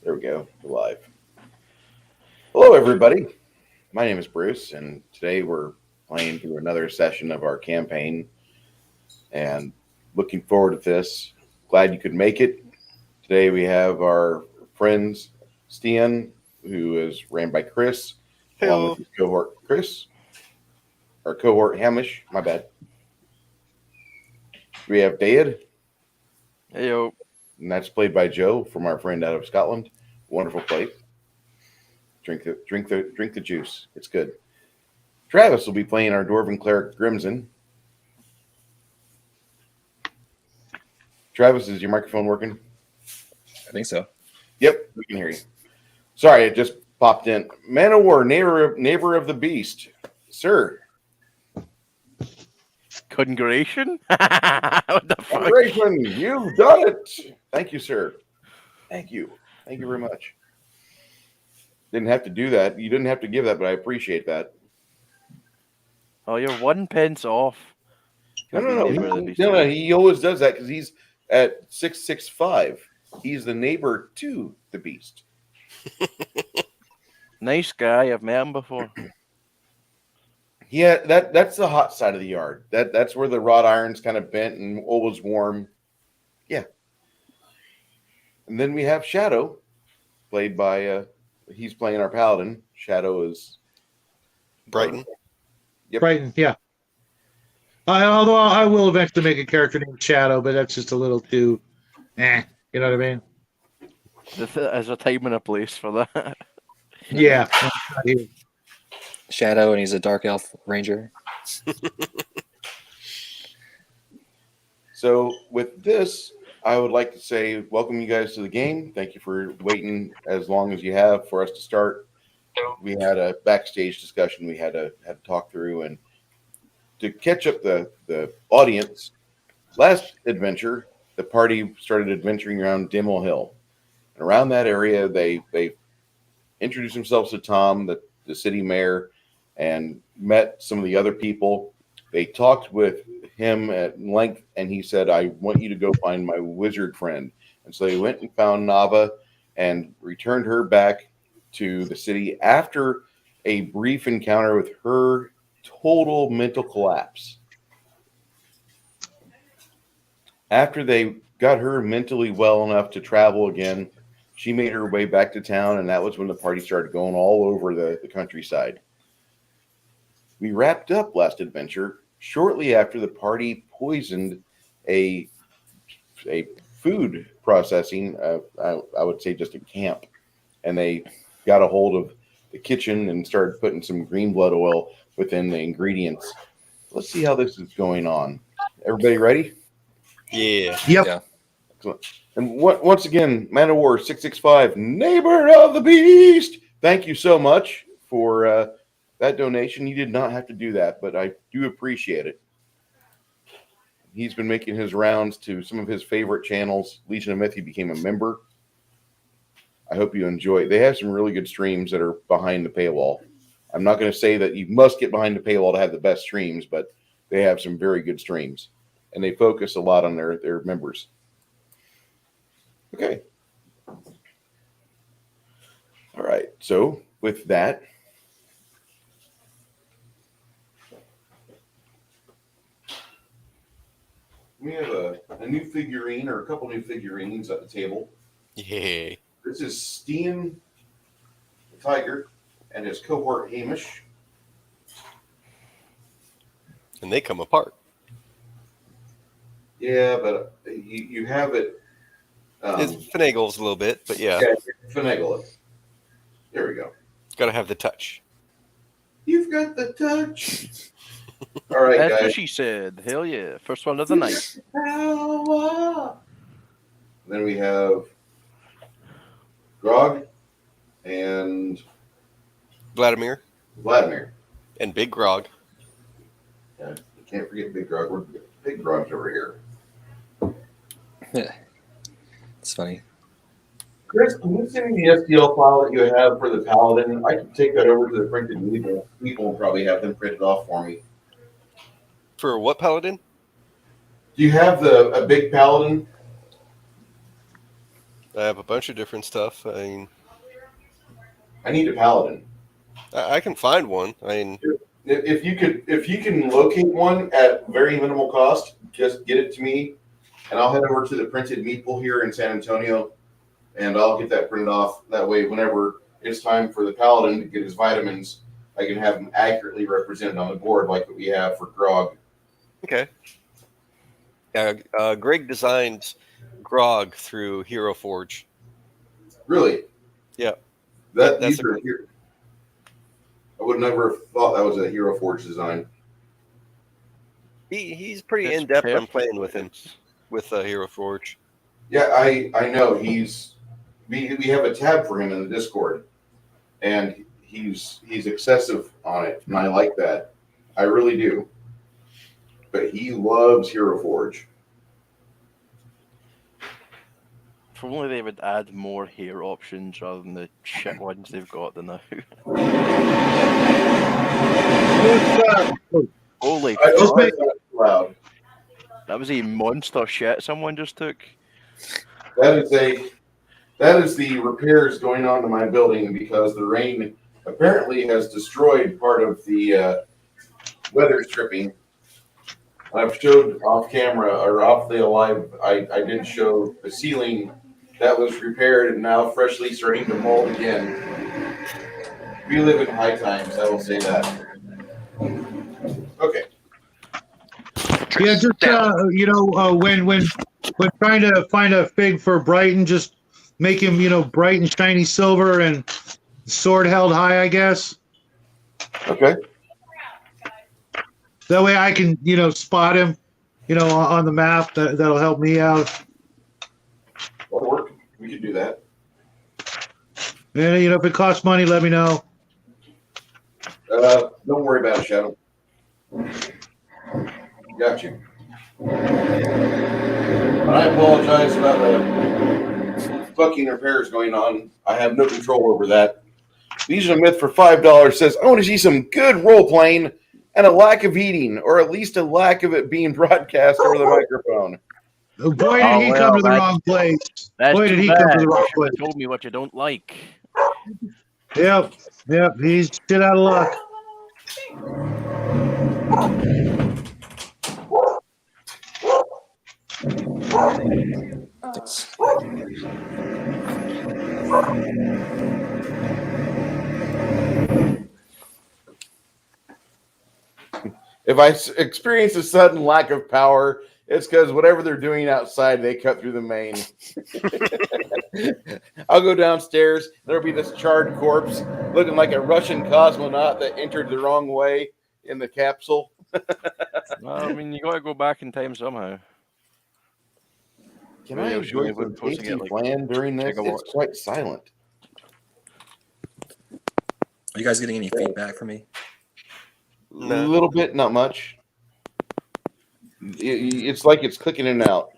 There we go. We're live. Hello, everybody. My name is Bruce, and today we're playing through another session of our campaign. And looking forward to this. Glad you could make it. Today we have our friends, Stian, who is ran by Chris, along with his cohort, Chris, our cohort, Hamish. My bad. We have Dad, Heyo. and that's played by Joe from our friend out of Scotland. Wonderful place. Drink the juice. It's good. Travis will be playing our dwarven cleric Grimson. Travis, is your microphone working? I think so. Yep, we can hear you. Sorry, it just popped in. Man of War, neighbor of the beast, sir. Congratulations? What the fuck? Congratulations, you've done it. Thank you, sir. Thank you very much. Didn't have to do that. You didn't have to give that, but I appreciate that. Oh, you're 1 pence off. No. He always does that because he's at 665. He's the neighbor to the beast. Nice guy. I've met him before. Yeah, that's the hot side of the yard. That's where the wrought iron's kind of bent and always warm. Yeah. And then we have Shadow, played by he's playing our paladin. Shadow is Brighton. Yep. Brighton, yeah. Although I will eventually make a character named Shadow, but that's just a little too, you know what I mean? There's a time and a place for that. Yeah. Shadow, and he's a dark elf ranger. So with this, I would like to say welcome you guys to the game. Thank you for waiting as long as you have for us to start. We had a backstage discussion we had to talk through, and to catch up the audience, last adventure, the party started adventuring around Dimmelhill. And around that area, they introduced themselves to Tom, the city mayor, and met some of the other people. They talked with him at length, and he said, I want you to go find my wizard friend. And so they went and found Nava and returned her back to the city after a brief encounter with her total mental collapse. After they got her mentally well enough to travel again, she made her way back to town, and that was when the party started going all over the countryside. We wrapped up last adventure shortly after the party poisoned a food processing, I would say just a camp, and they got a hold of the kitchen and started putting some green blood oil within the ingredients. Let's see how this is going on. Everybody ready? Yeah. Yep. Yeah. Excellent. And once again, Man of War 665, neighbor of the beast. Thank you so much for that donation. You did not have to do that, but I do appreciate it. He's been making his rounds to some of his favorite channels. Legion of Myth, he became a member. I hope you enjoy it. They have some really good streams that are behind the paywall. I'm not going to say that you must get behind the paywall to have the best streams, but they have some very good streams. And they focus a lot on their members. Okay. All right. So with that, we have a new figurine or a couple new figurines at the table. Yay. This is Stian the Tiger and his cohort Hamish. And they come apart. Yeah, but you have it. It finagles a little bit, but yeah. Finagle it. There we go. Got to have the touch. You've got the touch. All right, That's guys. what she said. Hell yeah. First one of the night. Then we have Grog and Vladimir Vladimir. and Big Grog. Yeah, you can't forget Big Grog. Big Grog's over here. Yeah. It's funny. Chris, can you send me the STL file that you have for the Paladin? I can take that over to the printed people and probably have them printed off for me. For what paladin? Do you have a big Paladin? I have a bunch of different stuff. I mean, I need a paladin. I can find one. I mean, If you can locate one at very minimal cost, just get it to me, and I'll head over to the printed meat pool here in San Antonio, and I'll get that printed off. That way, whenever it's time for the paladin to get his vitamins, I can have them accurately represented on the board like we have for grog. okay. Yeah, Greg designed Grog through Hero Forge. Really? Yeah. That That's these are here. I would never have thought that was a Hero Forge design. He's pretty It's in depth on perfect. playing with him with Hero Forge. Yeah, I know we have a tab for him in the Discord, and he's excessive on it, and I like that. I really do. But he loves Hero Forge. If only they would add more hair options rather than the shit ones they've got than now. Holy I fuck. just made that loud. That was a monster shit someone just took. That is the repairs going on to my building because the rain apparently has destroyed part of the weather stripping. I've showed off camera or off the live. I did show the ceiling that was repaired and now freshly starting to mold again. We live in high times. I will say that. Okay. Yeah, just when trying to find a fig for Brighton, just make him bright and shiny silver and sword held high, I guess. Okay. That way I can spot him, on the map. That'll help me out. That'll work. We can do that. And if it costs money, let me know. Don't worry about it, Shadow. Got you. And I apologize about the fucking repairs going on. I have no control over that. Legion of Myth for $5 says, I want to see some good role playing and a lack of eating, or at least a lack of it being broadcast over the microphone. Boy, did he come to the wrong place. That's Boy, did too he bad. come to the wrong You should place. have told me what you don't like. Yep, he's shit out of luck. Thanks. If I experience a sudden lack of power, it's because whatever they're doing outside, they cut through the main. I'll go downstairs. There'll be this charred corpse looking like a Russian cosmonaut that entered the wrong way in the capsule. Well, I mean, you got to go back in time somehow. Can Really, I I was only enjoy some posting tasty it, like, flan during this? gigawatts. It's quite silent. Are you guys getting any feedback from me? A No. little bit, not much. It's like it's clicking in and out.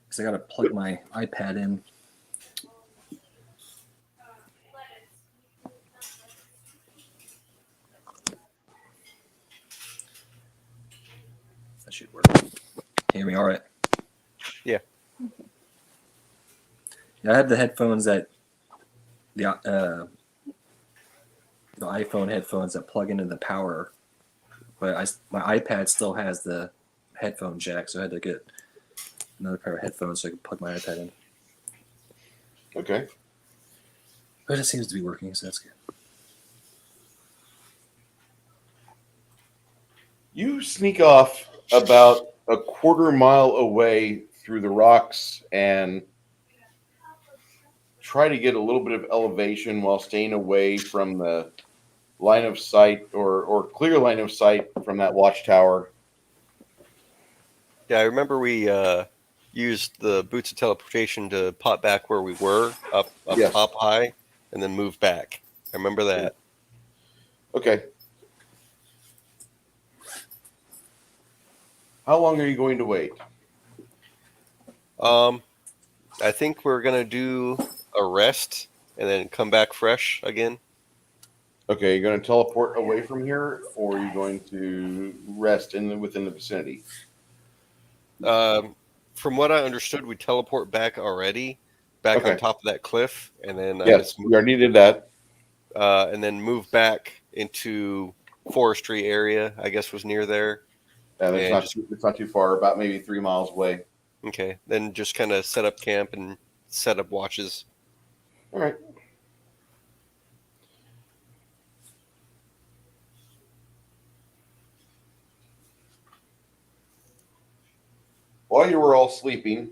Because I got to plug my iPad in. That should work. Hear me all right? Yeah. Yeah, I have the headphones that the iPhone headphones that plug into the power, but my iPad still has the headphone jack, so I had to get another pair of headphones so I could plug my iPad in. Okay. But it seems to be working, so that's good. You sneak off about a quarter mile away through the rocks and try to get a little bit of elevation while staying away from the line of sight or clear line of sight from that watchtower. Yeah, I remember we used the boots of teleportation to pop back where we were, up Yes. top high, and then move back. I remember that. Okay. How long are you going to wait? I think we're gonna do a rest and then come back fresh again. Okay, you're going to teleport away from here, or are you going to rest within the vicinity? From what I understood, we teleport back already, back on Okay. top of that cliff, and then Yes, we already did that. and then move back into forestry area. I guess was near there. And And it's not too far, about maybe 3 miles away. Okay, then just kind of set up camp and set up watches. All right. While you were all sleeping,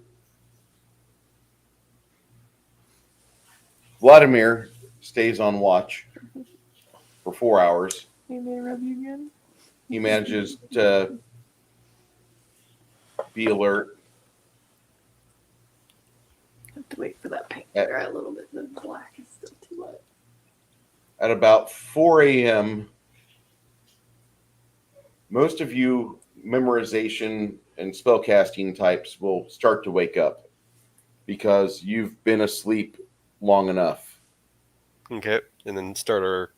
Vladimir stays on watch for 4 hours. Hey, may I rub you again? He manages to be alert. Have to wait for that paint to dry a little bit. The black is still too wet. At about 4 a.m., most of you memorization and spellcasting types will start to wake up because you've been asleep long enough. Okay, and then start our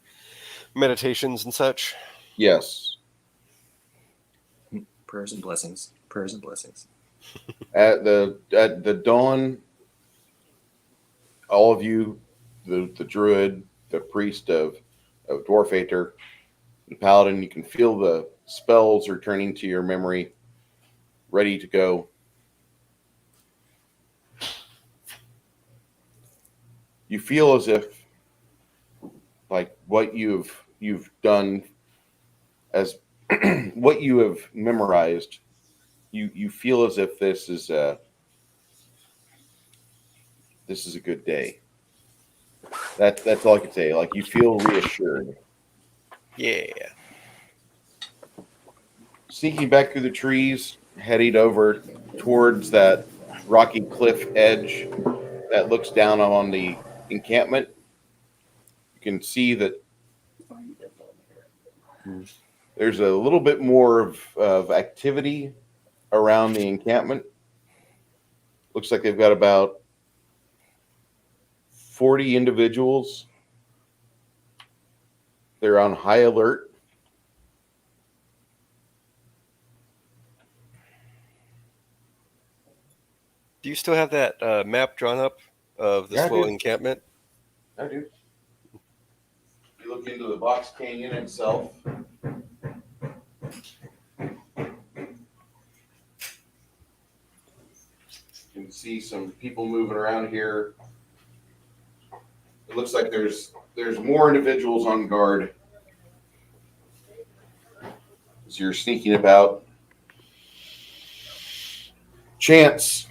meditations and such. Yes. Prayers and blessings. Prayers and blessings. At the dawn, all of you, the druid, the priest of Dwarf Aether, the paladin, you can feel the spells returning to your memory, ready to go. You feel as if, like, what you've done, as what you have memorized, you feel as if this is a good day. That's all I can say. Like, you feel reassured. Yeah. Sneaking back through the trees, heading over towards that rocky cliff edge that looks down on the encampment. You can see that there's a little bit more of activity around the encampment. Looks like they've got about 40 individuals. They're on high alert. Do you still have that map drawn up of this Yeah, I little do. encampment? I do. You look into the box canyon itself. You can see some people moving around here. It looks like there's more individuals on guard as you're sneaking about. Chance,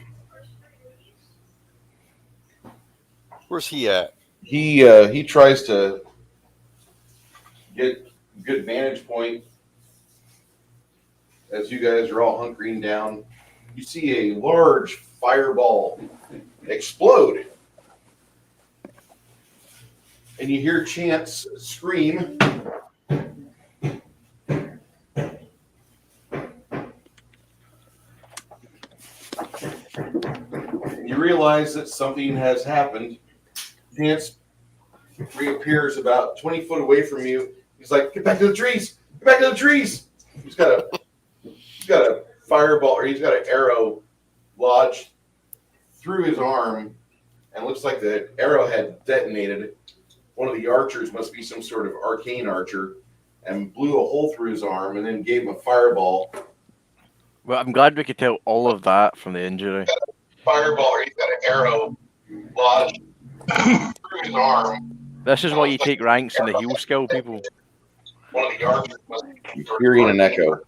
Where's he at? he tries to get a good vantage point as you guys are all hunkering down. You see a large fireball explode, and you hear Chance scream. You realize that something has happened. Chance reappears about 20 foot away from you. He's like, "Get back to the trees! Get back to the trees!" He's got a fireball, or he's got an arrow lodged through his arm, and it looks like the arrow had detonated. One of the archers must be some sort of arcane archer, and blew a hole through his arm, and then gave him a fireball. Well, I'm glad we could tell all of that from the injury. Fireball, or he's got an arrow lodged through his arm. This is why you take ranks in the heal skill, people. One of the archers must be hearing an echo,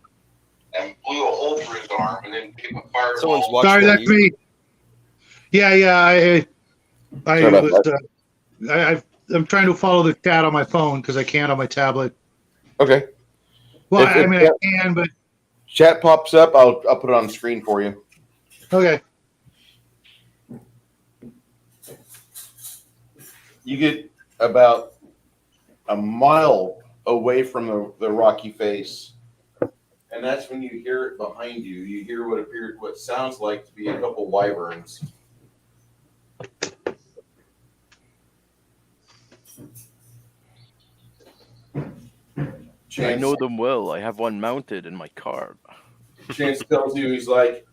and blew a hole through his arm, and then gave him a fireball. Someone's watching. Sorry, that's me. Yeah. I'm trying to follow the chat on my phone because I can't on my tablet. Okay. Well, I can, but chat pops up, I'll put it on the screen for you. okay. You get about a mile away from the rocky face, and that's when you hear it behind you. You hear what sounds like to be a couple wyverns. I know them well. I have one mounted in my car. Chance tells you, he's like,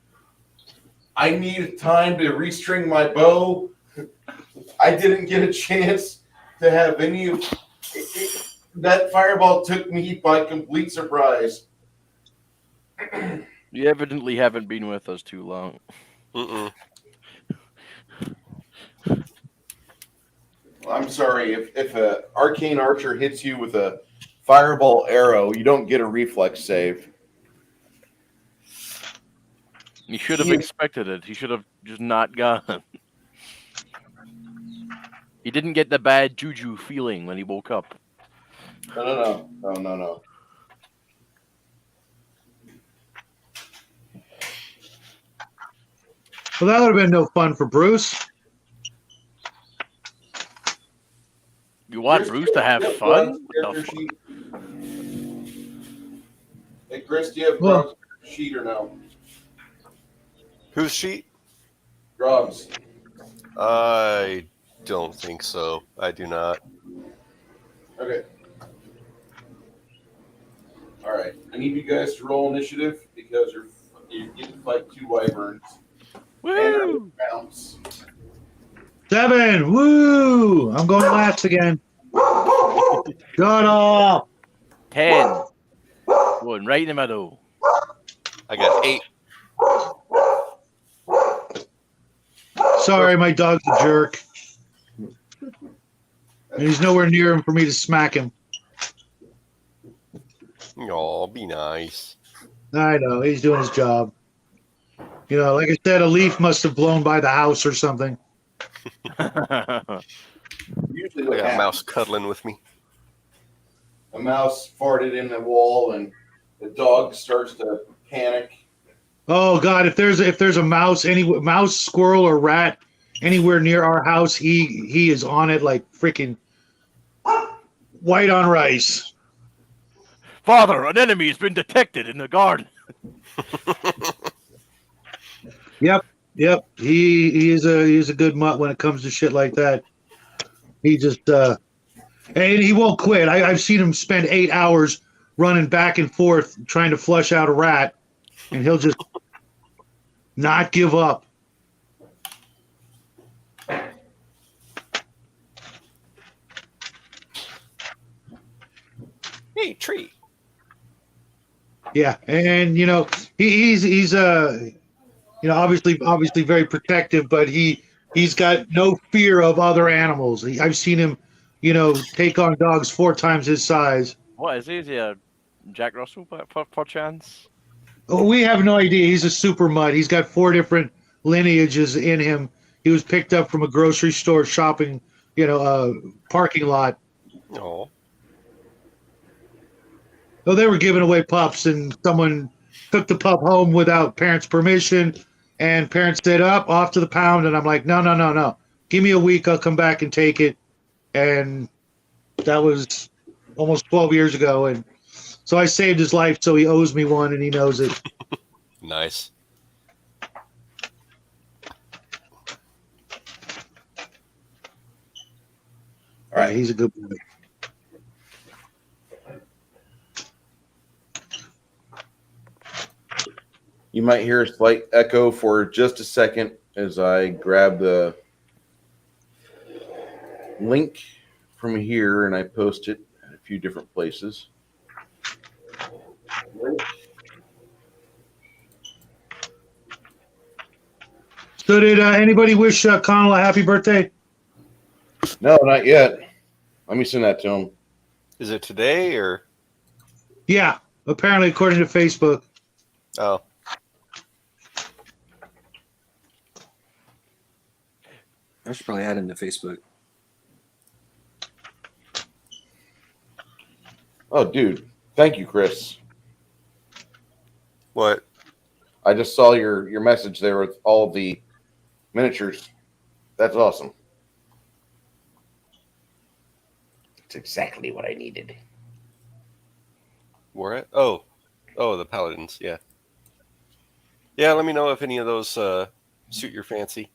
I need time to restring my bow. I didn't get a chance to have any of that fireball took me by complete surprise. You evidently haven't been with us too long. Mm-mm. I'm sorry, if a arcane archer hits you with a fireball arrow, you don't get a reflex save. You should have expected it. He should have just not gone. He didn't get the bad juju feeling when he woke up. No. Well, that would have been no fun for Bruce. You want Bruce to have fun? What the fuck? Sheet. Hey, Chris, do you have Well- Grog's sheet or no? Whose sheet? Grog's. I don't think so. I do not. Okay. All right. I need you guys to roll initiative because you get to fight 2 wyverns. Woo! Bounce. 7. Woo! I'm going last again. Shut up. 10. Going right in the middle. I got 8. Sorry, my dog's a jerk. And he's nowhere near him for me to smack him. Oh, be nice. I know, he's doing his job. You know, like I said, a leaf must have blown by the house or something. Usually I what got a happens, mouse cuddling with me. a mouse farted in the wall and the dog starts to panic. Oh God, if there's a mouse, squirrel, or rat anywhere near our house, he is on it like freaking white on rice. Father, an enemy has been detected in the garden. Yep. He is a good mutt when it comes to shit like that. He just and he won't quit. I've seen him spend 8 hours running back and forth trying to flush out a rat, and he'll just not give up. Hey, tree. Yeah, and you know he's obviously very protective, but he's got no fear of other animals. I've seen him, take on dogs 4 times his size. What is he? Is he a Jack Russell, per chance? We have no idea. He's a super mutt. He's got 4 different lineages in him. He was picked up from a grocery store shopping, parking lot. Oh, Oh, they were giving away pups, and someone took the pup home without parents' permission. And parents said, off to the pound. And I'm like, no. Give me a week. I'll come back and take it. And that was almost 12 years ago. And so I saved his life. So he owes me one, and he knows it. nice. All right. He's a good boy. You might hear a slight echo for just a second as I grab the link from here and I post it at a few different places. So did anybody wish Connell a happy birthday? No, not yet. Let me send that to him. Is it today or? Yeah, apparently according to Facebook. Oh, I should probably add him to Facebook. Oh, dude. Thank you, Chris. what? I just saw your message there with all the miniatures. That's awesome. It's exactly what I needed. Where at? Oh, the paladins. Yeah. Yeah. Let me know if any of those suit your fancy.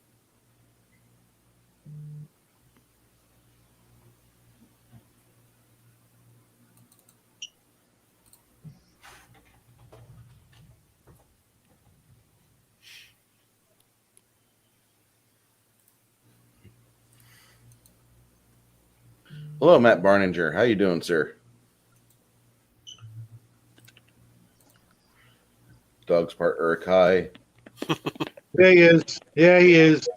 Hello, Matt Barninger. How you doing, sir? Dog's part Urukai. There he is. Yeah, he is.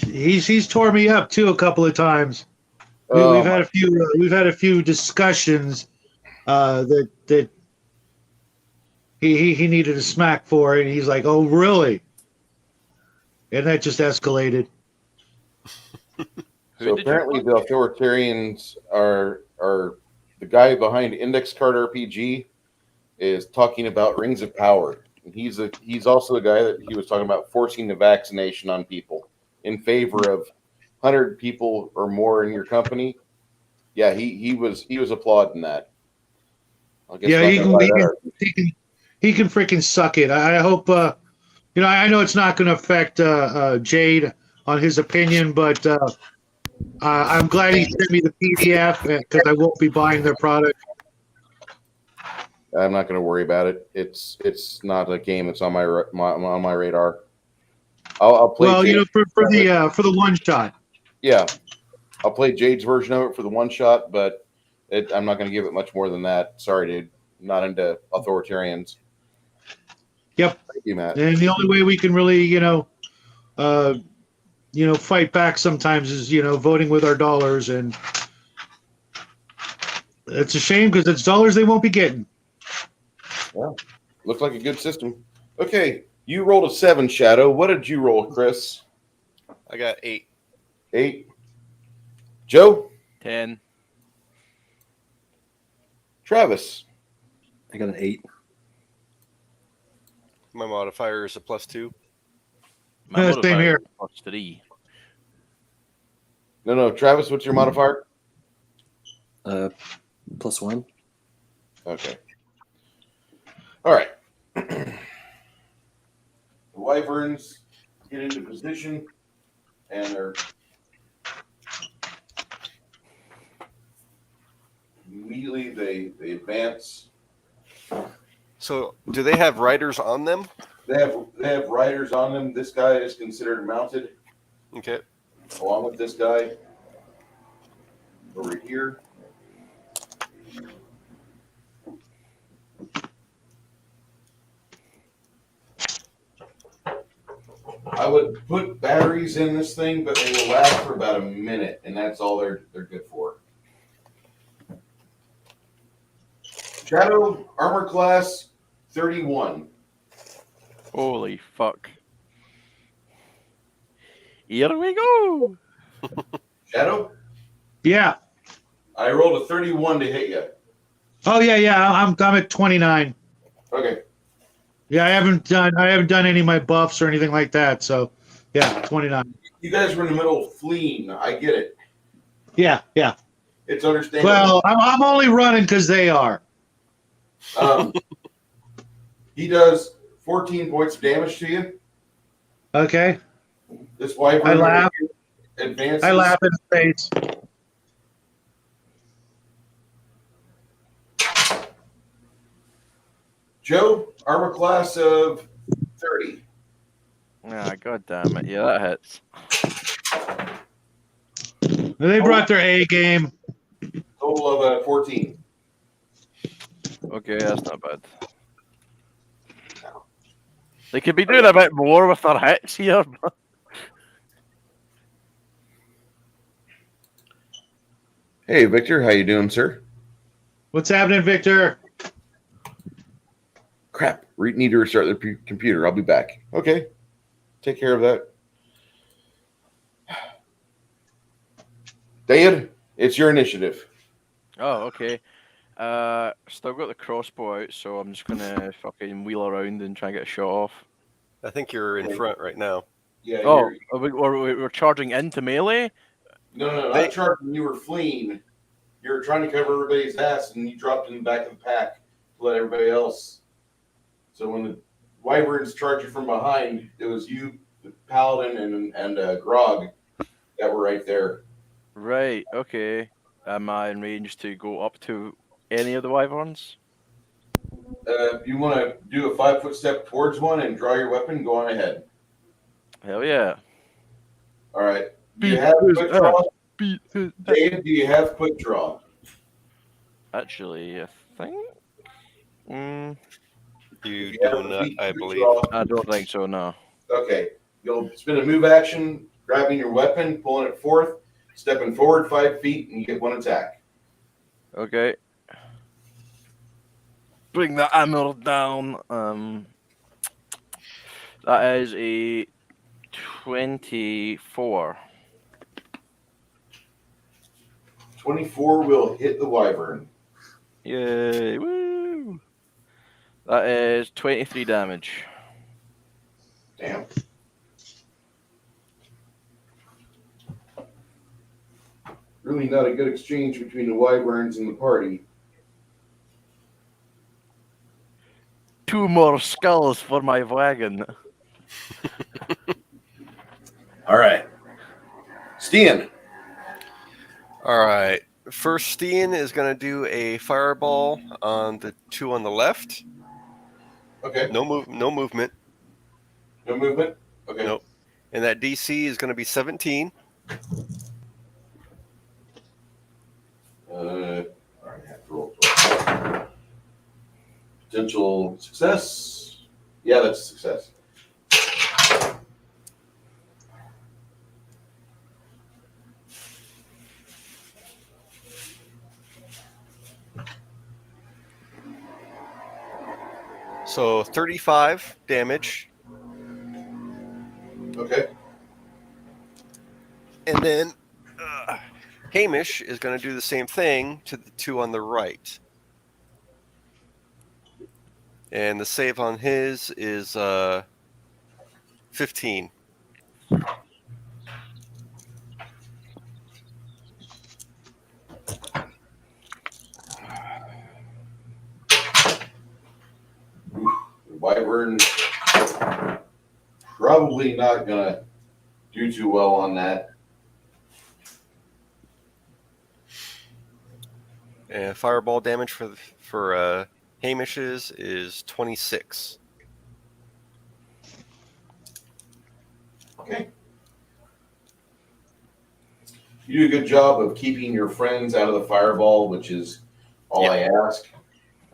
He's tore me up too a couple of times. We've had a few discussions that he needed a smack for, and he's like, "Oh, really?" And that just escalated. So apparently, the authoritarians are the guy behind Index Card RPG is talking about Rings of Power. And he's also the guy that he was talking about forcing the vaccination on people in favor of 100 people or more in your company. Yeah, he was applauding that. I guess Yeah, not he gonna can, buy he that can argument. he can freaking suck it. I hope. I know it's not going to affect Jade on his opinion, but I'm glad he sent me the PDF because I won't be buying their product. I'm not going to worry about it. It's not a game that's on my radar. I'll play. Well, Jade. for the one shot. Yeah, I'll play Jade's version of it for the one shot, but I'm not going to give it much more than that. Sorry, dude. I'm not into authoritarians. Yep. Thank you, Matt. And the only way we can really, fight back sometimes is, voting with our dollars, and it's a shame because it's dollars they won't be getting. Well, looks like a good system. Okay, you rolled a 7, Shadow. What did you roll, Chris? I got 8. 8. Joe? 10. Travis? I got an 8. My modifier is a +2. My Yeah, same modifier here. is +3. No. Travis, what's your modifier? +1. Okay. All right. The Wyverns get into position, and they're immediately they advance. So, do they have riders on them? They have riders on them. This guy is considered mounted, Okay. along with this guy over here. I would put batteries in this thing, but they will last for about a minute, and that's all they're good for. Shadow armor class 31. Holy fuck. Here we go. Shadow, Yeah. I rolled a 31 to hit you. Oh yeah. I'm at 29. Okay. Yeah, I haven't done any of my buffs or anything like that. So, yeah, 29. You guys were in the middle of fleeing. I get it. Yeah. It's understandable. Well, I'm only running because they are. He does 14 points of damage to you. Okay. This wyvern I laugh. advances. I laugh in his face. Joe, armor class of 30. Ah, god damn it. Yeah, that hits. They brought their A game. Total of 14. Okay, that's not bad. They could be doing a bit more with their hits here. But... Hey, Victor, how you doing, sir? What's happening, Victor? Crap, need to restart the computer. I'll be back. Okay, take care of that. Dad, it's your initiative. Oh, okay. Still got the crossbow out, so I'm just gonna fucking wheel around and try and get a shot off. I think you're in front right now. Yeah. Oh, we're charging into melee? No, not charging. You were fleeing. You were trying to cover everybody's ass, and you dropped in the back of the pack to let everybody else. So when the wyverns charged you from behind, it was you, the paladin, and Grog that were right there. Right, okay. Am I in range to go up to any of the wyverns? If you want to do a 5-foot step towards one and draw your weapon, go on ahead. Hell yeah. All right. Do you have quick draw? beat it. Dave, do you have quick draw? Actually, I think. You If you have do the not, feat I quick believe. draw, I don't think so. No. okay. You'll spend a move action, grabbing your weapon, pulling it forth, stepping forward 5 feet, and you get 1 attack. Okay. Bring the hammer down. That is a 24. 24 will hit the wyvern. Yay! Woo! That is 23 damage. Damn. Really not a good exchange between the wyverns and the party. 2 more skulls for my wagon. All right. Stian. All right. First, Steen is going to do a fireball on the 2 on the left. Okay. No movement. No movement? Okay. Nope. And that DC is going to be 17. All right, I have to roll 12. Potential success. Yeah, that's a success. So 35 damage. Okay. And then Hamish is going to do the same thing to the 2 on the right. And the save on his is 15. The wyvern probably not gonna do too well on that. And fireball damage for Hamish's is 26. Okay. You do a good job of keeping your friends out of the fireball, which is all I ask.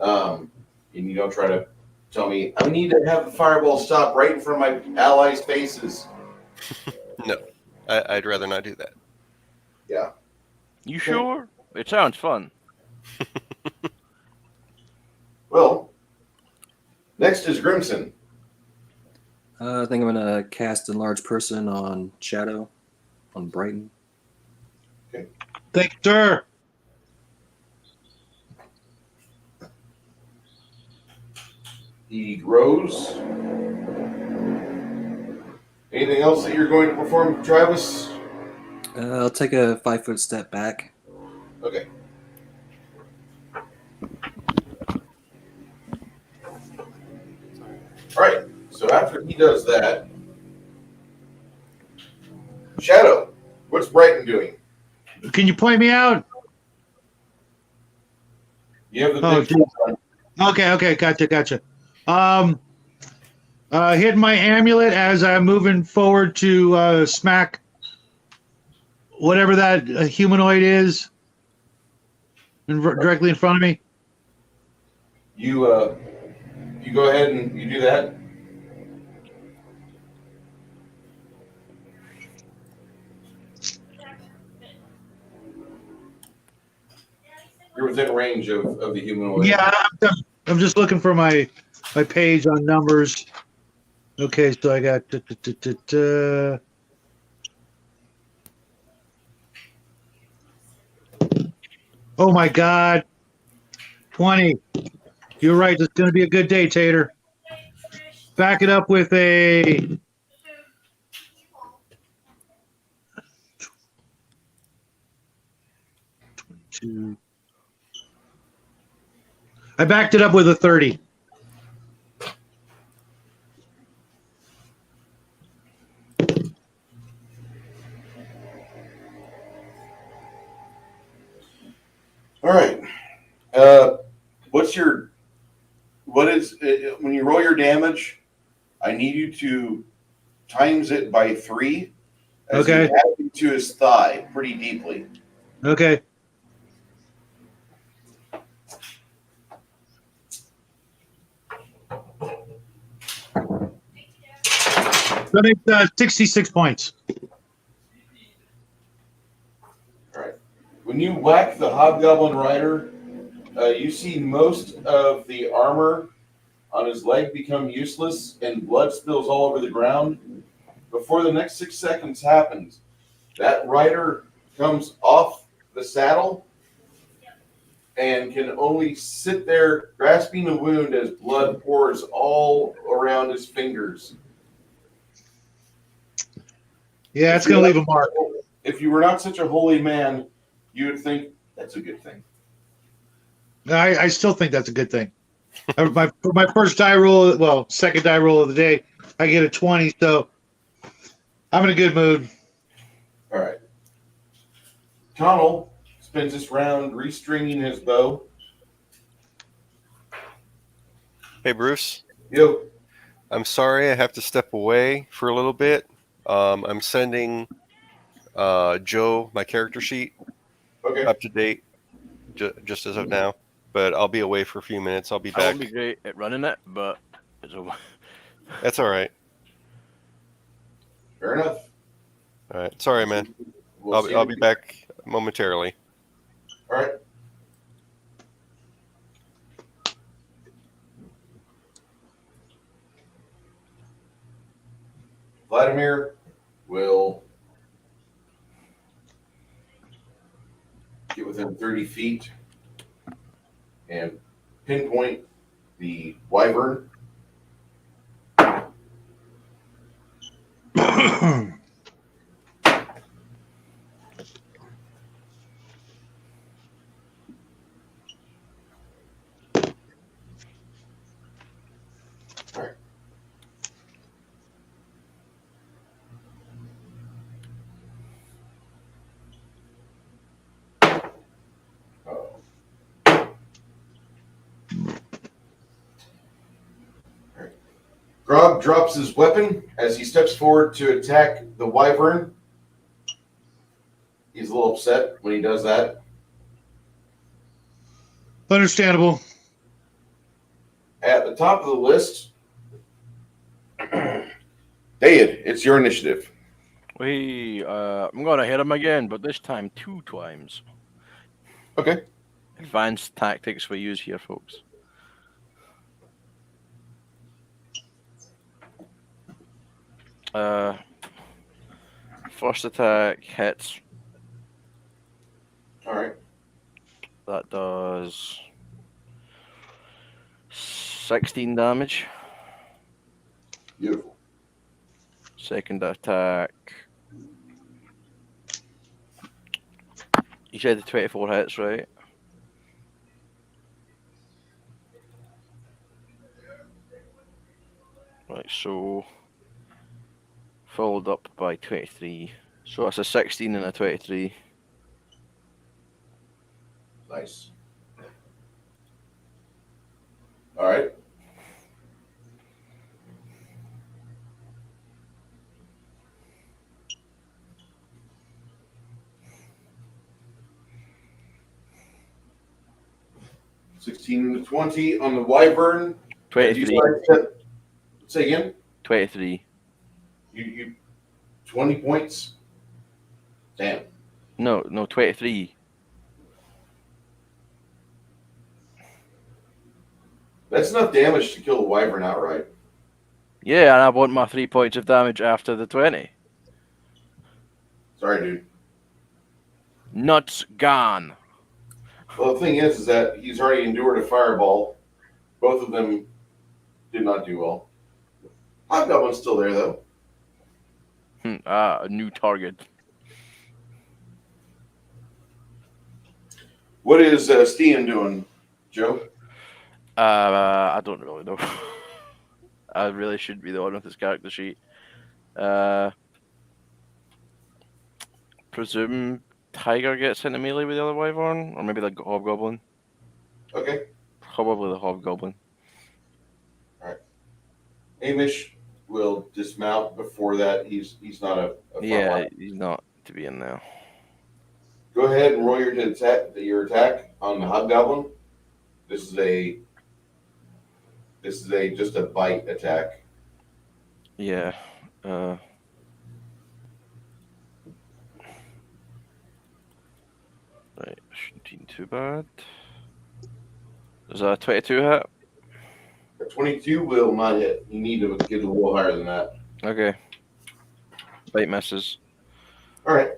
And you don't try to tell me, I need to have the fireball stop right in front of my allies' faces. No, I'd rather not do that. Yeah. You sure? It sounds fun. Well, next is Grimson. I think I'm gonna cast Enlarge Person on Shadow, on Brighton. Thank you, sir. He grows. Anything else that you're going to perform, Travis? I'll take a 5-foot step back. Okay. All right. So after he does that, Shadow, what's Brighton doing? Can you point me out? You have the Oh, big geez. Okay, gotcha. Hit my amulet as I'm moving forward to smack whatever that humanoid is directly in front of me. You go ahead and you do that. You're within range of the humanoid. Yeah, I'm just looking for my page on numbers. Okay, so I got oh my God, 20. You're right. It's going to be a good day, Tater. Back it up with a 22. I backed it up with a 30. All right. What is when you roll your damage? I need you to times it by 3 as Okay. you have into his thigh pretty deeply. Okay. So it's 66 points. All right. When you whack the Hobgoblin Rider, you see most of the armor on his leg become useless and blood spills all over the ground. Before the next 6 seconds happens, that rider comes off the saddle and can only sit there grasping the wound as blood pours all around his fingers. Yeah, it's going to leave a mark. If you were not such a holy man, you would think that's a good thing. I still think that's a good thing. For my first die roll, well, second die roll of the day, I get a 20, so I'm in a good mood. All right. Connell spends this round restringing his bow. Hey, Bruce. Yo, I'm sorry I have to step away for a little bit. I'm sending Joe my character sheet okay. up to date just as of now. But I'll be away for a few minutes. I'll be I back. won't be great at running it, but it's a... That's all right. Fair enough. All right. Sorry, man. We'll see I'll you. be back momentarily. All right. Vladimir will get within 30 feet and pinpoint the wyvern. Grog drops his weapon as he steps forward to attack the wyvern. He's a little upset when he does that. Understandable. At the top of the list, Dayid, it's your initiative. I'm going to hit him again, but this time 2 times. Okay. Advanced tactics we use here, folks. First attack hits. All right. That does 16 damage. Beautiful. Second attack. You said the 24 hits, right? Right, so followed up by 23. So that's a 16 and a 23. Nice. All right. $16 and a 20 on the wyvern. 23. Say again. 23. You 20 points. Damn. No, 23. That's enough damage to kill the wyvern outright. Yeah, and I want my 3 points of damage after the 20. Sorry, dude. Nuts gone. Well, the thing is that he's already endured a fireball. Both of them did not do well. Hobgoblin's still there, though. A new target. What is Stian doing, Joe? I don't really know. I really should be the one with his character sheet. Presume Tiger gets into melee with the other wyvern, or maybe the Hobgoblin. Okay. Probably the Hobgoblin. Hamish, will dismount before that. He's not a front Yeah, line. he's not to be in there. Go ahead and roll your attack on the hobgoblin. This is just a bite attack. Yeah. Right, shouldn't be too bad. Is that a 22 hit? A 22 will not hit. You need to get a little higher than that. Okay. Bite misses. All right.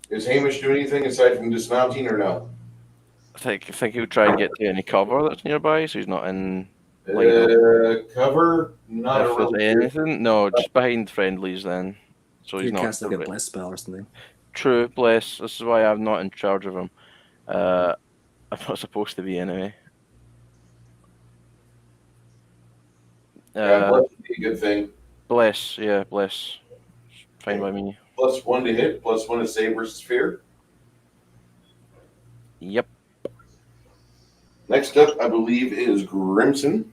Is Hamish doing anything aside from dismounting or no? I think he'll try and get to any cover that's nearby, so he's not in. Line Cover, not if a real there's anything, no, just behind friendlies then. So he's You not. cast like a bless spell or something. True, bless. This is why I'm not in charge of him. I'm not supposed to be anyway. Yeah, bless would be a good thing. Bless, yeah, bless. Fine by me. +1 to hit, +1 to save versus fear. Yep. Next up, I believe, is Grimson.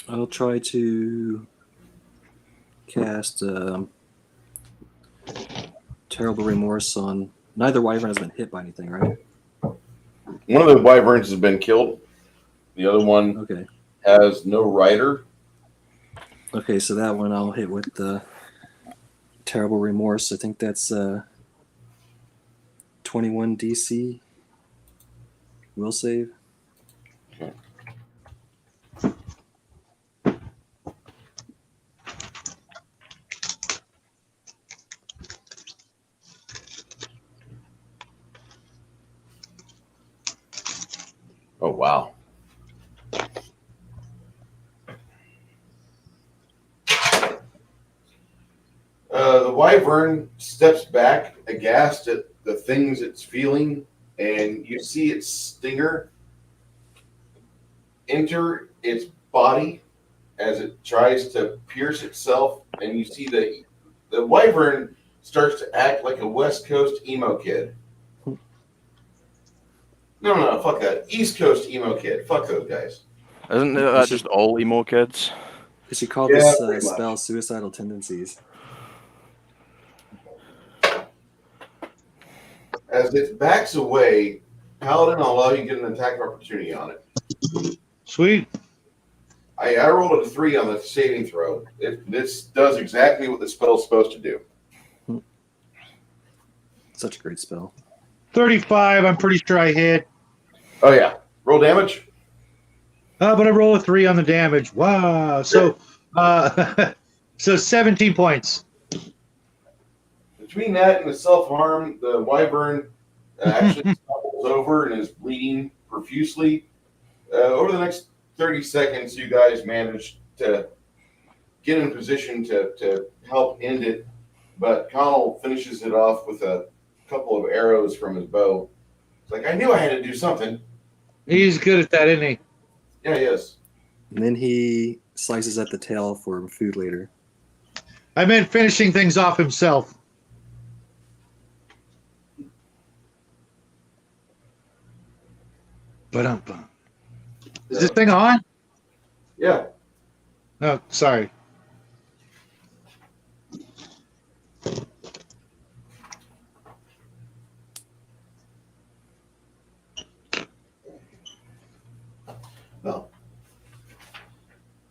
I'll try to cast Terrible Remorse on. Neither wyvern has been hit by anything, right? One of the wyverns has been killed. The other one Okay. has no rider. Okay, so that one I'll hit with the Terrible Remorse. I think that's 21 DC. Will save. Okay. Oh, wow. The wyvern steps back, aghast at the things it's feeling, and you see its stinger enter its body as it tries to pierce itself, and you see the wyvern starts to act like a West Coast emo kid. No, fuck that. East Coast emo kid. Fuck those guys. Isn't that just all emo kids? You should call Yeah, this pretty much. spell Suicidal Tendencies. As it backs away, Paladin, I'll allow you to get an attack of opportunity on it. Sweet. I rolled a 3 on the saving throw. This does exactly what the spell's supposed to do. Such a great spell. 35. I'm pretty sure I hit. Oh, yeah. Roll damage. But I roll a 3 on the damage. Wow. So, so 17 points. Between that and the self-harm, the wyvern actually stumbles over and is bleeding profusely. Over the next 30 seconds, you guys manage to get in position to help end it, but Connell finishes it off with a couple of arrows from his bow. It's like, I knew I had to do something. He's good at that, isn't he? Yeah, he is. And then he slices at the tail for food later. I meant finishing things off himself. Ba-dum-bum. Is this thing on? Yeah. No, sorry. No.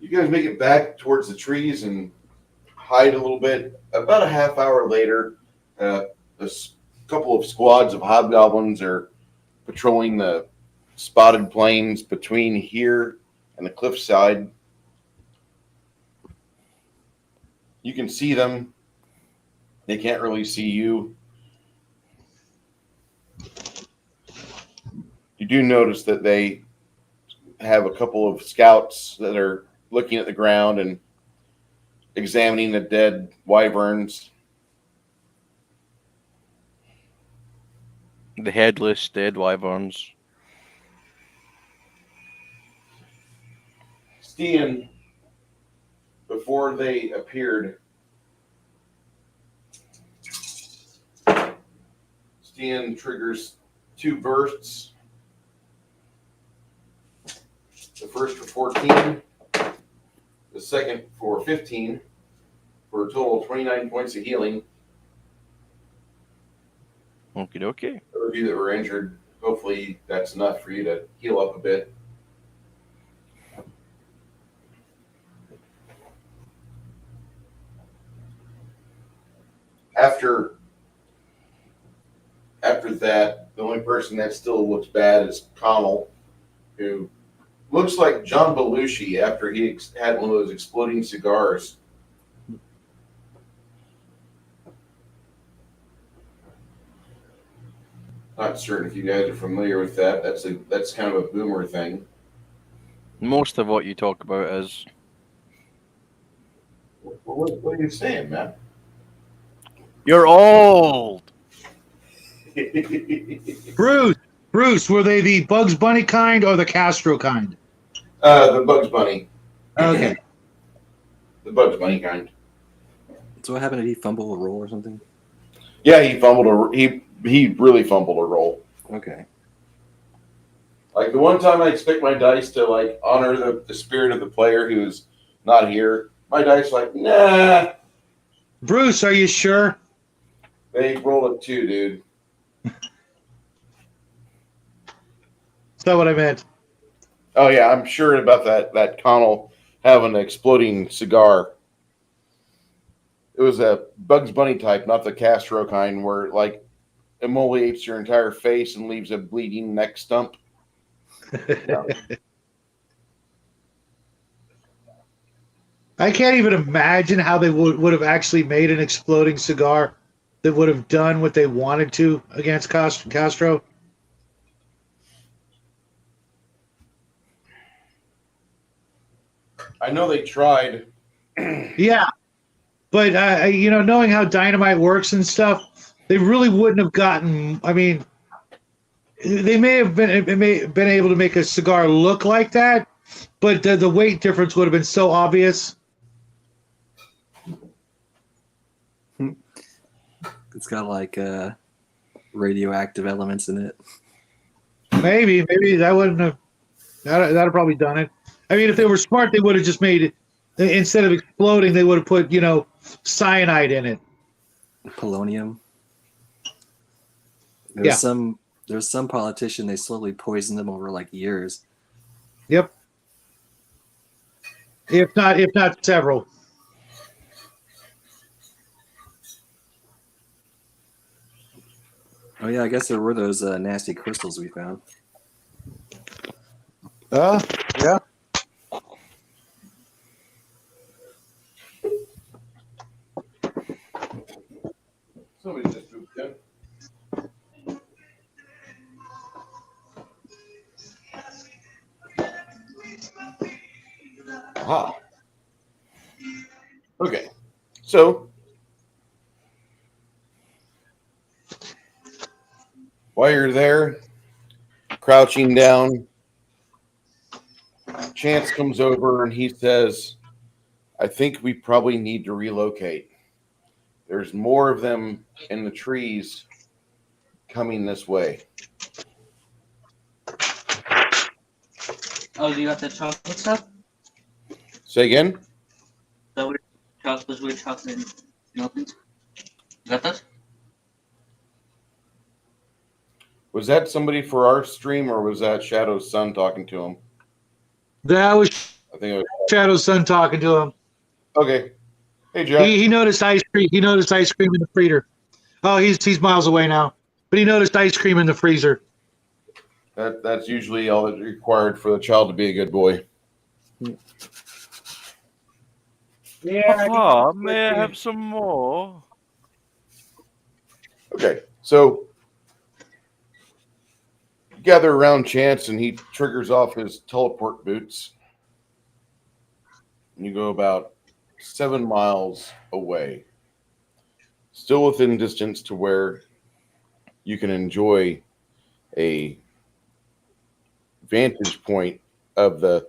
You guys make it back towards the trees and hide a little bit. About a half hour later, a couple of squads of hobgoblins are patrolling the spotted plains between here and the cliffside. You can see them. They can't really see you. You do notice that they have a couple of scouts that are looking at the ground and examining the dead wyverns. The headless dead wyverns. Stian, before they appeared, Stian triggers 2 bursts. The first for 14, the second for 15, for a total of 29 points of healing. Okie dokie. Those of you that were injured, hopefully that's enough for you to heal up a bit. After that, the only person that still looks bad is Connell, who looks like John Belushi after he had one of those exploding cigars. Not certain if you guys are familiar with that. That's kind of a boomer thing. Most of what you talk about is What are you saying, man? you're old. Bruce, were they the Bugs Bunny kind or the Castro kind? The Bugs Bunny. Okay. The Bugs Bunny kind. So what happened? Did he fumble a roll or something? Yeah, he fumbled he really fumbled a roll. Okay. Like the one time I expect my dice to like honor the spirit of the player who's not here, my dice like, nah. Bruce, are you sure? They rolled a 2, dude. Is that what I meant? Oh yeah, I'm sure about that Connell having an exploding cigar. It was a Bugs Bunny type, not the Castro kind, where it like emoliates your entire face and leaves a bleeding neck stump. Yeah. I can't even imagine how they would have actually made an exploding cigar that would have done what they wanted to against Castro. I know they tried. Yeah, but knowing how dynamite works and stuff, they really wouldn't have gotten. I mean, they may have been able to make a cigar look like that, but the weight difference would have been so obvious. It's got like radioactive elements in it. Maybe that wouldn't have. That'd have probably done it. I mean, if they were smart, they would have just made it. Instead of exploding, they would have put cyanide in it. Polonium. Yeah. There's some politician, they slowly poisoned them over like years. Yep. If not several. Oh yeah, I guess there were those nasty crystals we found. Yeah. Somebody just moved in. Aha. Okay. So while you're there, crouching down, Chance comes over and he says, I think we probably need to relocate. There's more of them in the trees coming this way. Oh, you got the chocolate stuff? Say again? The weird chocolate muffins? You got those? Was that somebody for our stream or was that Shadow's son talking to him? That was I think it was. Shadow's son talking to him. Okay. Hey, Jack. He noticed ice cream. He noticed ice cream in the freezer. Oh, he's miles away now, but he noticed ice cream in the freezer. That's usually all that's required for the child to be a good boy. Yeah. Oh, may I have some more? Okay, so you gather around Chance and he triggers off his teleport boots. And you go about 7 miles away. Still within distance to where you can enjoy a vantage point of the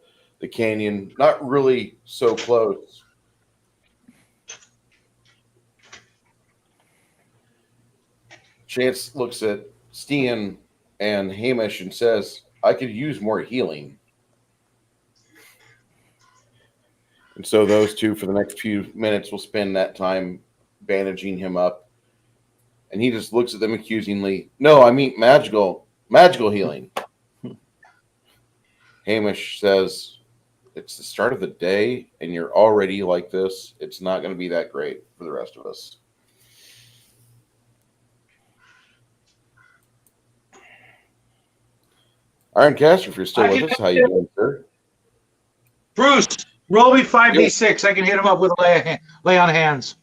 canyon. Not really so close. Chance looks at Stian and Hamish and says, I could use more healing. And so those two, for the next few minutes, will spend that time bandaging him up. And he just looks at them accusingly. No, I mean magical healing. Hamish says, it's the start of the day, and you're already like this. It's not going to be that great for the rest of us. Ironcaster, if you're still with us, how you doing, sir? Bruce, roll me 5d6. I can hit him up with a lay on hands.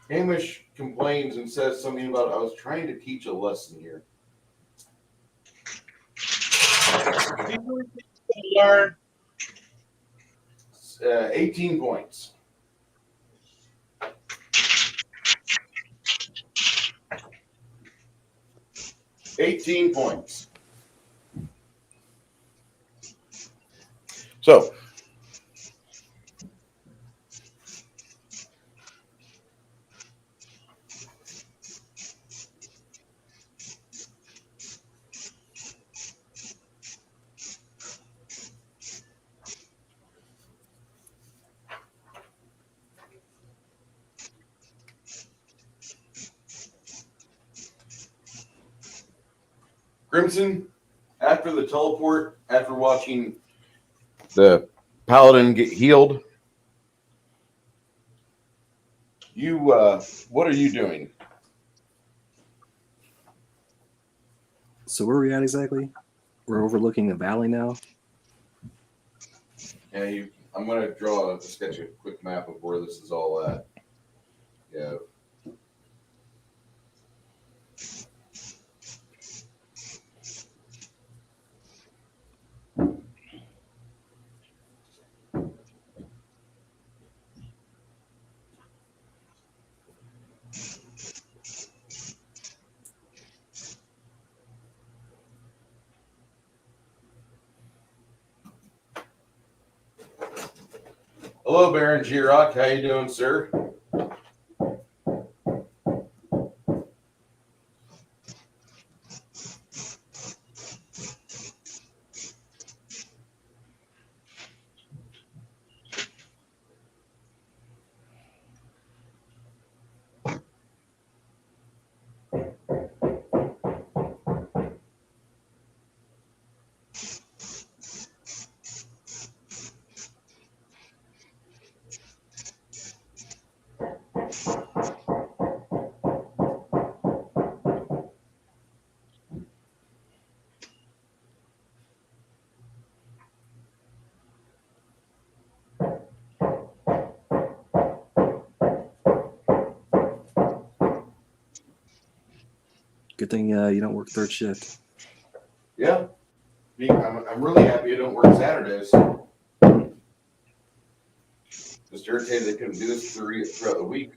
Hamish complains and says something about, I was trying to teach a lesson here. Learn. 18 points. So, Crimson, after the teleport, after watching the paladin get healed, you, what are you doing? So where are we at exactly? We're overlooking the valley now. Yeah, I'm going to draw a sketch, a quick map of where this is all at. Yeah. Hello, Baron Girock. How you doing, sir? Good thing you don't work third shift. Yeah. I'm really happy I don't work Saturdays. Just irritated they couldn't do this throughout the week.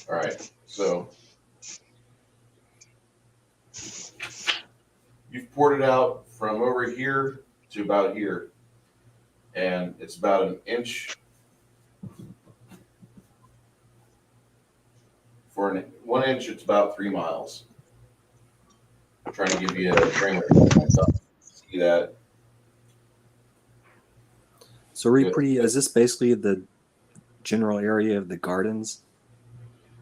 All right, so you've poured it out from over here to about here, and it's about an inch. For 1 inch, it's about 3 miles. I'm trying to give you a framework. See that? So are we pretty? Is this basically the general area of the gardens?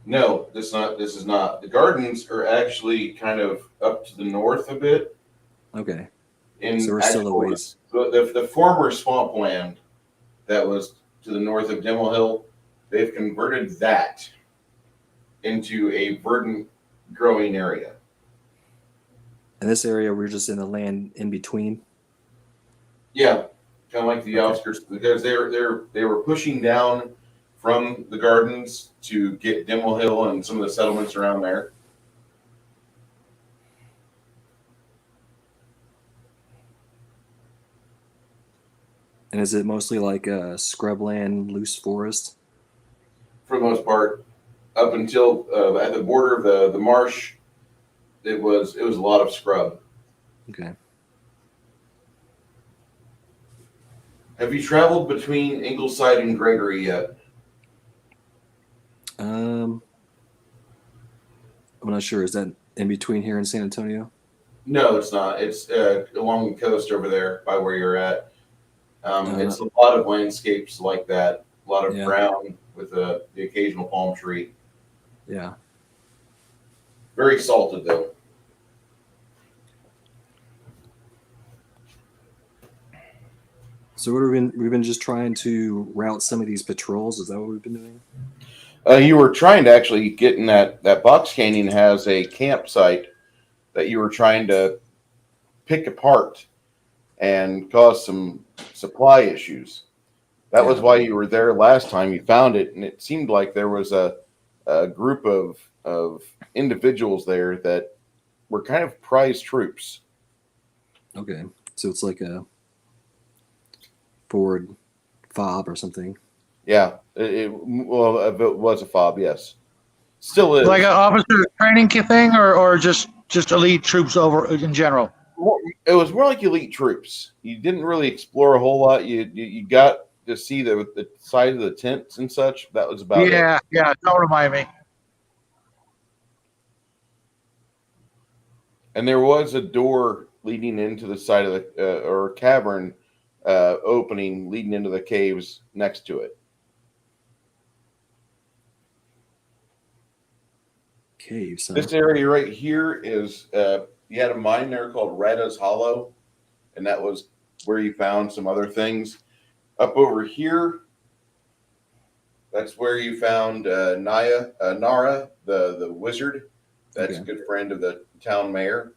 No, this is not. The gardens are actually kind of up to the north a bit. Okay. In So we're still a ways. The former swampland that was to the north of Dimmelhill, they've converted that into a verdant growing area. In this area, we're just in the land in between. Yeah, kind of like the Okay. outskirts, because they were pushing down from the gardens to get Dimmelhill and some of the settlements around there. And is it mostly like scrubland, loose forest? For the most part, up until at the border of the marsh, it was a lot of scrub. Okay. Have you traveled between Ingleside and Gregory yet? I'm not sure. Is that in between here in San Antonio? No, it's not. It's along the coast over there by where you're at. It's a lot of landscapes like that. A lot of Yeah. brown with the occasional palm tree. Yeah. Very salted though. So what we've been just trying to route some of these patrols. Is that what we've been doing? You were trying to actually get in that Box Canyon has a campsite that you were trying to pick apart and cause some supply issues. That was Yeah. why you were there last time. You found it, and it seemed like there was a group of individuals there that were kind of prize troops. Okay. So it's like a forward fob or something. Yeah, it was a fob, yes. Still is. Like an officer training thing, or just elite troops over in general. It was more like elite troops. You didn't really explore a whole lot. You got to see the side of the tents and such. That was about it. Yeah. Don't remind me. And there was a door leading into the side of the or cavern opening leading into the caves next to it. Caves. Huh? This area right here is you had a mine there called Rada's Hollow, and that was where you found some other things. Up over here, that's where you found Nara, the wizard. That's Okay. a good friend of the town mayor.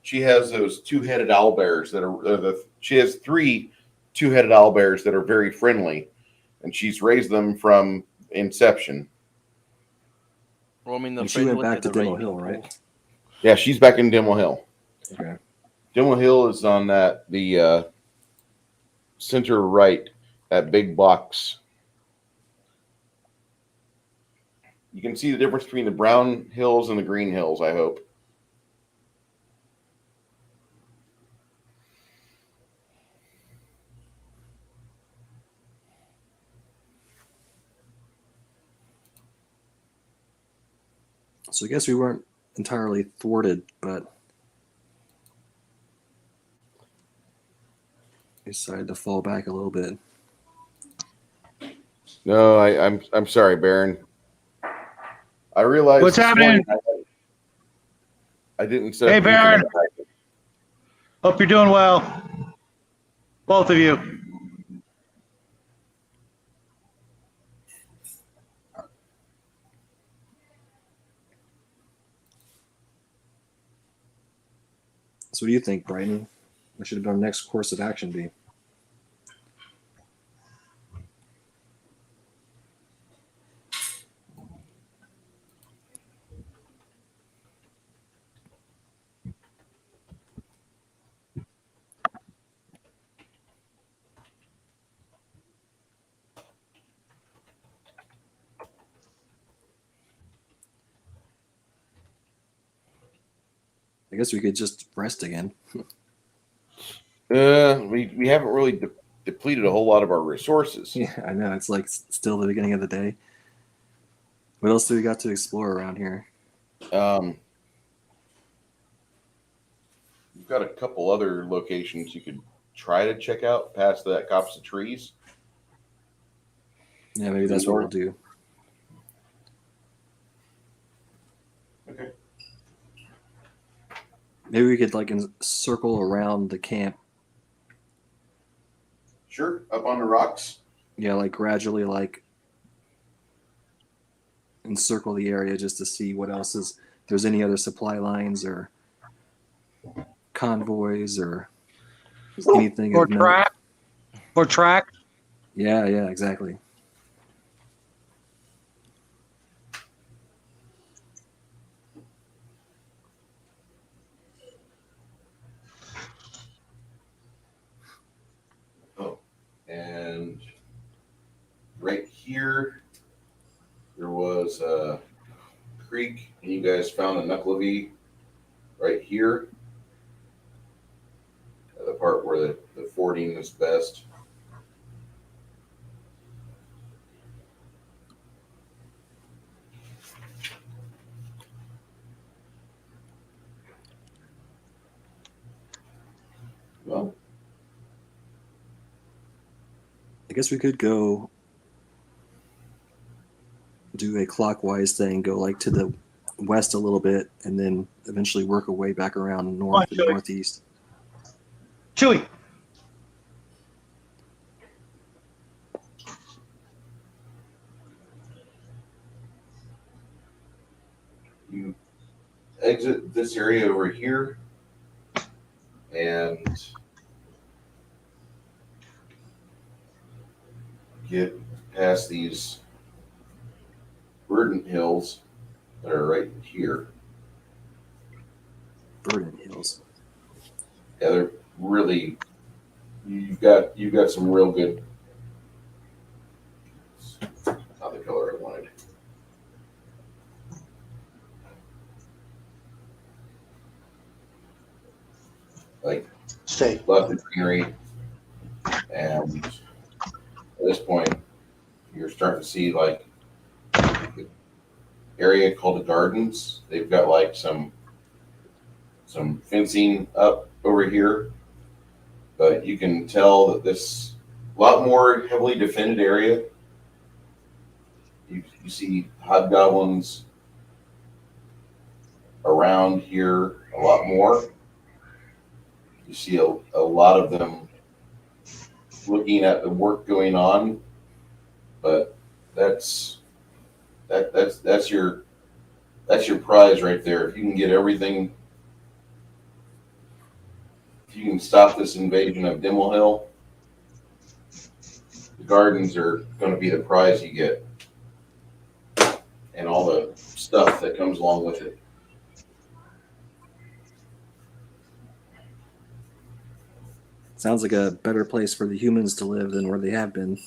She has those two-headed owlbears that are she has 3 two-headed owlbears that are very friendly, and she's raised them from inception. Well, I mean, they're And she went friendly back to the right Dimmelhill, people. right? Yeah, she's back in Dimmelhill. Okay. Dimmelhill is on the center right, that big box. You can see the difference between the brown hills and the green hills, I hope. So I guess we weren't entirely thwarted, but we decided to fall back a little bit. No, I'm sorry, Baron. I realized What's this happening? morning I didn't set Hey, up the Baron. internet. Hope you're doing well, both of you. So what do you think, Brighton? What should our next course of action be? I guess we could just rest again. We haven't really depleted a whole lot of our resources. Yeah, I know. It's like still the beginning of the day. What else do we got to explore around here? You've got a couple other locations you could try to check out past that copse of trees. Yeah, maybe that's what we'll do. Okay. Maybe we could circle around the camp. Sure, up on the rocks. Yeah, like gradually, encircle the area just to see what else is. If there's any other supply lines or convoys or anything Or of note. track. Or track. Yeah, exactly. And right here, there was a creek, and you guys found a knuckle V right here. The part where the fording is best. Well, I guess we could go do a clockwise thing, go like to the west a little bit, and then eventually work our way back around north and Chewie. northeast. Chewy. you exit this area over here and get past these verdant hills that are right here. Verdant Hills. Yeah, they're really, you've got some real good, not the color I wanted. Like Stay. lots of greenery, and at this point you're starting to see like the area called the gardens. They've got like some fencing up over here, but you can tell that this a lot more heavily defended area. You see hobgoblins around here a lot more. You see a lot of them looking at the work going on, but that's your prize right there. If you can get everything, if you can stop this invasion of Dimmelhill, the gardens are going to be the prize you get, and all the stuff that comes along with it. Sounds like a better place for the humans to live than where they have been.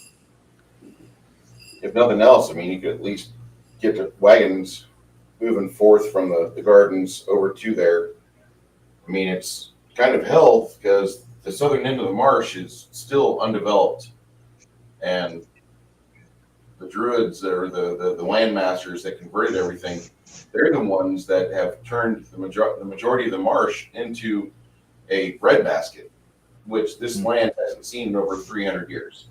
If nothing else, I mean, you could at least get the wagons moving forth from the gardens over to there. I mean, it's kind of hell because the southern end of the marsh is still undeveloped, and the druids or the landmasters that converted everything, they're the ones that have turned the majority of the marsh into a breadbasket, which this land hasn't seen in over 300 years.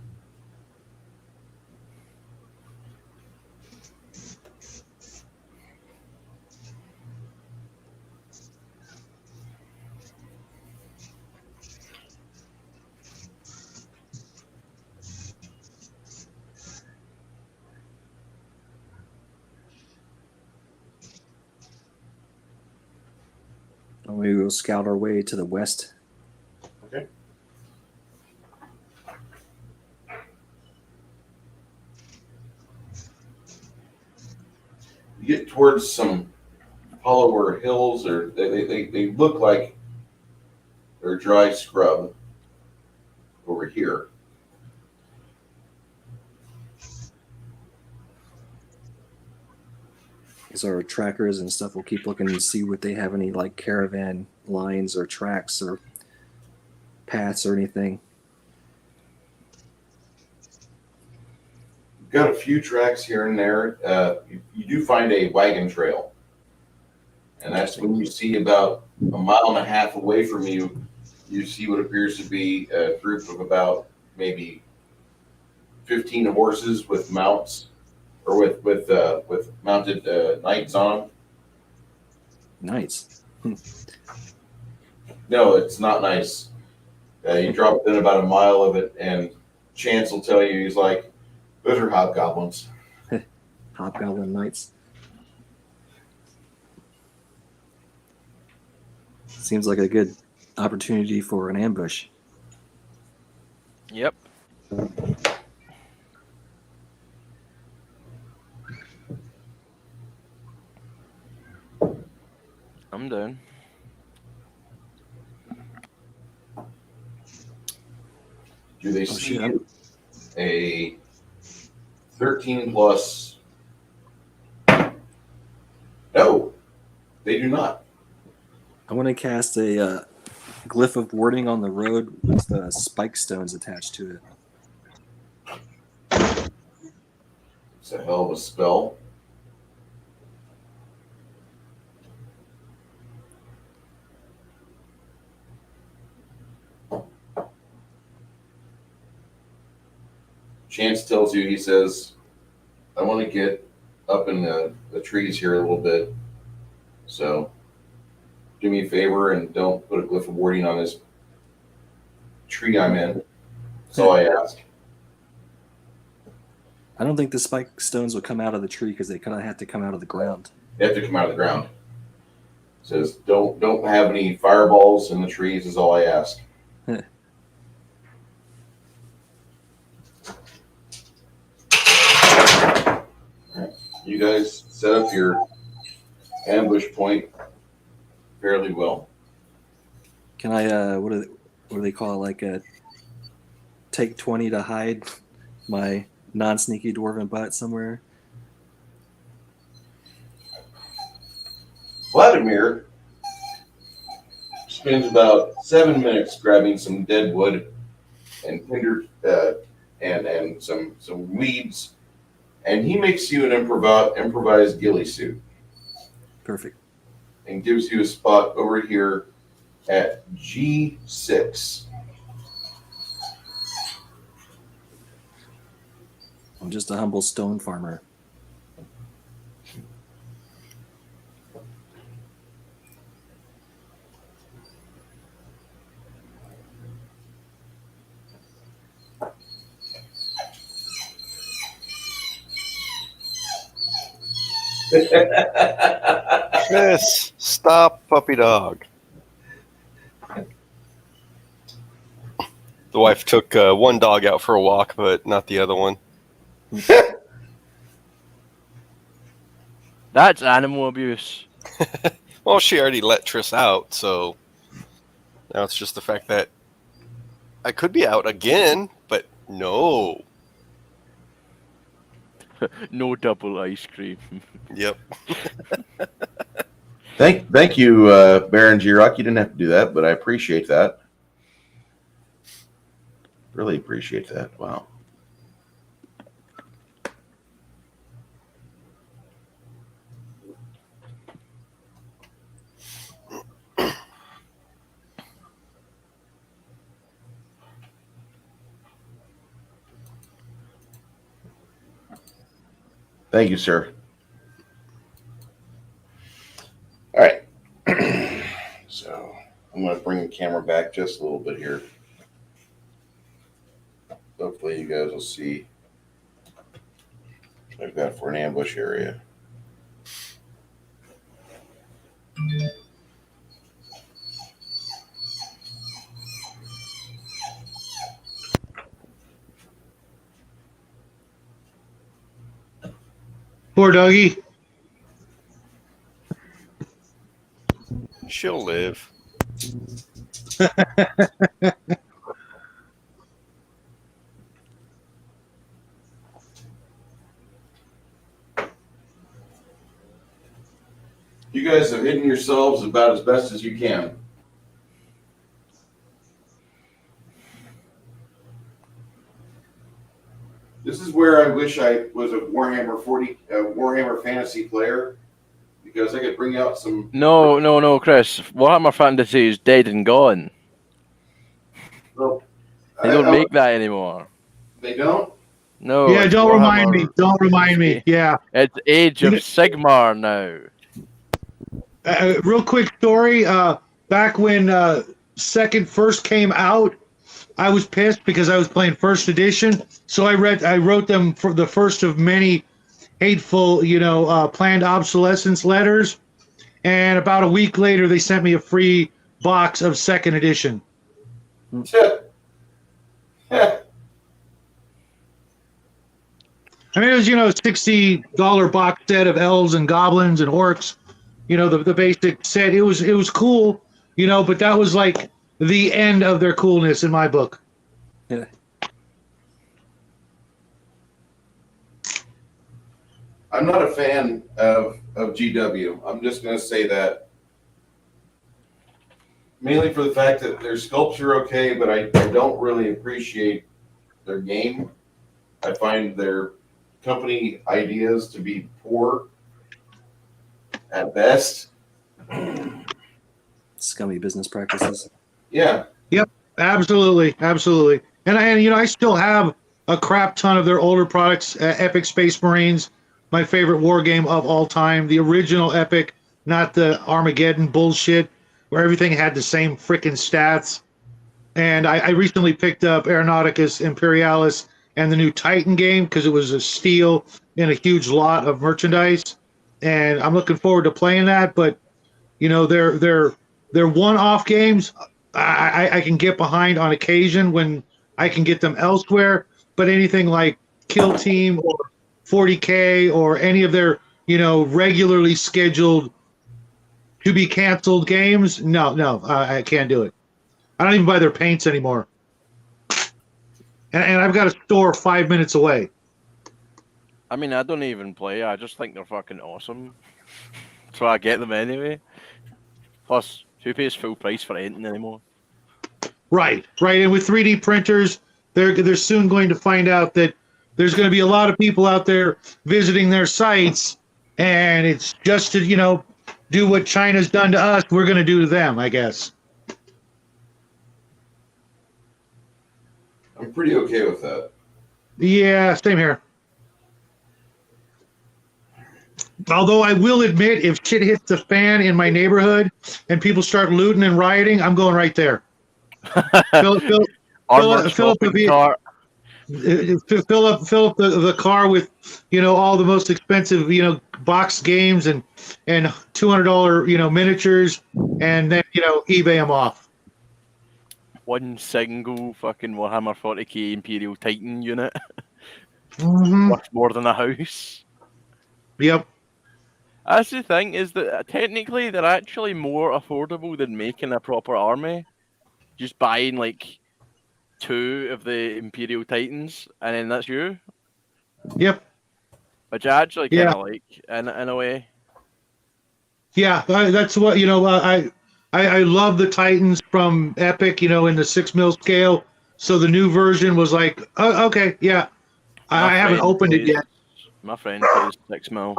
We will scout our way to the west. Okay. You get towards some hollower hills, or they look like they're dry scrub over here. As our trackers and stuff, we'll keep looking to see what they have any like caravan lines or tracks or paths or anything. You've got a few tracks here and there. You do find a wagon trail, and that's when you see about a mile and a half away from you. You see what appears to be a group of about maybe 15 horses with mounts, or with mounted knights on them. Nice. No, it's not nice. You drop within about a mile of it, and Chance will tell you, he's like, those are hobgoblins. Hobgoblin Knights. Seems like a good opportunity for an ambush. Yep. I'm down. Do they Oh, see shit. a 13 plus? No, they do not. I want to cast a glyph of warding on the road with spike stones attached to it. It's a hell of a spell. Chance tells you, he says, I want to get up in the trees here a little bit. So do me a favor and don't put a glyph of warding on this tree I'm in. That's all I ask. I don't think the spike stones would come out of the tree because they kind of have to come out of the ground. They have to come out of the ground. Says don't have any fireballs in the trees is all I ask. You guys set up your ambush point fairly well. Can I, what do they call it? Like a take 20 to hide my non-sneaky dwarven butt somewhere? Vladimir spends about 7 minutes grabbing some dead wood and tinder and some weeds, and he makes you an improvised ghillie suit Perfect. and gives you a spot over here at G6. I'm just a humble stone farmer. Yes, stop, puppy dog. The wife took one dog out for a walk, but not the other one. That's animal abuse. Well, she already let Triss out, so now it's just the fact that I could be out again, but no. No double ice cream. Yep. Thank you, Baron Girock. You didn't have to do that, but I appreciate that. Really appreciate that. Wow. Thank you, sir. All right. So I'm going to bring the camera back just a little bit here. Hopefully you guys will see what I've got for an ambush area. Poor doggy. She'll live. You guys have hidden yourselves about as best as you can. This is where I wish I was a Warhammer Fantasy player, because I could bring out some. No, Chris. Warhammer Fantasy is dead and gone. Well, They don't make that anymore. They don't. No. Yeah, it's don't remind Warhammer- me. Don't remind me. Yeah. It's Age of Sigmar now. Real quick story. Back when Second first came out, I was pissed because I was playing First Edition. So I wrote them for the first of many hateful, planned obsolescence letters. And about a week later, they sent me a free box of second edition. I mean, it was, $60 box set of elves and goblins and orcs, the basic set. It was cool, but that was like the end of their coolness in my book. Yeah. I'm not a fan of GW. I'm just going to say that. Mainly for the fact that their sculpts are okay, but I don't really appreciate their game. I find their company ideas to be poor at best. Scummy business practices. Yeah. Yep, absolutely. And I still have a crap ton of their older products. Epic Space Marines, my favorite war game of all time. The original Epic, not the Armageddon bullshit where everything had the same freaking stats. And I recently picked up Aeronauticus Imperialis and the new Titan game because it was a steal in a huge lot of merchandise. And I'm looking forward to playing that. But, they're one-off games I can get behind on occasion when I can get them elsewhere. But anything like Kill Team or 40K or any of their, regularly scheduled to be canceled games, no, I can't do it. I don't even buy their paints anymore. And I've got a store 5 minutes away. I mean, I don't even play. I just think they're fucking awesome. So I get them anyway. Plus, who pays full price for anything anymore? Right. And with 3D printers, they're soon going to find out that there's going to be a lot of people out there visiting their sites, and it's just to, do what China's done to us, we're going to do to them, I guess. I'm pretty okay with that. Yeah, same here. Although I will admit, if shit hits the fan in my neighborhood and people start looting and rioting, I'm going right there. Fill up the car with, all the most expensive, box games and $200, miniatures, and then, eBay them off. One single fucking Warhammer 40k Imperial Titan unit. Mm-hmm. Worth more than a house. Yep. That's the thing, is that technically they're actually more affordable than making a proper army. Just buying like 2 of the Imperial Titans, and then that's you. Yep. Which I actually kind of like, in a way. Yeah, that's what, I love the Titans from Epic, in the 6 mil scale. So the new version was like, oh, okay, yeah. I haven't opened it yet. My friend plays 6 mil.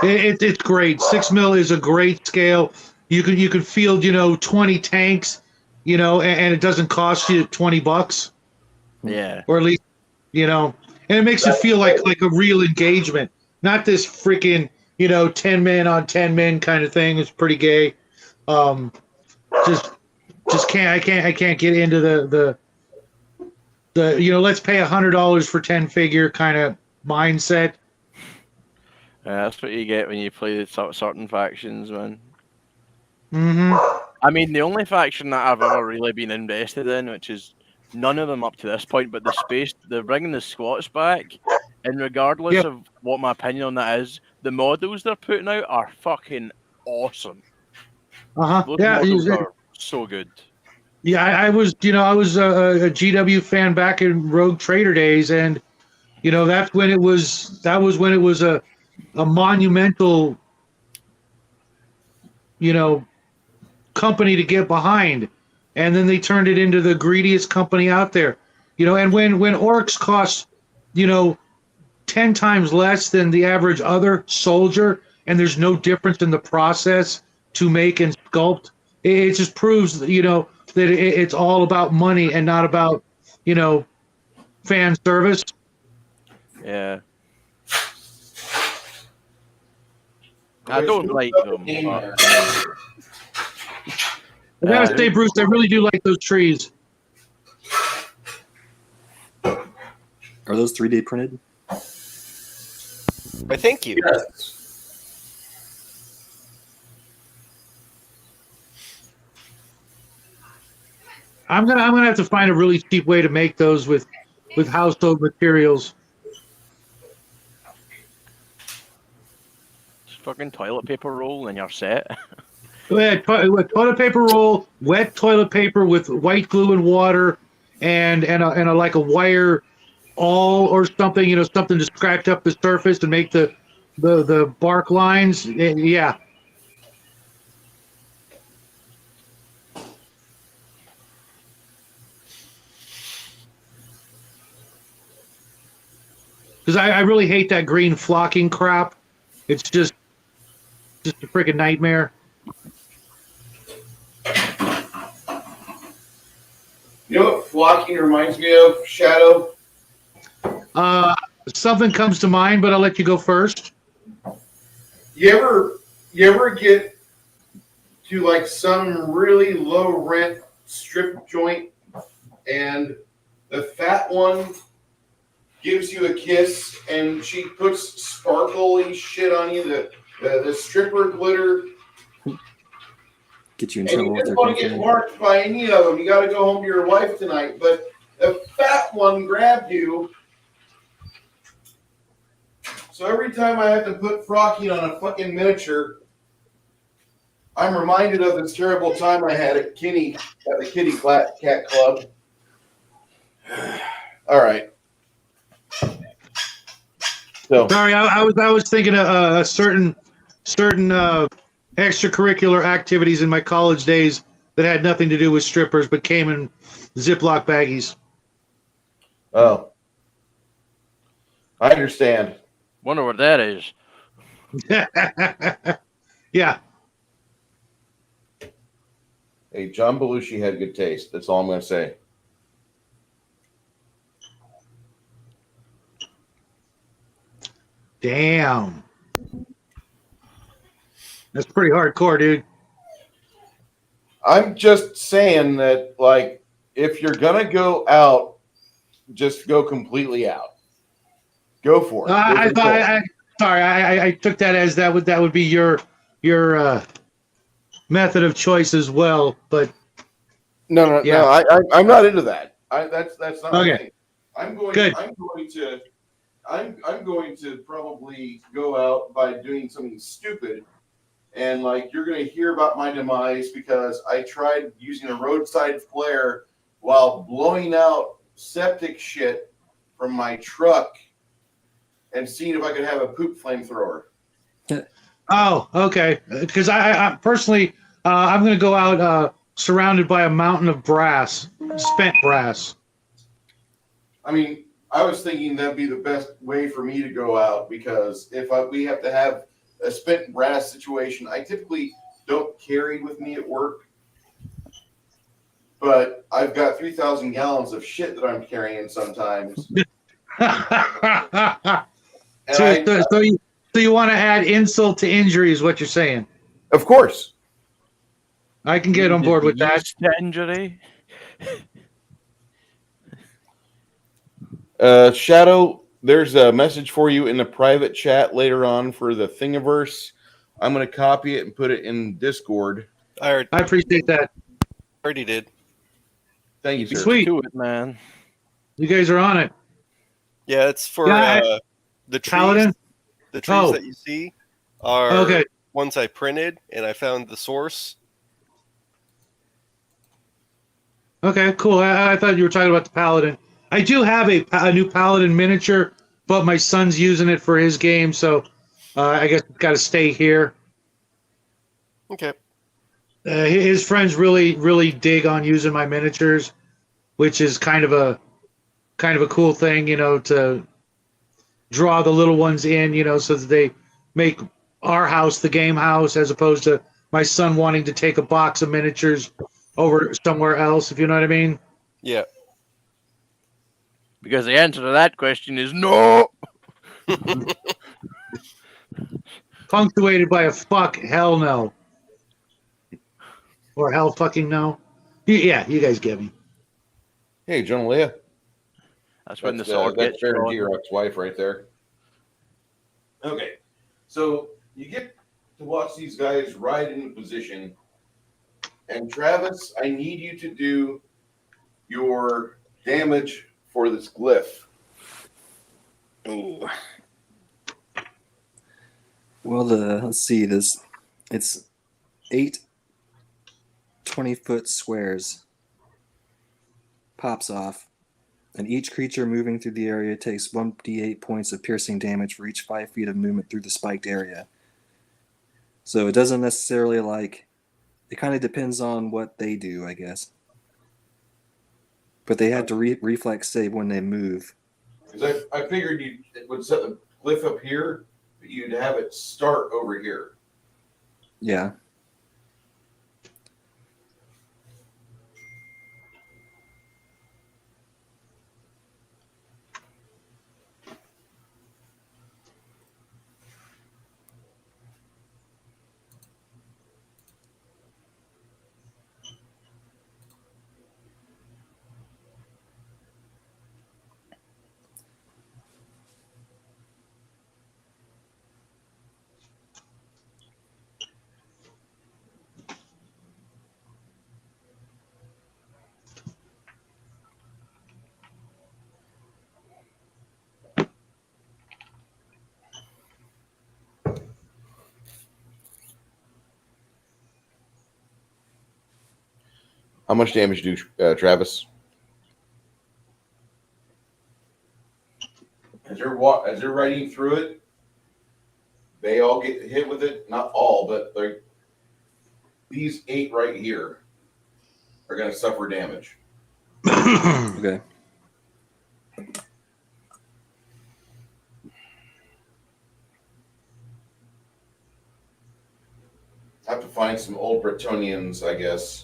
It's great. 6 mil is a great scale. You can field 20 tanks, and it doesn't cost you $20. Yeah. Or at least, and it makes it feel like a real engagement, not this freaking 10 men on 10 men kind of thing. It's pretty gay. Just can't get into the let's pay $100 for 10 figure kind of mindset. That's what you get when you play certain factions, man. Mm-hmm. I mean, the only faction that I've ever really been invested in, which is none of them up to this point, but they're bringing the Scots back, and regardless of what my opinion on that is, the models they're putting out are fucking awesome. Those models are so good. Yeah, I was a GW fan back in Rogue Trader days, and that was when it was a monumental company to get behind, and then they turned it into the greediest company out there. And when orcs cost 10 times less than the average other soldier, and there's no difference in the process to make and sculpt, it just proves that it's all about money and not about fan service. Yeah. I don't like them. I gotta say, Bruce, I really do like those trees. Are those 3D printed? I thank you. Yes. I'm gonna have to find a really cheap way to make those with household materials. Just fucking toilet paper roll and you're set. Yeah, toilet paper roll, wet toilet paper with white glue and water, and a like a wire awl or something, something to scratch up the surface and make the bark lines. Yeah. Because I really hate that green flocking crap. It's just a freaking nightmare. You know what flocking reminds me of, Shadow? Something comes to mind, but I'll let you go first. You ever get to like some really low rent strip joint and the fat one gives you a kiss and she puts sparkly shit on you, the stripper glitter, Get you in and trouble you with just their want to get girlfriend. marked by any of them. You got to go home to your wife tonight. But the fat one grabbed you. So every time I have to put frocking on a fucking miniature, I'm reminded of this terrible time I had at the Kitty Cat Club. All right. So Sorry, I was thinking of certain extracurricular activities in my college days that had nothing to do with strippers, but came in Ziploc baggies. oh, I understand. Wonder what that is. Yeah. Hey, John Belushi had good taste. That's all I'm going to say. Damn. That's pretty hardcore, dude. I'm just saying that, like, if you're going to go out, just go completely out. Go for it. I took that as that would be your method of choice as well, but No. I'm not into that. That's not my okay. thing. I'm going to probably go out by doing something stupid, and like you're going to hear about my demise because I tried using a roadside flare while blowing out septic shit from my truck and seeing if I could have a poop flamethrower. Oh, okay. Because I personally, I'm going to go out surrounded by a mountain of brass, spent brass. I mean, I was thinking that'd be the best way for me to go out because if we have to have a spent brass situation, I typically don't carry with me at work. But I've got 3,000 gallons of shit that I'm carrying sometimes. So you want to add insult to injury is what you're saying? Of course. I can get on board with that. Injury. Shadow, there's a message for you in the private chat later on for the Thingiverse. I'm going to copy it and put it in Discord. I appreciate that. already did. Thank you, sir. Sweet. Do it, man. You guys are on it. Yeah, it's for the trees. Paladin? The trees that you see are ones I printed, and I found the source. Okay, cool. I thought you were talking about the Paladin. I do have a new Paladin miniature, but my son's using it for his game, so I guess it's got to stay here. Okay. His friends really dig on using my miniatures, which is kind of a cool thing, to draw the little ones in, so that they make our house the game house as opposed to my son wanting to take a box of miniatures over somewhere else, if you know what I mean. Yeah. Because the answer to that question is no. Punctuated by a fuck, hell no. Or hell fucking no. Yeah, you guys get me. Hey, John Leah. That's when the sword gets Baron drawn. D-Rock's wife right there. Okay, so you get to watch these guys ride into position. And Travis, I need you to do your damage for this glyph? Ooh. Well, let's see. It's 8 20-foot squares. Pops off, and each creature moving through the area takes 1d8 points of piercing damage for each 5 feet of movement through the spiked area. So it doesn't necessarily it kind of depends on what they do, I guess. But they had to reflex save when they move. Because I figured it would set the glyph up here, but you'd have it start over here. Yeah. How much damage do Travis? As you're riding through it, they all get hit with it. Not all, but like these 8 right here are going to suffer damage. Okay. I have to find some old Bretonians, I guess.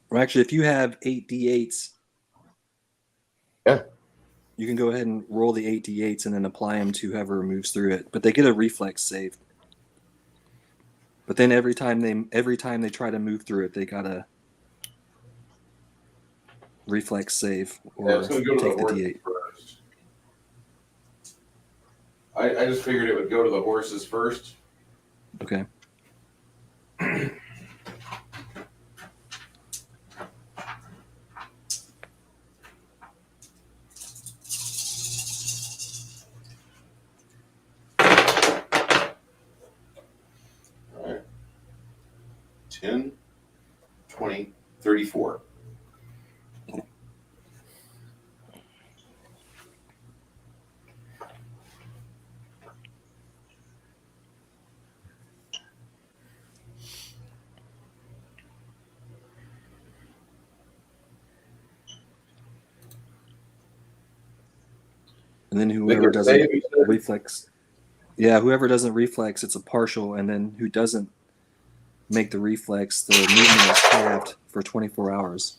Well, actually, if you have 8d8s, Yeah. you can go ahead and roll the 8d8s and then apply them to whoever moves through it. But they get a reflex save. But then every time they try to move through it, they gotta reflex save or Yeah, it's going to go to take the the horses d8. first. I just figured it would go to the horses first. Okay. All right. 10, 20, 34. And then They whoever can save, doesn't you said? reflex, yeah, whoever doesn't reflex, it's a partial, and then who doesn't make the reflex, the movement is halved for 24 hours.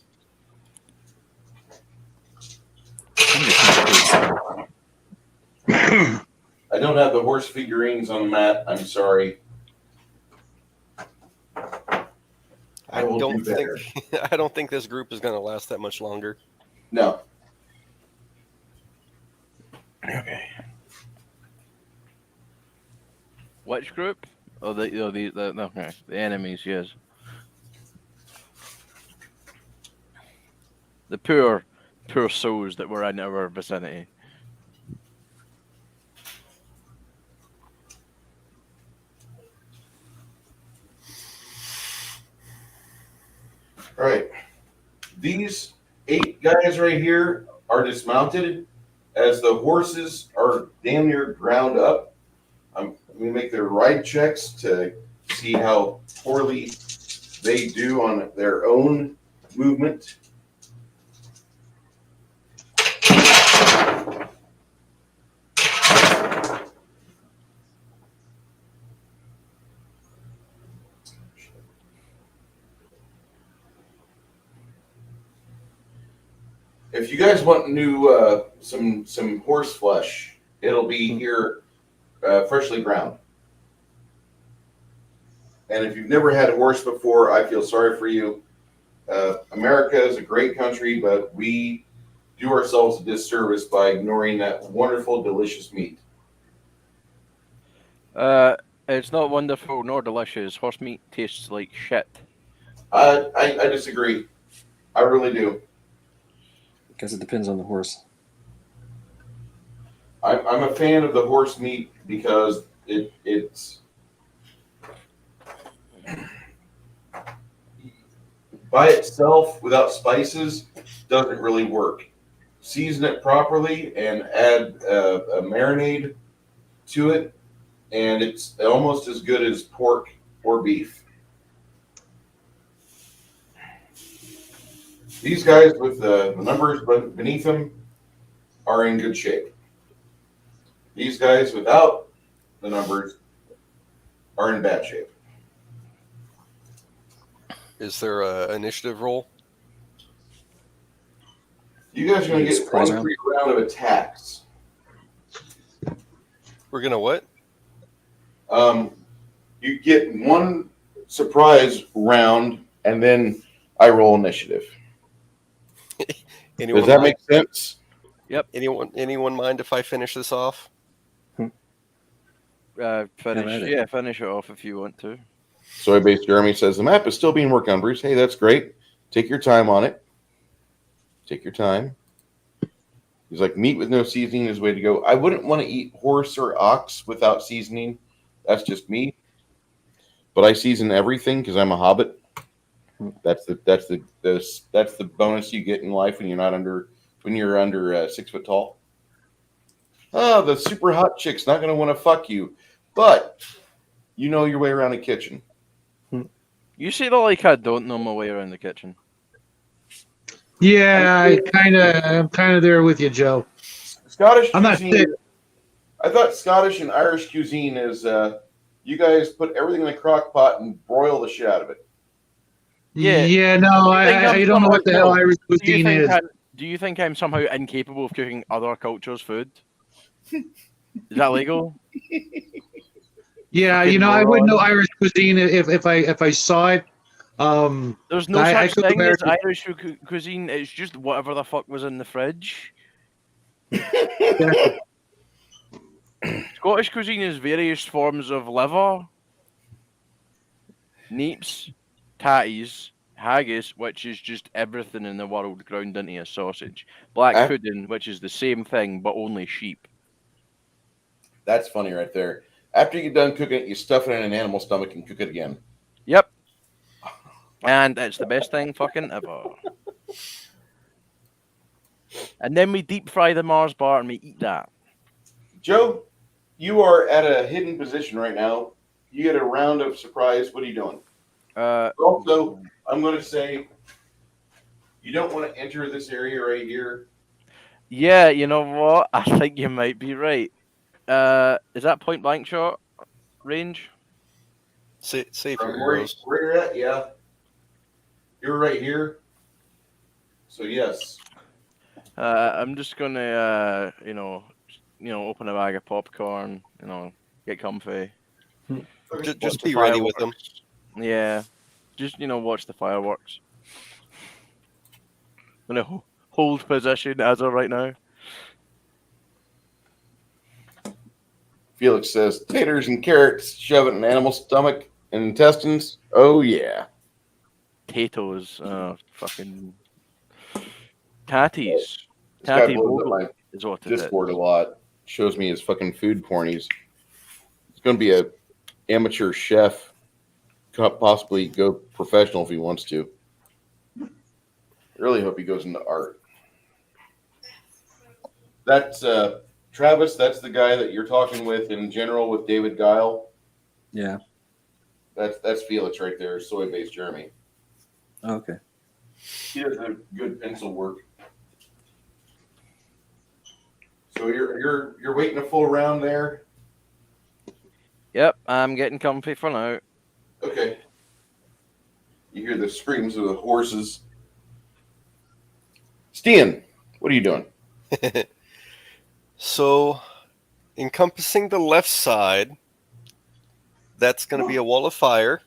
I don't have the horse figurines on the mat. I'm sorry. I will do better. I don't think this group is going to last that much longer. No. Okay. Which group? Oh, okay. The enemies, yes. The poor souls that were in our vicinity. All right. These 8 guys right here are dismounted as the horses are damn near ground up. I'm going to make their ride checks to see how poorly they do on their own movement. If you guys want new some horse flesh, it'll be here freshly ground. And if you've never had a horse before, I feel sorry for you. America is a great country, but we do ourselves a disservice by ignoring that wonderful, delicious meat. It's not wonderful nor delicious. Horse meat tastes like shit. I disagree. I really do. Guess it depends on the horse. I'm a fan of the horse meat because it's by itself without spices doesn't really work. Season it properly and add a marinade to it, and it's almost as good as pork or beef. These guys with the numbers beneath them are in good shape. These guys without the numbers are in bad shape. Is there a initiative roll? You guys are going to get Surprise one free round of attacks. We're gonna what? You get one surprise round, and then I roll initiative. Anyone Does that mind? make sense? Anyone mind if I finish this off? Finish it off if you want to. Soy Base Jeremy says the map is still being worked on, Bruce. Hey, that's great. Take your time on it. Take your time. He's like, meat with no seasoning is the way to go. I wouldn't want to eat horse or ox without seasoning. That's just me. But I season everything because I'm a hobbit. That's the bonus you get in life when you're under 6 foot tall. Oh, the super hot chick's not going to want to fuck you, but you know your way around the kitchen. You say that like I don't know my way around the kitchen. Yeah, I'm kind of there with you, Joe. Scottish I'm not cuisine. sick. I thought Scottish and Irish cuisine is you guys put everything in a crock pot and broil the shit out of it. Yeah, no, I don't know what the hell Irish cuisine is. Do you think I'm somehow incapable of cooking other cultures' food? Is that legal? Yeah, I wouldn't know Irish cuisine if I saw it. There's no I such cook thing as American- Irish cuisine. It's just whatever the fuck was in the fridge. Scottish cuisine is various forms of liver, neeps, tatties, haggis, which is just everything in the world ground into a sausage. Black pudding, which is the same thing but only sheep. That's funny right there. After you get done cooking it, you stuff it in an animal stomach and cook it again. Yep. And it's the best thing fucking ever. And then we deep fry the Mars bar and we eat that. Joe, you are at a hidden position right now. You get a round of surprise. What are you doing? Also, I'm going to say you don't want to enter this area right here. Yeah, you know what? I think you might be right. Is that point blank shot range? Save your From arrows. where you're at, yeah. You're right here. So yes. I'm just gonna, open a bag of popcorn. Get comfy. Just be ready with them. Yeah, just watch the fireworks. I'm gonna hold position as of right now. Felix says taters and carrots, shove it in an animal's stomach and intestines. Oh yeah. Potatoes, fucking tatties. This guy Tatty blows up bogle my is what it is. Discord a lot. Shows me his fucking food porn. He's going to be a amateur chef. Could possibly go professional if he wants to. Really hope he goes into art. That's Travis. That's the guy that you're talking with in general with David Guile. Yeah. That's Felix right there. Soy Base Jeremy. Okay. He does a good pencil work. So you're waiting a full round there. Yep, I'm getting comfy for now. Okay. You hear the screams of the horses. Stian, what are you doing? So, encompassing the left side, that's going to be a wall of fire.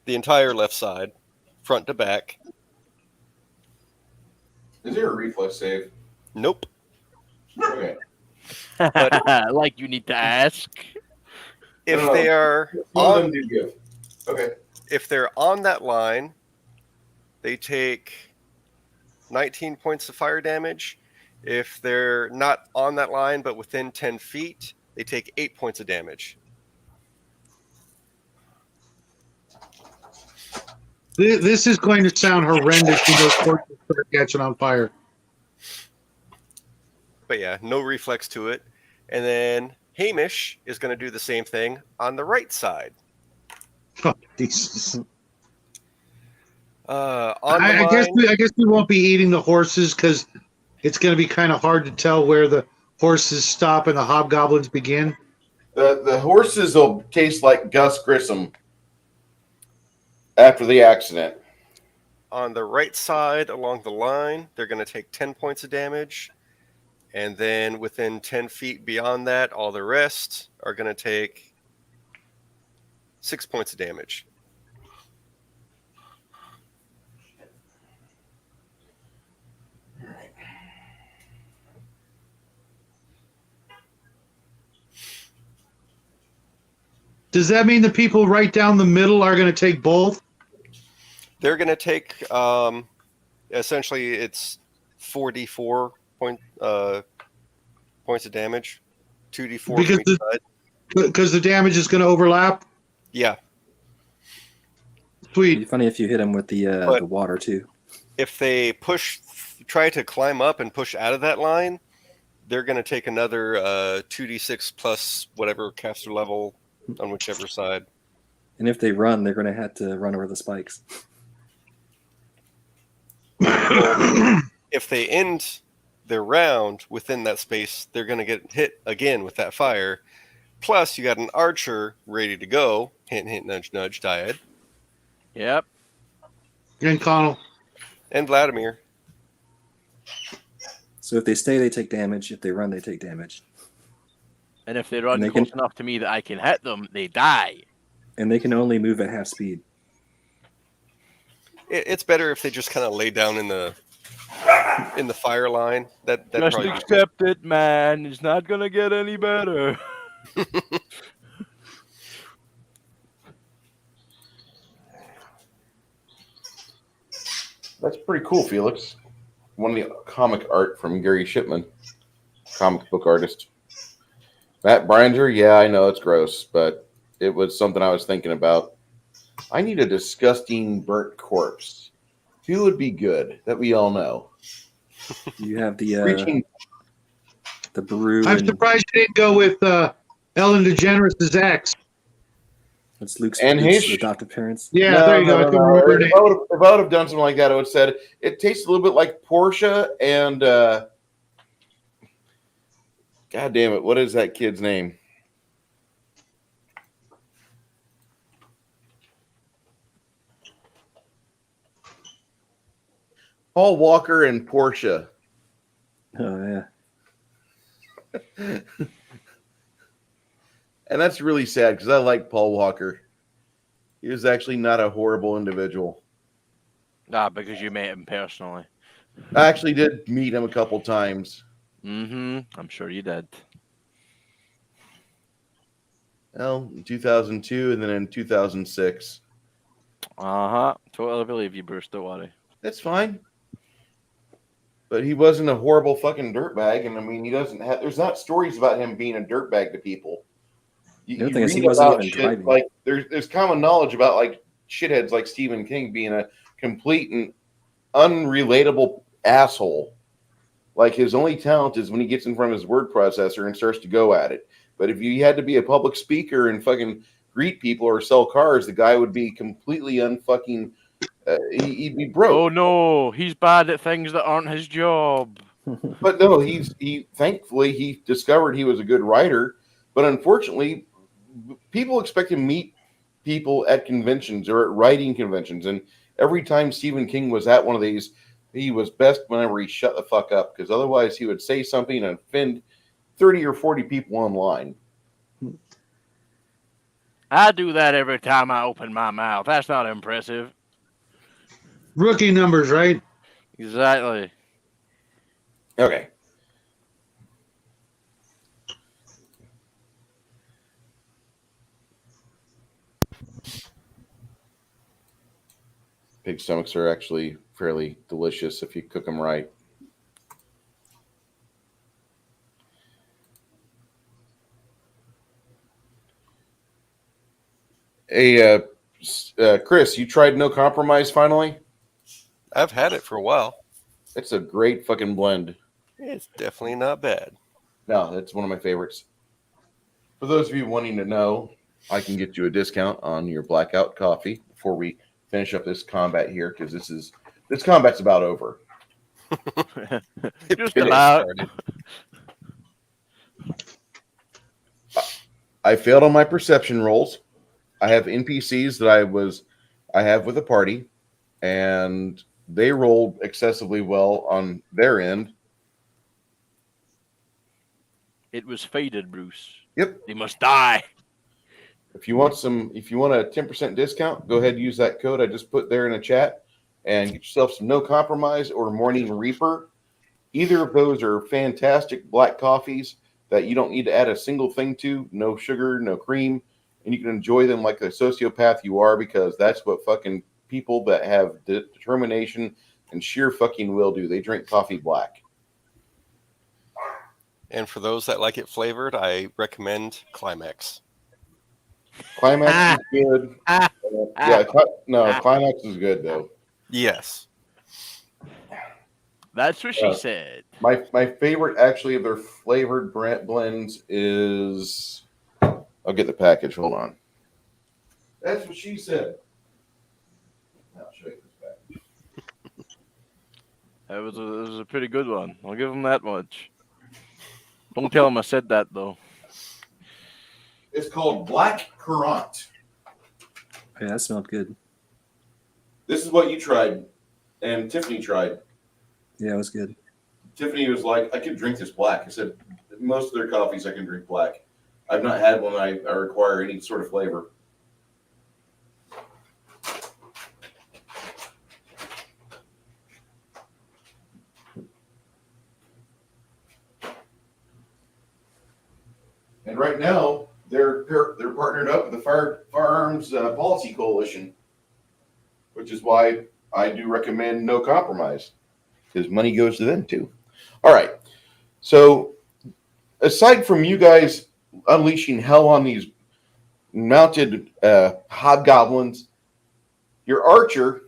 the entire left side, front to back. Is there a reflex save? Nope. Okay. Like you need to ask. If No. they are Some of them on, do give. Okay. if they're on that line, they take 19 points of fire damage. If they're not on that line but within 10 feet, they take 8 points of damage. This is going to sound horrendous when those horses start catching on fire. But yeah, no reflex to it. And then Hamish is going to do the same thing on the right side. Oh, Jesus. On the I line, guess we won't be eating the horses because it's going to be kind of hard to tell where the horses stop and the hobgoblins begin. The horses will taste like Gus Grissom after the accident. on the right side along the line, they're going to take 10 points of damage. And then within 10 feet beyond that, all the rest are going to take 6 points of damage. Does that mean the people right down the middle are going to take both? They're going to take, essentially, it's 4d4 points of damage, 2d4 from each side. Because the damage is going to overlap? Yeah. It'd Sweet. be funny if you hit them with the water too. If they try to climb up and push out of that line, they're going to take another 2d6 plus whatever caster level on whichever side. And if they run, they're going to have to run over the spikes. If they end their round within that space, they're going to get hit again with that fire. Plus, you got an archer ready to go. Hint, hint, nudge, nudge, Dyad. Yep. And Connell. And Vladimir. So if they stay, they take damage. If they run, they take damage. And if they run And they close can- enough to me that I can hit them, they die. And they can only move at half speed. It's better if they just kind of lay down in the fire line. That Just probably be accept it, man. It's not gonna get any better. That's pretty cool, Felix. One of the comic art from Gary Shipman, comic book artist. Matt Brinder, yeah, I know it's gross, but it was something I was thinking about. I need a disgusting burnt corpse. Who would be good that we all know? You have the Reaching, brew. I'm and surprised you didn't go with Ellen DeGeneres' ex. it's Luke's And Hish. adopted parents. Yeah, No, there you go. no, I couldn't no. remember her If name. I would have done something like that, I would have said it tastes a little bit like Portia and God damn it, what is that kid's name? Paul Walker and Portia. Oh yeah. And that's really sad because I like Paul Walker. He was actually not a horrible individual. Because you met him personally. I actually did meet him a couple times. Mm-hmm. I'm sure you did. Well, in 2002 and then in 2006. Uh-huh. Totally believe you, Bruce. Don't worry. That's fine. But he wasn't a horrible fucking dirtbag. And I mean, he doesn't have, there's not stories about him being a dirtbag to people. The other thing is he read wasn't about even shit, driving. like there's common knowledge about like shitheads like Stephen King being a complete and unrelatable asshole. Like his only talent is when he gets in front of his word processor and starts to go at it. But if you had to be a public speaker and fucking greet people or sell cars, the guy would be completely unfucking. He'd be broke. Oh no, he's bad at things that aren't his job. But no, he thankfully he discovered he was a good writer. But unfortunately, people expect to meet people at conventions or at writing conventions, and every time Stephen King was at one of these, he was best whenever he shut the fuck up, because otherwise he would say something and offend 30 or 40 people online. I do that every time I open my mouth. That's not impressive. Rookie numbers, right? Exactly. Okay. Pig stomachs are actually fairly delicious if you cook them right. Hey, Chris, you tried No Compromise finally? I've had it for a while. It's a great fucking blend. It's definitely not bad. No, that's one of my favorites. For those of you wanting to know, I can get you a discount on your blackout coffee before we finish up this combat here, because this combat's about over. Just It is. about. I failed on my perception rolls. I have NPCs that I have with a party, and they rolled excessively well on their end. It was fated, Bruce. Yep. They must die. If you want a 10% discount, go ahead and use that code I just put there in a chat and get yourself some No Compromise or Morning Reaper. Either of those are fantastic black coffees that you don't need to add a single thing to. No sugar, no cream, and you can enjoy them like the sociopath you are, because that's what fucking people that have determination and sheer fucking will do. They drink coffee black. And for those that like it flavored, I recommend Climax. Climax is good. Climax is good though. Yes. That's what she said. My favorite actually of their flavored blends is, I'll get the package. Hold on. That's what she said. I'll show you this package. It was a pretty good one. I'll give them that much. Don't tell them I said that though. It's called Black Currant. Yeah, that smelled good. This is what you tried, and Tiffany tried. Yeah, it was good. Tiffany was like, I could drink this black. I said, most of their coffees I can drink black. I've not had one I require any sort of flavor. And right now, they're partnered up with the Firearms Policy Coalition, which is why I do recommend No Compromise, because money goes to them too. All right. So aside from you guys unleashing hell on these mounted hobgoblins, your archer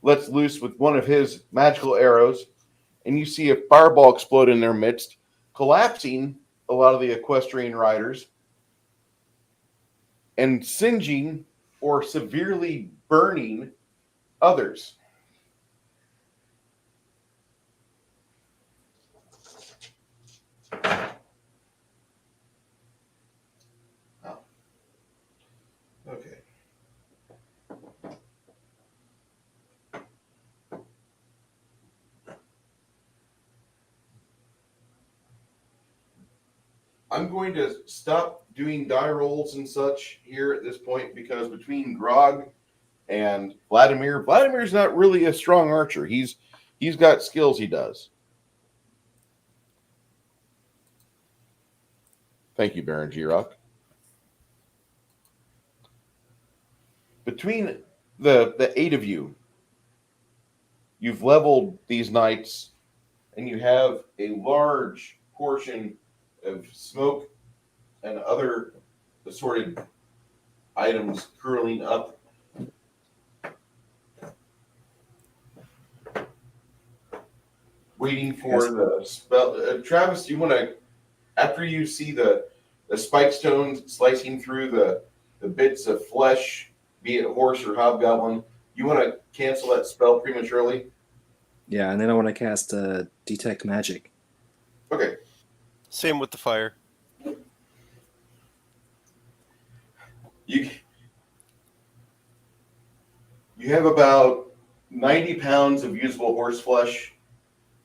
lets loose with one of his magical arrows, and you see a fireball explode in their midst, collapsing a lot of the equestrian riders and singeing or severely burning others. Oh. Okay. I'm going to stop doing die rolls and such here at this point, because between Grog and Vladimir's not really a strong archer. He's got skills he does. Thank you, Baron G-Rock. Between the 8 of you, you've leveled these knights, and you have a large portion of smoke and other assorted items curling up. Waiting for the spell. Travis, you want to, after you see the spike stones slicing through the bits of flesh, be it horse or hobgoblin, you want to cancel that spell prematurely? Yeah, and then I want to cast Detect Magic. Okay. Same with the fire. You have about 90 pounds of usable horse flesh.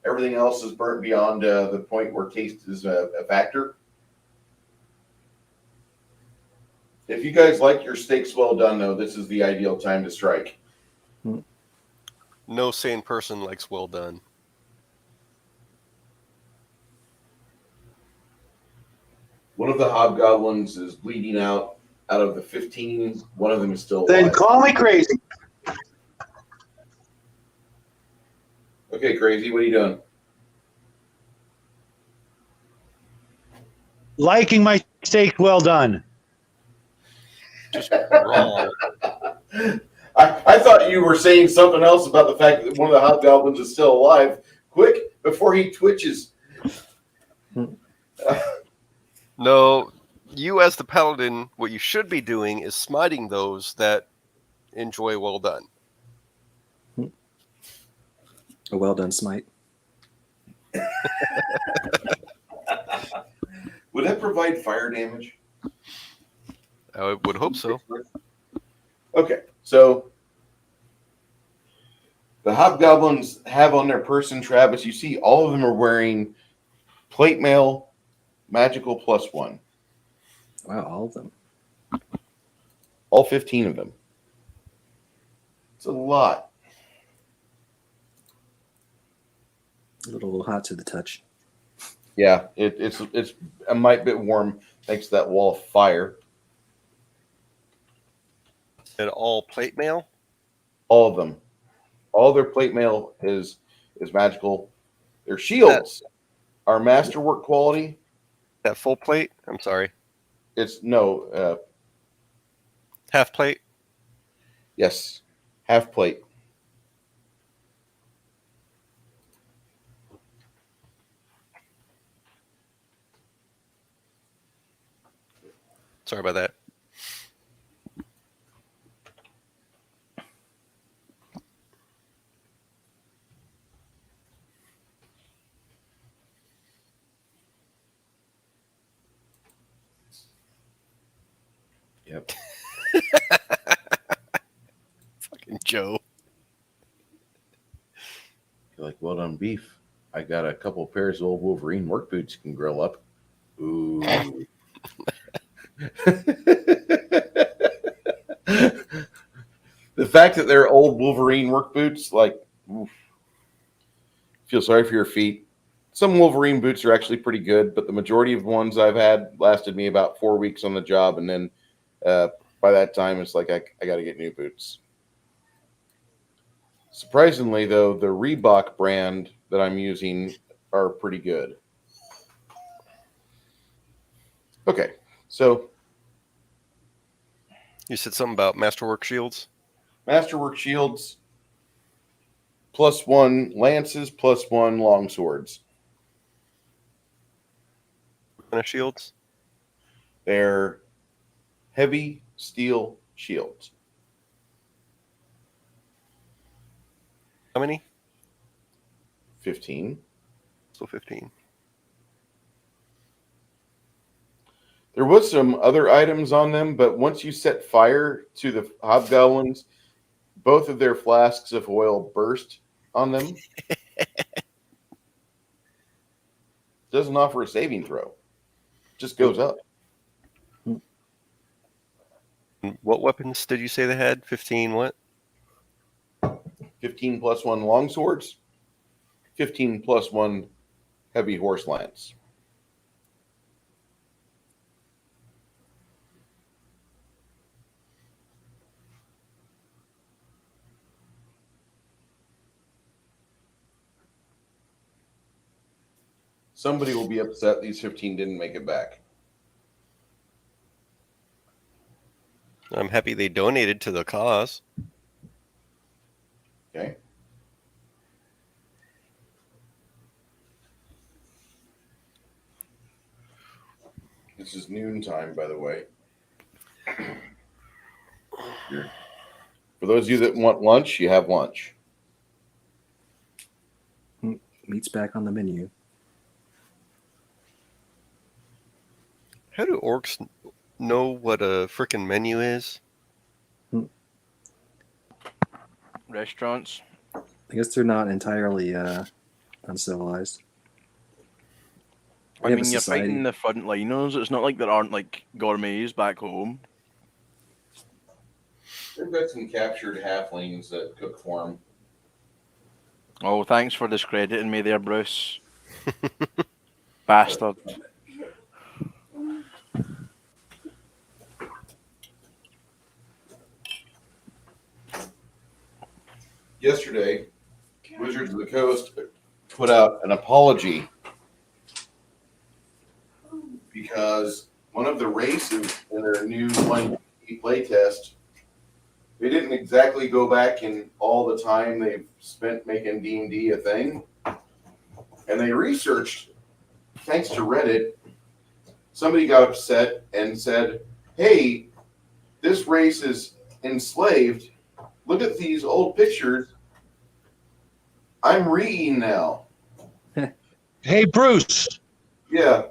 Everything else is burnt beyond the point where taste is a factor. If you guys like your steaks well done, though, this is the ideal time to strike. No sane person likes well done. One of the hobgoblins is bleeding out of the 15. One of them is still Then alive. call me crazy. Okay, crazy. What are you doing? Liking my steak well done. Just wrong. I thought you were saying something else about the fact that one of the hobgoblins is still alive. Quick, before he twitches. No, you as the paladin, what you should be doing is smiting those that enjoy well done. A well done smite. Would that provide fire damage? I would hope so. Okay, so the hobgoblins have on their person, Travis, you see all of them are wearing plate mail, magical +1. Wow, all of them. All 15 of them. It's a lot. A little hot to the touch. Yeah, it's a mite bit warm thanks to that wall of fire. And all plate mail? All of them. All their plate mail is magical. Their shields are masterwork quality. That full plate? I'm sorry. It's Half plate? yes, half plate. Sorry about that. Yep. Fucking Joe. You're like, well done beef. I got a couple pairs of old Wolverine work boots you can grill up. Ooh. The fact that they're old Wolverine work boots, like, oof. Feel sorry for your feet. Some Wolverine boots are actually pretty good, but the majority of ones I've had lasted me about 4 weeks on the job, and then by that time, it's like I got to get new boots. Surprisingly, though, the Reebok brand that I'm using are pretty good. Okay, so You said something about masterwork shields? Masterwork shields, +1 lances, +1 long swords. What kind of shields? They're heavy steel shields. How many? 15. So 15. There was some other items on them, but once you set fire to the hobgoblins, both of their flasks of oil burst on them. Doesn't offer a saving throw. Just goes up. What weapons did you say they had? 15 what? 15 +1 long swords, 15 +1 heavy horse lance. Somebody will be upset these 15 didn't make it back. I'm happy they donated to the cause. Okay. This is noon time, by the way. Here. For those of you that want lunch, you have lunch. Meat's back on the menu. How do orcs know what a frickin' menu is? Restaurants. I guess they're not entirely uncivilized. I mean, you're fighting the frontliners. It's not like there aren't like gourmets back home. They've got some captured halflings that cook for them. Oh, thanks for discrediting me there, Bruce. Bastard. Yesterday, Wizards of the Coast put out an apology because one of the races in their new 1 playtest, they didn't exactly go back in all the time they've spent making D&D a thing. And they researched, thanks to Reddit, somebody got upset and said, hey, this race is enslaved. Look at these old pictures. I'm reading now. Hey, Bruce, Yeah.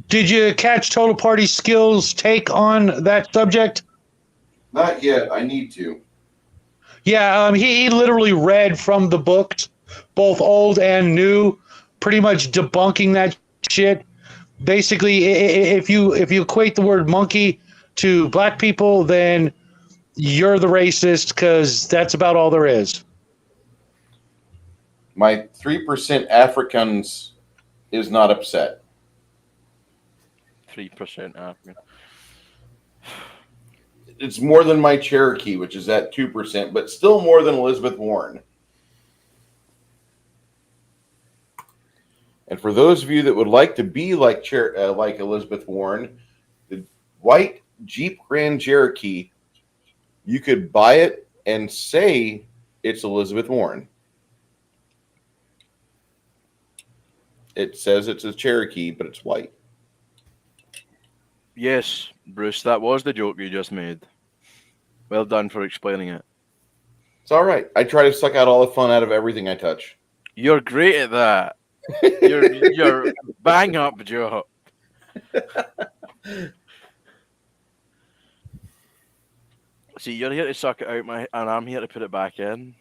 did you catch Total Party Skills' take on that subject? Not yet. I need to. Yeah, he literally read from the books, both old and new, pretty much debunking that shit. Basically, if you equate the word monkey to black people, then you're the racist because that's about all there is. My 3% Africans is not upset. 3% African. It's more than my Cherokee, which is at 2%, but still more than Elizabeth Warren. And for those of you that would like to be like Elizabeth Warren, the white Jeep Grand Cherokee, you could buy it and say it's Elizabeth Warren. It says it's a Cherokee, but it's white. Yes, Bruce, that was the joke you just made. Well done for explaining it. It's all right. I try to suck out all the fun out of everything I touch. You're great at that. You're bang up, Joe. See, you're here to suck it out, and I'm here to put it back in.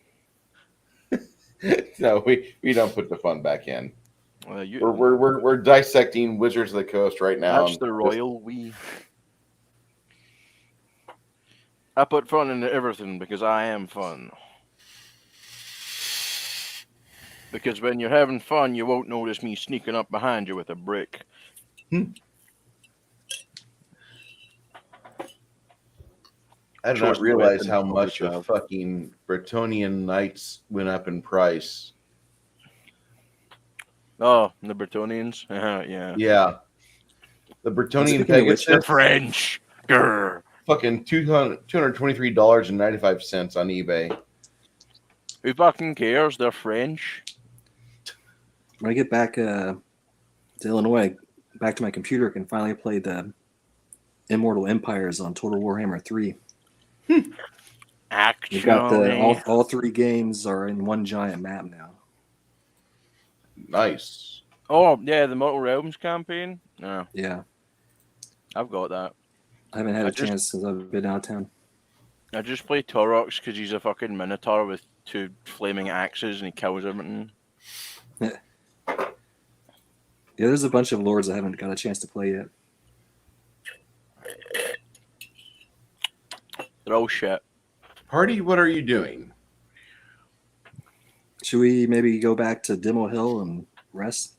No, we don't put the fun back in. Well, We're dissecting Wizards of the Coast right now. That's the royal we. I put fun into everything because I am fun. Because when you're having fun, you won't notice me sneaking up behind you with a brick. I did not realize how much the fucking Bretonian Knights went up in price. Oh, the Bretonians? Yeah. Yeah. The Bretonian Speaking of which, Pegasus, The French. Grr. fucking $223.95 on eBay. Who fucking cares? They're French. when I get back to Illinois, back to my computer, I can finally play the Immortal Empires on Total Warhammer 3. Actually, We've got all 3 games are in one giant map now. Nice. Oh, yeah, the Mortal Realms campaign? No, Yeah, I've got that. I haven't had a chance since I've been out of town. I just play Torox because he's a fucking Minotaur with 2 flaming axes and he kills everything. Yeah, there's a bunch of lords I haven't got a chance to play yet. They're all shit. Party, what are you doing? Should we maybe go back to Dimmelhill and rest?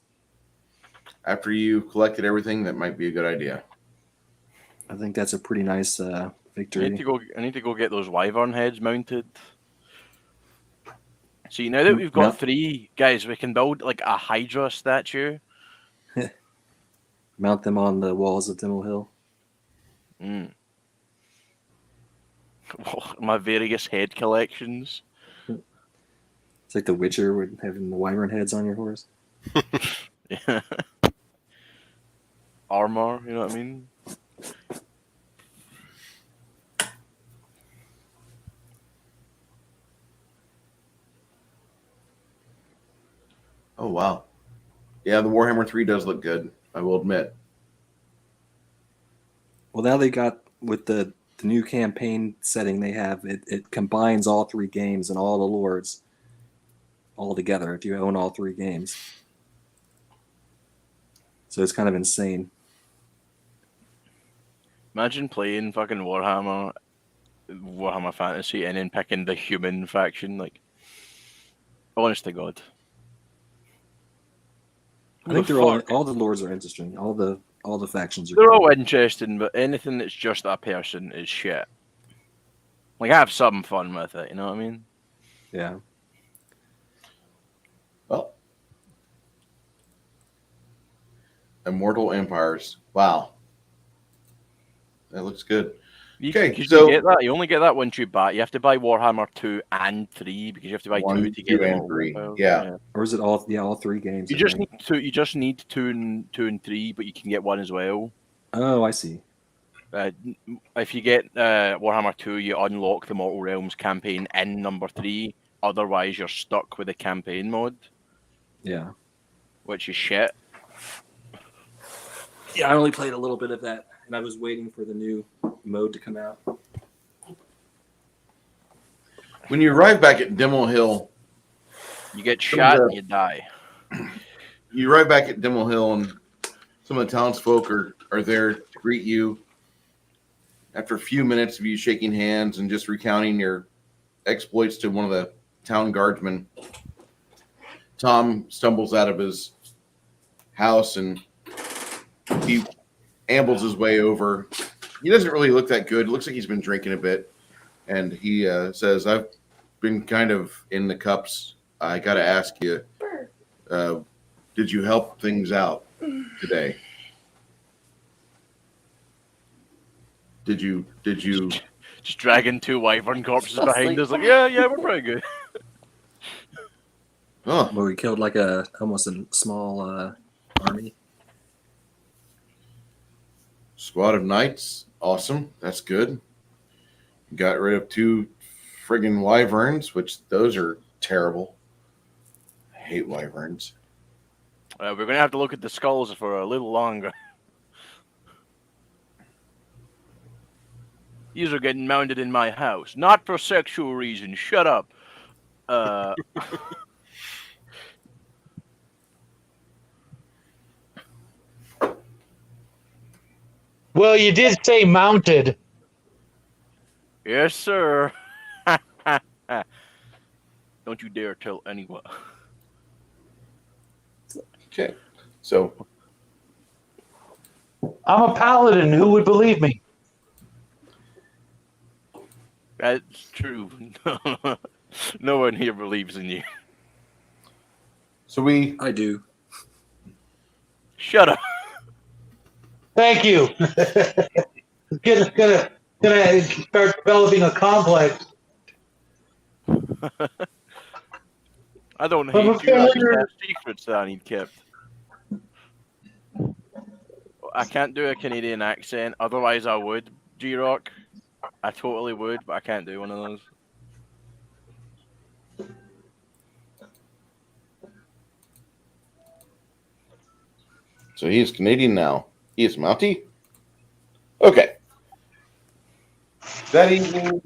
After you collected everything, that might be a good idea. I think that's a pretty nice I victory. need to go get those wyvern heads mounted. See, now that we've got 3 guys, we can build like a Hydra statue. Mount them on the walls of Dimmelhill. My various head collections. It's like The Witcher with having the wyvern heads on your horse. Yeah. Armor, you know what I mean? Oh, wow. Yeah, the Warhammer 3 does look good, I will admit. Well, now they got, with the new campaign setting they have, it combines all 3 games and all the lords all together if you own all 3 games. So it's kind of insane. Imagine playing fucking Warhammer Warhammer Fantasy and then picking the human faction. Like, honest to God. I think they're all the lords are interesting. All the factions are. They're cool. all interesting, but anything that's just a person is shit. Like, have some fun with it, you know what I mean? Yeah. Well, Immortal Empires. Wow, that looks good. Okay, so you get that. You only get that once you buy. You have to buy Warhammer 2 and 3 because you have to buy 2 to get 2 and 3. Yeah. Or is it all? Yeah, all 3 games. You just need 2. You just need 2 and 3, but you can get 1 as well. Oh, I see. If you get Warhammer 2, you unlock the Mortal Realms campaign in number 3. Otherwise, you're stuck with the campaign mode. Yeah. Which is shit. Yeah, I only played a little bit of that, and I was waiting for the new mode to come out. When you arrive back at Dimmelhill, you get shot and you die. You arrive back at Dimmelhill, and some of the townsfolk are there to greet you. After a few minutes of you shaking hands and just recounting your exploits to one of the town guardsmen, Tom stumbles out of his house and he ambles his way over. He doesn't really look that good. It looks like he's been drinking a bit. And he says, I've been kind of in the cups. I got to ask you, did you help things out today? Did you just dragging 2 wyvern corpses behind us? Like, yeah, we're pretty good. Oh, well, we killed like almost a small army. Squad of knights, awesome. That's good. Got rid of 2 friggin' wyverns, which those are terrible. I hate wyverns. We're gonna have to look at the skulls for a little longer. These are getting mounted in my house, not for sexual reasons. Shut up. Well, you did say mounted. Yes, sir. Don't you dare tell anyone. Okay, so I'm a paladin. Who would believe me? That's true. No one here believes in you. So I do. Shut up. Thank you. gonna start developing a complex. I don't hate you. I just have secrets that I need kept. I can't do a Canadian accent. Otherwise, I would. G-Rock. I totally would, but I can't do one of those. So he is Canadian now. He is Mountie? Okay. That evening,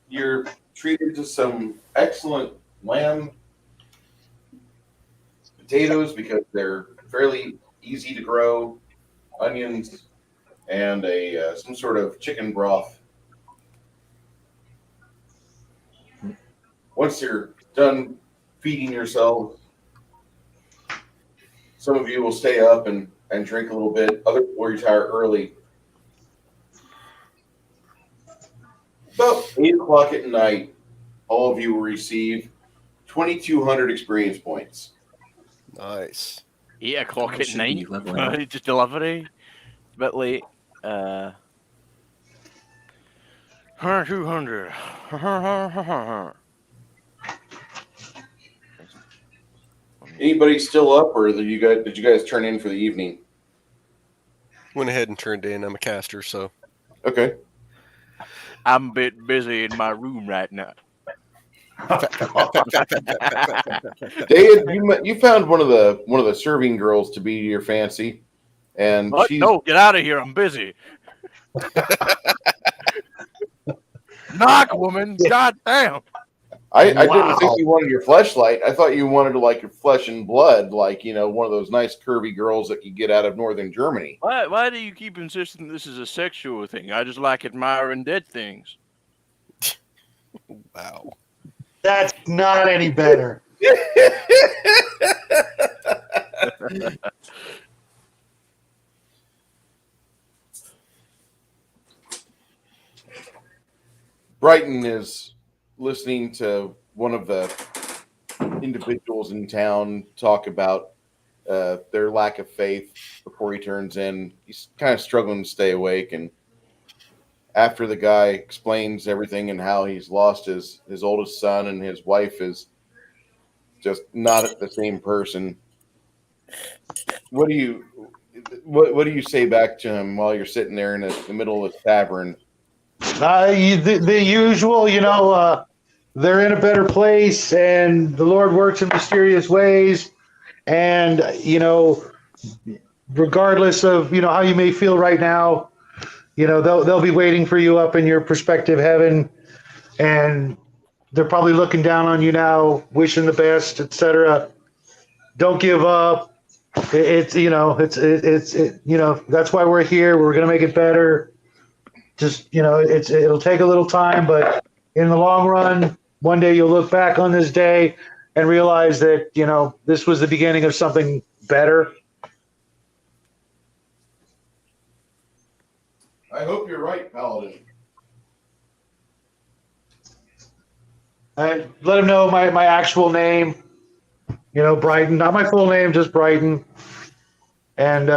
you're treated to some excellent lamb potatoes because they're fairly easy to grow, onions, and some sort of chicken broth. Once you're done feeding yourselves, some of you will stay up and drink a little bit. Others will retire early. About 8 o'clock at night, all of you will receive 2,200 experience points. Nice. 8 o'clock at Should night. be leveling up. Just delivery. A bit late. 200. Anybody still up, or did you guys turn in for the evening? Went ahead and turned in. I'm a caster, so. Okay. I'm a bit busy in my room right now. David, you found one of the serving girls to be your fancy, and What? she's No, get out of here. I'm busy. Knock, woman. God damn. I didn't think you wanted your fleshlight. I thought you wanted like your flesh and blood, like one of those nice curvy girls that you get out of northern Germany. Why do you keep insisting this is a sexual thing? I just like admiring dead things. Wow. That's not any better. Brighton is listening to one of the individuals in town talk about their lack of faith before he turns in. He's kind of struggling to stay awake, and after the guy explains everything and how he's lost his oldest son and his wife is just not the same person, what do you say back to him while you're sitting there in the middle of the tavern? The usual, they're in a better place, and the Lord works in mysterious ways. And regardless of how you may feel right now, they'll be waiting for you up in your prospective heaven, and they're probably looking down on you now, wishing the best, etc. Don't give up. It's that's why we're here. We're gonna make it better. Just it'll take a little time, but in the long run, one day you'll look back on this day and realize that this was the beginning of something better. I hope you're right, Paladin. I let him know my actual name, Brighton, not my full name, just Brighton, and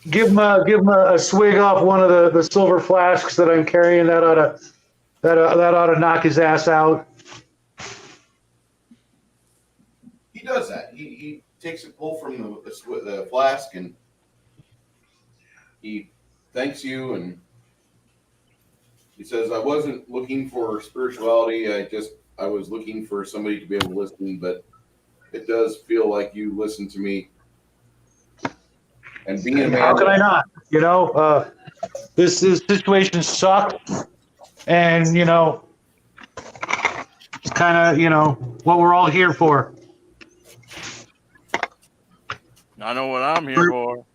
give him a swig off one of the silver flasks that I'm carrying. That ought to knock his ass out. He does that. He takes a pull from the flask, and he thanks you, and he says, I wasn't looking for spirituality. I was looking for somebody to be able to listen, but it does feel like you listen to me. And being a man, how can I not? This situation sucks, and it's kind of what we're all here for. I know what I'm here for.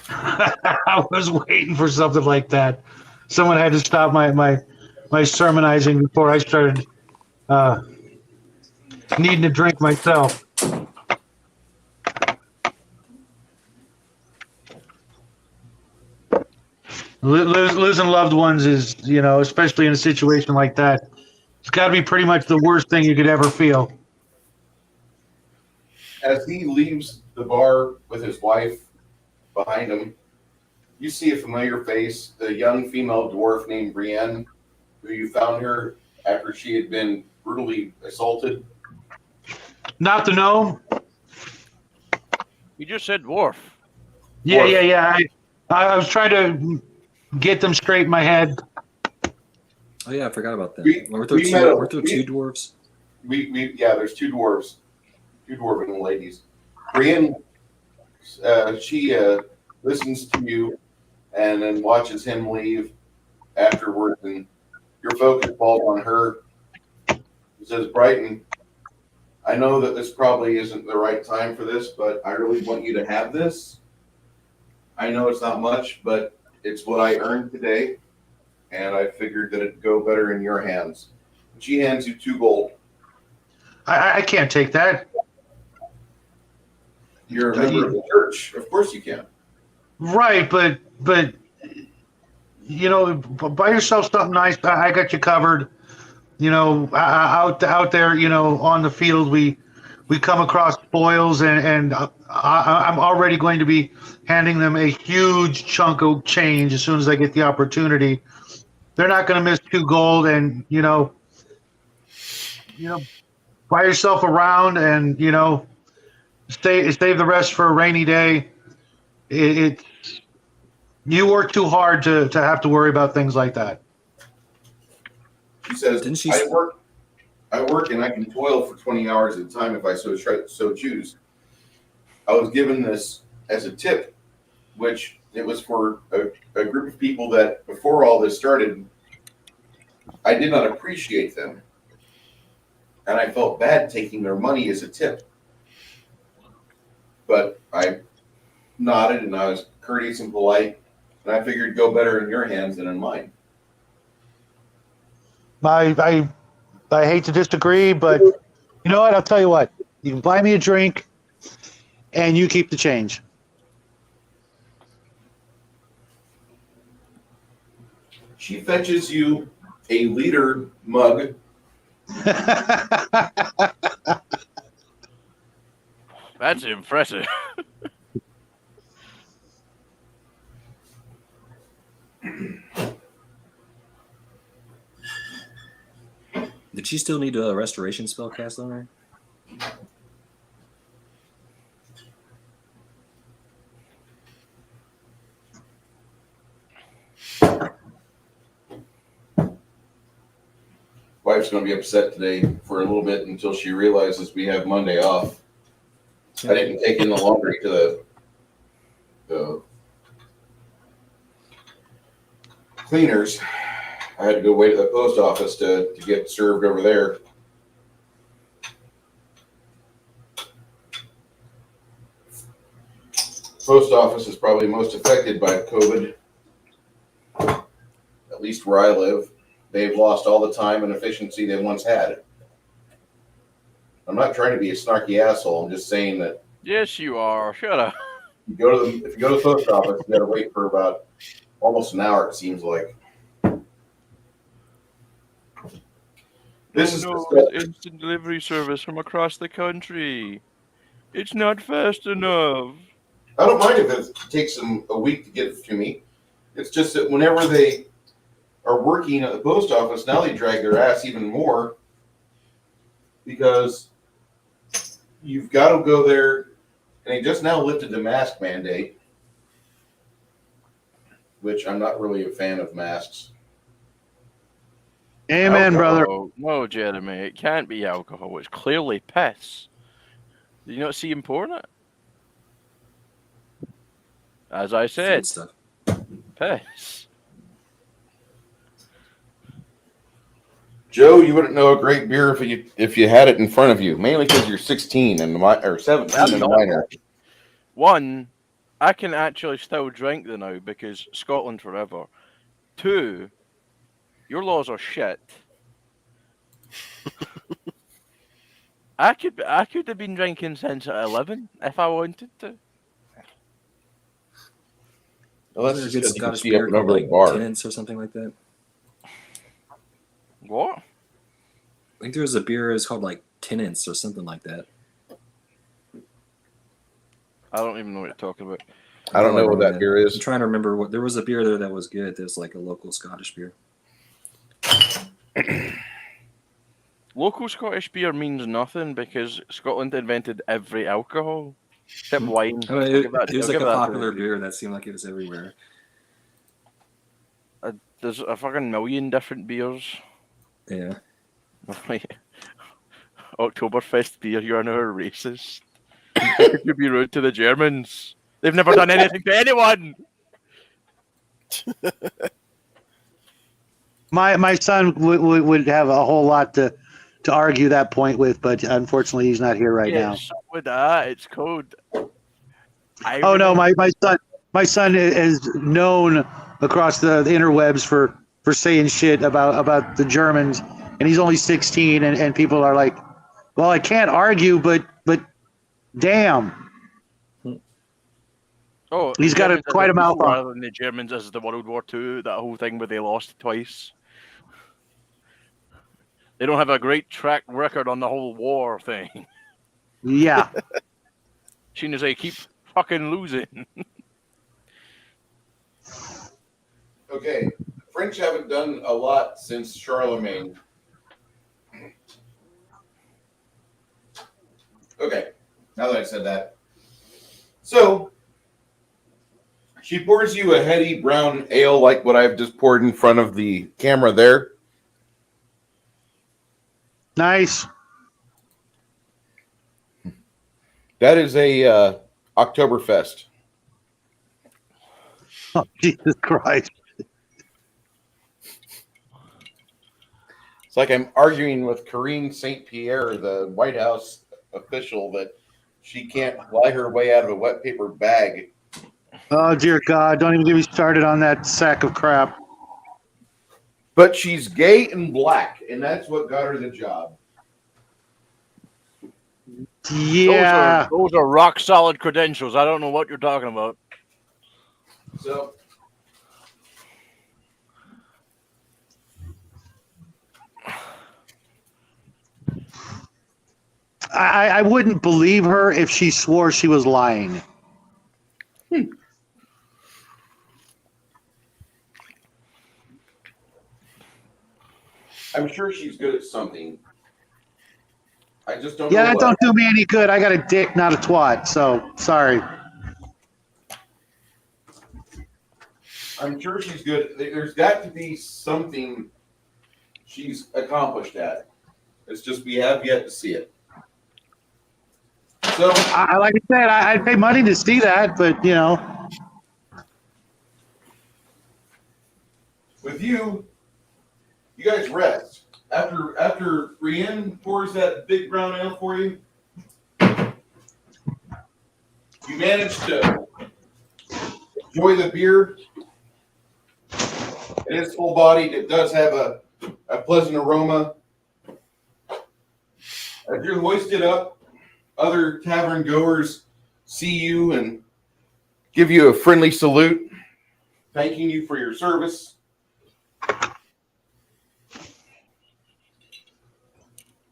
I was waiting for something like that. Someone had to stop my sermonizing before I started needing a drink myself. Losing loved ones is, especially in a situation like that, it's got to be pretty much the worst thing you could ever feel. as he leaves the bar with his wife behind him, you see a familiar face, the young female dwarf named Brienne, who you found her after she had been brutally assaulted. Not the gnome? You just said dwarf. Yeah. I was trying to get them straight in my head. Oh yeah, I forgot about that. Weren't there two dwarves? There's two dwarves, two dwarven ladies. Brienne, she listens to you and then watches him leave afterwards, and your focus falls on her. She says, Brighton, I know that this probably isn't the right time for this, but I really want you to have this. I know it's not much, but it's what I earned today, and I figured that it'd go better in your hands. She hands you 2 gold. I can't take that. You're a member of the church. Of course you can. Right, but buy yourself something nice. I got you covered. Out there, on the field, we come across spoils, and I'm already going to be handing them a huge chunk of change as soon as I get the opportunity. They're not going to miss 2 gold, and buy yourself around, and save the rest for a rainy day. You work too hard to have to worry about things like that. She says, I work and I can toil for 20 hours at a time if I so choose. I was given this as a tip, which it was for a group of people that before all this started, I did not appreciate them. And I felt bad taking their money as a tip. But I nodded and I was courteous and polite. And I figured it'd go better in your hands than in mine. I hate to disagree, but you know what? I'll tell you what. You can buy me a drink, and you keep the change. She fetches you a liter mug. That's impressive. Did she still need a restoration spell cast on her? Wife's going to be upset today for a little bit until she realizes we have Monday off. I didn't take in the laundry to the cleaners. I had to go wait at the post office to get served over there. Post office is probably most affected by COVID, at least where I live. They've lost all the time and efficiency they once had. I'm not trying to be a snarky asshole. I'm just saying that Yes, you are. Shut up. if you go to the post office, you got to wait for about almost an hour. It seems like. This is instant delivery service from across the country. It's not fast enough. I don't mind if it takes them a week to get it to me. It's just that whenever they are working at the post office, now they drag their ass even more because you've got to go there. And they just now lifted the mask mandate, which I'm not really a fan of masks. Amen, brother. No, Jeremy, it can't be alcohol. It's clearly piss. Did you not see him pouring it? As I said, Stuff. piss. Joe, you wouldn't know a great beer if you had it in front of you, mainly because you're 16 and or 17 and minor. One, I can actually still drink them now because Scotland forever. Two, your laws are shit. I could have been drinking since at 11 if I wanted to. Well, that's There's just a good because you can Scottish see beer up and called over the like bar. Tenants or something like that. What? I think there was a beer is called like Tenants or something like that. I don't even know what you're talking about. I don't know what that beer I'm is. trying to remember what there was a beer there that was good. There's like a local Scottish beer. Local Scottish beer means nothing because Scotland invented every alcohol except wine. I mean, I'll give that- it was I'll like give a that to popular you. beer that seemed like it was everywhere. There's a fucking million different beers. Yeah. Oktoberfest beer, you're now racist. How could you be rude to the Germans? They've never done anything to anyone. My son would have a whole lot to argue that point with, but unfortunately he's not here right now. So with that, it's called. Oh no, my son is known across the interwebs for saying shit about the Germans, and he's only 16, and people are like, well, I can't argue, but damn. Oh, He's got quite a mouth on. rather than the Germans as the World War II, that whole thing where they lost twice. They don't have a great track record on the whole war thing. Yeah. Seeing as they keep fucking losing. Okay, French haven't done a lot since Charlemagne. Okay, now that I said that. So, she pours you a heady brown ale like what I've just poured in front of the camera there. Nice. That is a Oktoberfest. Oh, Jesus Christ. It's like I'm arguing with Karine St. Pierre, the White House official, that she can't fly her way out of a wet paper bag Oh dear God! Don't even get me started on that sack of crap. But she's gay and black, and that's what got her the job. Yeah. Those are rock solid credentials. I don't know what you're talking about. So I wouldn't believe her if she swore she was lying. I'm sure she's good at something. I just don't know Yeah, that what. don't do me any good. I got a dick, not a twat. So sorry. I'm sure she's good. There's got to be something she's accomplished at. It's just we have yet to see it. So I like I said, I'd pay money to see that, but you know. with you guys rest. After Brienne pours that big brown ale for you, you manage to enjoy the beer. It is full bodied. It does have a pleasant aroma. As you're hoisted up, other tavern goers see you and give you a friendly salute, thanking you for your service.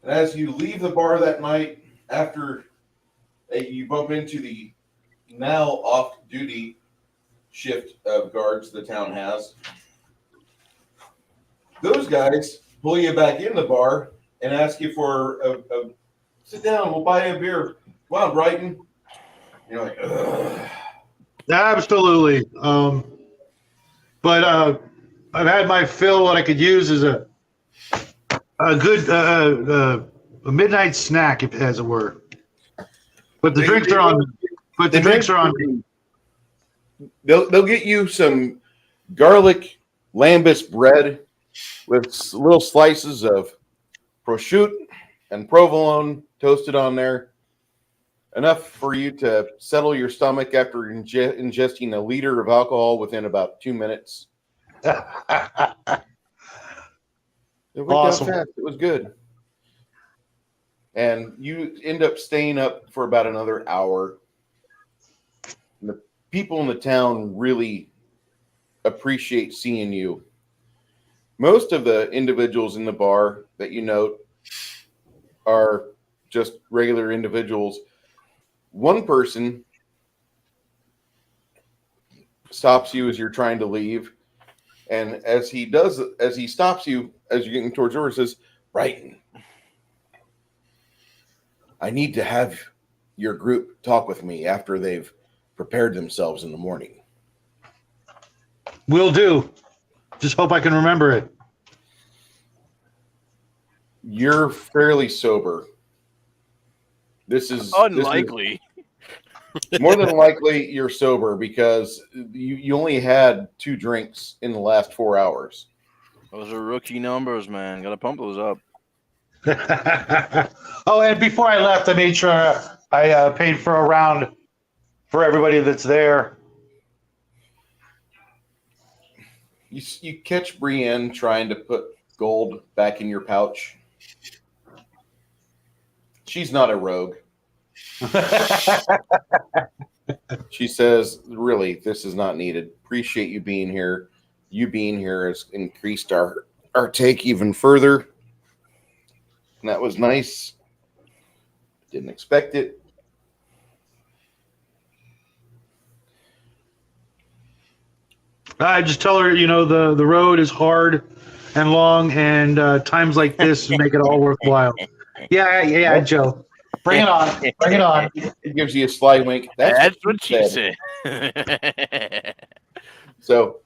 And as you leave the bar that night, after you bump into the now off-duty shift of guards the town has, those guys pull you back in the bar and ask you for a sit down, we'll buy you a beer. Come on, Brighton. You're like, ugh. Absolutely. But I've had my fill. What I could use is a good a midnight snack, if as it were. But the drinks are on. But the drinks are on. They'll get you some garlic lambus bread with little slices of prosciutto and provolone toasted on there. Enough for you to settle your stomach after ingesting a liter of alcohol within about 2 minutes. It went Awesome. down fast. It was good. And you end up staying up for about another hour. And the people in the town really appreciate seeing you. Most of the individuals in the bar that you note are just regular individuals. One person stops you as you're trying to leave, and as he stops you as you're getting towards over, says, "Brighton, I need to have your group talk with me after they've prepared themselves in the morning." Will do. Just hope I can remember it. You're fairly sober. This is Unlikely. more than likely you're sober because you only had 2 drinks in the last 4 hours. Those are rookie numbers, man. Gotta pump those up. Oh, and before I left, I made sure I paid for a round for everybody that's there. You catch Brienne trying to put gold back in your pouch. She's not a rogue. She says, "Really, this is not needed. Appreciate you being here. You being here has increased our take even further. And that was nice. Didn't expect it." I just tell her, you know, the road is hard and long, and times like this make it all worthwhile. Yeah, Joe. Bring it on. Bring it on. It gives you a sly wink. That's what she said. said. So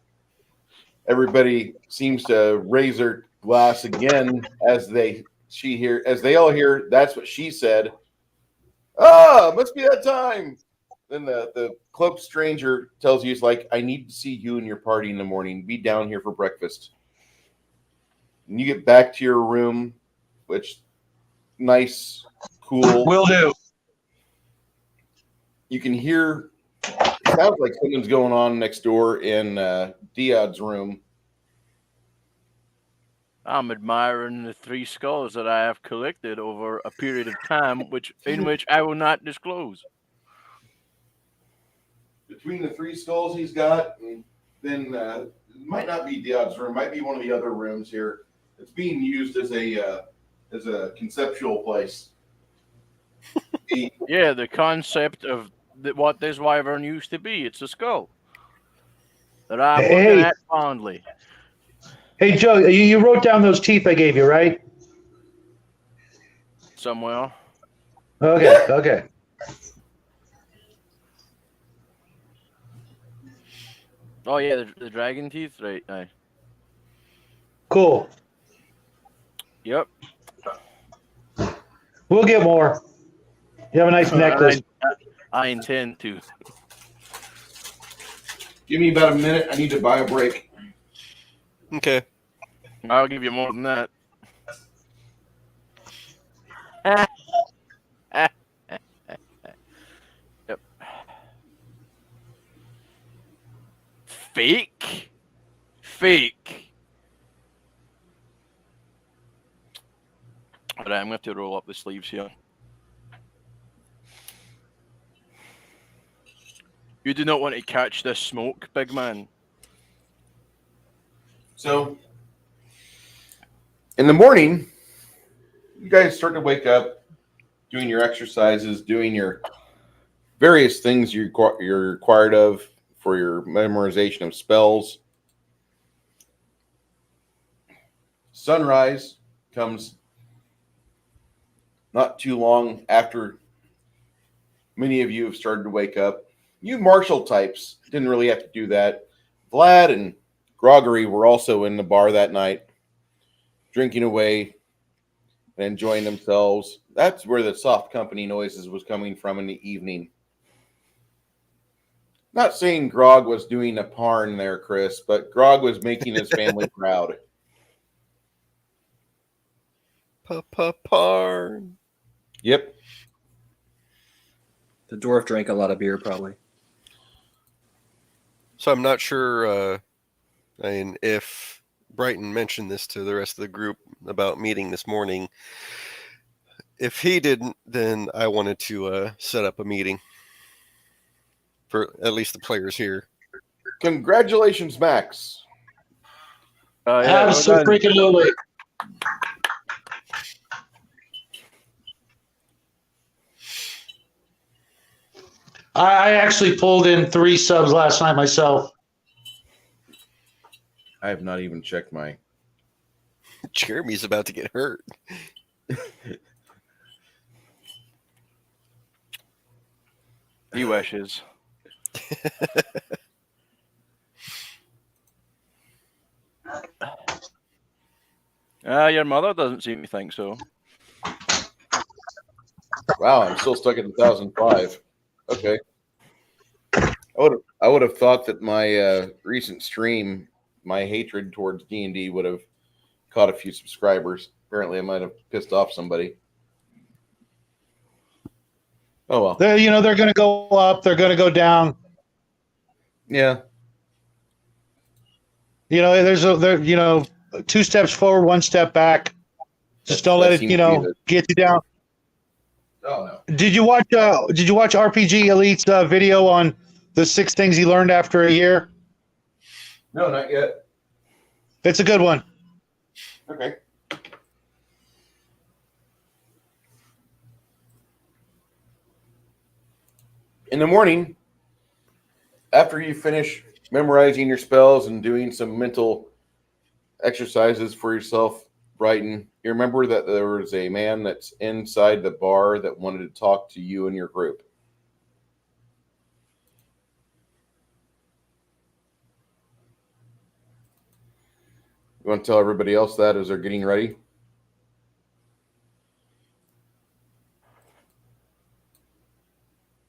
everybody seems to raise their glass again as they all hear that's what she said. Ah, must be that time. Then the cloaked stranger tells you, it's like, "I need to see you and your party in the morning. Be down here for breakfast." And you get back to your room, which nice, cool. Will do. You can hear sounds like something's going on next door in Diod's room. I'm admiring the 3 skulls that I have collected over a period of time, in which I will not disclose. Between the 3 skulls he's got, and then it might not be Diod's room, might be one of the other rooms here. It's being used as a conceptual place. Yeah, the concept of what this wyvern used to be. It's a skull that I'm looking at fondly. Hey, Joe, you wrote down those teeth I gave you, right? Somewhere. Okay. Oh yeah, the dragon teeth, right? Aye. Cool. Yep. We'll get more. You have a nice necklace. I intend to. Give me about a minute. I need to buy a break. Okay. I'll give you more than that. Yep. Fake. All right, I'm going to have to roll up the sleeves here. You do not want to catch this smoke, big man. So, in the morning, you guys start to wake up, doing your exercises, doing your various things you're required of for your memorization of spells. Sunrise comes not too long after many of you have started to wake up. You martial types didn't really have to do that. Vlad and Groggery were also in the bar that night, drinking away and enjoying themselves. That's where the soft company noises was coming from in the evening. Not saying Grog was doing a parn there, Chris, but Grog was making his family proud. Parn. Yep. The dwarf drank a lot of beer, probably. So I'm not sure. If Brighton mentioned this to the rest of the group about meeting this morning. If he didn't, then I wanted to set up a meeting for at least the players here. Congratulations, Max. Yeah, Absolutely. I actually pulled in 3 subs last night myself. I have not even checked my... Jeremy's about to get hurt. He wishes. Your mother doesn't seem to think so. Wow, I'm still stuck at 1005. Okay. I would have thought that my recent stream, my hatred towards D&D would have caught a few subscribers. Apparently, I might have pissed off somebody. Oh well. They're going to go up. They're going to go down. Yeah. There's 2 steps forward, 1 step back. Just don't let it, get you down. Oh no. Did you watch RPG Elite's video on the 6 things he learned after a year? No, not yet. It's a good one. Okay. In the morning, after you finish memorizing your spells and doing some mental exercises for yourself, Brighton, you remember that there was a man that's inside the bar that wanted to talk to you and your group. You want to tell everybody else that as they're getting ready?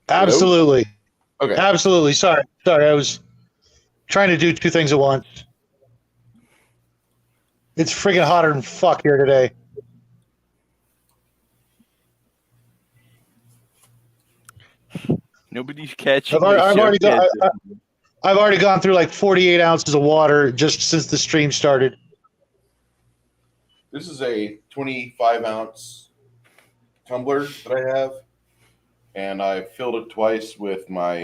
Absolutely. Okay. Absolutely. Sorry. I was trying to do 2 things at once. It's freaking hotter than fuck here today. Nobody's catching I've already the got. shit. I've already gone through like 48 ounces of water just since the stream started. This is a 25-ounce tumbler that I have, and I filled it twice with my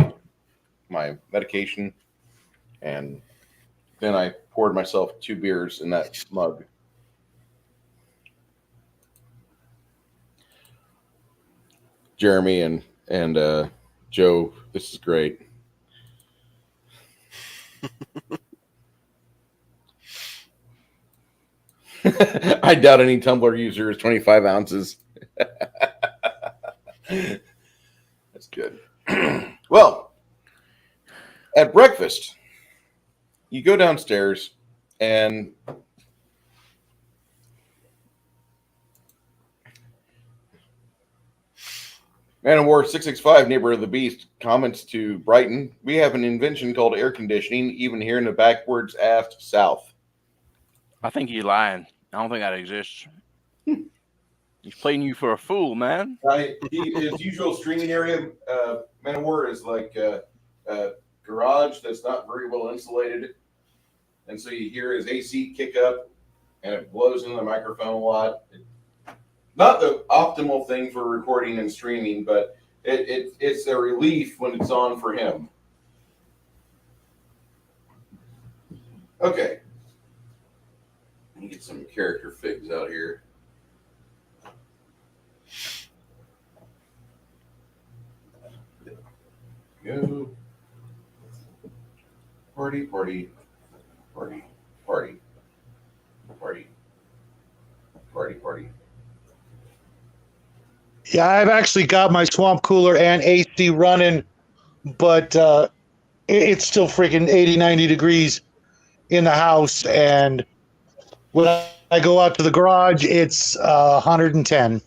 medication, and then I poured myself 2 beers in that mug. Jeremy and Joe, this is great. I doubt any tumbler user is 25 ounces. That's good. Well, at breakfast, you go downstairs and Man of War 665, Neighbor of the Beast, comments to Brighton, we have an invention called air conditioning, even here in the backwards aft south. I think he's lying. I don't think that exists. He's playing you for a fool, man. His usual streaming area, Man of War, is like a garage that's not very well insulated. And so you hear his AC kick up, and it blows into the microphone a lot. Not the optimal thing for recording and streaming, but it's a relief when it's on for him. Okay. Let me get some character figs out here. Go. Party, party, party, party, party, party, party. Yeah, I've actually got my swamp cooler and AC running, but it's still freaking 80, 90 degrees in the house. And when I go out to the garage, it's 110.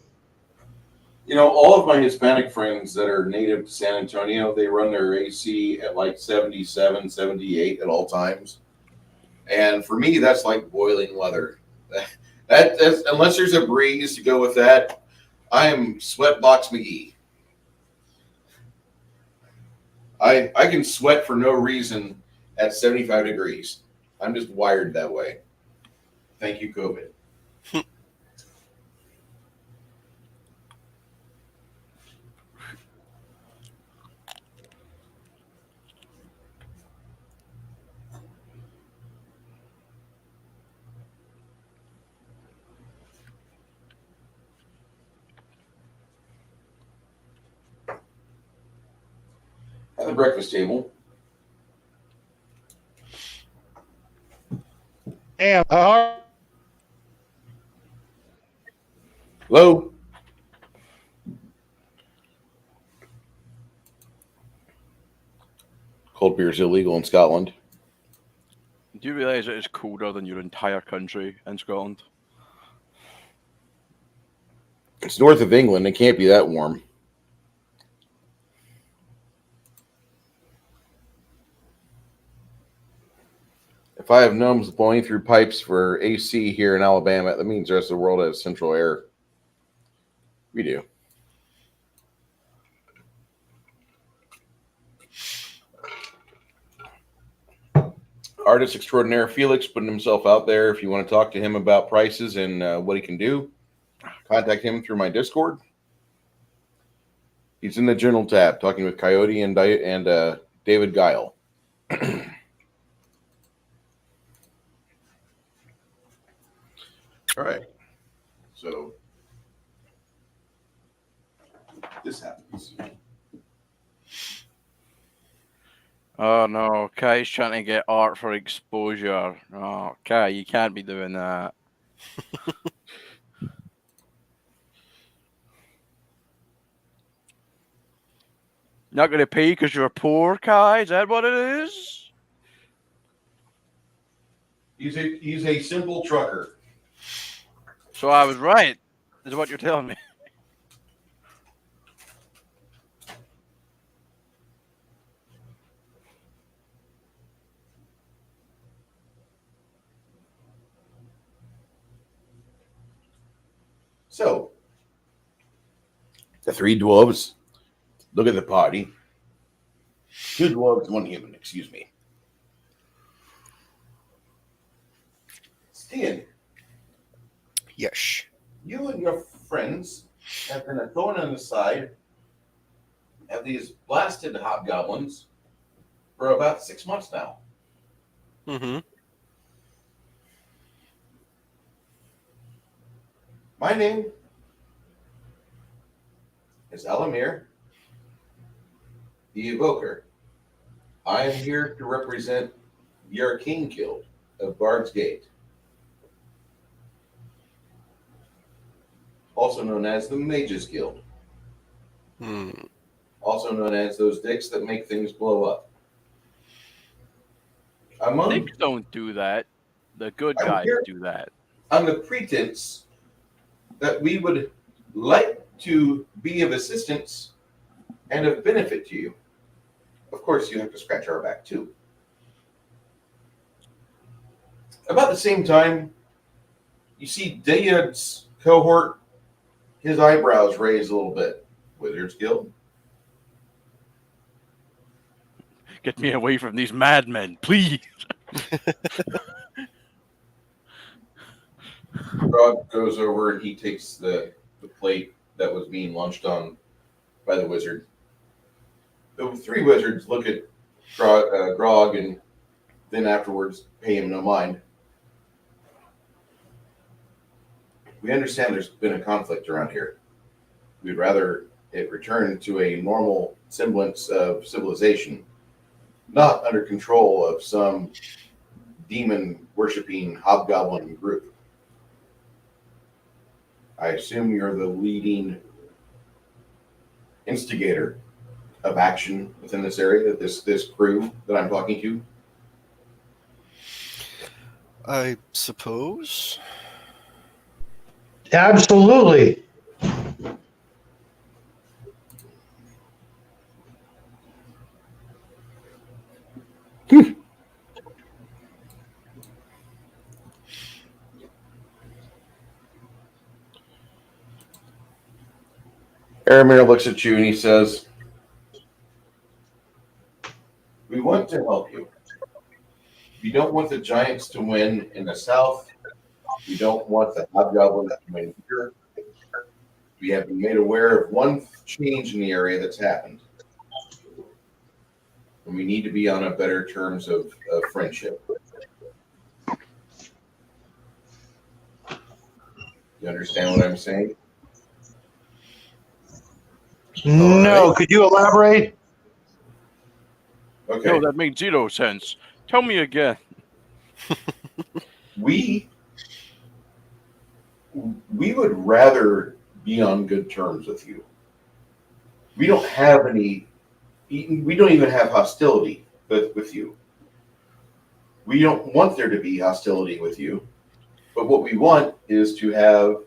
You know, all of my Hispanic friends that are native to San Antonio, they run their AC at like 77, 78 at all times. And for me, that's like boiling weather. That's, unless there's a breeze to go with that, I am Sweatbox McGee. I can sweat for no reason at 75 degrees. I'm just wired that way. Thank you, COVID. At the breakfast table. Damn. Hello? Cold beer is illegal in Scotland. Do you realise it is colder than your entire country in Scotland? It's north of England. It can't be that warm. If I have gnomes blowing through pipes for AC here in Alabama, that means the rest of the world has central air. We do. Artist extraordinaire Felix putting himself out there. If you want to talk to him about prices and what he can do, contact him through my Discord. He's in the journal tab talking with Coyote and David Guile. All right. So this happens. Oh no, Kai's trying to get art for exposure. Oh, Kai, you can't be doing that. Not going to pay because you're poor, Kai? Is that what it is? He's a simple trucker. So I was right, is what you're telling me. So the three dwarves look at the party Two dwarves, one human. Excuse me. Stian, Yes. you and your friends have been a thorn in the side of these blasted hobgoblins for about 6 months now. Mm-hmm. My name is Elamir, the Evoker. I am here to represent the Arcane Guild of Bard's Gate, also known as the Mages Guild, Hmm. also known as those dicks that make things blow up. Dicks don't do that. The good I'm guys here- do that. on the pretense that we would like to be of assistance and of benefit to you. Of course, you have to scratch our back too. About the same time, you see Dayad's cohort, his eyebrows raise a little bit. Wizards Guild? Get me away from these madmen, please. Rob goes over and he takes the plate that was being lunched on by the wizard. The three wizards look at Grog and then afterwards pay him no mind. We understand there's been a conflict around here. We'd rather it return to a normal semblance of civilization, not under control of some demon-worshipping hobgoblin group. I assume you're the leading instigator of action within this area, this crew that I'm talking to. I suppose. Absolutely. Aramir looks at you and he says, "We want to help you. We don't want the giants to win in the south. We don't want the hobgoblins to win here. We have been made aware of one change in the area that's happened. And we need to be on a better terms of friendship. You understand what I'm saying?" No, could you elaborate? Okay. No, that makes 0 sense. Tell me again. We would rather be on good terms with you. We don't have any. We don't even have hostility with you. We don't want there to be hostility with you. But what we want is to have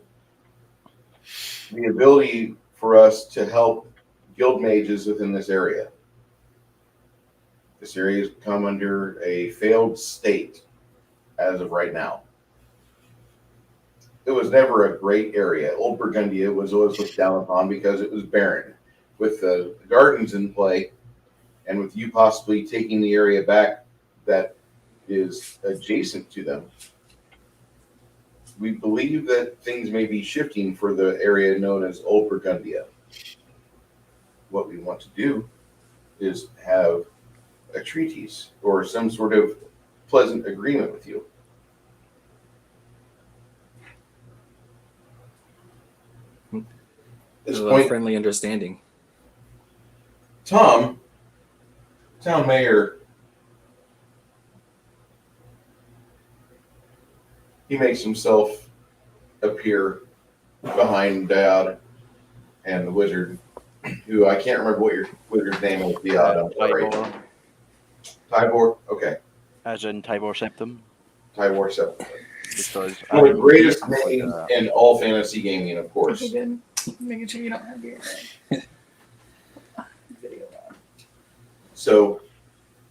the ability for us to help guild mages within this area. This area has come under a failed state as of right now. It was never a great area. Old Burgundia was always looked down upon because it was barren. With the gardens in play, and with you possibly taking the area back that is adjacent to them, we believe that things may be shifting for the area known as Old Burgundia. What we want to do is have a treaties or some sort of pleasant agreement with you. At this A point, friendly understanding. Tom, town mayor, he makes himself appear behind Dad and the wizard, who I can't remember what your wizard's name is. I'm sorry. Tybor, Tybor? Okay. as in Tybor Septim. Tybor Septim. Because One of the greatest like names that. in all fantasy gaming, of course. Okay, good. Making sure you don't have your video on. So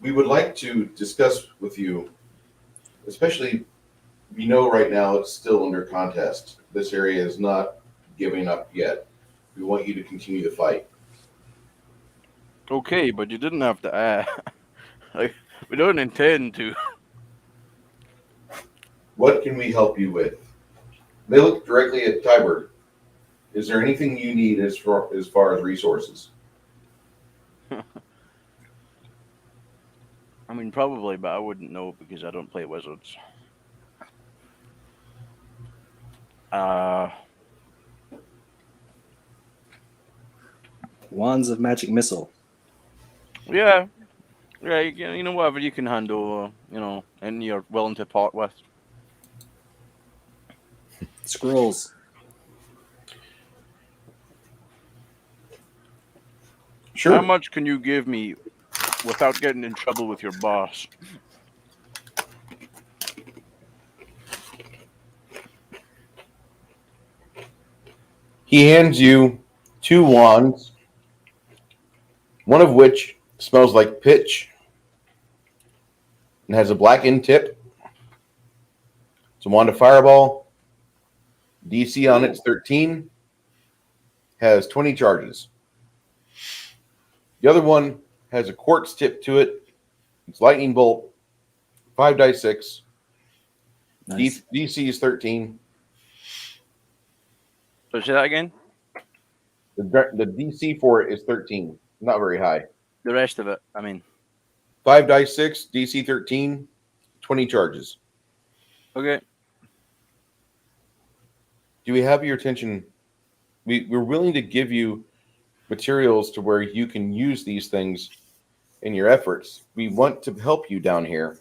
we would like to discuss with you, especially we know right now it's still under contest. This area is not giving up yet. We want you to continue the fight. Okay, but you didn't have to. Like, we don't intend to. What can we help you with? They look directly at Tiber. Is there anything you need as far as resources? I mean, probably, but I wouldn't know because I don't play wizards. Wands of Magic Missile. Yeah, you know, whatever you can hand over, you know, and you're willing to part with. Scrolls. Sure. How much can you give me without getting in trouble with your boss? He hands you 2 wands, one of which smells like pitch and has a blackened tip. It's a wand of fireball. DC on it's 13. Has 20 charges. The other one has a quartz tip to it. It's lightning bolt. 5 dice 6. Nice. DC is 13. So say that again. The DC for it is 13. Not very high. The rest of it, I mean. 5 dice 6. DC 13. 20 charges. Okay. Do we have your attention? We're willing to give you materials to where you can use these things in your efforts. We want to help you down here.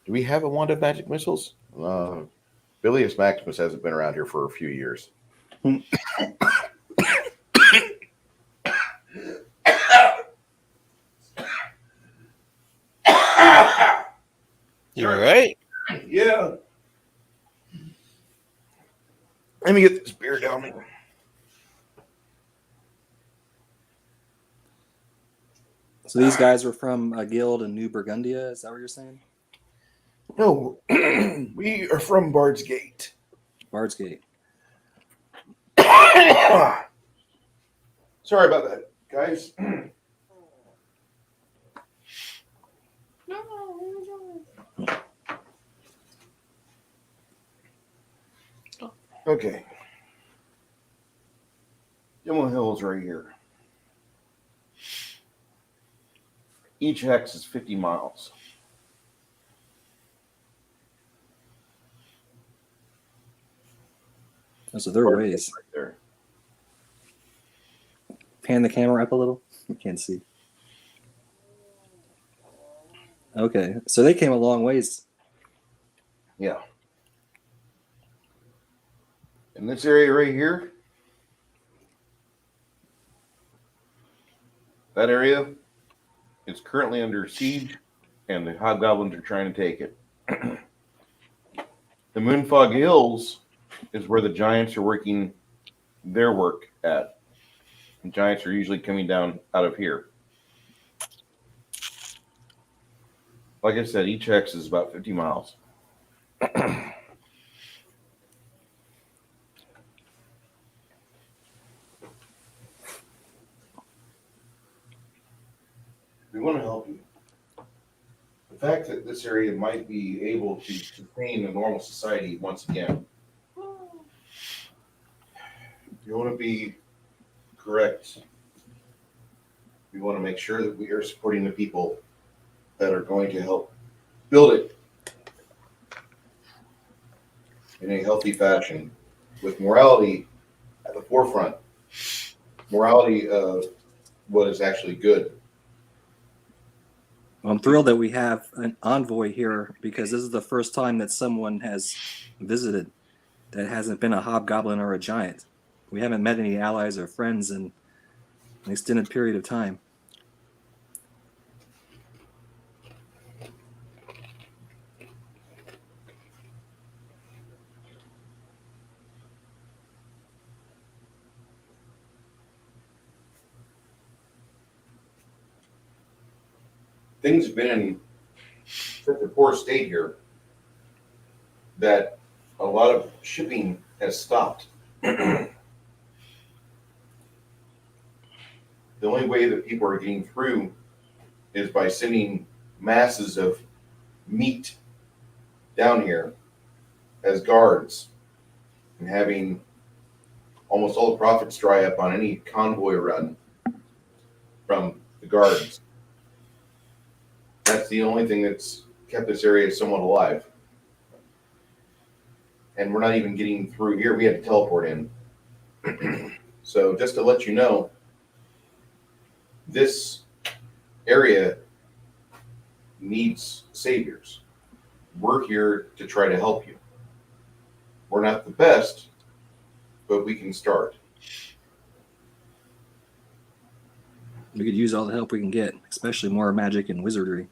Do we have a wand of magic missiles? Bilius Maximus hasn't been around here for a few years. You all right? Yeah. Let me get this beer down me. So these guys were from a guild in New Burgundia. Is that what you're saying? No, we are from Bard's Gate. Bard's Gate. Sorry about that, guys. Okay. Dimmelhill is right here. Each hex is 50 miles. So there are ways. Right there. Pan the camera up a little. You can't see. Okay, so they came a long ways. Yeah. In this area right here, that area is currently under siege, and the Hobgoblins are trying to take it. The Moonfog Hills is where the giants are working their work at. The giants are usually coming down out of here. Like I said, each hex is about 50 miles. We want to help you. The fact that this area might be able to sustain a normal society once again. You want to be correct. We want to make sure that we are supporting the people that are going to help build it in a healthy fashion with morality at the forefront. Morality of what is actually good. Well, I'm thrilled that we have an envoy here because this is the first time that someone has visited that hasn't been a hobgoblin or a giant. We haven't met any allies or friends in an extended period of time. Things have been in such a poor state here that a lot of shipping has stopped. the only way that people are getting through is by sending masses of meat down here as guards and having almost all the profits dry up on any convoy run from the guards. That's the only thing that's kept this area somewhat alive. And we're not even getting through here. We had to teleport in. So just to let you know, this area needs saviors. We're here to try to help you. We're not the best, but we can start. We could use all the help we can get, especially more magic and wizardry.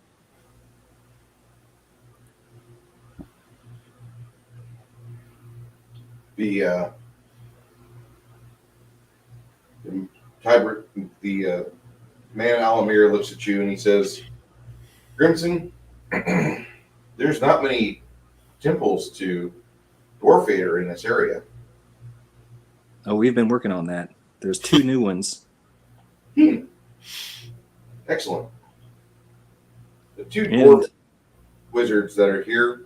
The man Alamir looks at you and he says, Grimson, there's not many temples to Dwarfader in this area. Oh, we've been working on that. There's 2 new ones. Excellent. The 2 And dwarf wizards that are here,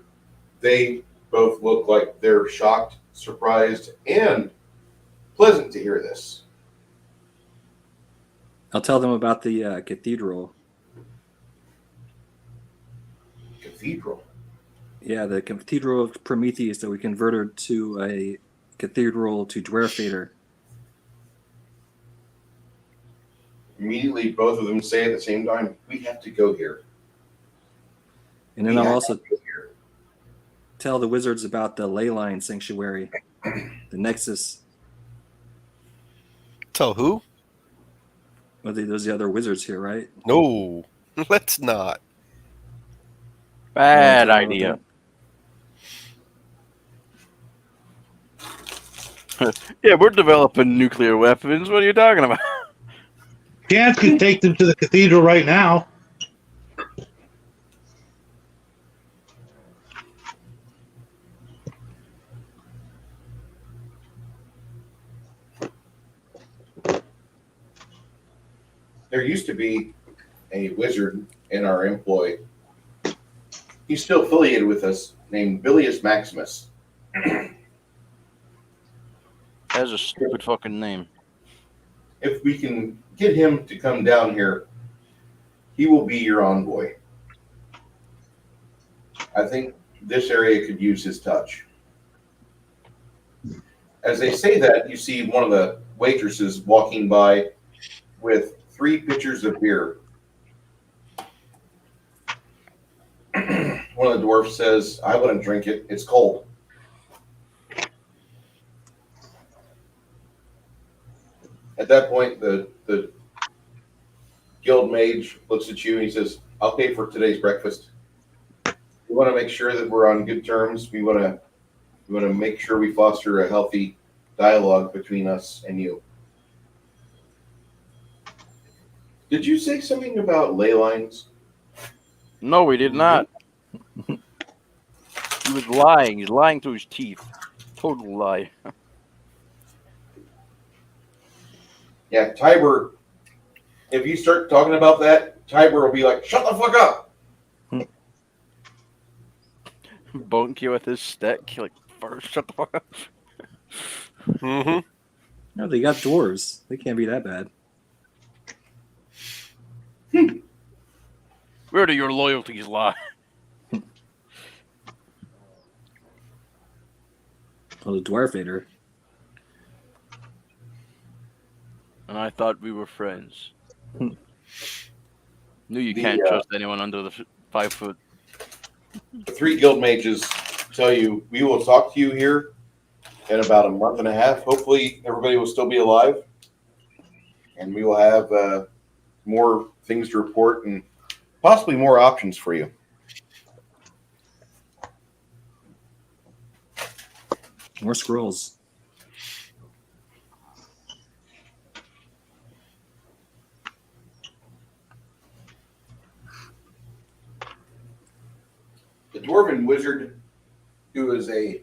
they both look like they're shocked, surprised, and pleasant to hear this. I'll tell them about the cathedral. Cathedral? Yeah, the Cathedral of Prometheus that we converted to a cathedral to Dwarfader. Immediately, both of them say at the same time, we have to go here. And then I'll also tell the wizards about the Leyline Sanctuary, the Nexus. Tell who? Well, there's the other wizards here, right? No, let's not. Bad Yeah, idea. Yeah, we're developing nuclear weapons. What are you talking about? Chance could take them to the cathedral right now. There used to be a wizard in our employ. He's still affiliated with us, named Bilius Maximus. That's a stupid fucking name. If we can get him to come down here, he will be your envoy. I think this area could use his touch. As they say that, you see one of the waitresses walking by with 3 pitchers of beer. One of the dwarfs says, I wouldn't drink it. It's cold. At that point, the guild mage looks at you and he says, I'll pay for today's breakfast. We want to make sure that we're on good terms. We want to make sure we foster a healthy dialogue between us and you. Did you say something about ley lines? No, we did not. He was lying. He's lying through his teeth. Total lie. Yeah, Tiber, if you start talking about that, Tiber will be like, shut the fuck up. Bonk you with his stick. Like, first, shut the fuck up. Mm-hmm. No, they got dwarves. They can't be that bad. Where do your loyalties lie? Well, the Dwarfader. And I thought we were friends. Knew you The, can't trust anyone under the 5 foot. The 3 guild mages tell you, we will talk to you here in about a month and a half. Hopefully everybody will still be alive. And we will have more things to report and possibly more options for you. More scrolls. The dwarven wizard, who is a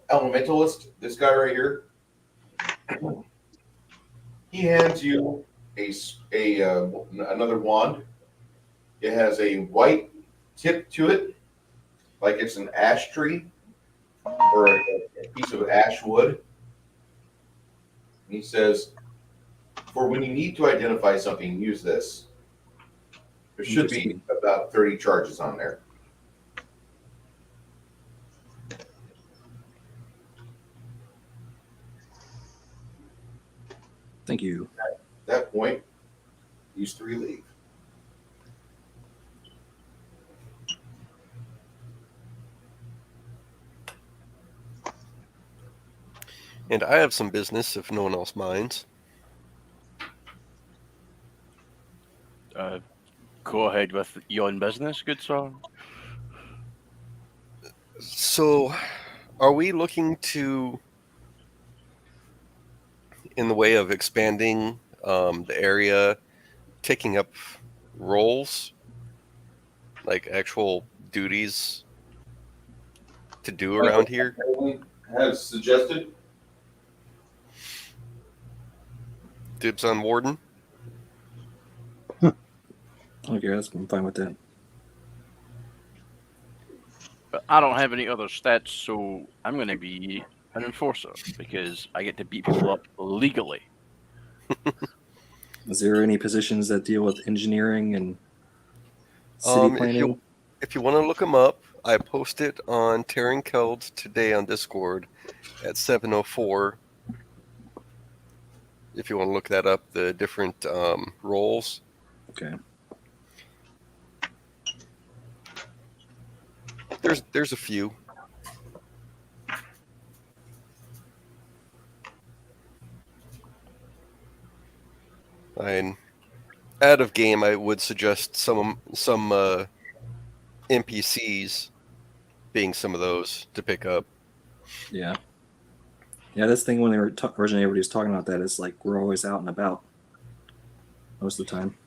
elementalist, this guy right here, he hands you another wand. It has a white tip to it, like it's an ash tree or a piece of ash wood. And he says, for when you need to identify something, use this. There should be about 30 charges on there. Thank you. At that point, use 3 leave. And I have some business if no one else minds. Go ahead with your own business, good sir. So, are we looking to, in the way of expanding the area, taking up roles, like actual duties to do around here? Has suggested. Dibs on warden. Okay, I'm fine with that. But I don't have any other stats, so I'm going to be an enforcer because I get to beat people up legally. Is there any positions that deal with engineering and city planning? If you want to look them up, I posted on Tearing Keld today on Discord at 7:04. If you want to look that up, the different roles. Okay. There's a few. And out of game, I would suggest some NPCs being some of those to pick up. Yeah. Yeah, this thing when they were originally everybody was talking about that, it's like we're always out and about most of the time.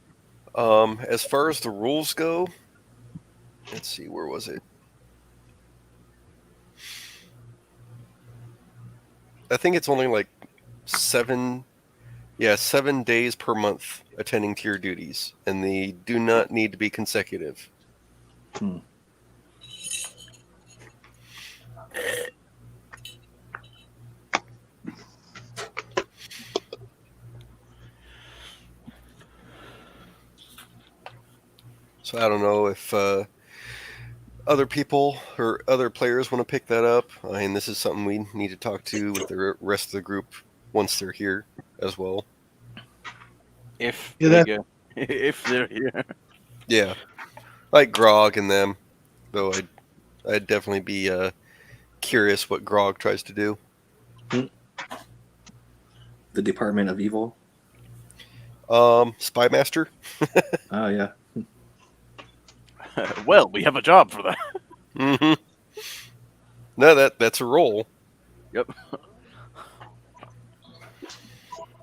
As far as the rules go, let's see, where was it? I think it's only like 7 days per month attending to your duties, and they do not need to be consecutive. So I don't know if other people or other players want to pick that up. I mean, this is something we need to talk to with the rest of the group once they're here as well. If Yeah, if they're here. Yeah, like Grog and them. Though I'd definitely be curious what Grog tries to do. The Department of Evil. Spy Master. Oh yeah. Well, we have a job for that. Mm-hmm. No, that's a role. Yep.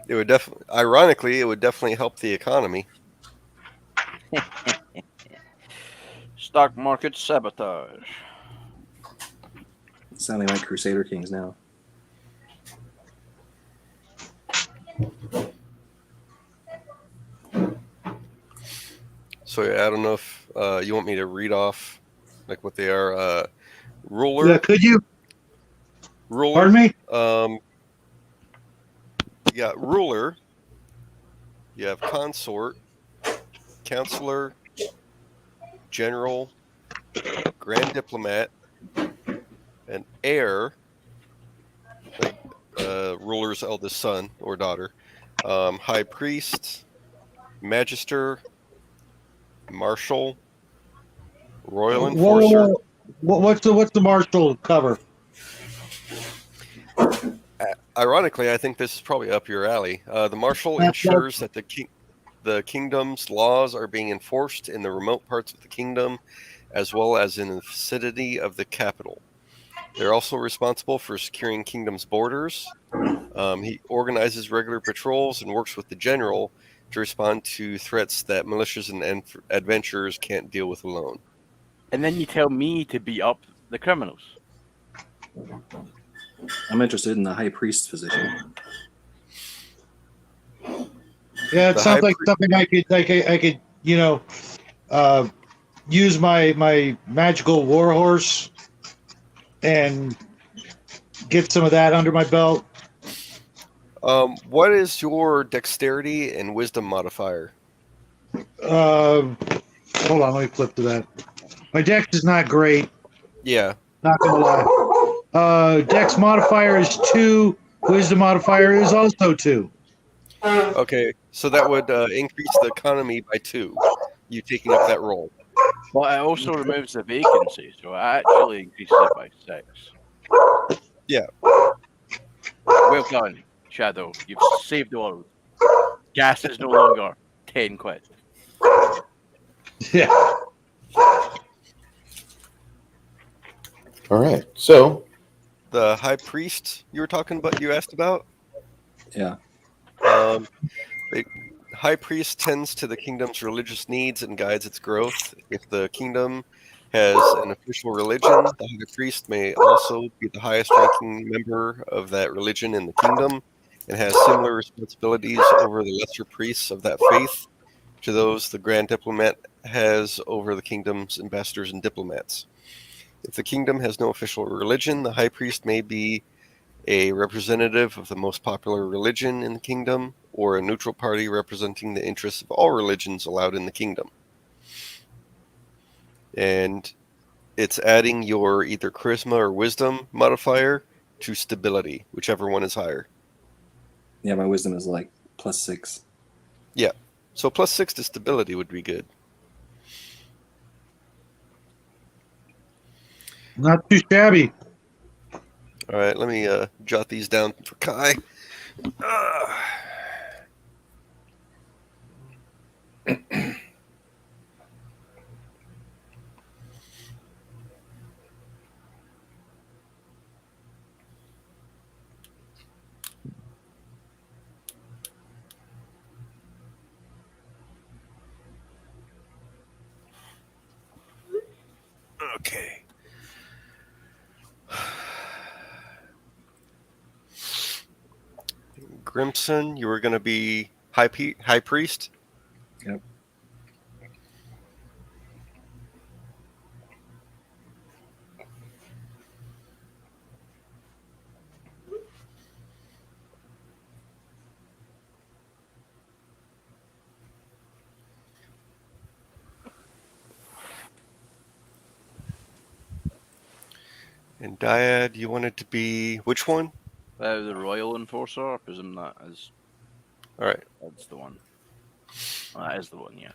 It would ironically, it would definitely help the economy. Stock market sabotage. Sounding like Crusader Kings now. So yeah, I don't know if you want me to read off like what they are. Ruler. Yeah, could you? Ruler. Pardon me? You got ruler. You have consort, counselor, general, grand diplomat, and heir, like ruler's eldest son or daughter, high priest, magister, marshal, royal enforcer. What's the marshal cover? Ironically, I think this is probably up your alley. The marshal ensures that the kingdom's laws are being enforced in the remote parts of the kingdom, as well as in the vicinity of the capital. They're also responsible for securing kingdom's borders. He organizes regular patrols and works with the general to respond to threats that militias and adventurers can't deal with alone. And then you tell me to beat up the criminals. I'm interested in the high priest position. Yeah, it The sounds high like something I could use my magical warhorse and get some of that under my belt. What is your dexterity and wisdom modifier? Hold on, let me flip to that. My dex is not great. Yeah. Not gonna lie. Dex modifier is 2. Wisdom modifier is also 2. Okay, so that would increase the economy by 2. You taking up that role. But it also removes the vacancy, so it actually increases it by 6. Yeah. Well done, Shadow. You've saved the world. Gas is no longer 10 quid. Yeah. All right. So The high priest you were talking about, you asked about? Yeah. High priest tends to the kingdom's religious needs and guides its growth. If the kingdom has an official religion, the high priest may also be the highest ranking member of that religion in the kingdom and has similar responsibilities over the lesser priests of that faith to those the grand diplomat has over the kingdom's ambassadors and diplomats. If the kingdom has no official religion, the high priest may be a representative of the most popular religion in the kingdom, or a neutral party representing the interests of all religions allowed in the kingdom. And it's adding your either charisma or wisdom modifier to stability, whichever one is higher. Yeah, my wisdom is like +6. Yeah, so +6 to stability would be good. Not too shabby. All right, let me jot these down for Kai. Okay. Grimson, you were going to be high priest? Yep. And Dyad, you wanted to be which one? The Royal Enforcer, I presume that is. All right. That's the one. That is the one, yeah.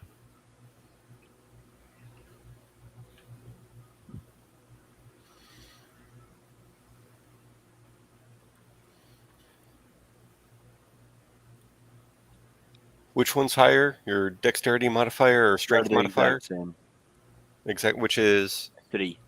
Which one's higher? Your dexterity modifier or strength They're the modifier? exact same. Exact, which is 3.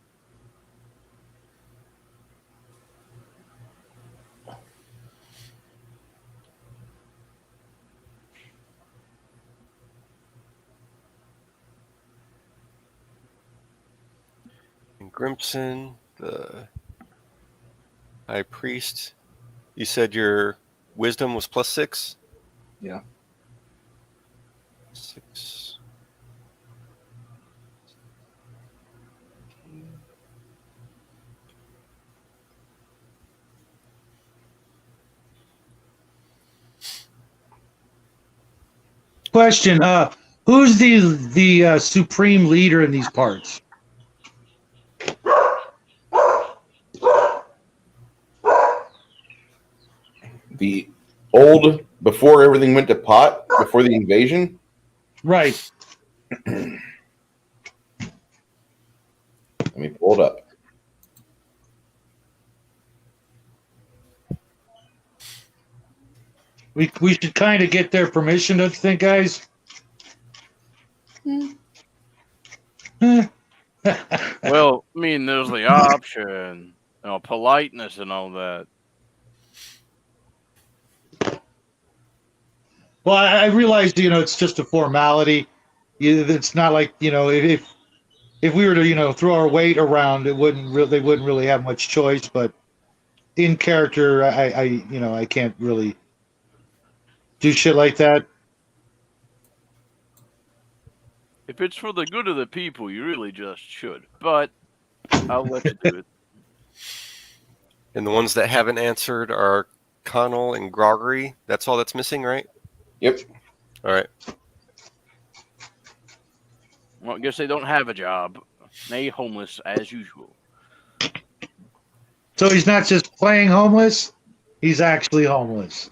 Grimson, the high priest. You said your wisdom was +6? Yeah. 6. Question: who's the supreme leader in these parts? the old before everything went to pot, before the invasion. Right. Let me pull it up. We should kind of get their permission, don't you think, guys? Well, I mean, there's the option, politeness and all that. Well, I realized, it's just a formality. It's not like, if we were to, throw our weight around, they wouldn't really have much choice. But in character, I can't really do shit like that. If it's for the good of the people, you really just should. But I'll let you do it. And the ones that haven't answered are Connell and Groggery. That's all that's missing, right? Yep. All right. Well, I guess they don't have a job. Nay, homeless as usual. So he's not just playing homeless; he's actually homeless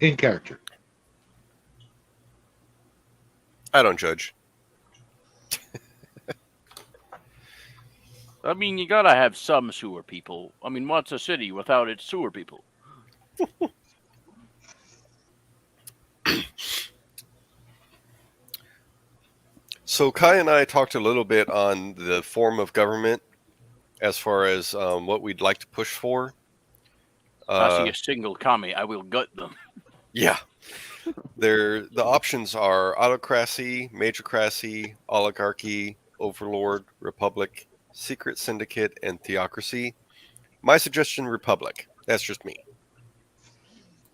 in character. I don't judge. I mean, you gotta have some sewer people. I mean, what's a city without its sewer people? So Kai and I talked a little bit on the form of government as far as what we'd like to push for. If I see a single commie, I will gut them. Yeah. The options are autocracy, majorcracy, oligarchy, overlord, republic, secret syndicate, and theocracy. My suggestion, republic. That's just me.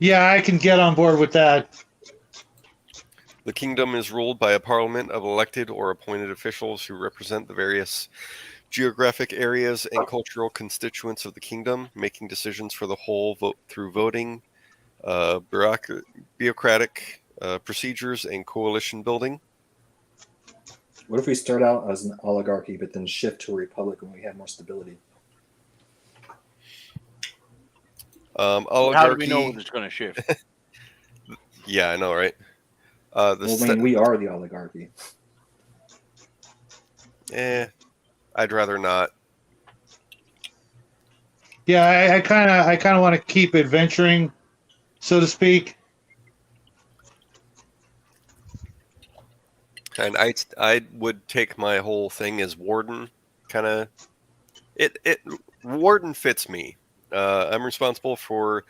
Yeah, I can get on board with that. The kingdom is ruled by a parliament of elected or appointed officials who represent the various geographic areas and cultural constituents of the kingdom, making decisions for the whole through voting, bureaucratic procedures, and coalition building. What if we start out as an oligarchy, but then shift to a republic when we have more stability? Oligarchy. How do we know it's going to shift? Yeah, I know, right? We are the oligarchy. I'd rather not. Yeah, I kind of want to keep adventuring, so to speak. And I would take my whole thing as warden, kind of. Warden fits me. I'm responsible for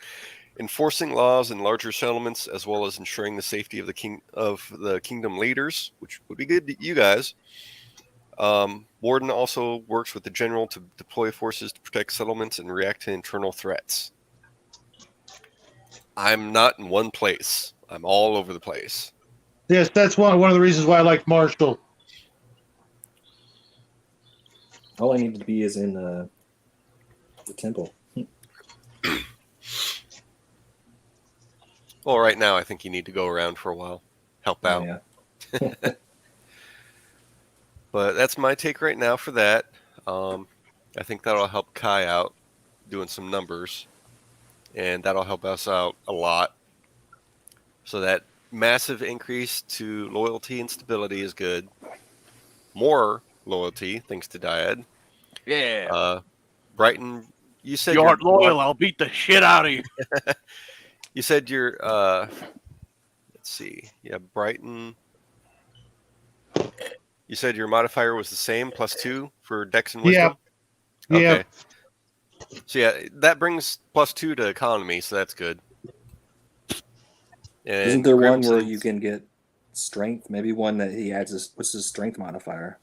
enforcing laws in larger settlements, as well as ensuring the safety of the kingdom leaders, which would be good to you guys. Warden also works with the general to deploy forces to protect settlements and react to internal threats. I'm not in one place. I'm all over the place. Yes, that's one of the reasons why I like Marshall. All I need to be is in the temple. Well, right now, I think you need to go around for a while, help out. Yeah. But that's my take right now for that. I think that'll help Kai out doing some numbers, and that'll help us out a lot. So that massive increase to loyalty and stability is good. More loyalty, thanks to Dyad. Yeah. Brighton, you said you aren't loyal, I'll beat the shit out of you. You said you're, let's see. Yeah, Brighton. You said your modifier was the same, +2 for Dex and Wisdom? Yeah. Okay. Yep. So yeah, that brings +2 to economy, so that's good. And Isn't there one where Crimson's- you can get strength? Maybe one that he adds what's his strength modifier?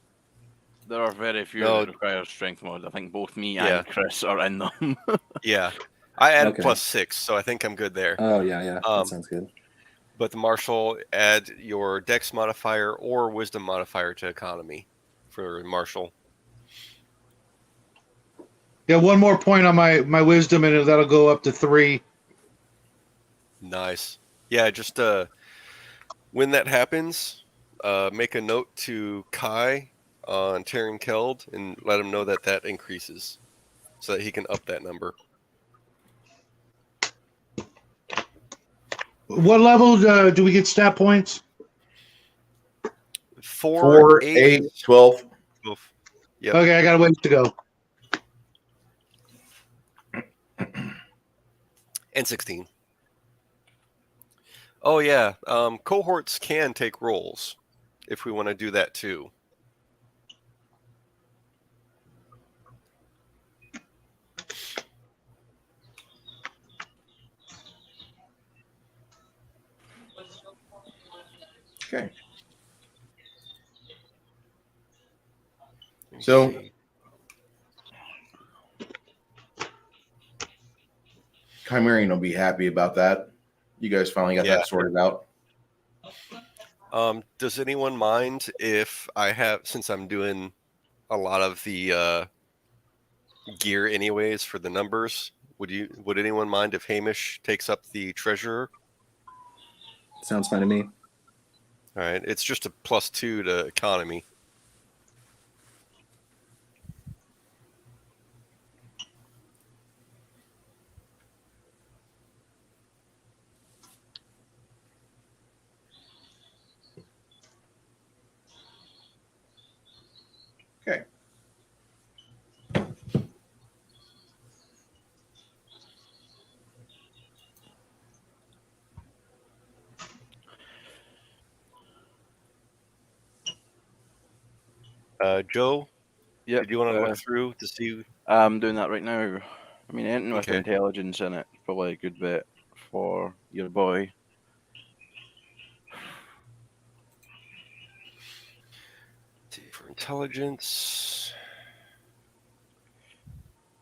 There are very few No. that require strength mode. I think both me Yeah. and Chris are in them. Yeah. I added Okay. +6, so I think I'm good there. Oh, yeah. That sounds good. But the Marshal, add your Dex modifier or Wisdom modifier to economy for Marshal. Yeah, one more point on my wisdom, and that'll go up to 3. Nice. Yeah, just when that happens, make a note to Kai on Terran Keld and let him know that increases so that he can up that number. What level do we get stat points? 4, 8, 12. 12. Yep. Okay, I got a ways to go. And 16. Oh, yeah. Cohorts can take rolls if we want to do that too. Okay. So Chimerian will be happy about that. You guys finally got that sorted out. Does anyone mind if I have, since I'm doing a lot of the gear anyways for the numbers, would anyone mind if Hamish takes up the treasurer? Sounds fine to me. All right, it's just a +2 to economy. Okay. Joe, Yep. did you want to look through to see? I'm doing that right now. I mean, anything with Okay. intelligence in it, probably a good bit for your boy. For intelligence.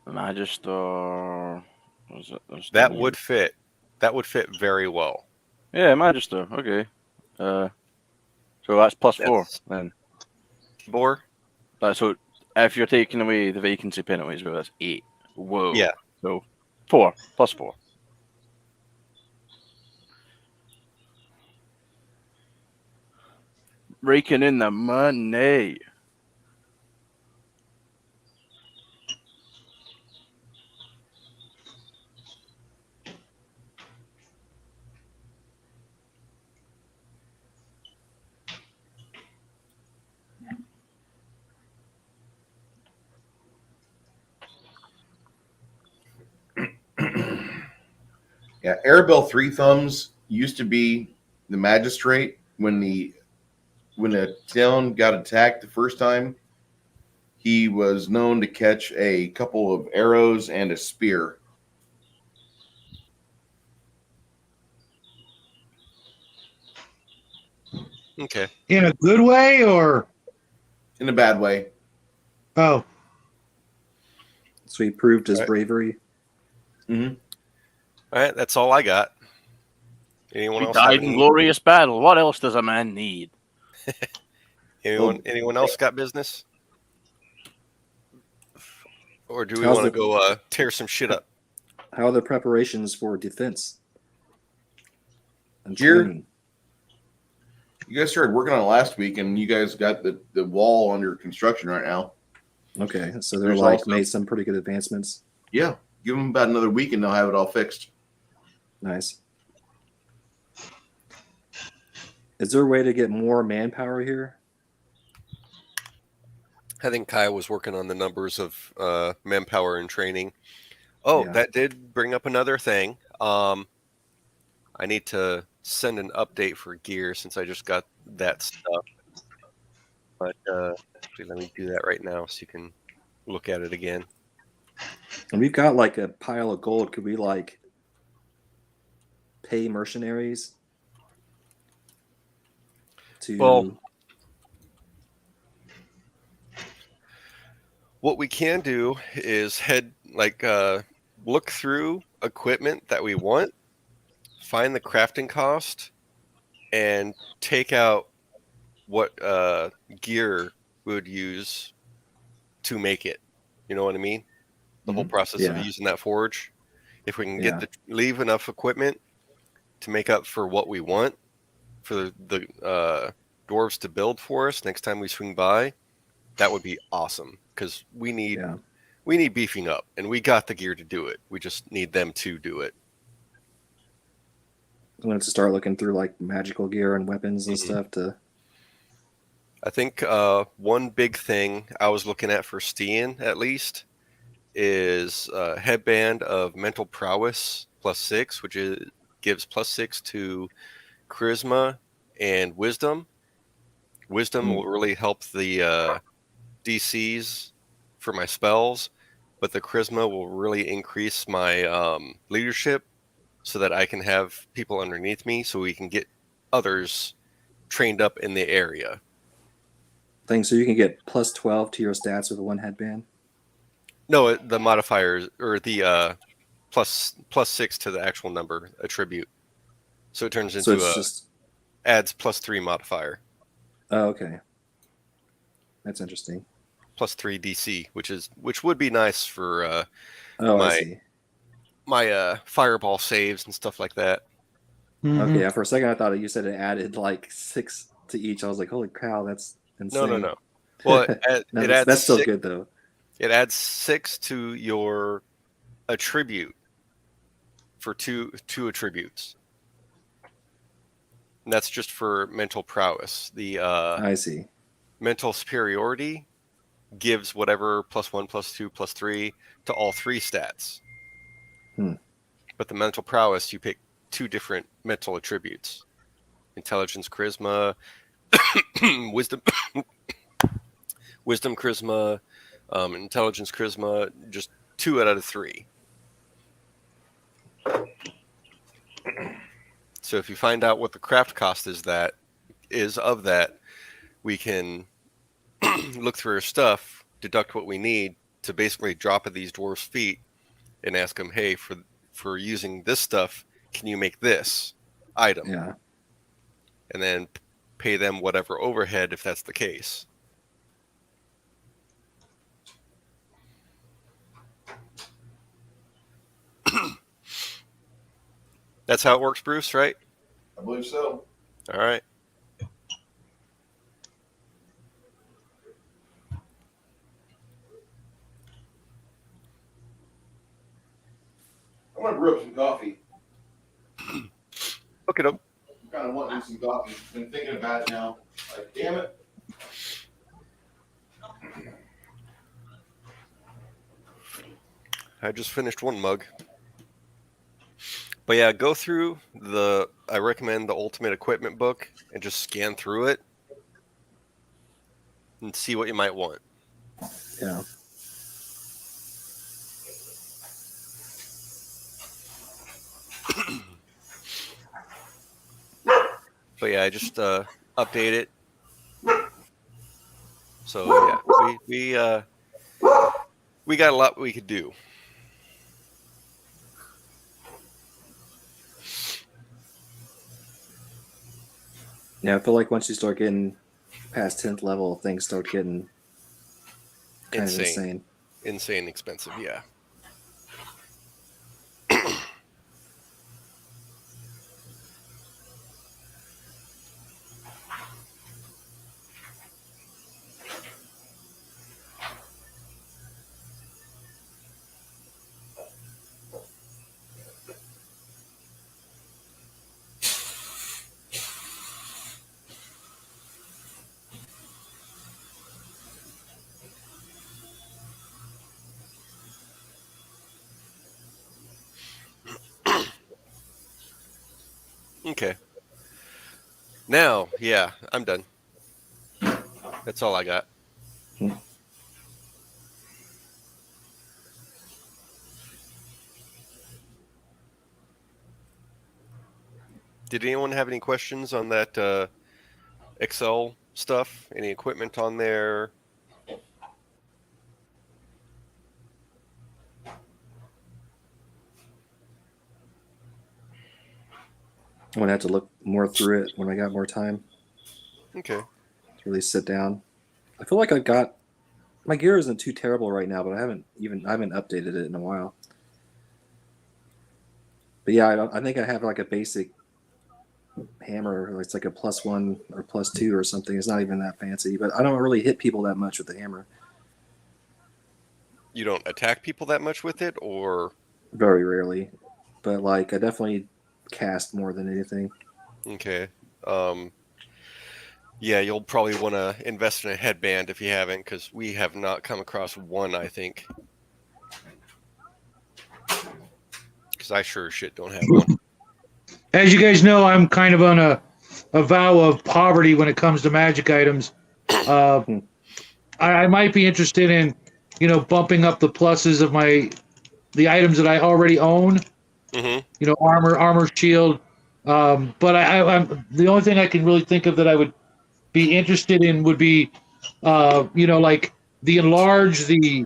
Magister. Was it? That would fit. That would fit very well. Yeah, Magister. Okay. So that's +4 then. Bor? So if you're taking away the vacancy penalties, well, that's 8. Whoa. Yeah. So 4 +4. Raking in the money. Yeah, Arabelle Three Thumbs used to be the magistrate when the town got attacked the first time. He was known to catch a couple of arrows and a spear. Okay. In a good way or? In a bad way. Oh. So he proved his Right. bravery. Mm-hmm. All right, that's all I got. Anyone We else have died in any? glorious battle. What else does a man need? Anyone else got business? Or do we How's want to the- go tear some shit up? How are the preparations for defense? And Here? training? You guys started working on it last week, and you guys got the wall under construction right now. Okay, so they're There's like also- made some pretty good advancements. Yeah, give them about another week, and they'll have it all fixed. Nice. Is there a way to get more manpower here? I think Kai was working on the numbers of manpower and training. Oh, Yeah. that did bring up another thing. I need to send an update for gear since I just got that stuff. But actually, let me do that right now so you can look at it again. And we've got like a pile of gold. Could we like pay mercenaries to? Well, what we can do is look through equipment that we want, find the crafting cost, and take out what gear we would use to make it. You know what I mean? The whole process of Yeah. using that forge. If we can Yeah. leave enough equipment to make up for what we want for the dwarves to build for us next time we swing by, that would be awesome because we need beefing up, and we got the gear to do it. We just need them to do it. I wanted to start looking through like magical gear and weapons and Mhm. stuff to. I think one big thing I was looking at for Stian, at least, is a headband of mental prowess +6, which gives +6 to charisma and wisdom. Wisdom will really help the DCs for my spells, but the charisma will really increase my leadership so that I can have people underneath me so we can get others trained up in the area. Thing, so you can get +12 to your stats with a one headband. No, the modifiers or the +6 to the actual number attribute. So it turns So into it's just adds +3 modifier, Oh, okay. That's interesting. +3 DC, which would be nice for Oh, I my see. fireball saves and stuff like that. Mhm. Okay, yeah, for a second I thought you said it added like 6 to each. I was like, holy cow, that's insane. No. Well, No, it adds that's still 6, good though. It adds 6 to your attribute for two attributes. And that's just for mental prowess. The I see. mental superiority gives whatever +1, +2, +3 to all 3 stats. But the mental prowess, you pick 2 different mental attributes: intelligence, charisma, wisdom, charisma, intelligence, charisma. Just 2 out of 3. So if you find out what the craft cost is of that, we can look through our stuff, deduct what we need to basically drop at these dwarves' feet, and ask them, "Hey, for using this stuff, can you make this item?" Yeah. And then pay them whatever overhead if that's the case. That's how it works, Bruce, right? I believe so. All right. I'm gonna brew up some coffee. Okay, doke. I'm kind of wanting some coffee. Been thinking about it now. Like, damn it. I just finished one mug. But yeah, go through I recommend the Ultimate Equipment book and just scan through it and see what you might want. Yeah. But yeah, I just update it. So yeah, we got a lot we could do. Yeah, I feel like once you start getting past 10th level, things start getting kind of insane. Insane expensive, yeah. Okay. Now, yeah, I'm done. That's all I got. Did anyone have any questions on that Excel stuff? Any equipment on there? I'm gonna have to look more through it when I got more time. Okay. To really sit down. I feel like I got my gear isn't too terrible right now, but I haven't updated it in a while. But yeah, I think I have like a basic hammer. It's like a +1 or +2 or something. It's not even that fancy, but I don't really hit people that much with the hammer. You don't attack people that much with it, or? Very rarely, but like I definitely cast more than anything. Okay. Yeah, you'll probably want to invest in a headband if you haven't, because we have not come across one, I think. Because I sure as shit don't have one. As you guys know, I'm kind of on a vow of poverty when it comes to magic items. I might be interested in, bumping up the pluses of the items that I already own. Mm-hmm. Armor, shield. But I'm the only thing I can really think of that I would be interested in would be, like the enlarge, the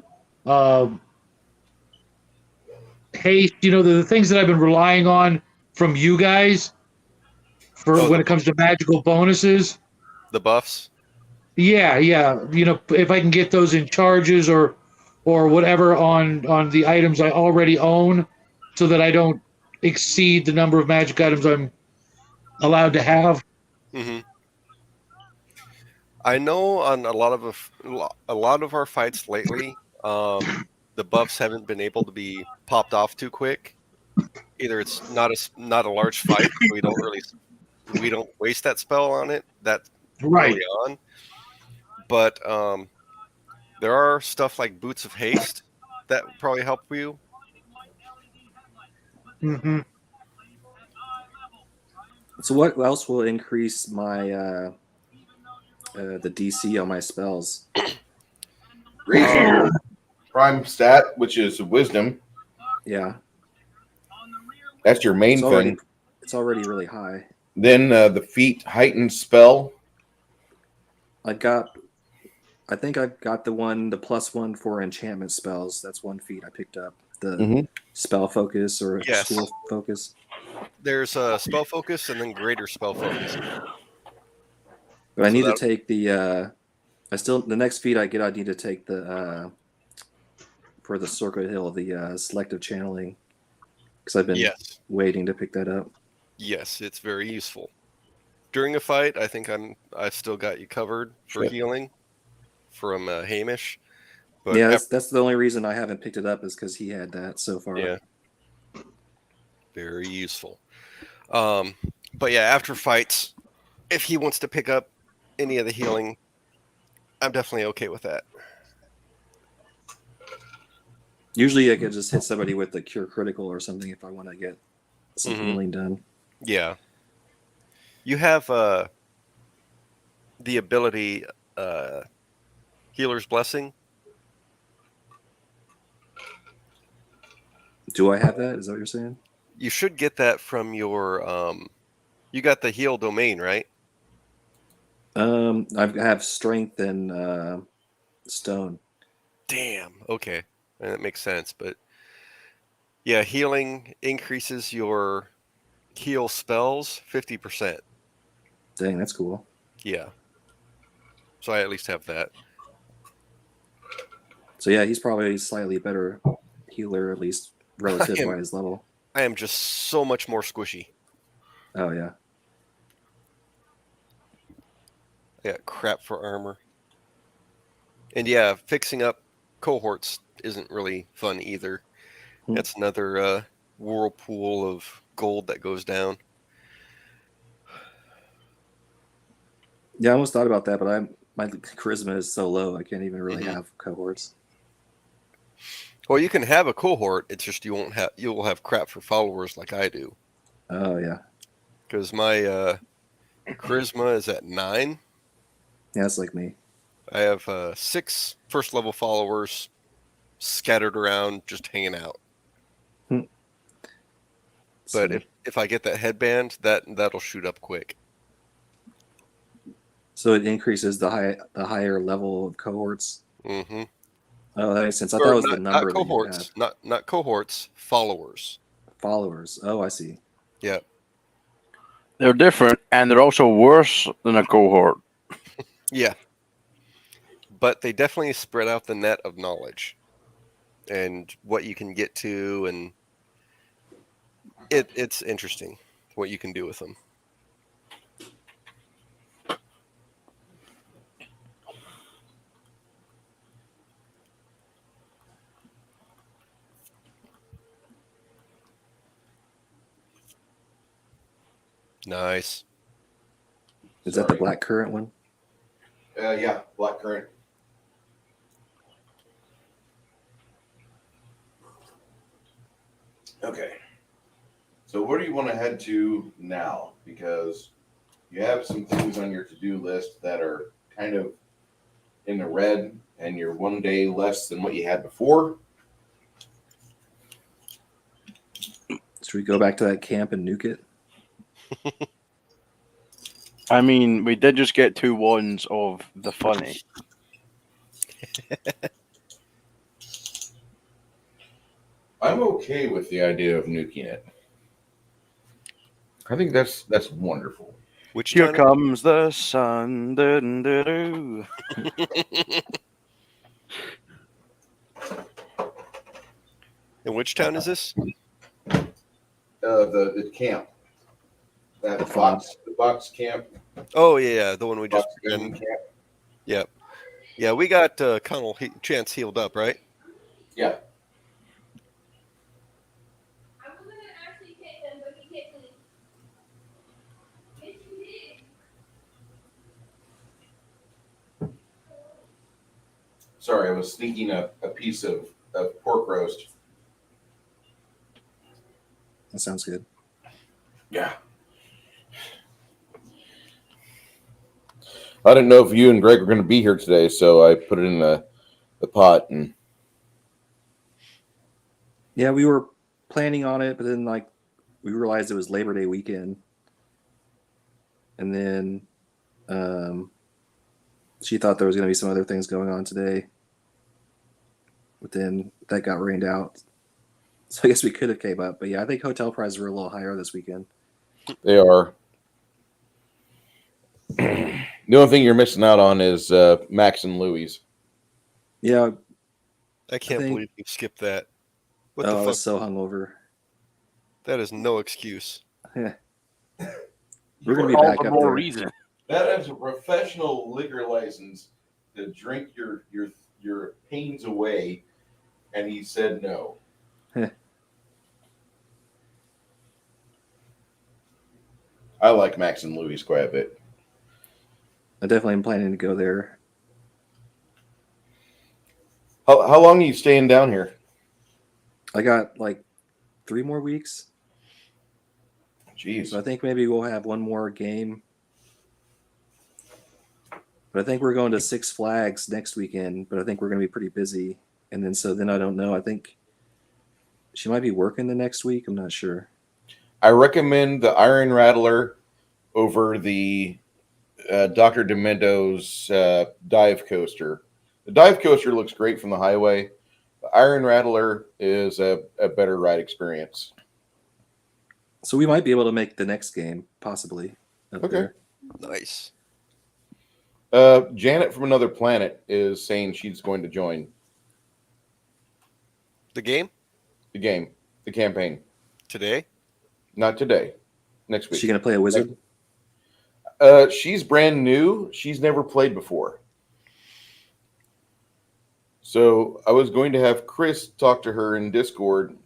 haste. The things that I've been relying on from you guys for when it comes to magical bonuses. The buffs. Yeah. You know, if I can get those in charges or whatever on the items I already own, so that I don't exceed the number of magic items I'm allowed to have. Mm-hmm. I know on a lot of our fights lately, the buffs haven't been able to be popped off too quick. Either it's not a large fight, so we don't waste that spell on it that Right. early on. But there are stuff like Boots of Haste that would probably help you. Mm-hmm. So what else will increase my the DC on my spells? Raise your prime stat, which is wisdom. Yeah, That's your main thing. It's already really high. Then the feat heightened spell. I think I've got the +1 for enchantment spells. That's one feat I picked up. The spell focus or Yes. school focus. There's a spell focus and then greater spell focus. But I need to take the the next feat I get, I need to take the for the Circuit Hill, the selective channeling, because I've been waiting to pick that up. Yes, it's very useful. During a fight, I think I've still got you covered for healing from Hamish. But yeah, that's the only reason I haven't picked it up is because he had that so far. Yeah, very useful. But yeah, after fights, if he wants to pick up any of the healing, I'm definitely okay with that. Usually I could just hit somebody with the cure critical or something if I want to get some healing done. Yeah. You have the ability Healer's Blessing. Do I have that? Is that what you're saying? You should get that from your you got the heal domain, right? I have strength and stone. Damn. Okay. And that makes sense, but yeah, healing increases your heal spells 50%. Dang, that's cool. Yeah. So I at least have that. So yeah, he's probably a slightly better healer, at least relative by his level. I am just so much more squishy. Oh yeah. I got crap for armor. And yeah, fixing up cohorts isn't really fun either. That's another whirlpool of gold that goes down. Yeah, I almost thought about that, but my charisma is so low, I can't even really have cohorts. Well, you can have a cohort. It's just you'll have crap for followers like I do. Oh yeah. Because my charisma is at 9. Yeah, that's like me. I have 6 first level followers scattered around, just hanging out. But if I get that headband, that'll shoot up quick. So it increases the higher level of cohorts. Mm-hmm. Oh, that makes sense. I thought it was the number not cohorts, that you have. not cohorts, followers. Followers. Oh, I see. Yeah. They're different, and they're also worse than a cohort. Yeah. But they definitely spread out the net of knowledge and what you can get to, and it's interesting what you can do with them. Nice. Is that the black currant one? Yeah, black currant. Okay. So where do you want to head to now? Because you have some things on your to-do list that are kind of in the red, and you're one day less than what you had before. Should we go back to that camp and nuke it? I mean, we did just get 2 wands of the funny. I'm okay with the idea of nuking it. I think that's wonderful. Which Here town? comes the sun. Dun, dun, dun. And which town is this? The camp. That The box camp. Oh yeah, the one we just Box been. gaming camp. Yep. Yeah, we got Connell Chance healed up, right? Yeah. Sorry, I was sneaking a piece of pork roast. That sounds good. Yeah. I didn't know if you and Greg were going to be here today, so I put it in the pot. And Yeah, we were planning on it, but then like we realized it was Labor Day weekend, and then she thought there was going to be some other things going on today, but then that got rained out. So I guess we could have came up, but yeah, I think hotel prices were a little higher this weekend. they are. The only thing you're missing out on is Max and Louie's. Yeah, I can't think- believe you skipped that. What I the fuck? was so hungover. That is no excuse. We're gonna be All back the up more there. reason. That is a professional liquor license to drink your pains away, and he said no. I like Max and Louie's quite a bit. I definitely am planning to go there. How long are you staying down here? I got like 3 more weeks, Jeez. so I think maybe we'll have one more game. But I think we're going to Six Flags next weekend, but I think we're going to be pretty busy. And then I don't know. I think she might be working the next week. I'm not sure. I recommend the Iron Rattler over the Dr. Demento's dive coaster. The dive coaster looks great from the highway. The Iron Rattler is a better ride experience. So we might be able to make the next game, possibly. Up Okay. there. Nice. Janet from Another Planet is saying she's going to join The game the game, the campaign. today? Not today. Next Is week. she going to play a wizard? She's brand new. She's never played before. So I was going to have Chris talk to her in Discord.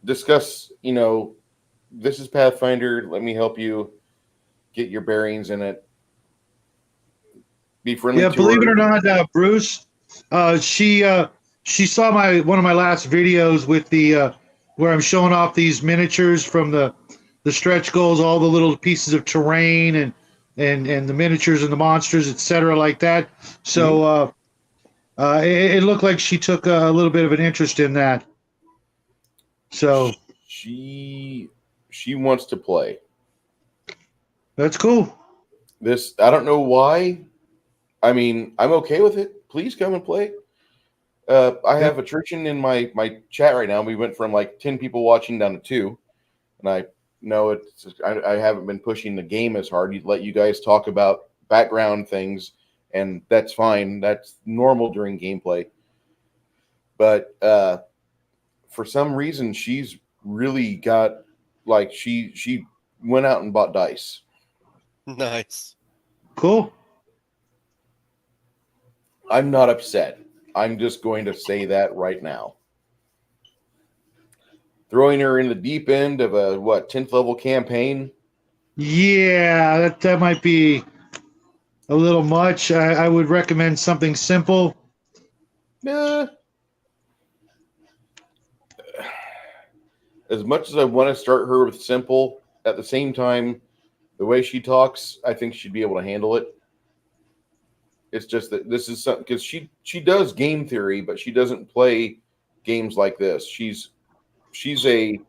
Discuss, this is Pathfinder. Let me help you get your bearings in it. Be friendly Yeah, to believe her. it or not, Bruce, she saw one of my last videos with the where I'm showing off these miniatures from the stretch goals, all the little pieces of terrain and the miniatures and the monsters, etc., like that. So it looked like she took a little bit of an interest in that. So She wants to play. that's cool. This, I don't know why. I mean, I'm okay with it. Please come and play. I have attrition in my chat right now. We went from like 10 people watching down to 2. And I know I haven't been pushing the game as hard. You'd let you guys talk about background things, and that's fine. That's normal during gameplay. But for some reason, she's really got, like, she went out and bought dice. Nice. Cool. I'm not upset. I'm just going to say that right now. Throwing her in the deep end of a 10th level campaign. Yeah, that might be a little much. I would recommend something simple. As much as I want to start her with simple, at the same time, the way she talks, I think she'd be able to handle it. It's just that this is something, because she does game theory, but she doesn't play games like this. She's a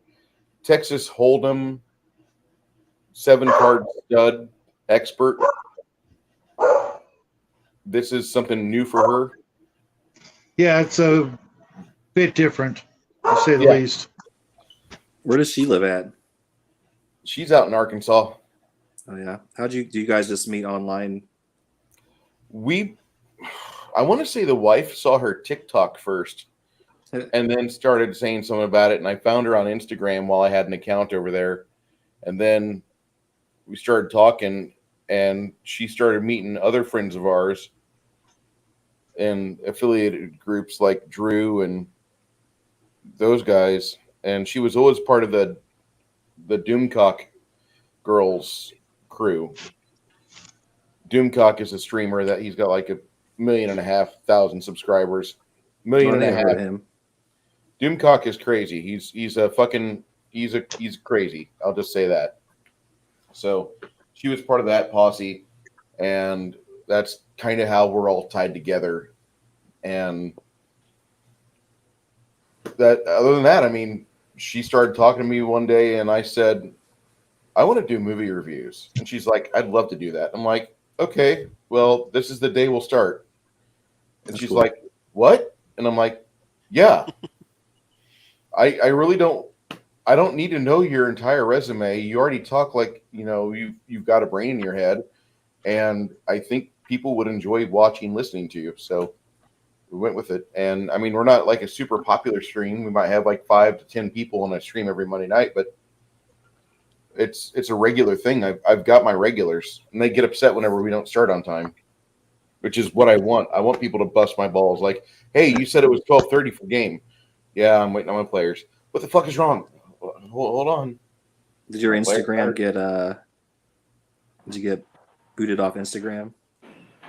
Texas Hold'em 7-card stud expert. This is something new for her. Yeah, it's a bit different, to say the least. Where does she live at? She's out in Arkansas. Oh yeah. Do you guys just meet online? I want to say the wife saw her TikTok first and then started saying something about it. And I found her on Instagram while I had an account over there. And then we started talking, and she started meeting other friends of ours in affiliated groups like Drew and those guys. And she was always part of the Doomcock girls crew. Doomcock is a streamer that he's got like 1,500,000 subscribers. Million and a half. Him. Doomcock is crazy. He's crazy. I'll just say that. So she was part of that posse, and that's kind of how we're all tied together. And that, other than that, I mean, she started talking to me one day, and I said, I want to do movie reviews. And she's like, I'd love to do that. I'm like, okay, well, this is the day we'll start. And That's she's cool. like, what? And I'm like, yeah. I really don't. I don't need to know your entire resume. You already talk like, you've got a brain in your head, and I think people would enjoy watching, listening to you. So we went with it. And I mean, we're not like a super popular stream. We might have like 5 to 10 people on a stream every Monday night, but it's a regular thing. I've got my regulars, and they get upset whenever we don't start on time, which is what I want. I want people to bust my balls. Like, hey, you said it was 12:30 for game. Yeah, I'm waiting on my players. What the fuck is wrong? Hold on. Did your My player Instagram card. did you get booted off Instagram?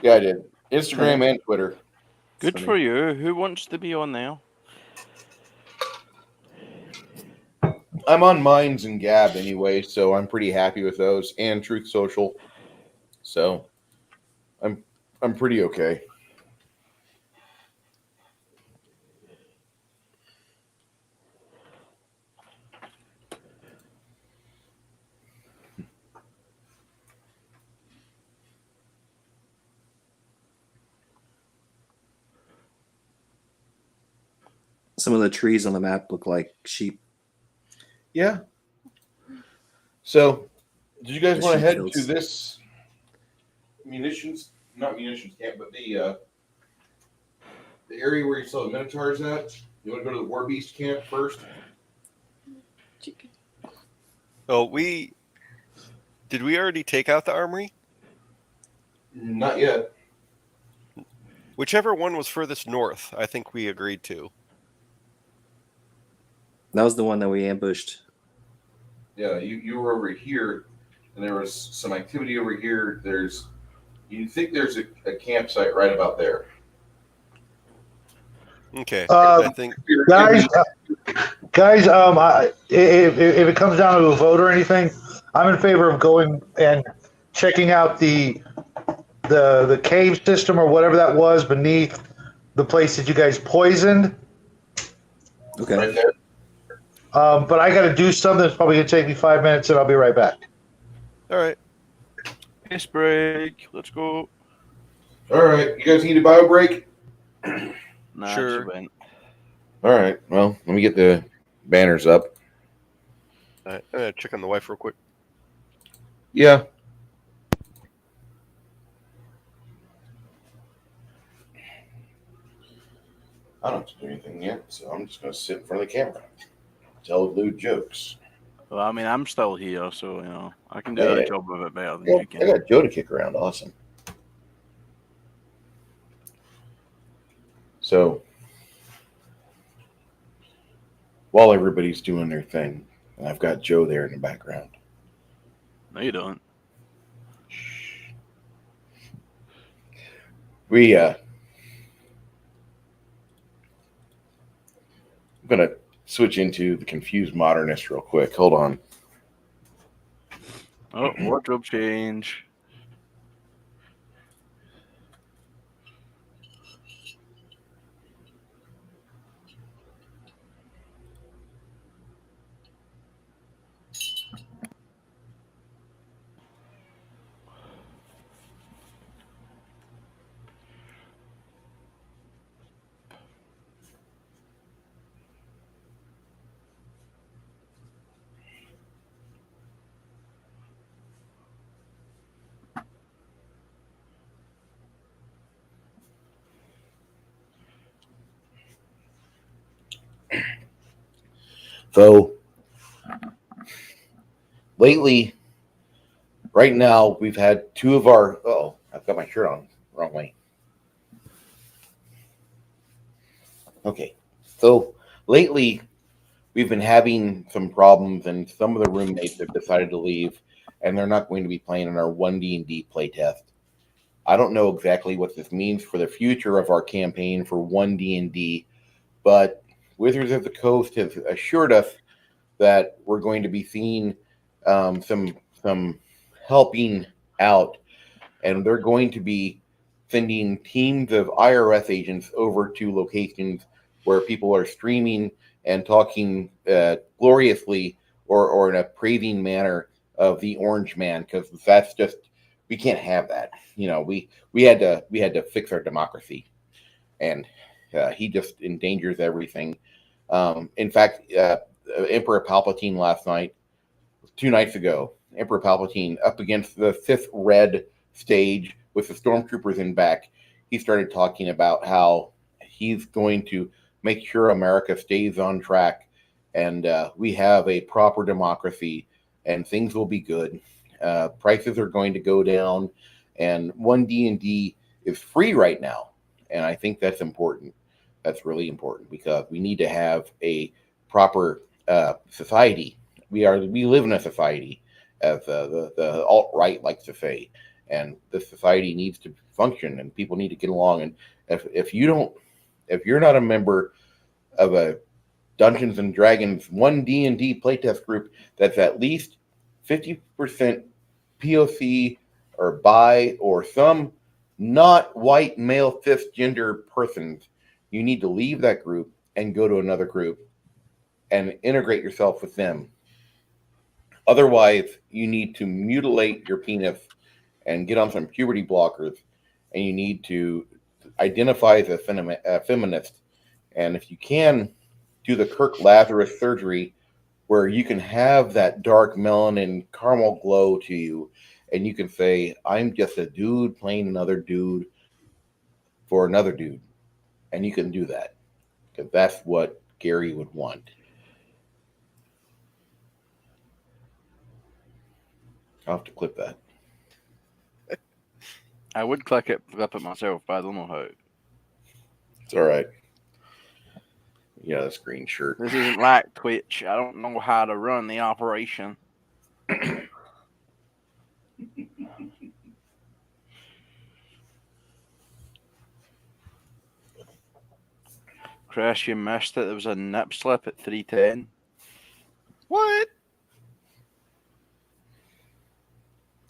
Yeah, I did. Instagram and Twitter. Good Funny. for you. Who wants to be on there? I'm on Minds and Gab anyway, so I'm pretty happy with those, and Truth Social. So I'm pretty okay. Some of the trees on the map look like sheep. Yeah. So, did you guys The want to sheep head fields. to this not munitions camp, but the area where you saw the Minotaurs at? You want to go to the War Beast camp first? Chicken. Oh, did we already take out the armory? Not yet. Whichever one was furthest north, I think we agreed to. That was the one that we ambushed. Yeah, you were over here, and there was some activity over here. You think there's a campsite right about there. Okay, Uh, I think Guys, if it comes down to a vote or anything, I'm in favor of going and checking out the cave system or whatever that was beneath the place that you guys poisoned. Okay. Right there. But I got to do something that's probably going to take me 5 minutes, and I'll be right back. all right. Piss break. Let's go. All right, you guys need a bio break? Nah, Sure. she went. All right, well, let me get the banners up. I'm gonna check on the wife real quick. Yeah. I don't have to do anything yet, so I'm just going to sit in front of the camera. Tell lewd jokes. Well, I mean, I'm still here, so I can do Yeah. that job of it better than Well, you I can. got Joe to kick around. Awesome. So, while everybody's doing their thing, and I've got Joe there in the background. No, you don't. I'm going to switch into the confused modernist real quick. Hold on. Oh, wardrobe change. So lately, right now, we've had two of our. Oh, I've got my shirt on wrong way. Okay, so lately we've been having some problems, and some of the roommates have decided to leave, and they're not going to be playing in our 1D&D playtest. I don't know exactly what this means for the future of our campaign for 1D&D, but Wizards of the Coast has assured us that we're going to be seeing some helping out, and they're going to be sending teams of IRS agents over to locations where people are streaming and talking gloriously or in a praising manner of the Orange Man, because that's just, we can't have that. You know, we had to fix our democracy, and he just endangers everything. In fact, Emperor Palpatine last night, 2 nights ago, Emperor Palpatine up against the Sith Red stage with the stormtroopers in back, he started talking about how he's going to make sure America stays on track, and we have a proper democracy, and things will be good. Prices are going to go down, and 1D&D is free right now, and I think that's important. That's really important, because we need to have a proper society. We live in a society, as the alt-right likes to say, and this society needs to function, and people need to get along. And if you're not a member of a Dungeons and Dragons 1D&D playtest group that's at least 50% POC or bi or some not white male cisgender persons, you need to leave that group and go to another group and integrate yourself with them. Otherwise, you need to mutilate your penis and get on some puberty blockers, and you need to identify as a feminist. And if you can, do the Kirk Lazarus surgery, where you can have that dark melanin caramel glow to you, and you can say, I'm just a dude playing another dude for another dude. And you can do that, because that's what Gary would want. I'll have to clip that. I would flip it myself, but I don't know how. It's all right. Yeah, this green shirt. This isn't like Twitch. I don't know how to run the operation. Chris, you missed it. There was a nip slip at 310. What?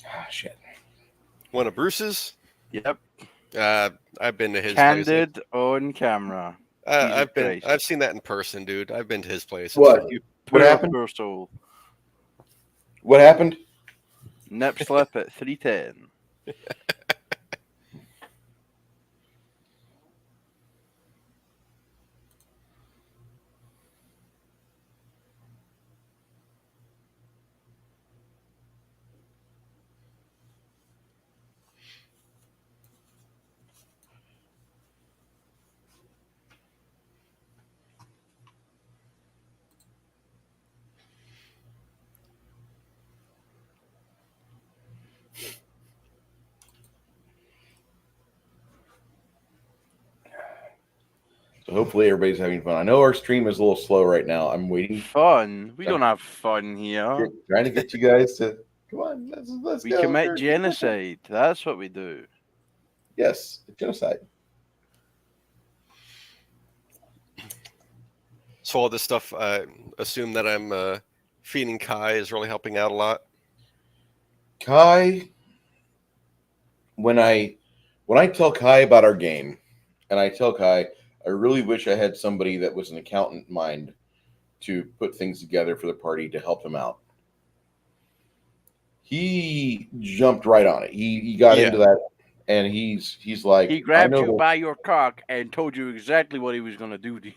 Ah, shit. One of Bruce's? Yep. I've been to his place. Candid on camera. I've seen that in person, dude. I've been to his place. What? What happened? Poor soul. What happened? Nip slip at 310. So hopefully everybody's having fun. I know our stream is a little slow right now. I'm waiting. Fun? We don't have fun here. Trying to get you guys to come on. Let's We go. commit genocide. That's what we do. Yes, genocide. So all this stuff, assume that I'm feeding Kai is really helping out a lot. Kai, when I tell Kai about our game, and I tell Kai, I really wish I had somebody that was an accountant mind to put things together for the party to help them out. He jumped right on it. He got into that, and he's like, he grabbed you by your cock and told you exactly what he was going to do to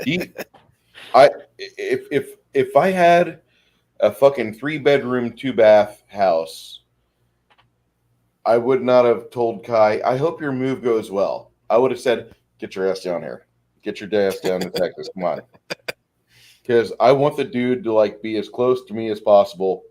you. If I had a fucking 3-bedroom, 2-bath house, I would not have told Kai, I hope your move goes well. I would have said, get your ass down here. Get your ass down to Texas. Come on. because I want the dude to like be as close to me as possible.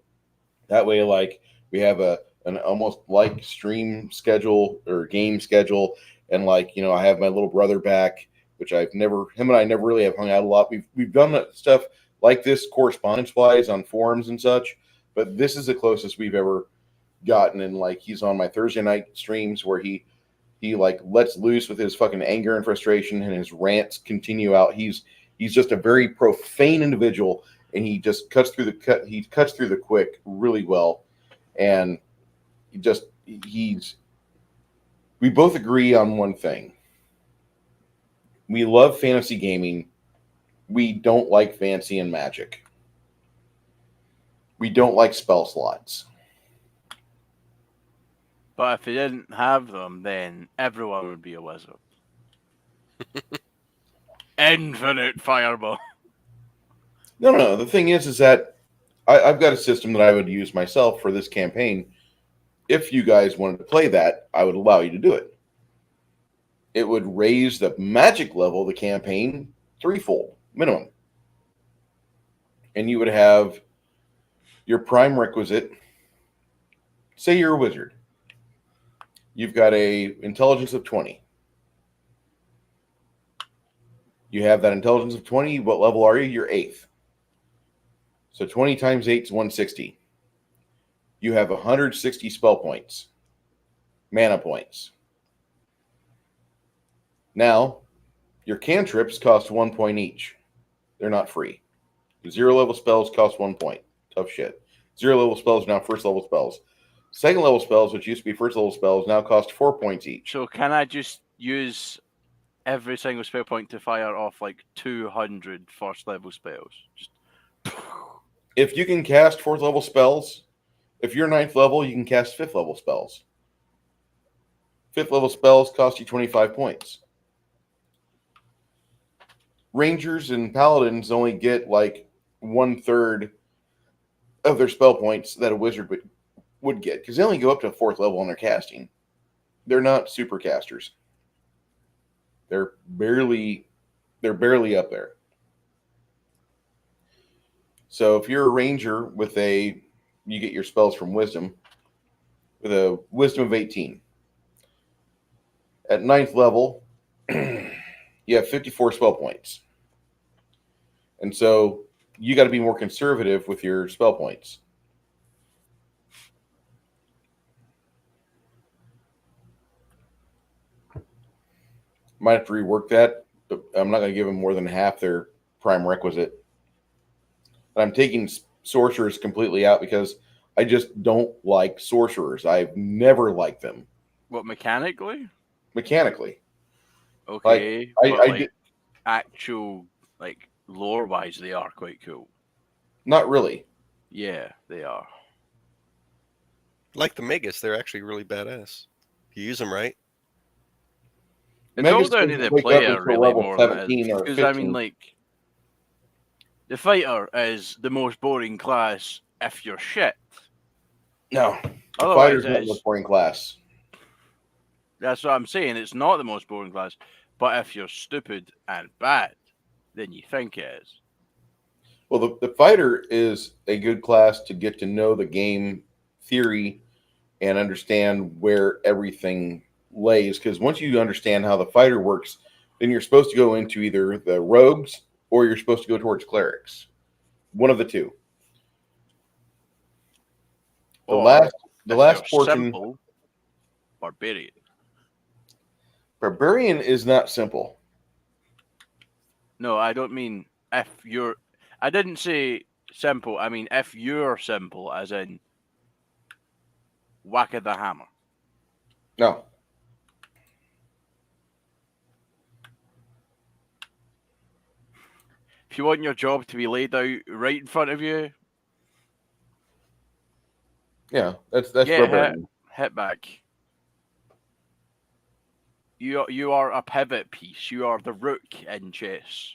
That way, like we have an almost like stream schedule or game schedule, and like I have my little brother back, which him and I never really have hung out a lot. We've done that stuff like this correspondence wise on forums and such, but this is the closest we've ever gotten. And like he's on my Thursday night streams where he like lets loose with his fucking anger and frustration, and his rants continue out. He's just a very profane individual, and he just cuts through the quick really well. And we both agree on one thing. We love fantasy gaming. We don't like fancy and magic. We don't like spell slots. But if they didn't have them, then everyone would be a wizard. Infinite fireball. No. The thing is that I've got a system that I would use myself for this campaign. If you guys wanted to play that, I would allow you to do it. It would raise the magic level of the campaign threefold minimum. And you would have your prime requisite. Say you're a wizard. You've got a intelligence of 20. You have that intelligence of 20. What level are you? You're 8th. So 20 times 8 is 160. You have 160 spell points. Mana points. Now, your cantrips cost 1 point each. They're not free. The 0 level spells cost 1 point. Tough shit. 0 level spells are now first level spells. Second level spells, which used to be first level spells, now cost 4 points each. So can I just use every single spell point to fire off like 200 first level spells? Just... If you can cast 4th level spells, if you're 9th level, you can cast 5th level spells. 5th level spells cost you 25 points. Rangers and paladins only get like 1/3 of their spell points that a wizard would get, because they only go up to 4th level on their casting. They're not super casters. They're barely up there. So if you're a ranger you get your spells from wisdom with a wisdom of 18. At 9th level, you have 54 spell points. And so you got to be more conservative with your spell points. Might have to rework that, but I'm not going to give them more than half their prime requisite. But I'm taking sorcerers completely out because I just don't like sorcerers. I've never liked them. What, mechanically? Mechanically. Okay. Actual, lore-wise, they are quite cool. Not really. Yeah, they are. Like the Magus, they're actually really badass. If you use them right. It's all down to the player, really, more than it is. Because, I mean, the fighter is the most boring class if you're shit. No. The Otherwise, fighter's not the most boring class. That's what I'm saying. It's not the most boring class. But if you're stupid and bad, then you think it is. Well, the fighter is a good class to get to know the game theory and understand where everything lays. Because once you understand how the fighter works, then you're supposed to go into either the rogues or you're supposed to go towards clerics. One of the two. The last portion. Simple, barbarian. Barbarian is not simple. No, I don't mean if you're... I didn't say simple. I mean if you're simple, as in whack of the hammer. No. If you want your job to be laid out right in front of you... Yeah, that's barbarian. Hit back. You are a pivot piece. You are the rook in chess.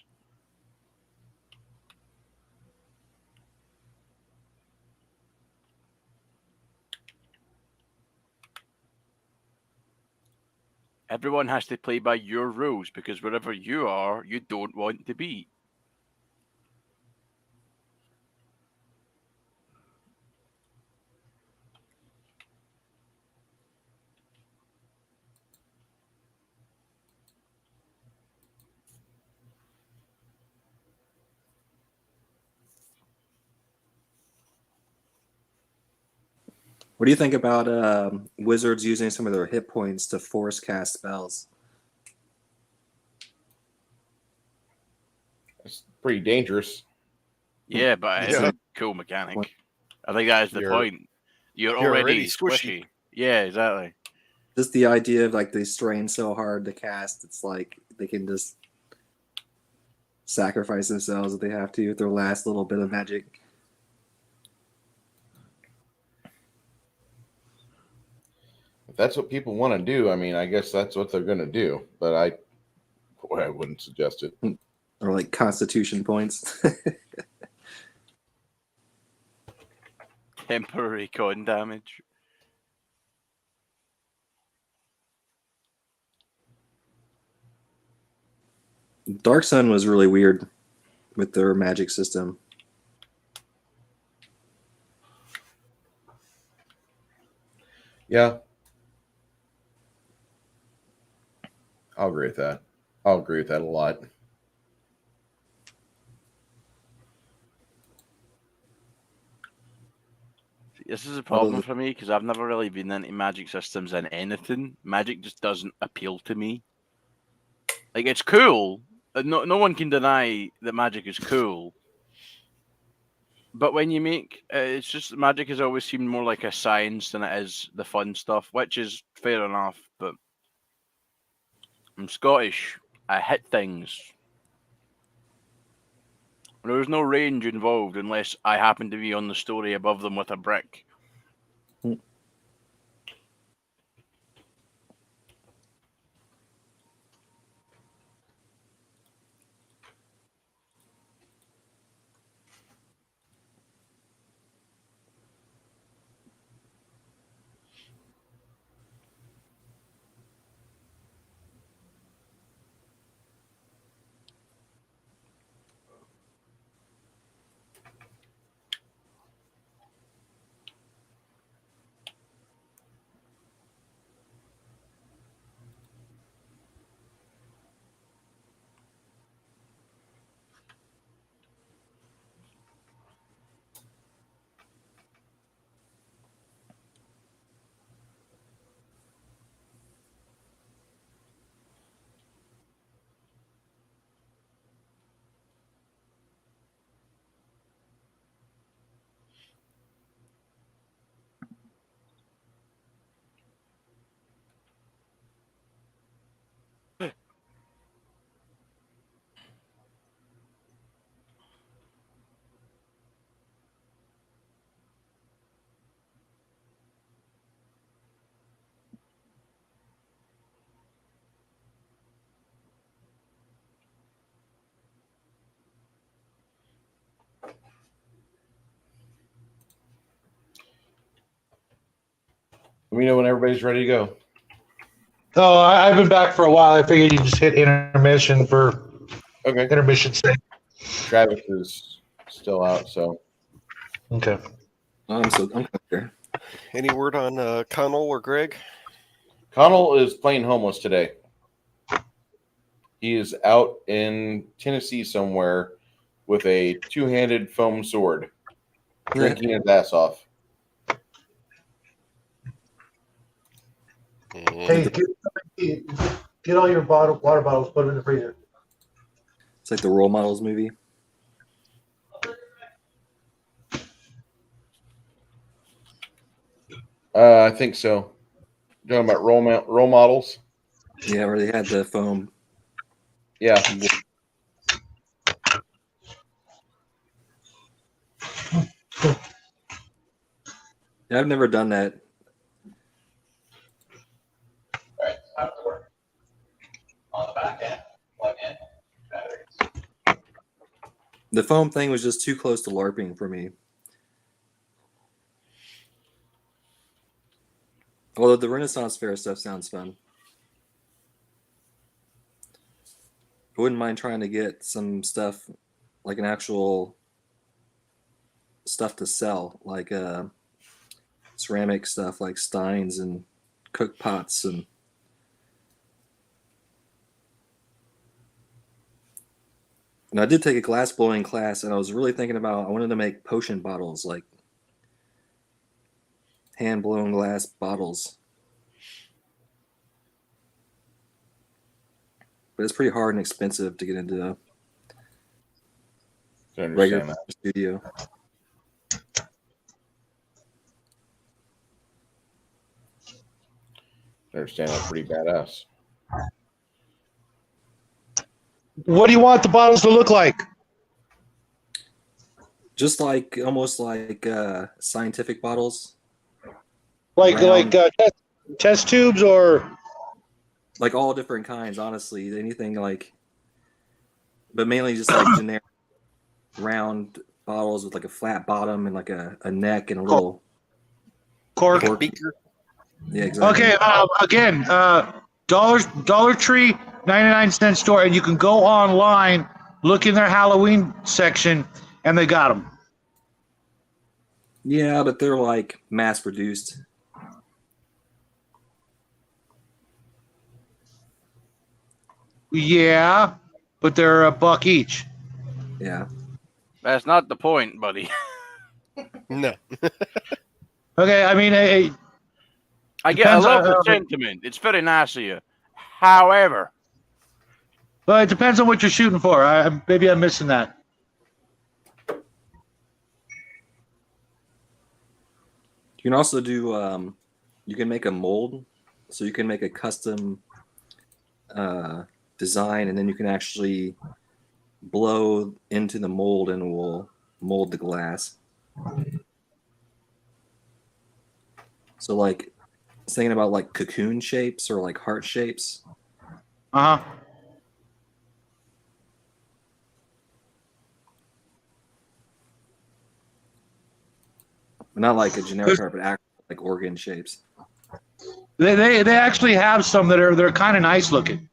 Everyone has to play by your rules because wherever you are, you don't want to be. What do you think about wizards using some of their hit points to force cast spells? It's pretty dangerous. Yeah, but it's Yeah. a cool mechanic. I think that is the You're- point. You're you're already already squishy. squishy. Yeah, exactly. Just the idea of like they strain so hard to cast, it's like they can just sacrifice themselves if they have to with their last little bit of magic. If that's what people want to do, I mean, I guess that's what they're going to do. But I wouldn't suggest it. Or like constitution points. Temporary con damage. Dark Sun was really weird with their magic system. Yeah. I'll agree with that. I'll agree with that a lot. This is a problem for me because I've never really been into magic systems in anything. Magic just doesn't appeal to me. Like, it's cool. No one can deny that magic is cool. But when you make, it's just magic has always seemed more like a science than it is the fun stuff, which is fair enough. But I'm Scottish. I hit things. There's no range involved unless I happen to be on the story above them with a brick. Let me know when everybody's ready to go. Oh, I've been back for a while. I figured you just hit intermission for Okay. intermission's sake. Travis is still out, so Okay. I'm here. Any word on Connell or Greg? Connell is playing homeless today. He is out in Tennessee somewhere with a two-handed foam sword, drinking his ass off. Hey, get all your water bottles, put them in the freezer. It's like the Role Models movie. I think so. You're talking about role models? Yeah, where they had the foam. Yeah. Yeah, I've never done that. On the back end, plug in batteries. The foam thing was just too close to LARPing for me. Although the Renaissance Fair stuff sounds fun. I wouldn't mind trying to get some stuff, like an actual stuff to sell, like ceramic stuff like steins and cook pots and I did take a glass blowing class and I was really thinking about I wanted to make potion bottles like hand-blown glass bottles. But it's pretty hard and expensive to get into the I understand regular that. studio. I understand that pretty badass. What do you want the bottles to look like? Just like almost like scientific bottles, Like Round. test tubes or like all different kinds. Honestly, anything like, but mainly just like generic round bottles with like a flat bottom and like a neck and a little cork? cork. Beaker. Yeah, exactly. Okay, again, Dollar Tree, 99-cent store, and you can go online, look in their Halloween section, and they got them. Yeah, but they're like mass produced. Yeah, but they're $1 each. Yeah. That's not the point, buddy. No. Okay, I mean, I Depends love on- the sentiment. It's very nice of you. However, well, it depends on what you're shooting for. Maybe I'm missing that. You can also do you can make a mold, so you can make a custom design, and then you can actually blow into the mold and it will mold the glass. So like I was thinking about like cocoon shapes or like heart shapes. Uh huh. Not like a generic heart, but actually like organ shapes. They actually have some they're kind of nice looking.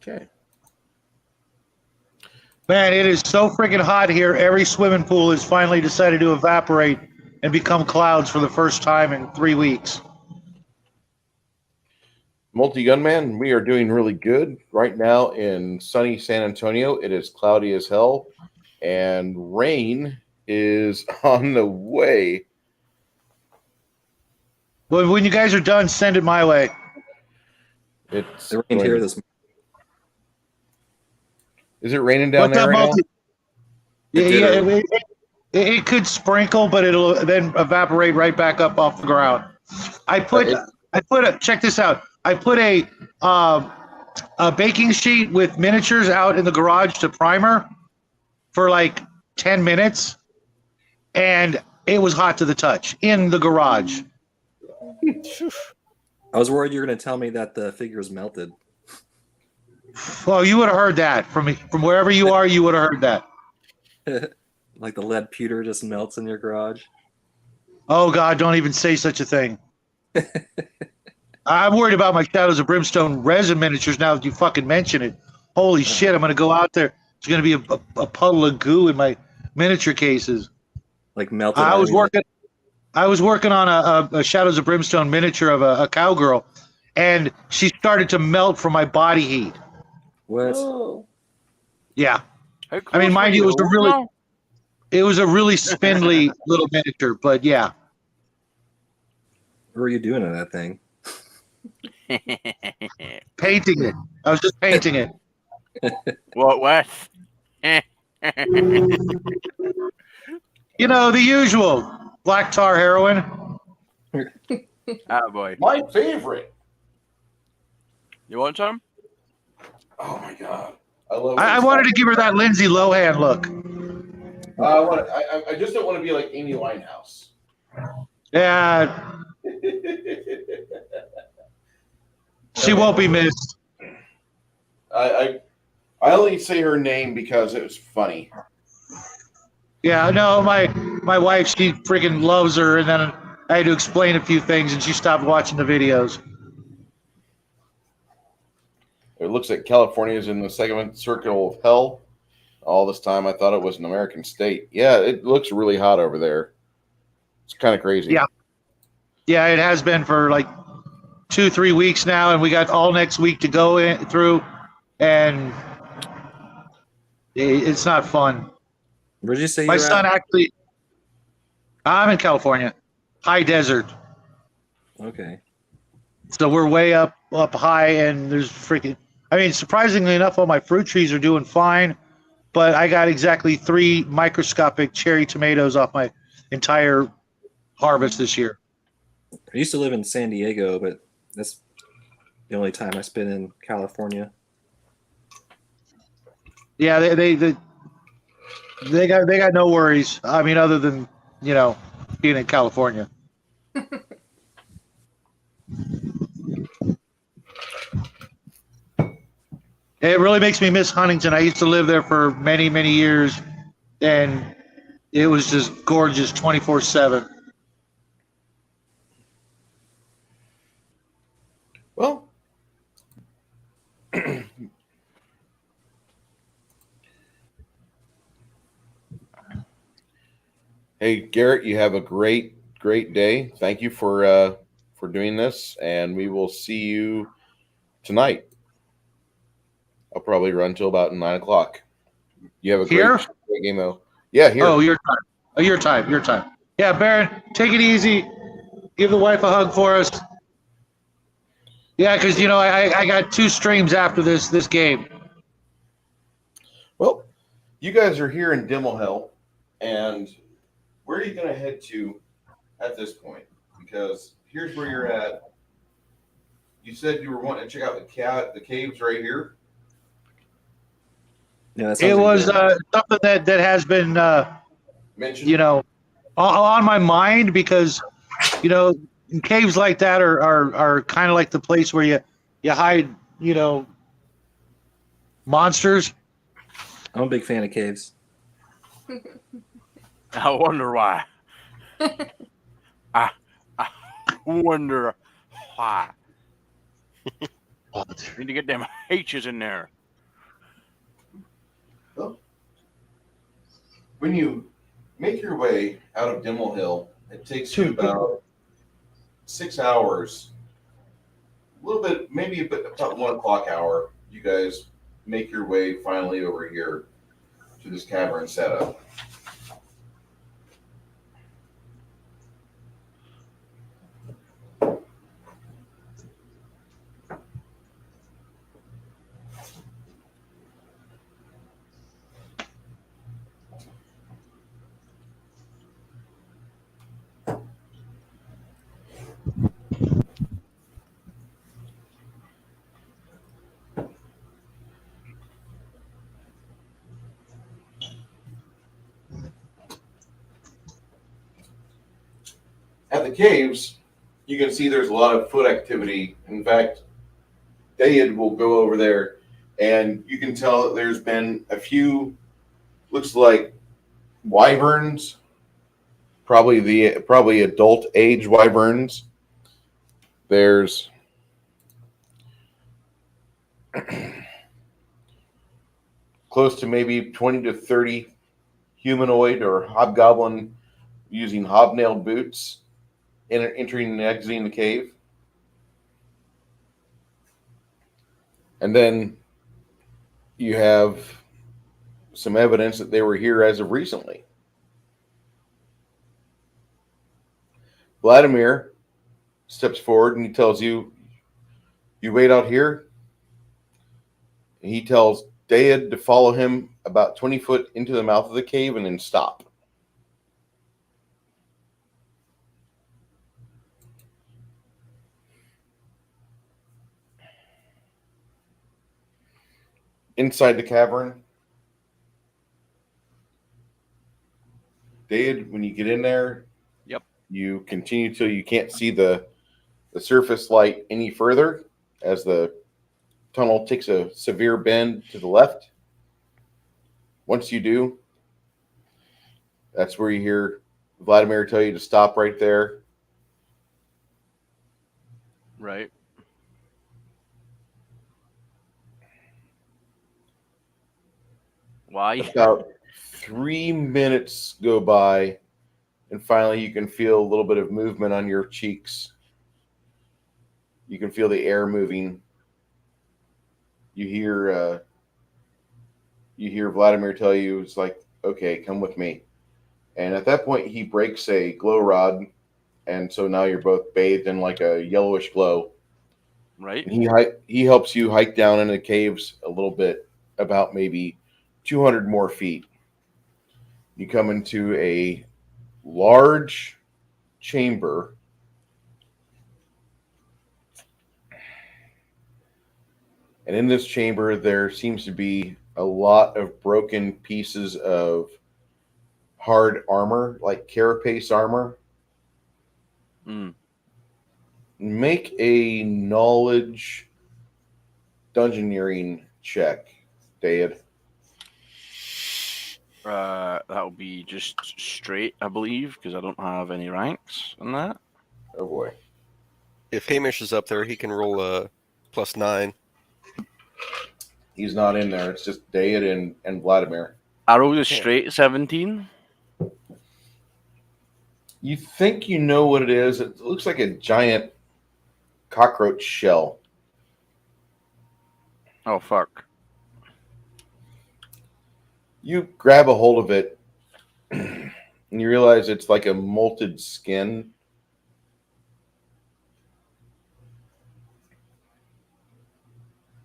Okay. Man, it is so freaking hot here. Every swimming pool has finally decided to evaporate and become clouds for the first time in 3 weeks. Multi-Gunman, we are doing really good right now in sunny San Antonio. It is cloudy as hell, and rain is on the way. But when you guys are done, send it my way. It's It rained here this Is it raining down What's there up, right multi? It did Yeah, earlier. it could sprinkle, but it'll then evaporate right back up off the ground. Check this out. I put a baking sheet with miniatures out in the garage to primer for like 10 minutes, and it was hot to the touch in the garage. I was worried you were going to tell me that the figures melted. Well, you would have heard that from wherever you are. You would have heard that. Like the lead pewter just melts in your garage. Oh God, don't even say such a thing. I'm worried about my Shadows of Brimstone resin miniatures now that you fucking mention it. Holy shit, I'm gonna go out there. There's gonna be a puddle of goo in my miniature cases. Like melted. I was working on a Shadows of Brimstone miniature of a cowgirl, and she started to melt from my body heat. What? Oh. Yeah, how I mean, close mind were you, to it was a really spindly little miniature, but yeah. What were you doing to that thing? home? Painting it. I was just painting it. What with? You know, the usual. Black tar heroin. Boy. My favorite. You want some? Oh my god, I love. I wanted to give her that Lindsay Lohan look. I just don't want to be like Amy Winehouse. Yeah, she won't be missed. I only say her name because it was funny. Yeah, no, my wife, she freaking loves her, and then I had to explain a few things, and she stopped watching the videos. It looks like California is in the second circle of hell. All this time, I thought it was an American state. Yeah, it looks really hot over there. It's kind of crazy. Yeah. Yeah, it has been for like 2-3 weeks now, and we got all next week to go through, and it's not fun. Where'd you say My you're son at? actually, I'm in California, high desert. Okay. So we're way up high, and there's freaking. I mean, surprisingly enough, all my fruit trees are doing fine, but I got exactly 3 microscopic cherry tomatoes off my entire harvest this year. I used to live in San Diego, but that's the only time I spent in California. Yeah, they got no worries. I mean, other than being in California. It really makes me miss Huntington. I used to live there for many, many years, and it was just gorgeous 24/7. Well, hey Garrett, you have a great day. Thank you for doing this, and we will see you tonight. I'll probably run till about 9 o'clock. You have a Here? great game though. Yeah, here. Oh, your time. Oh, your time. Yeah, Baron, take it easy. Give the wife a hug for us. Yeah, because I got 2 streams after this game. Well, you guys are here in Dimmelhill, and where are you going to head to at this point? Because here's where you're at. You said you were wanting to check out the caves right here. Yeah, that sounds It like was good. something that has been Mentioned. on my mind, because caves like that are kind of like the place where you hide monsters. I'm a big fan of caves. I wonder why. I wonder why. Need to get them H's in there. Well, when you make your way out of Dimmelhill, it takes you about 6 hours. A little bit, maybe about 1 o'clock hour. You guys make your way finally over here to this cavern setup. At the caves, you can see there's a lot of foot activity. In fact, Dayid will go over there, and you can tell that there's been a few, looks like wyverns, probably adult age wyverns. There's close to maybe 20 to 30 humanoid or hobgoblin using hobnailed boots entering and exiting the cave. And then you have some evidence that they were here as of recently. Vladimir steps forward and he tells you, you wait out here. And he tells Dayid to follow him about 20 foot into the mouth of the cave and then stop. Inside the cavern, Dayid, when you get in there, Yep. You continue till you can't see the surface light any further as the tunnel takes a severe bend to the left. Once you do, that's where you hear Vladimir tell you to stop right there. Right. Why? About 3 minutes go by, and finally you can feel a little bit of movement on your cheeks. You can feel the air moving. You hear Vladimir tell you, it's like, okay, come with me. And at that point, he breaks a glow rod, and so now you're both bathed in like a yellowish glow. Right. And he helps you hike down in the caves a little bit, about maybe 200 more feet. You come into a large chamber. And in this chamber, there seems to be a lot of broken pieces of hard armor, like carapace armor. Mm. Make a knowledge dungeoneering check, Dad. That'll be just straight, I believe, because I don't have any ranks in that. Oh boy. If Hamish is up there, he can roll a +9. He's not in there. It's just Dad and Vladimir. I rolled a straight 17. You think you know what it is. It looks like a giant cockroach shell. Oh, fuck. You grab a hold of it, and you realize it's like a molted skin.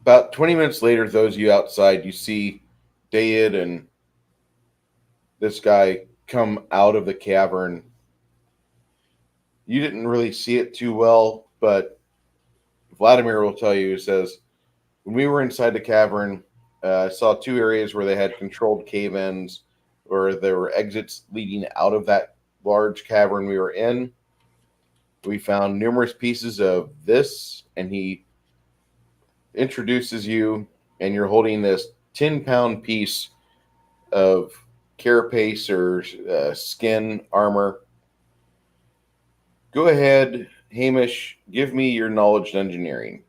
About 20 minutes later, those of you outside, you see Dayid and this guy come out of the cavern. You didn't really see it too well, but Vladimir will tell you, he says, when we were inside the cavern, I saw two areas where they had controlled cave-ins, where there were exits leading out of that large cavern we were in. We found numerous pieces of this, and he introduces you, and you're holding this 10-pound piece of carapace or skin armor. Go ahead, Hamish, give me your knowledge dungeoneering.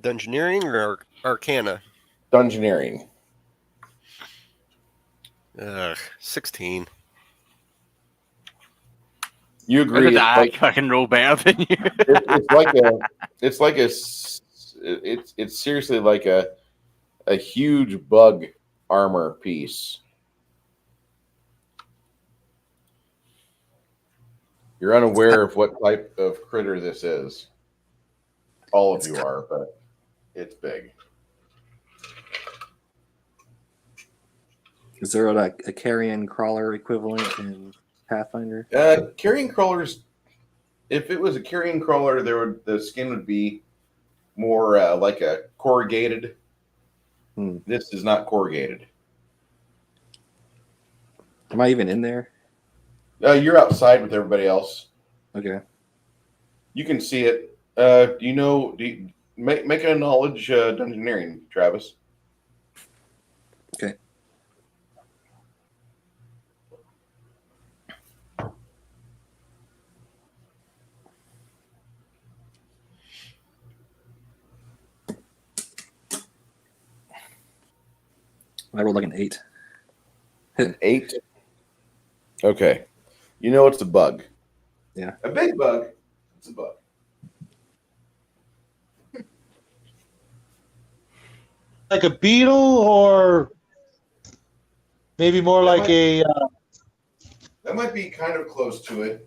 Dungeoneering or Arcana? Dungeoneering. 16. You agree? I can roll better than you. It's seriously like a huge bug armor piece. You're unaware of what type of critter this is. All of you are, but it's big. Is there a carrion crawler equivalent in Pathfinder? Carrion crawlers. If it was a carrion crawler, the skin would be more like a corrugated. This is not corrugated. Am I even in there? You're outside with everybody else. Okay. You can see it. Make a knowledge dungeoneering, Travis. Okay. I rolled like an 8. An 8? Okay. You know it's a bug. Yeah. A big bug. It's a bug. Like a beetle, or maybe more like a. That might be kind of close to it.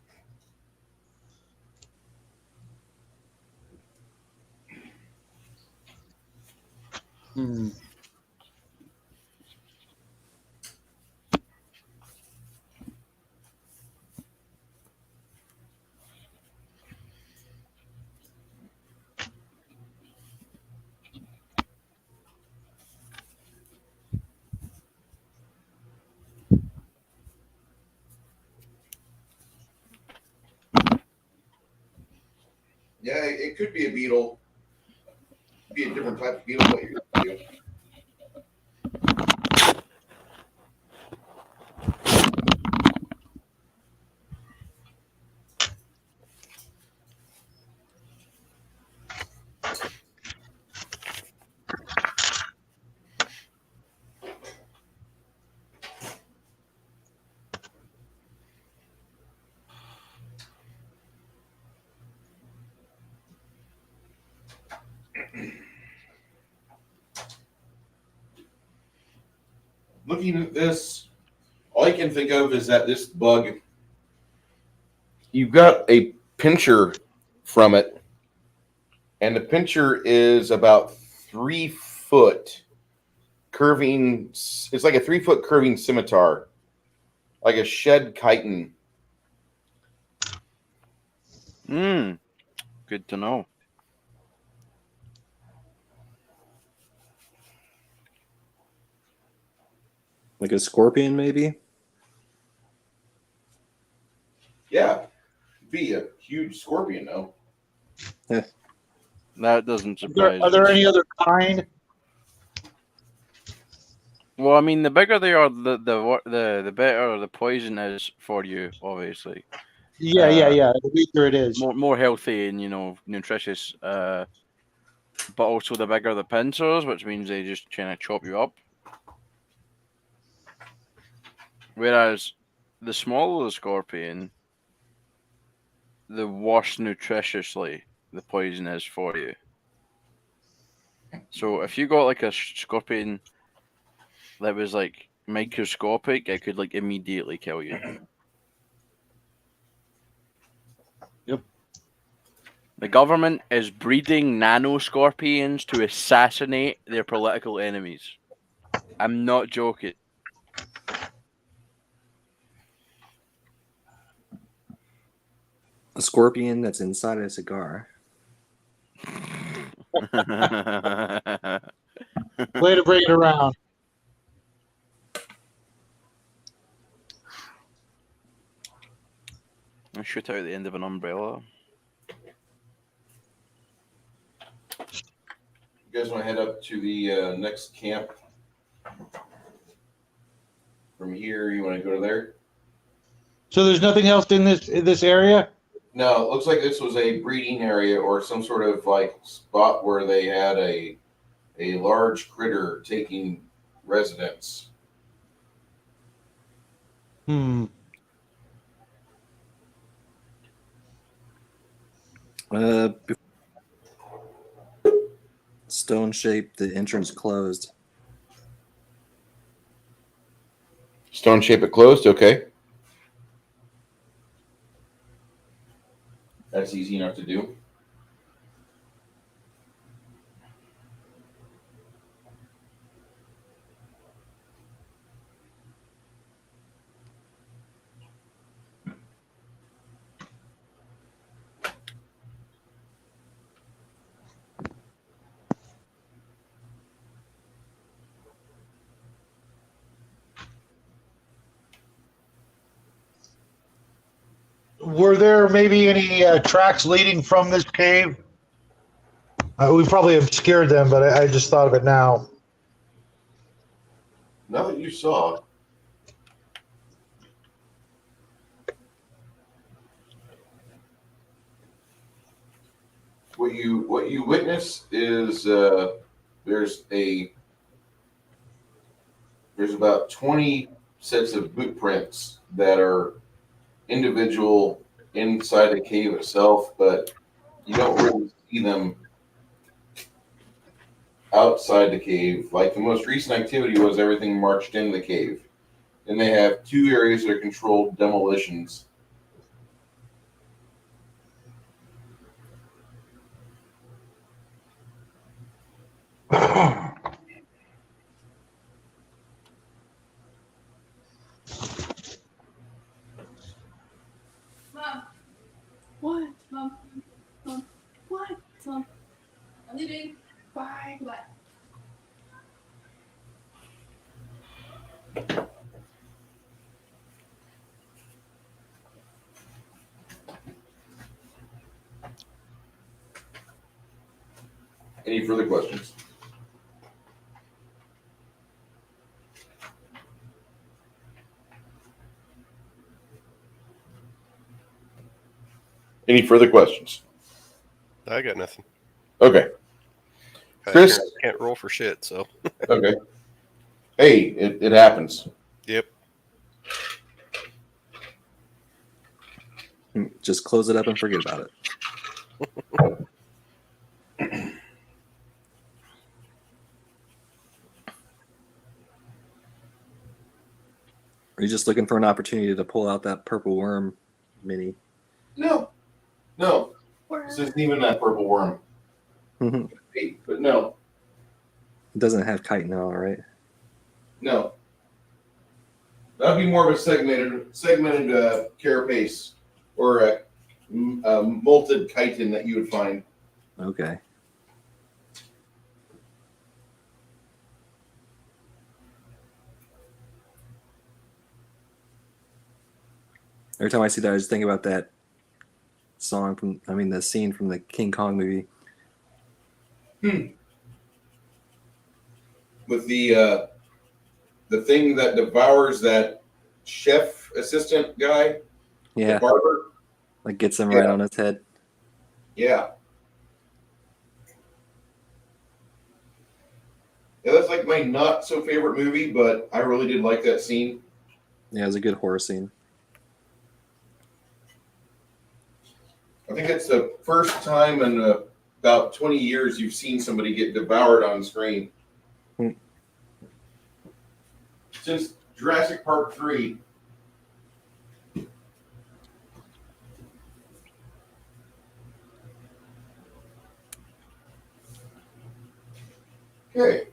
Yeah, it could be a beetle. Be a different type of beetle. What you're doing. looking at this, all I can think of is that this bug, you've got a pincher from it, and the pincher is about 3 foot curving. It's like a 3 foot curving scimitar, like a shed chitin. Good to know. Like a scorpion, maybe? Yeah, be a huge scorpion, though. That doesn't surprise Are there me. any other kind? Well, I mean, the bigger they are, the better the poison is for you, obviously. Yeah. The weaker it is. More healthy and nutritious. But also the bigger the pincers, which means they just kind of chop you up. Whereas the smaller the scorpion, the worse nutritiously the poison is for you. So if you got like a scorpion that was like microscopic, it could like immediately kill you. Yep. The government is breeding nano scorpions to assassinate their political enemies. I'm not joking. A scorpion that's inside a cigar. Way to bring it around. I shoot out the end of an umbrella. You guys want to head up to the next camp? From here, you want to go to there? So there's nothing else in this area? No, it looks like this was a breeding area or some sort of like spot where they had a large critter taking residence. Stone shaped, the entrance closed. Stone shape it closed, okay. That's easy enough to do. Were there maybe any tracks leading from this cave? We probably obscured them, but I just thought of it now. Now that you saw, what you witness is there's about 20 sets of boot prints that are individual inside the cave itself, but you don't really see them outside the cave. Like the most recent activity was everything marched into the cave. And they have 2 areas that are controlled demolitions. Mom. What? Mom. Mom. What? Mom. I'm leaving. Bye. Goodbye. Any further questions? Any further questions? I got nothing. Okay. I Chris? can't roll for shit, so. Okay. Hey, it happens. Yep. Just close it up and forget about it. Are you just looking for an opportunity to pull out that purple worm mini? No. This isn't even that purple worm. It But no. doesn't have chitinol, right? No. That'd be more of a segmented carapace or a molted chitin that you would find. Okay. Every time I see that, I just think about that the scene from the King Kong movie. With the thing that devours that chef assistant guy, the Yeah, barber. like gets him right on his head. Yeah. Yeah, that's like my not so favorite movie, but I really did like that scene. Yeah, it was a good horror scene. I think it's the first time in about 20 years you've seen somebody get devoured on screen. Since Jurassic Park 3. Okay.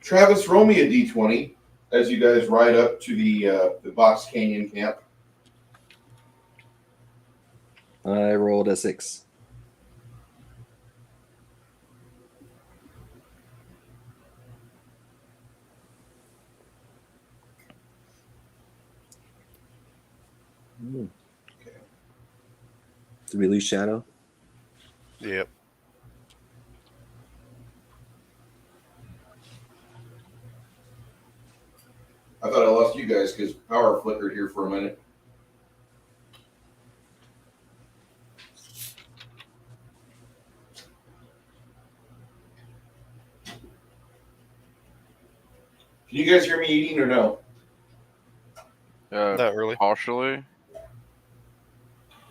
Travis, roll me a d20 as you guys ride up to the Box Canyon camp. I rolled a 6. Okay. Did we lose Shadow? Yep. I thought I lost you guys because power flickered here for a minute. Can you guys hear me eating or no? Not really. Partially.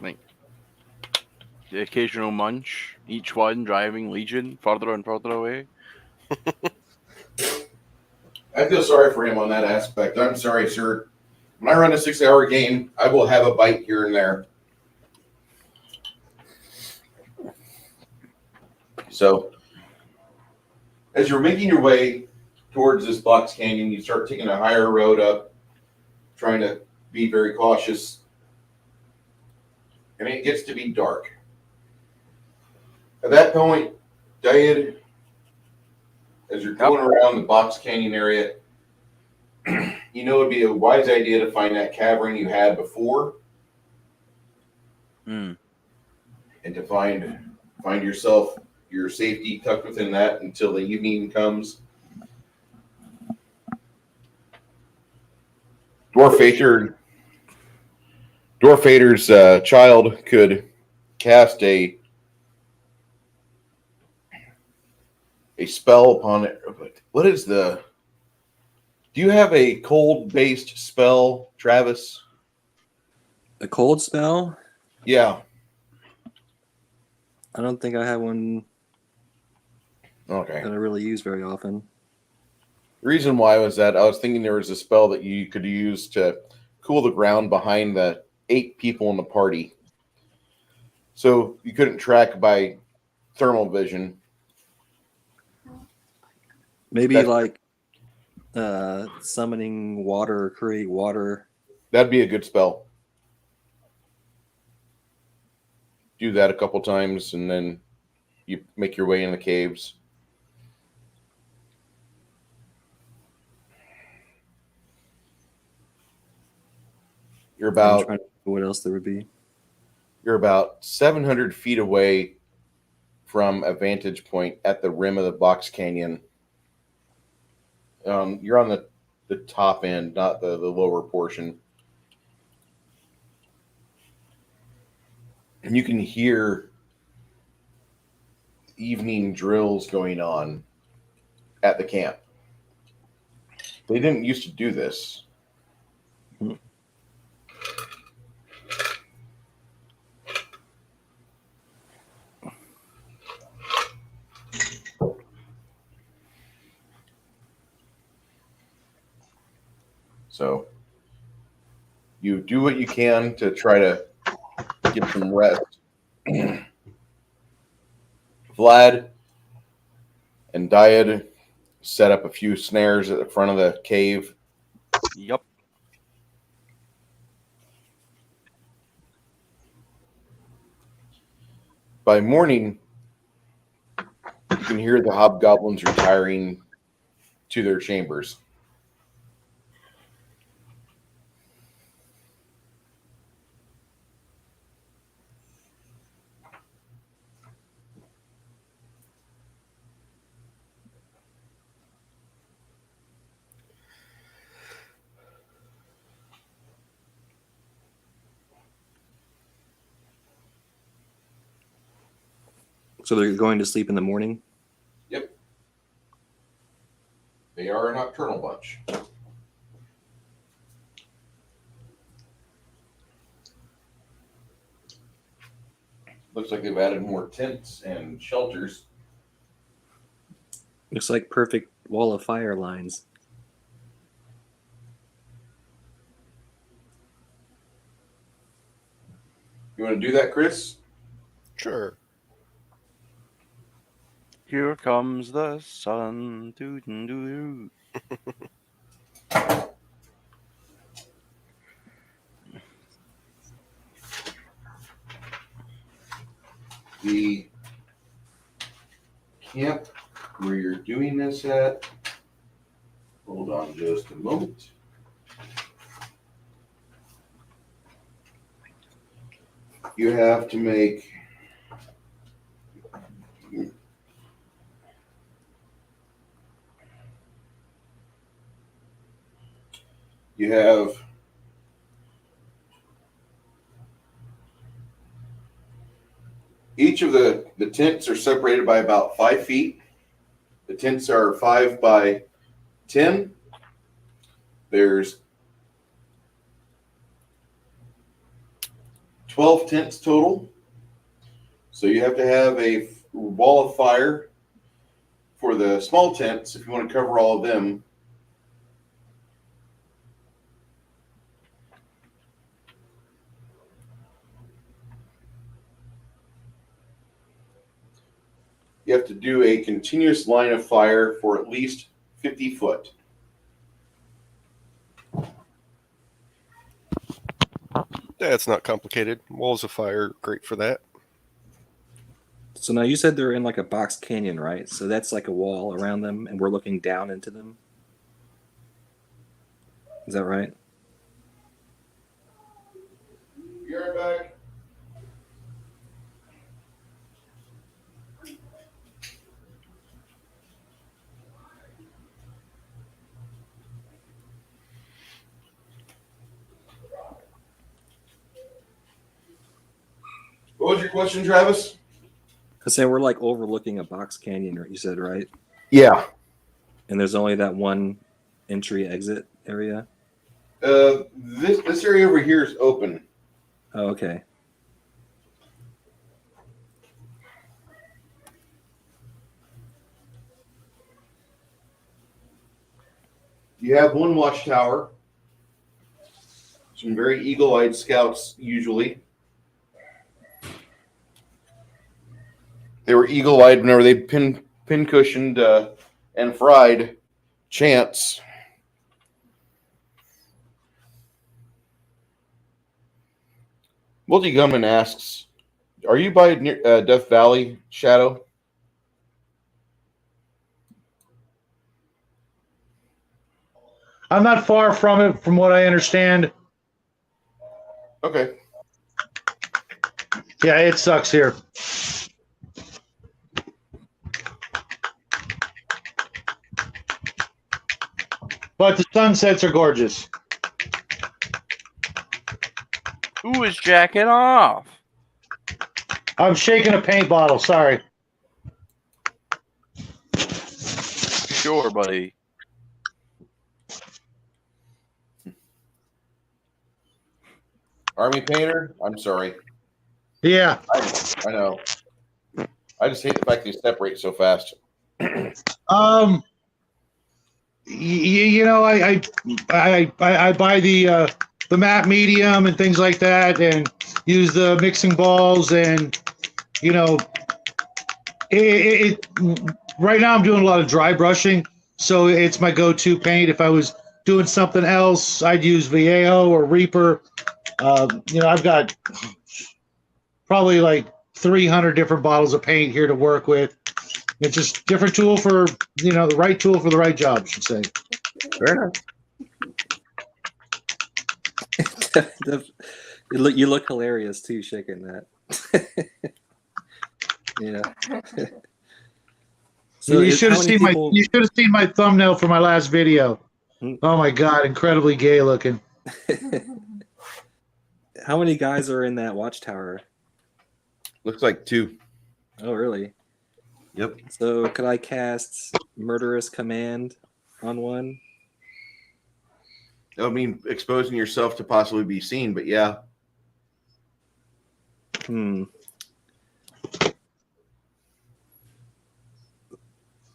Like the occasional munch, each one driving Legion further and further away. I feel sorry for him on that aspect. I'm sorry, sir. When I run a 6-hour game, I will have a bite here and there. So, as you're making your way towards this Box Canyon, you start taking a higher road up, trying to be very cautious. And it gets to be dark. At that point, Diane, as you're going around the Box Canyon area, you know it'd be a wise idea to find that cavern you had before, and to find yourself your safety tucked within that until the evening comes. Dwarfader's child could cast a spell upon it. What is the? Do you have a cold-based spell, Travis? A cold spell? Yeah. I don't think I have one Okay. that I really use very often. The reason why was that I was thinking there was a spell that you could use to cool the ground behind the 8 people in the party. So you couldn't track by thermal vision. Maybe like summoning water or create water. That'd be a good spell. Do that a couple times, and then you make your way in the caves. You're I'm about trying to think what else there would be. You're about 700 feet away from a vantage point at the rim of the Box Canyon. You're on the top end, not the lower portion. And you can hear evening drills going on at the camp. They didn't used to do this. So you do what you can to try to get some rest. Vlad and Dyad set up a few snares at the front of the cave. Yup. By morning, you can hear the hobgoblins retiring to their chambers. So they're going to sleep in the morning? Yep. They are a nocturnal bunch. Looks like they've added more tents and shelters. Looks like perfect wall of fire lines. You want to do that, Chris? Sure. Here comes the sun. Doo-doo-doo-doo. The camp where you're doing this at. Hold on just a moment. You have to make each of the tents are separated by about 5 feet. The tents are 5 by 10. There's 12 tents total. So you have to have a wall of fire for the small tents if you want to cover all of them. You have to do a continuous line of fire for at least 50 foot. That's not complicated. Walls of fire, great for that. So now you said they're in like a box canyon, right? So that's like a wall around them, and we're looking down into them. Is that right? You're back. What was your question, Travis? I said we're like overlooking a box canyon, you said, right? Yeah. And there's only that one entry exit area. This area over here is open. Oh, okay. You have one watchtower. Some very eagle-eyed scouts, usually. They were eagle-eyed whenever they pin-cushioned and fried Chance. Multi-Gunman asks, are you by Death Valley, Shadow? I'm not far from it, from what I understand. Okay. Yeah, it sucks here. But the sunsets are gorgeous. Who is jacking off? I'm shaking a paint bottle. Sorry. Sure, buddy. Army Painter? I'm sorry. Yeah. I know. I just hate the fact they separate so fast. you know, I buy the matte medium and things like that, and use the mixing balls, and you know, it right now I'm doing a lot of dry brushing, so it's my go-to paint. If I was doing something else, I'd use Vallejo or Reaper. You know, I've got probably like 300 different bottles of paint here to work with. It's just different tool for, you know, the right tool for the right job, I should say. Fair enough. You look hilarious too, shaking that. Yeah. So you should have seen people... you should have seen my thumbnail for my last video. Oh my god, incredibly gay looking. How many guys are in that watchtower? Looks like 2. Oh, really? Yep. So could I cast Murderous Command on one? I mean, exposing yourself to possibly be seen, but yeah. I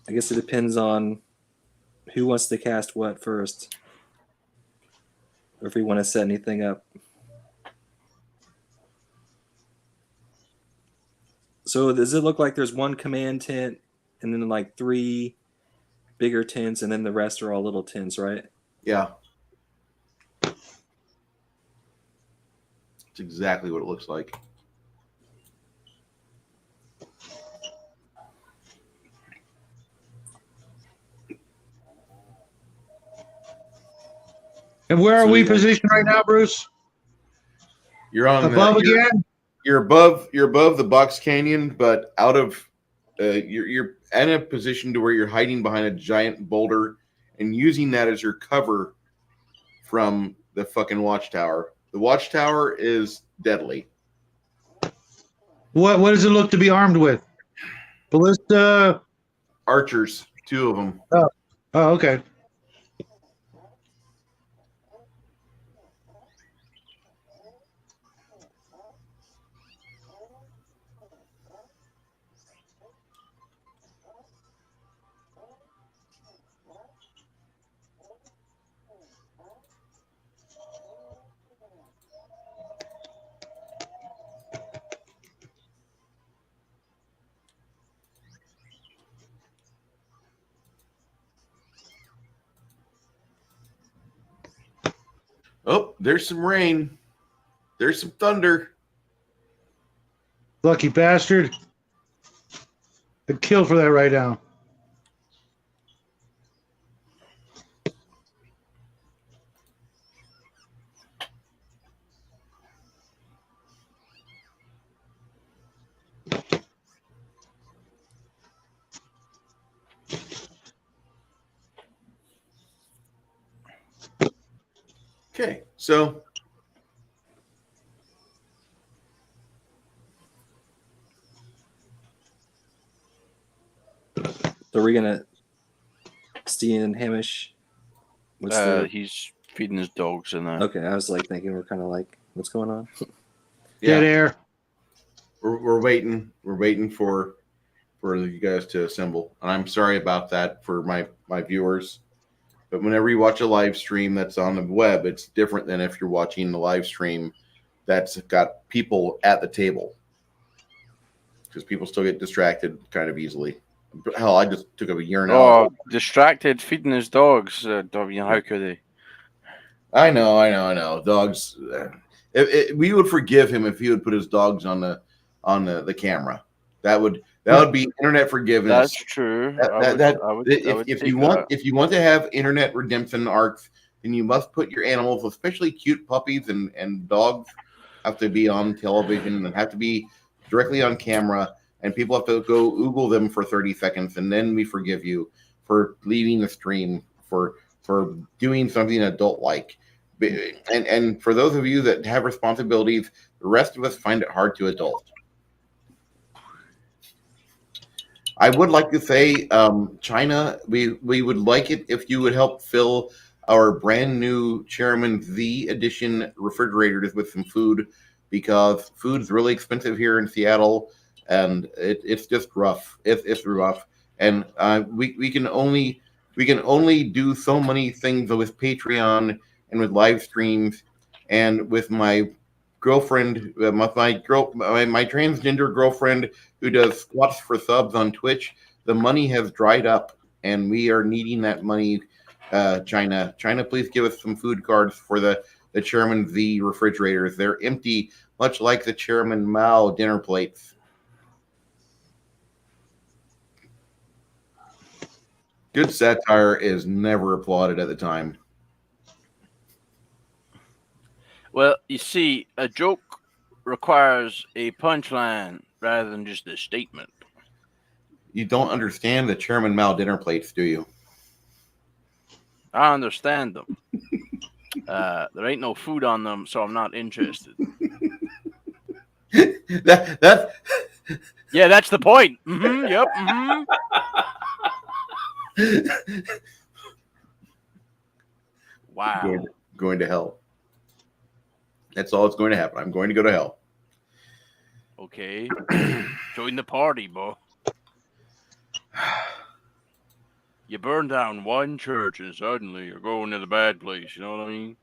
guess it depends on who wants to cast what first, or if we want to set anything up. So does it look like there's one command tent and then like 3 bigger tents, and then the rest are all little tents, right? Yeah. It's exactly what it looks like. And where are we positioned right now, Bruce? You're on above again. You're above the box canyon, but out of you're in a position to where you're hiding behind a giant boulder and using that as your cover from the fucking watchtower. The watchtower is deadly. What does it look to be armed with? Ballista. Archers, 2 of them. Oh, okay. Oh, there's some rain. There's some thunder. Lucky bastard. I'd kill for that right now. Okay, so are we gonna Steen and Hamish? He's feeding his dogs in there. Okay, I was like thinking we're kind of like, what's going on? Dead air. We're waiting. We're waiting for you guys to assemble. And I'm sorry about that for my viewers. But whenever you watch a live stream that's on the web, it's different than if you're watching the live stream that's got people at the table. Because people still get distracted kind of easily. Hell, I just took a urinal. Oh, distracted feeding his dogs. How could they? I know. Dogs. We would forgive him if he would put his dogs on the camera. That would be internet forgiveness. That's true. If you want to have internet redemption arcs, then you must put your animals, especially cute puppies and dogs, have to be on television and have to be directly on camera, and people have to go Google them for 30 seconds, and then we forgive you for leaving the stream, for doing something adult-like. And for those of you that have responsibilities, the rest of us find it hard to adult. I would like to say, China, we would like it if you would help fill our brand new Chairman Z edition refrigerators with some food, because food's really expensive here in Seattle, and it's just rough. It's rough, and we can only we can only do so many things with Patreon and with live streams and with my girlfriend, my transgender girlfriend who does squats for subs on Twitch. The money has dried up, and we are needing that money. China, please give us some food cards for the Chairman Z refrigerators. They're empty, much like the Chairman Mao dinner plates. Good satire is never applauded at the time. Well, you see, a joke requires a punchline rather than just a statement. You don't understand the Chairman Mao dinner plates, do you? I understand them. There ain't no food on them, so I'm not interested. That Yeah, that's the point. Yep. Wow. Going to hell. That's all that's going to happen. I'm going to go to hell. Okay. Join the party, bro. You burn down one church and suddenly you're going to the bad place. You know what I mean?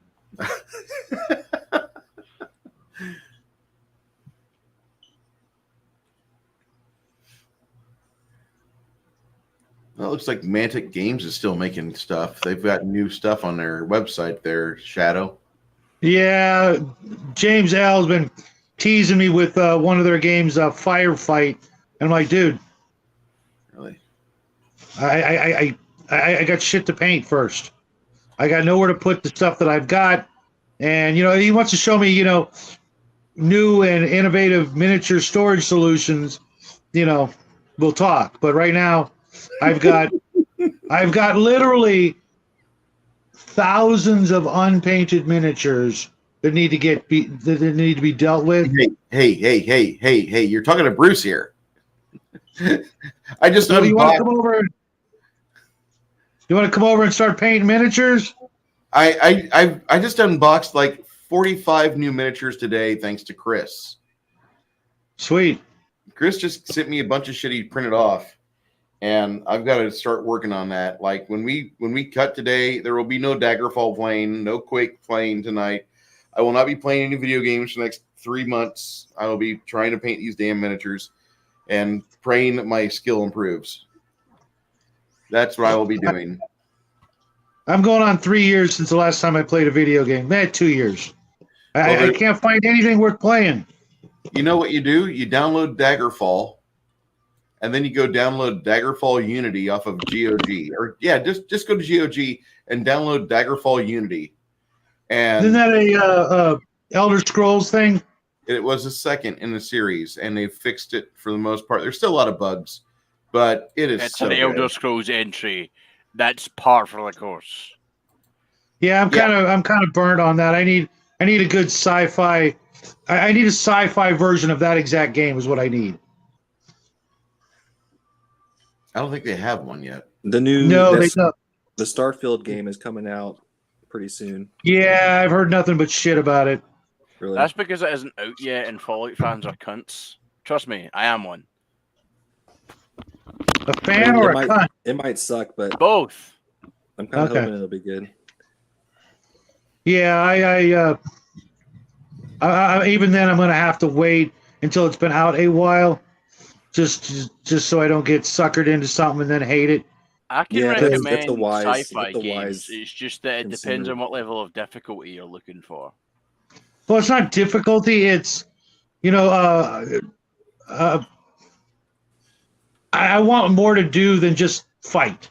Well, it looks like Mantic Games is still making stuff. They've got new stuff on their website there, Shadow. Yeah, James L's been teasing me with one of their games, Firefight. And I'm like, dude, Really? I got shit to paint first. I got nowhere to put the stuff that I've got. And, he wants to show me, new and innovative miniature storage solutions. We'll talk. But right now, I've got literally thousands of unpainted miniatures that need to be dealt with. Hey! You're talking to Bruce here. I just So you want to unboxed. come over? You want to come over and start painting miniatures? I just unboxed like 45 new miniatures today, thanks to Chris. Sweet. Chris just sent me a bunch of shit he printed off, and I've got to start working on that. Like when we cut today, there will be no Daggerfall playing, no Quake playing tonight. I will not be playing any video games for the next 3 months. I will be trying to paint these damn miniatures and praying that my skill improves. That's what I will be doing. I'm going on 3 years since the last time I played a video game. 2 years. I can't find anything worth playing. You know what you do? You download Daggerfall, and then you go download Daggerfall Unity off of GOG. Or just go to GOG and download Daggerfall Unity. And isn't that a Elder Scrolls thing? it was the second in the series, and they fixed it for the most part. There's still a lot of bugs, but it is It's so an Elder good. Scrolls entry. That's par for the course. Yeah, I'm kind of burnt on that. I need a good sci-fi. I need a sci-fi version of that exact game is what I need. I don't think they have one yet. The new They don't. the Starfield game is coming out pretty soon. Yeah, I've heard nothing but shit about it. Really? That's because it isn't out yet and Fallout fans are cunts. Trust me, I am one. A fan or a cunt? It might suck, but Both. I'm kind of Okay. hoping it'll be good. Yeah, I even then I'm going to have to wait until it's been out a while, just so I don't get suckered into something and then hate it. I can Yeah, recommend that's the wise- sci-fi that's the games. wise It's just that it depends consumer. on what level of difficulty you're looking for. Well, it's not difficulty. It's I want more to do than just fight.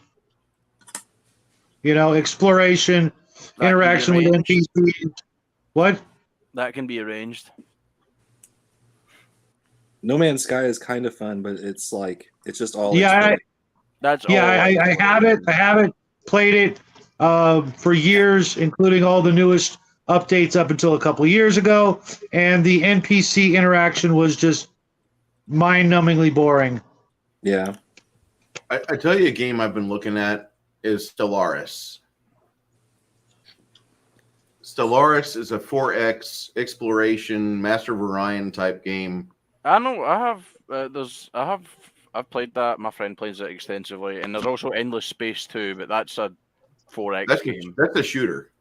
Exploration, That interaction can be with arranged. NPCs. What? That can be arranged. No Man's Sky is kind of fun, but it's just all. Yeah, That's Yeah, all. I have it. I haven't played it for years, including all the newest updates up until a couple years ago. And the NPC interaction was just mind-numbingly boring. Yeah. I tell you, a game I've been looking at is Stellaris. Stellaris is a 4X exploration, Master of Orion type game. I know. I have. I have I've played that. My friend plays it extensively, and there's also Endless Space too, but that's a 4X game. That's a shooter,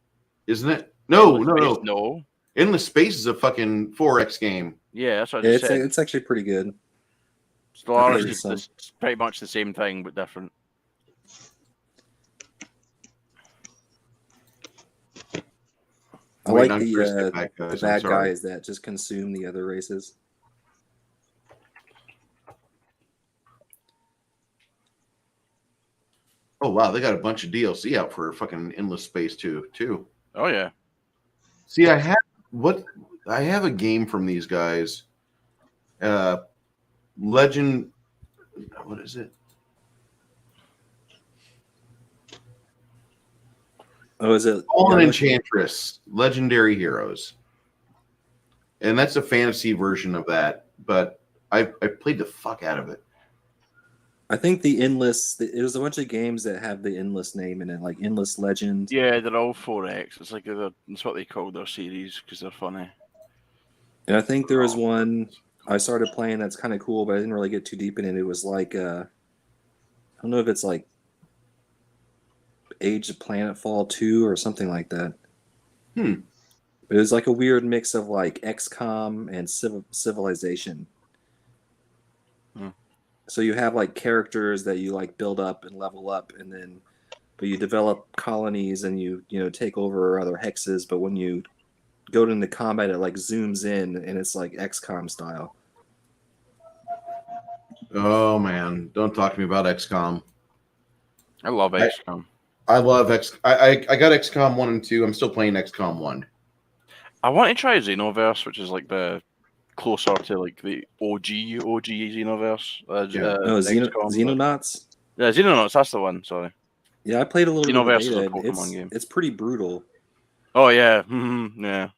isn't it? No, Endless no, Space, no. no. Endless Space is a fucking 4X game. Yeah, that's what I just said. It's actually pretty good. Stellaris played is some. pretty much the same thing, but different. I Waiting like on Chris to the get back, the guys. I'm bad sorry. guys that just consume the other races. Oh wow, they got a bunch of DLC out for fucking Endless Space too. Oh yeah. See, I have a game from these guys. Legend. What is it? Oh, is it Fallen Yellow? Enchantress, Legendary Heroes, and that's a fantasy version of that. But I played the fuck out of it. I think the Endless. It was a bunch of games that have the Endless name in it, like Endless Legend. Yeah, they're all 4X. It's like that's what they call their series because they're funny. And I think there was one I started playing that's kind of cool, but I didn't really get too deep in it. It was like I don't know if it's like Age of Planetfall 2 or something like that. Hmm. But it was like a weird mix of like XCOM and Civilization. Hmm. So you have like characters that you like build up and level up, and then but you develop colonies and you take over other hexes. But when you go into combat, it like zooms in and it's like XCOM style. Oh man, don't talk to me about XCOM. I love XCOM. I love I got XCOM 1 and 2. I'm still playing XCOM 1. I want to try Xenoverse, which is like the closer to like the OG Xenoverse. Yeah. No, XCOM, but- Xenonauts. Yeah, Xenonauts. That's the one. Sorry. Yeah, I played a little Xenoverse bit is of a the beta. Pokemon game. It's pretty brutal, Oh yeah. Yeah.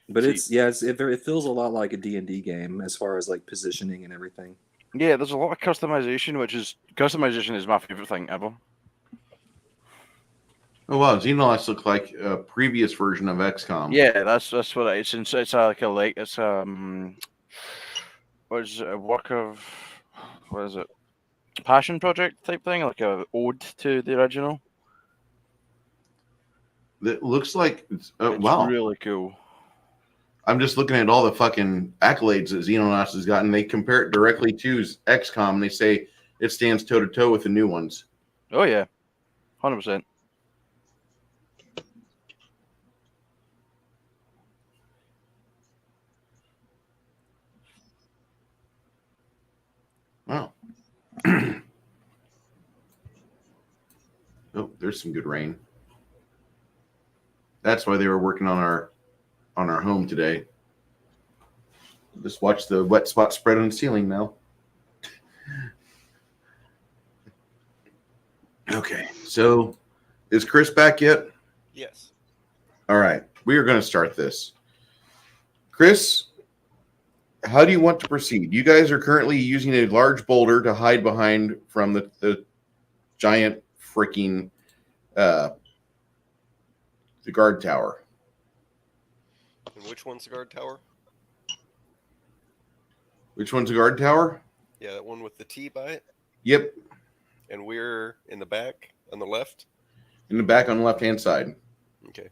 but See- it feels a lot like a D&D game as far as like positioning and everything. Yeah, there's a lot of customization is my favorite thing ever. Oh wow, Xenonauts look like a previous version of XCOM. Yeah, that's what it is. It's like it's what is it, a work of what is it? Passion project type thing, like a ode to the original. It looks like It's wow. really cool. I'm just looking at all the fucking accolades that Xenonauts has gotten. They compare it directly to XCOM, and they say it stands toe to toe with the new ones. Oh yeah, 100%. Wow. Oh, there's some good rain. That's why they were working on our home today. Just watch the wet spot spread on the ceiling now. Okay, so is Chris back yet? Yes. All right, we are going to start this. Chris, how do you want to proceed? You guys are currently using a large boulder to hide behind from the giant freaking the guard tower. And which one's the guard tower? Which one's a guard tower? Yeah, that one with the T by it. Yep, And we're in the back on the left. in the back on the left-hand side. Okay.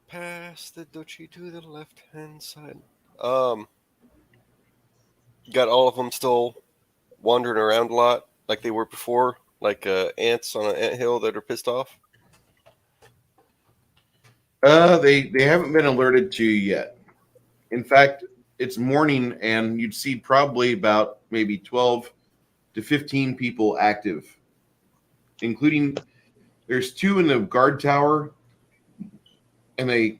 Pass the duchy to the left-hand side. Got all of them still wandering around a lot like they were before, like ants on an anthill that are pissed off. They haven't been alerted to yet. In fact, it's morning, and you'd see probably about maybe 12 to 15 people active, including there's 2 in the guard tower, and they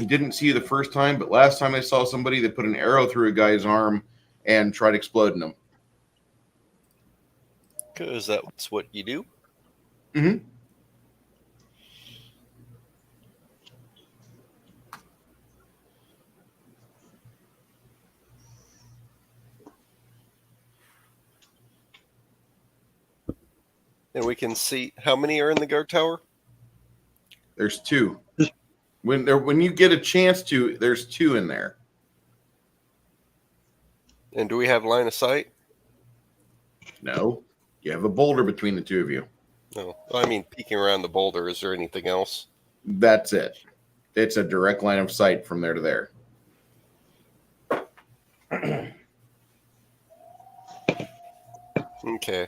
didn't see you the first time, but last time I saw somebody, they put an arrow through a guy's arm and tried exploding him. Because that's what you do. Mm-hmm. And we can see how many are in the guard tower. There's 2. When you get a chance to, there's 2 in there. And do we have line of sight? No, you have a boulder between the two of you. No. I mean, peeking around the boulder. Is there anything else? That's it. It's a direct line of sight from there to there. Okay.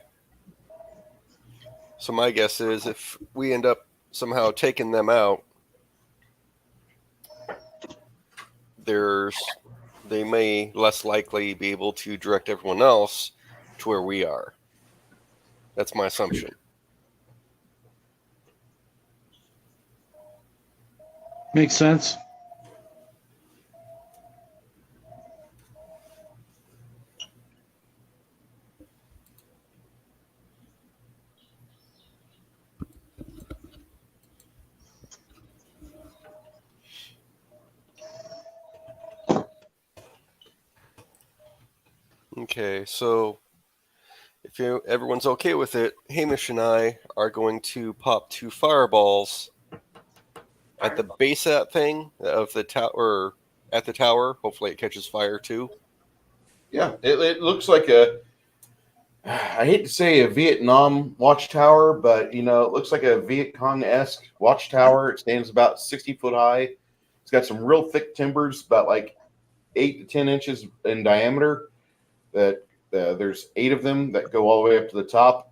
So my guess is if we end up somehow taking them out, they may less likely be able to direct everyone else to where we are. That's my assumption. Makes sense. Okay, so if everyone's okay with it, Hamish and I are going to pop 2 fireballs at the base of that thing of the tower, at the tower. Hopefully, it catches fire too. Yeah, it looks like a. I hate to say a Vietnam watchtower, but it looks like a Viet Cong-esque watchtower. It stands about 60 foot high. It's got some real thick timbers, about like 8 to 10 inches in diameter. That there's 8 of them that go all the way up to the top.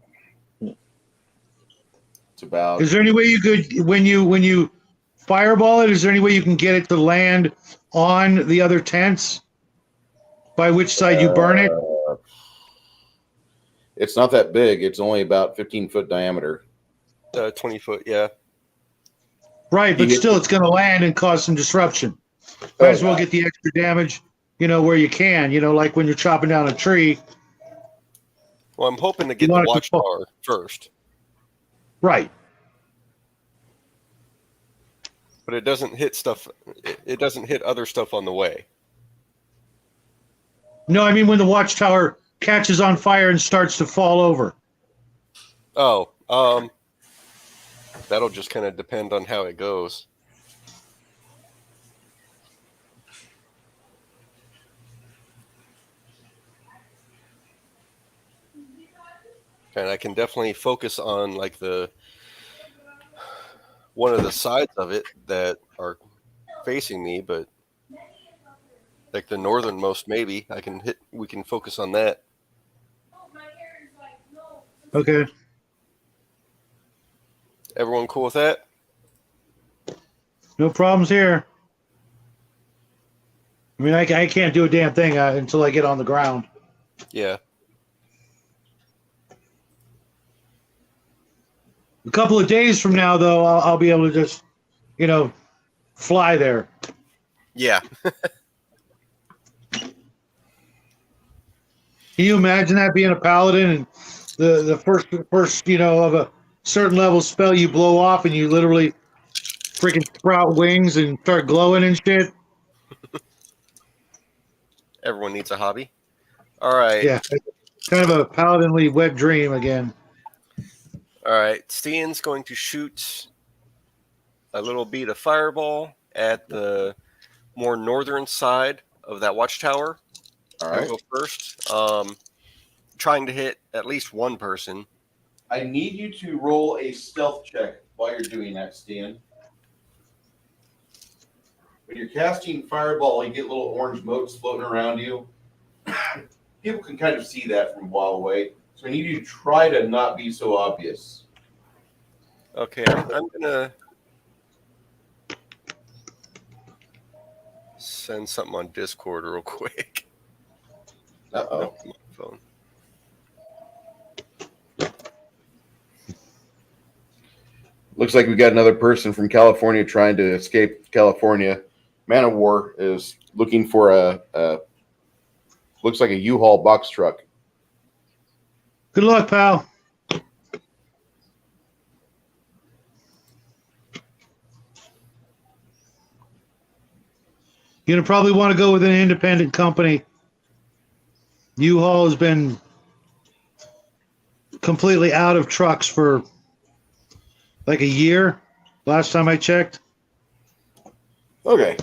It's about. Is there any way you could, when you fireball it, is there any way you can get it to land on the other tents? By which side you burn it? It's not that big. It's only about 15 foot diameter. 20 foot, yeah. Right, but still, it's going to land and cause some disruption. Might as well get the extra damage, where you can. Like when you're chopping down a tree. Well, I'm hoping to get the watchtower first. Right. But it doesn't hit stuff. It doesn't hit other stuff on the way. No, I mean when the watchtower catches on fire and starts to fall over. Oh, that'll just kind of depend on how it goes. And I can definitely focus on like one of the sides of it that are facing me, but like the northernmost, maybe we can focus on that. Okay. Everyone cool with that? No problems here. I mean, I can't do a damn thing until I get on the ground. Yeah. A couple of days from now, though, I'll be able to just, fly there. Yeah. Can you imagine that being a paladin and the first of a certain level spell you blow off and you literally freaking sprout wings and start glowing and shit? Everyone needs a hobby. All right. Yeah, kind of a paladinly wet dream again. All right. Stian's going to shoot a little bead of fireball at the more northern side of that watchtower. All right. I'll go first. Trying to hit at least one person. I need you to roll a stealth check while you're doing that, Stan. When you're casting fireball, you get little orange motes floating around you. People can kind of see that from a while away. So I need you to try to not be so obvious. Okay, I'm going to send something on Discord real quick. Uh-oh. My phone. Looks like we got another person from California trying to escape California. Man of War is looking for looks like a U-Haul box truck. Good luck, pal. You're gonna probably want to go with an independent company. U-Haul has been completely out of trucks for like a year. Last time I checked. Okay,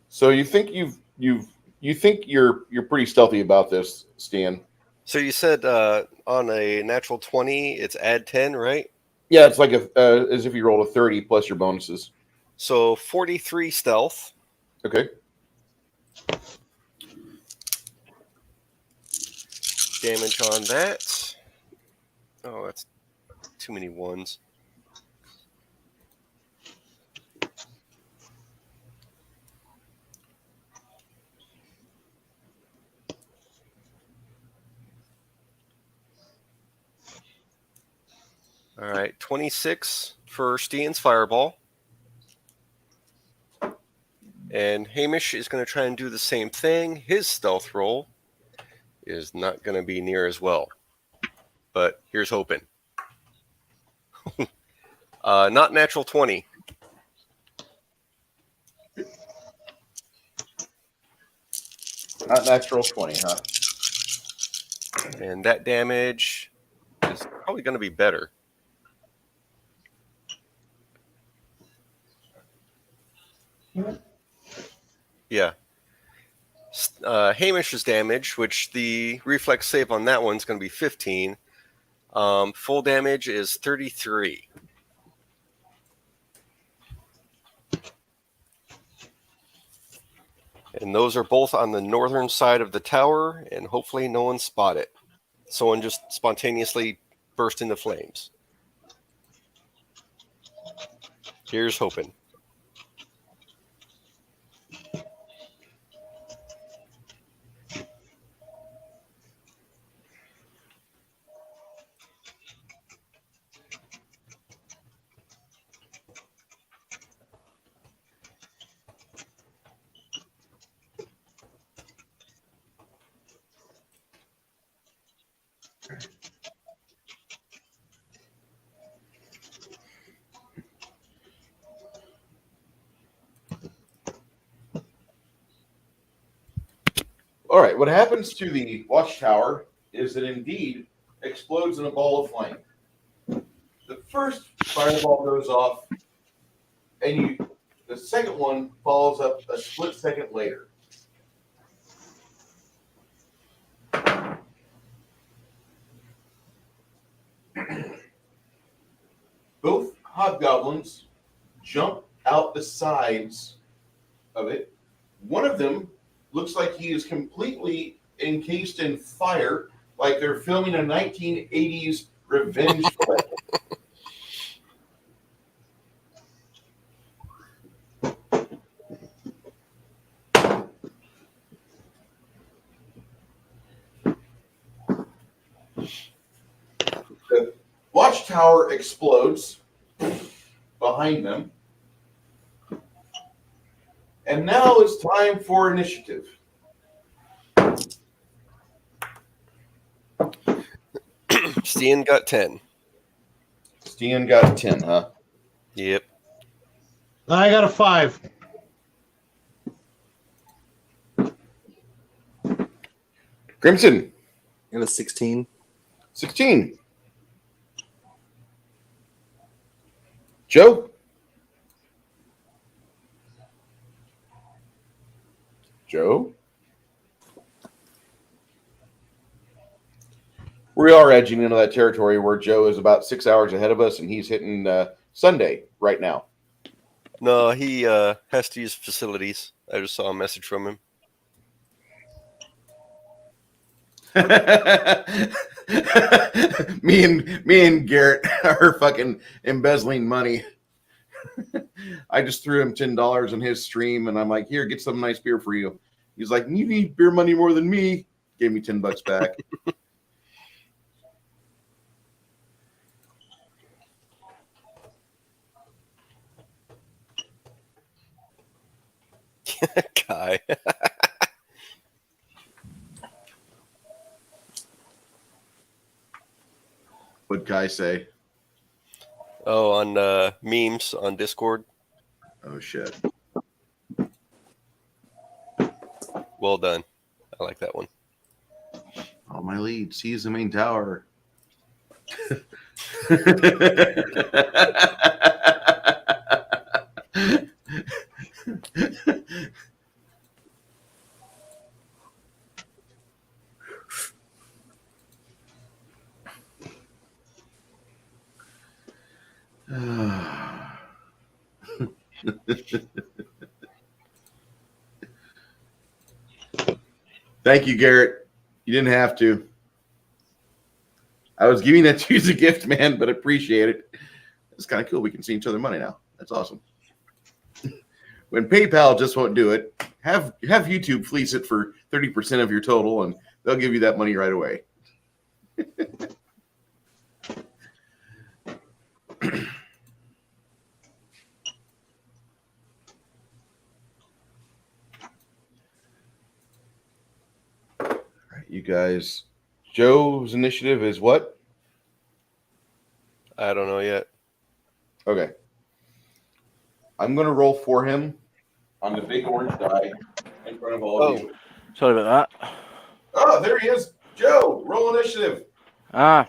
so you think you've you think you're pretty stealthy about this, Stan. So you said on a natural 20, it's add 10, right? Yeah, it's like as if you rolled a 30 plus your bonuses. So 43 stealth. Okay. Damage on that. Oh, that's too many ones. All right, 26 for Steen's Fireball. And Hamish is going to try and do the same thing. His stealth roll is not going to be near as well. But here's hoping. Not natural 20. Not natural 20, huh? And that damage is probably going to be better. Yeah. Hamish's damage, which the reflex save on that one's going to be 15. Full damage is 33. And those are both on the northern side of the tower, and hopefully no one spot it. Someone just spontaneously burst into flames. Here's hoping. All right. What happens to the watchtower is it indeed explodes in a ball of flame. The first fireball goes off, and the second one follows up a split second later. Both hobgoblins jump out the sides of it. One of them looks like he is completely encased in fire, like they're filming a 1980s revenge flick. The watchtower explodes behind them. And now it's time for initiative. Steen got 10. Steen got 10, huh? Yep. I got a 5. Crimson, It was 16. 16. Joe? Joe? We are edging into that territory where Joe is about 6 hours ahead of us, and he's hitting Sunday right now. No, he has to use facilities. I just saw a message from him. me and Garrett are fucking embezzling money. I just threw him $10 on his stream, and I'm like, "Here, get some nice beer for you." He's like, "You need beer money more than me." Gave me $10 back. Kai. What'd Kai say? Oh, on memes on Discord. Oh shit. Well done. I like that one. All my leads. He's the main tower. Thank you, Garrett. You didn't have to. I was giving that to you as a gift, man, but I appreciate it. It's kind of cool. We can see each other money now. That's awesome. When PayPal just won't do it, have YouTube fleece it for 30% of your total, and they'll give you that money right away. You guys, Joe's initiative is what? I don't know yet. Okay. I'm going to roll for him on the big orange die in front of all of you. Sorry about that. Oh, there he is. Joe, roll initiative. Ah.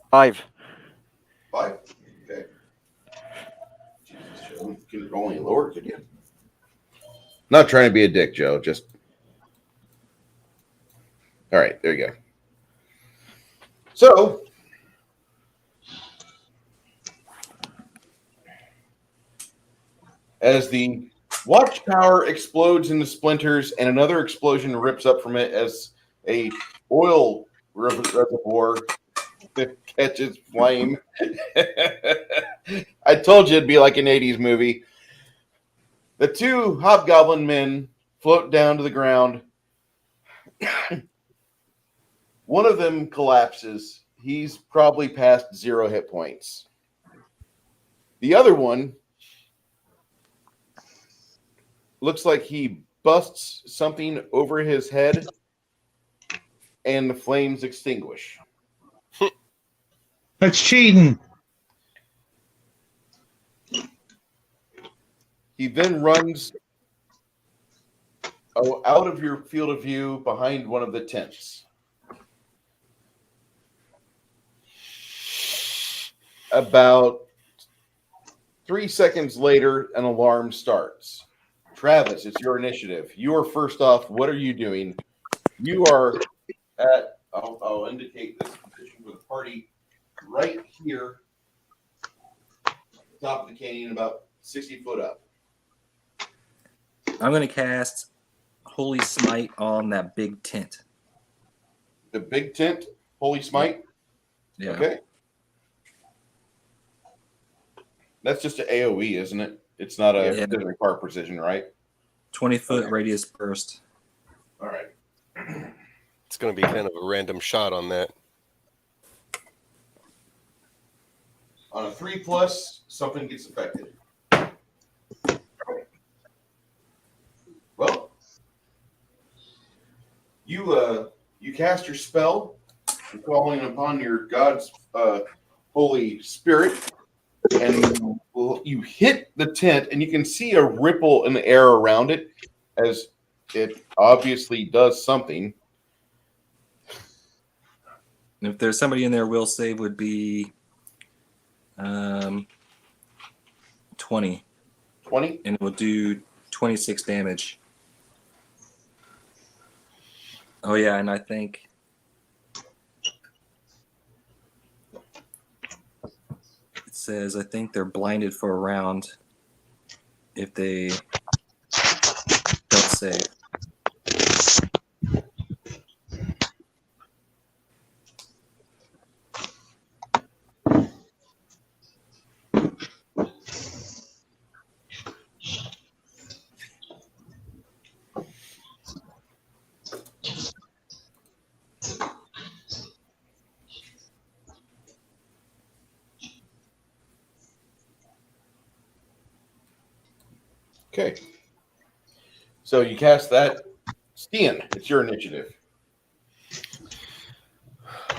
Five. Okay. Jesus, Joe, can roll any lower, could you? Not trying to be a dick, Joe. Just. All right, there you go. So. As the watchtower explodes into splinters and another explosion rips up from it as a oil reservoir catches flame. I told you it'd be like an 80s movie. The two hobgoblin men float down to the ground. One of them collapses. He's probably past 0 hit points. The other one looks like he busts something over his head and the flames extinguish. That's cheating. He then runs out of your field of view behind one of the tents. About 3 seconds later, an alarm starts. Travis, it's your initiative. You are first off. What are you doing? You are at, I'll indicate this position with a party right here, top of the canyon, about 60 foot up. I'm going to cast Holy Smite on that big tent. The big tent, Holy Smite? Yeah. Okay. That's just an AoE, isn't it? It's not a, it doesn't require precision, right? 20-foot radius burst. All right. It's going to be kind of a random shot on that. On a 3+, something gets affected. Well, you cast your spell, calling upon your God's Holy Spirit, and you hit the tent, and you can see a ripple in the air around it, as it obviously does something. And if there's somebody in there, will save would be 20. 20? And it will do 26 damage. Oh, yeah, and I think it says, I think they're blinded for a round if they don't save. Okay. So you cast that. Stian, it's your initiative.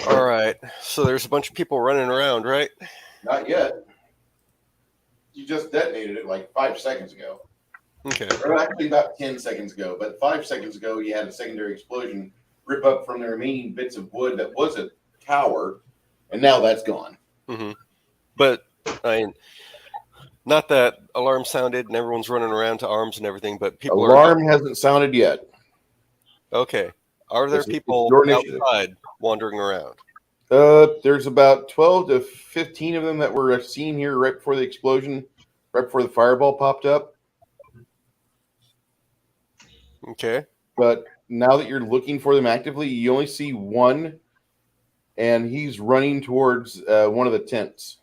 All right. So there's a bunch of people running around, right? Not yet. You just detonated it like 5 seconds ago. Okay. Or actually about 10 seconds ago. But 5 seconds ago, you had a secondary explosion rip up from the remaining bits of wood that was a tower, and now that's gone. Mm-hmm. But I mean, Not that alarm sounded and everyone's running around to arms and everything, but people are Alarm hasn't sounded yet. okay. Are there It's people your initiative. outside wandering around? There's about 12 to 15 of them that were seen here right before the explosion, right before the fireball popped up. Okay. But now that you're looking for them actively, you only see one, and he's running towards one of the tents.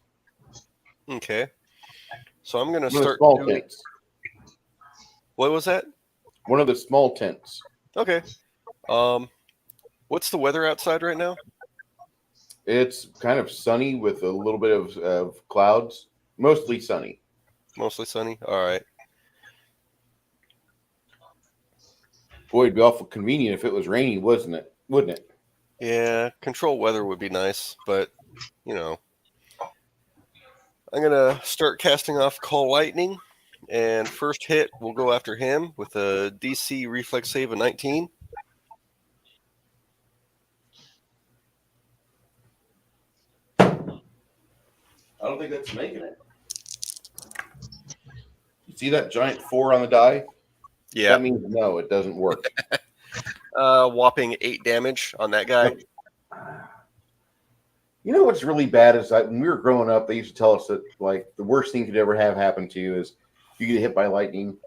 Okay. So I'm going to One of the start small doing... tents. What was that? One of the small tents. Okay. What's the weather outside right now? It's kind of sunny with a little bit of clouds. Mostly sunny. Mostly sunny. All right. Boy, it'd be awful convenient if it was rainy, wasn't it? Wouldn't it? Yeah, control weather would be nice, but you know, I'm gonna start casting off Call Lightning, and first hit we'll go after him with a DC reflex save of 19. I don't think that's making it. You see that giant 4 on the die? Yeah. That means no, it doesn't work. Whopping 8 damage on that guy. You know what's really bad is when we were growing up, they used to tell us that like the worst thing could ever have happen to you is you get hit by lightning.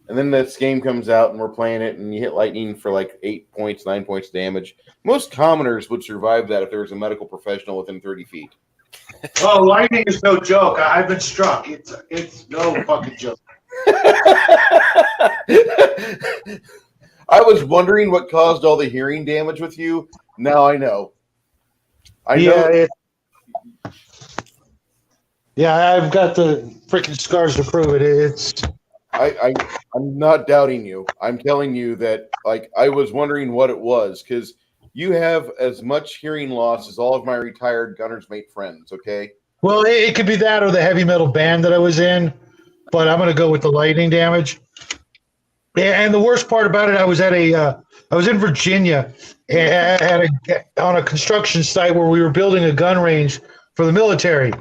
And then this game comes out and we're playing it and you hit lightning for like 8 points, 9 points damage. Most commoners would survive that if there was a medical professional within 30 feet. Oh, lightning is no joke. I've been struck. It's no fucking joke. I was wondering what caused all the hearing damage with you. Now I know. Yeah, I've got the freaking scars to prove it. I'm not doubting you. I'm telling you that like I was wondering what it was because you have as much hearing loss as all of my retired gunner's mate friends. Okay. Well, it could be that or the heavy metal band that I was in, but I'm going to go with the lightning damage. And the worst part about it, I was in Virginia on a construction site where we were building a gun range for the military.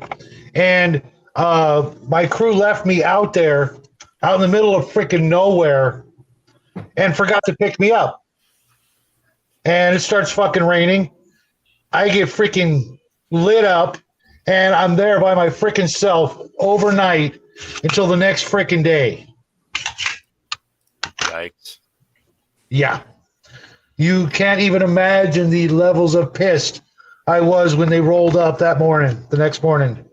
And my crew left me out there, out in the middle of freaking nowhere, and forgot to pick me up. And it starts fucking raining. I get freaking lit up, and I'm there by my freaking self overnight until the next freaking day. Yikes. Yeah. You can't even imagine the levels of pissed I was when they rolled up the next morning.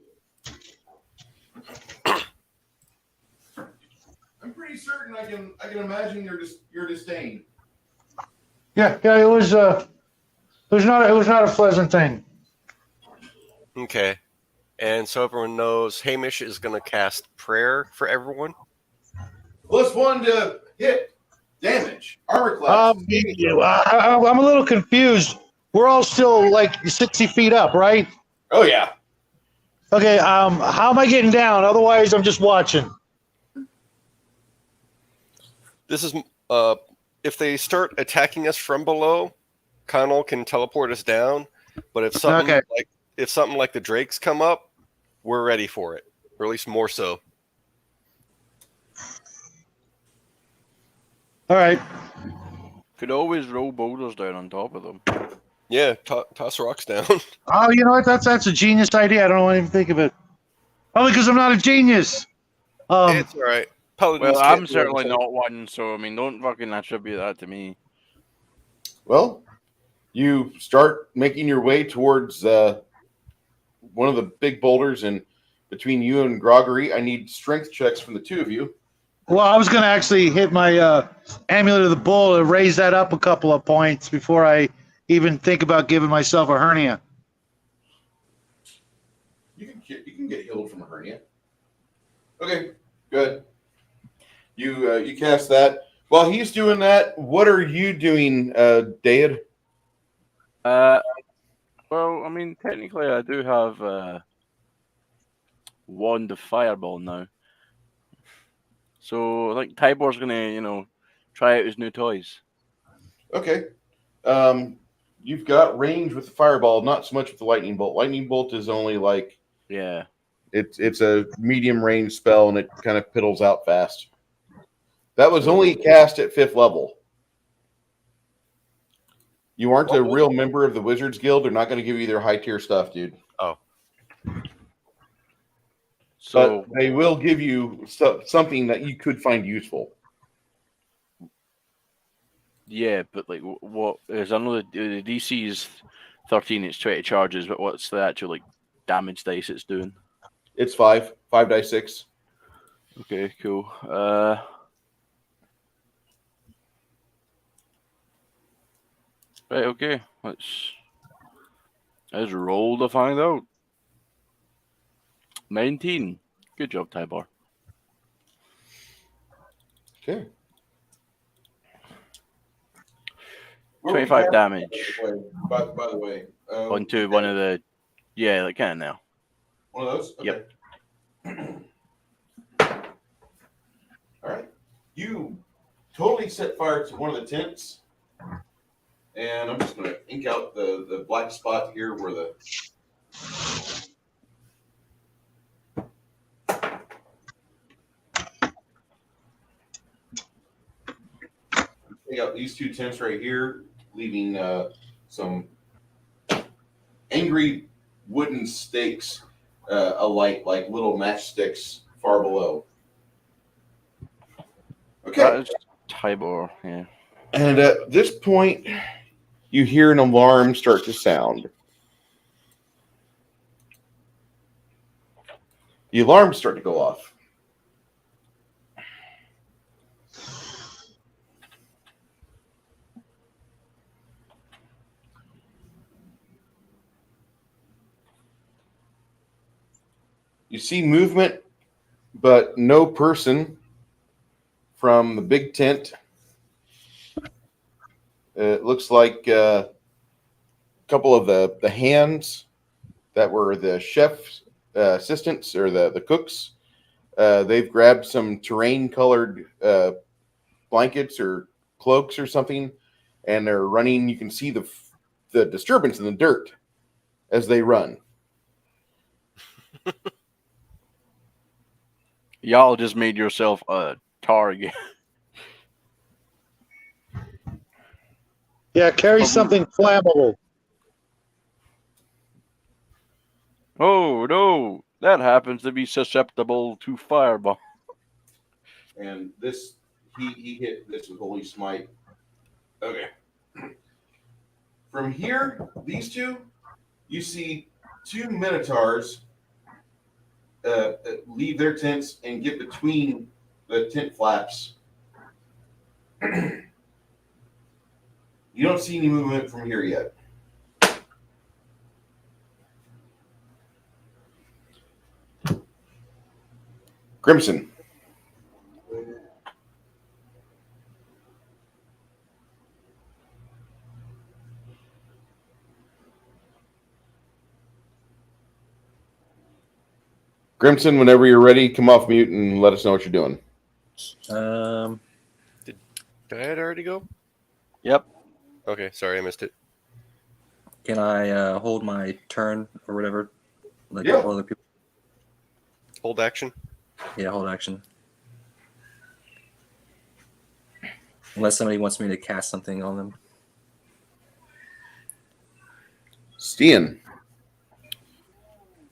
I'm pretty certain I can imagine your disdain. Yeah, it was not a pleasant thing. Okay. And so everyone knows Hamish is going to cast Prayer for everyone. +1 to hit, damage, armor class. I'm a little confused. We're all still like 60 feet up, right? Oh yeah. Okay. How am I getting down? Otherwise, I'm just watching. This is if they start attacking us from below, Connell can teleport us down. But if something like the Drakes come up, we're ready for it, or at least more so. All right. Could always roll boulders down on top of them. Yeah, toss rocks down. Oh, you know what? That's a genius idea. I don't even think of it. Only because I'm not a genius. It's all right. Paladins Well, can't I'm do certainly everything. not one, so I mean, don't fucking attribute that to me. Well, you start making your way towards one of the big boulders, and between you and Groggery, I need strength checks from the two of you. Well, I was going to actually hit my Amulet of the Bull and raise that up a couple of points before I even think about giving myself a hernia. You can get healed from a hernia. Okay, good. You cast that. While he's doing that, what are you doing, Dad? Well, I mean, technically, I do have Wand of Fireball now. So I think Tybor's gonna, try out his new toys. Okay. You've got range with the fireball, not so much with the lightning bolt. Lightning bolt is only like Yeah. It's a medium range spell, and it kind of piddles out fast. That was only cast at 5th level. You aren't a real member of the Wizards Guild. They're not going to give you their high tier stuff, dude. Oh. So But they will give you something that you could find useful. yeah, but like, what is? I know the DC is 13. It's 20 charges, but what's the actual like damage dice it's doing? It's 5 dice 6. Okay, cool. Right, okay. Let's roll to find out. 19. Good job, Tybor. Okay. 25 damage. By the way, Onto one of the, yeah, like kind of now. One of those? Okay. Yep. All right. You totally set fire to one of the tents. And I'm just going to ink out the black spot here where the... Take out these 2 tents right here, leaving some angry wooden stakes alight like little matchsticks far below. Okay. That is Tybor, yeah. And at this point, you hear an alarm start to sound. The alarms start to go off. You see movement, but no person from the big tent. It looks like a couple of the hands that were the chef's assistants or the cooks. They've grabbed some terrain-colored blankets or cloaks or something, and they're running. You can see the disturbance in the dirt as they run. Y'all just made yourself a target. Yeah, carry something flammable. Oh, no. That happens to be susceptible to fireball. And this, he hit this with Holy Smite. Okay. From here, these two, you see 2 Minotaurs leave their tents and get between the tent flaps. You don't see any movement from here yet. Crimson. Grimson, whenever you're ready, come off mute and let us know what you're doing. Did I already go? Yep. Okay, sorry, I missed it. Can I hold my turn or whatever? Like Yeah. all other people? Hold action. Yeah, hold action. Unless somebody wants me to cast something on them. Stian.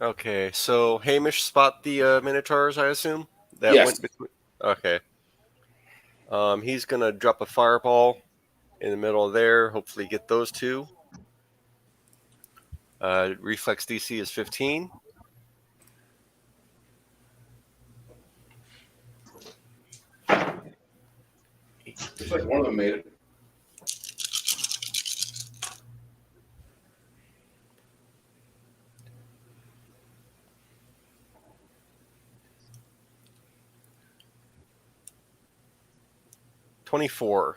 Okay, so Hamish spot the Minotaurs, I assume? That Yes. went between. Okay. He's gonna drop a fireball in the middle of there. Hopefully, get those 2. Reflex DC is 15. Looks like one of them made it. $24.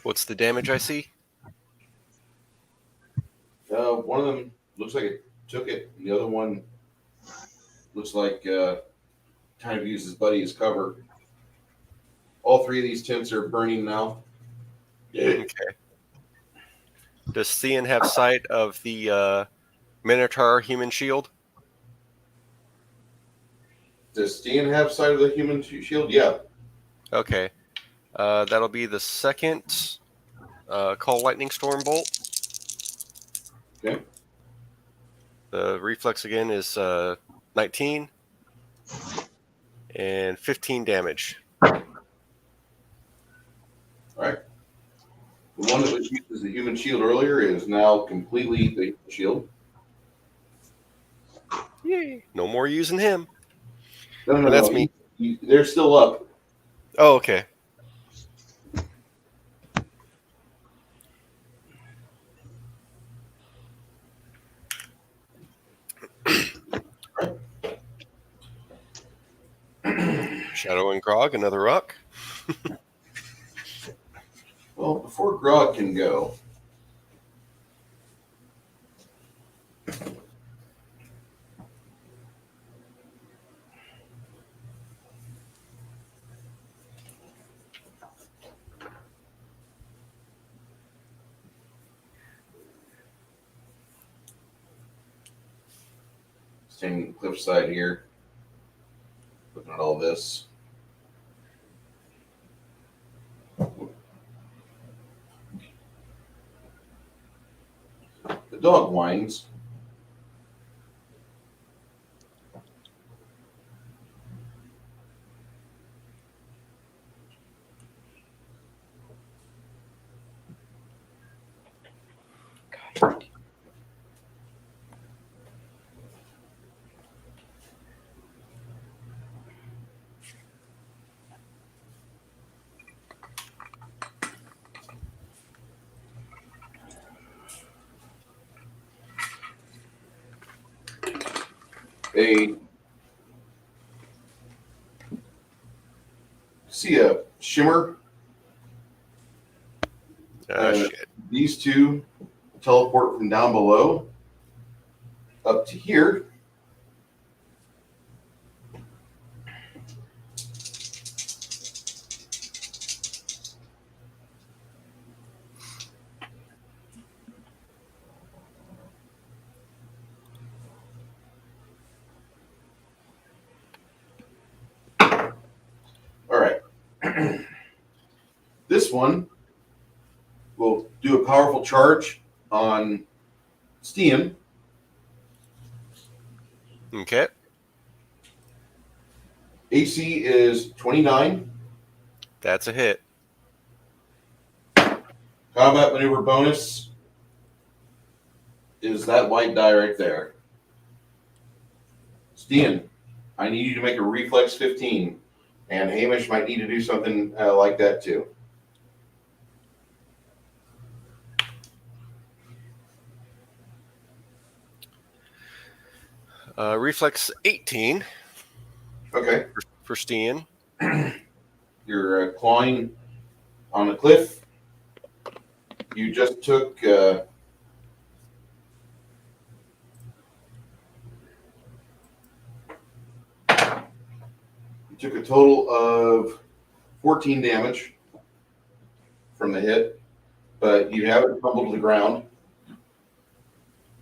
What's the damage I see? looks like it took it. The other one looks like kind of used his buddy as cover. All three of these tents are burning now. Okay. Does Theon have sight of the Minotaur human shield? Does Stan have sight of the human shield? Yeah. Okay. That'll be the second call lightning storm bolt. Okay. The reflex again is 19 and 15 damage. All right. The one that was used as the human shield earlier is now completely the shield. Yay! No more using him. No, That's me. They're still up. Oh, okay. Shadow and Grog, another rock. Well, before Grog can go, standing on the cliffside here, looking at all this. The dog whines. They see a shimmer. Shit. These two teleport from down below up to here. All right. This one will do a powerful charge on Stian. Okay. AC is 29. That's a hit. Combat maneuver bonus is that white die right there. Stian, I need you to make a reflex 15. And Hamish might need to do something like that too. Reflex 18 Okay. for Stian. You're clawing on the cliff. You just took you took a total of 14 damage from the hit, but you haven't tumbled to the ground.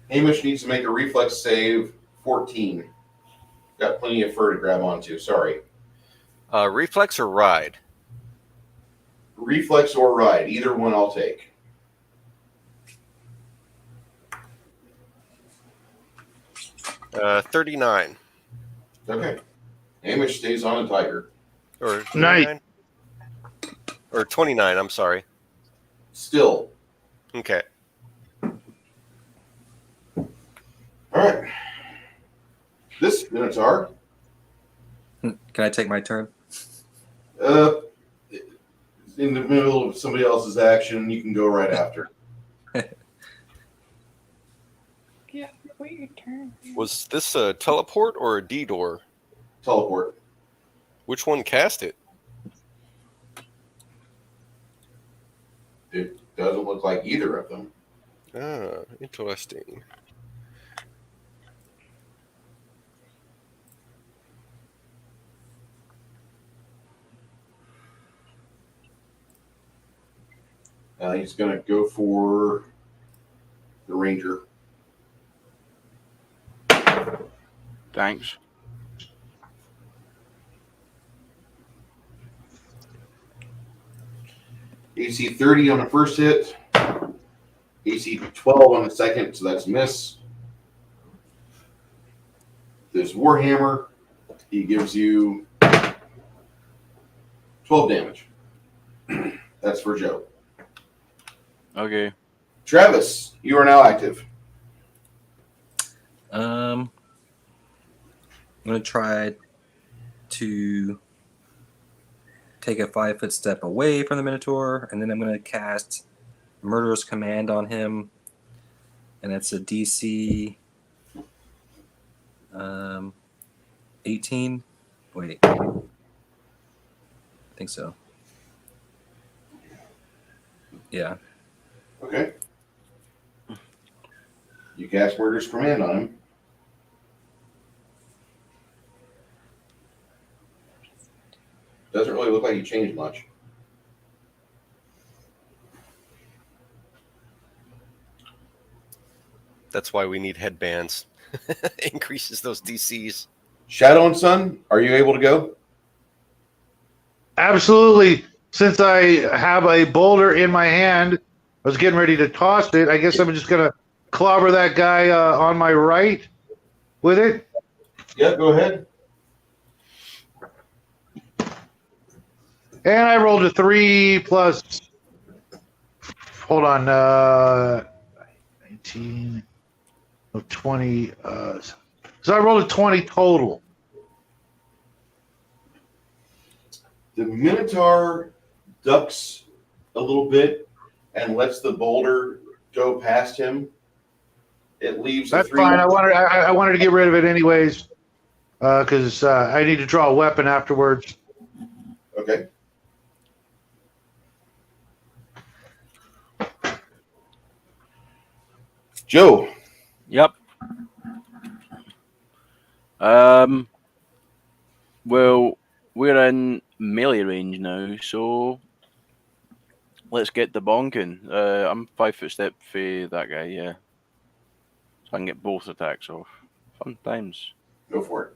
Hamish needs to make a reflex save 14. Got plenty of fur to grab onto. Sorry. Reflex or ride? Reflex or ride. Either one I'll take. Uh, 39. Okay. Hamish stays on a tiger. Or Nice. 39? Or 29, I'm sorry. Still. Okay. All right. This Minotaur, Can I take my turn? in the middle of somebody else's action, you can go right after. Yeah, wait your turn. Was this a teleport or a D-door? Teleport. Which one cast it? It doesn't look like either of them. Ah, interesting. He's going to go for the ranger. Thanks. AC 30 on the first hit. AC 12 on the second, so that's a miss. This Warhammer, he gives you 12 damage. That's for Joe. Okay. Travis, you are now active. I'm gonna try to take a 5-foot step away from the Minotaur, and then I'm gonna cast Murderous Command on him, and that's a DC 18. Wait, I think so. Yeah. Okay. You cast Murderous Command on him. Doesn't really look like you changed much. That's why we need headbands. Increases those DCs. Shadow and Sun, are you able to go? Absolutely. Since I have a boulder in my hand, I was getting ready to toss it. I guess I'm just gonna clobber that guy on my right with it. Yeah, go ahead. And I rolled a 3 plus. Hold on. 19 of 20. So I rolled a 20 total. The Minotaur ducks a little bit and lets the boulder go past him. It leaves That's the three. fine. I wanted to get rid of it anyways because I need to draw a weapon afterwards. Okay. Joe. Yep. Well, we're in melee range now, so let's get the bonking. I'm 5-foot step for that guy, yeah. So I can get both attacks off. Fun times. Go for it.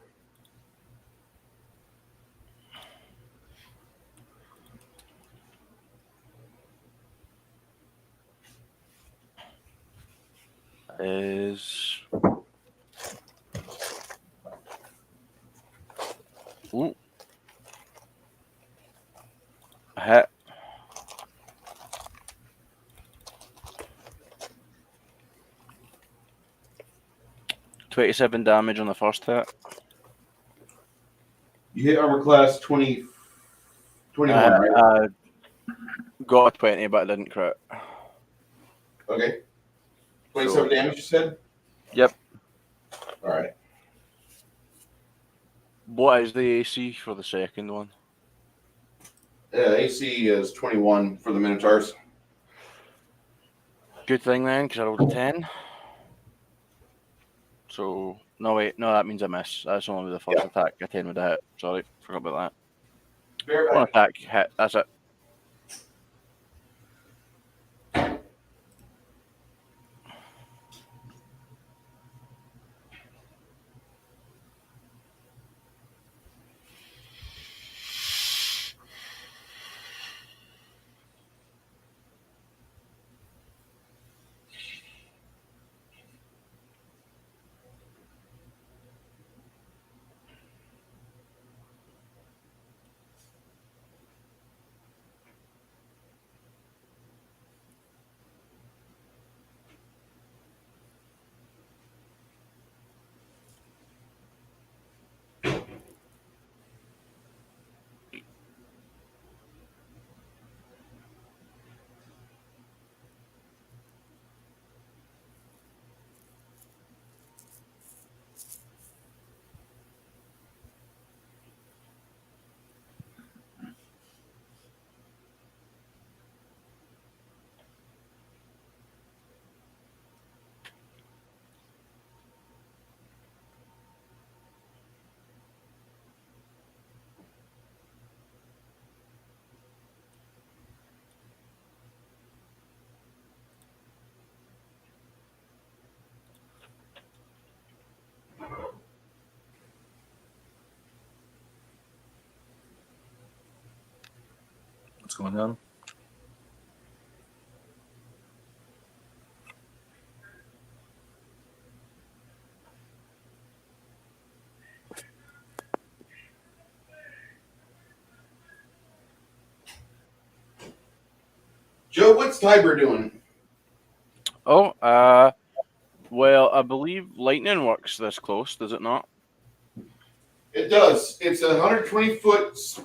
Is ooh. Hit. $27 damage on the first hit. You hit armor class 20, 21, right? Got a 20, but I didn't crit. Okay. 27 damage, you said? Yep. All right. What is the AC for the second one? AC is 21 for the Minotaurs. Good thing then, because I rolled a 10. So, no wait, no, that means I miss. That's only the first attack. A 10 would have hit. Sorry, forgot about that. One attack hit, that's it. What's going on? Joe, what's Tiber doing? Oh, well, I believe lightning works this close, does it not? It does. It's a 120-foot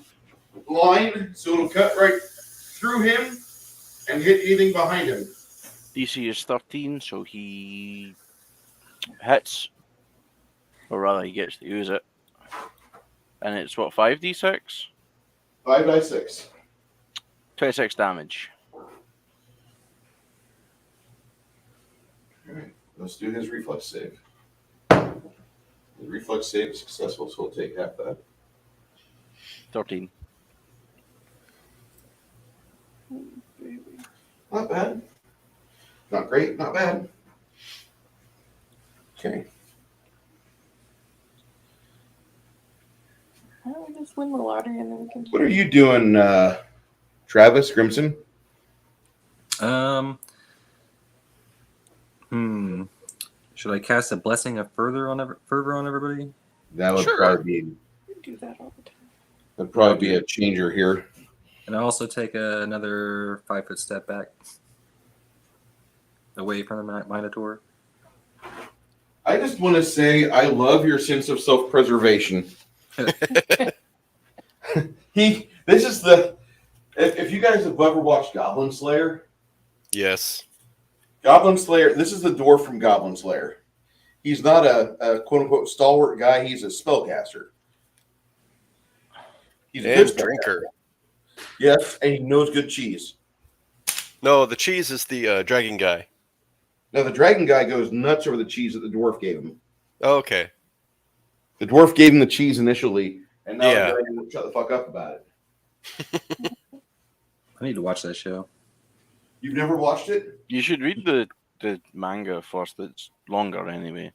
line, so it'll cut right through him and hit anything behind him. DC is 13, so he hits. Or rather, he gets to use it. And it's what, 5d6? 5d6. 26 damage. All right, let's do his reflex save. The reflex save is successful, so we'll take half that. 13. Not bad. Not great, not bad. Okay. Why don't we just win the lottery and then we can. What are you doing, Travis Grimson? Should I cast a blessing of fervor on everybody? That would Sure. probably be. We do that all the time. That'd probably be a changer here. And I also take another 5-foot step back away from the Minotaur. I just want to say I love your sense of self-preservation. This is the. If you guys have ever watched Goblin Slayer, Yes. Goblin Slayer. This is the dwarf from Goblin Slayer. He's not a quote unquote stalwart guy. He's a spellcaster. He's a And good drinker. spellcaster. Yes, and he knows good cheese. No, the cheese is the dragon guy. Now the dragon guy goes nuts over the cheese that the dwarf gave him. Oh, okay. The dwarf gave him the cheese initially, and now Yeah. the dragon won't shut the fuck up about it. I need to watch that show. You've never watched it? You should read the manga first. It's longer anyway.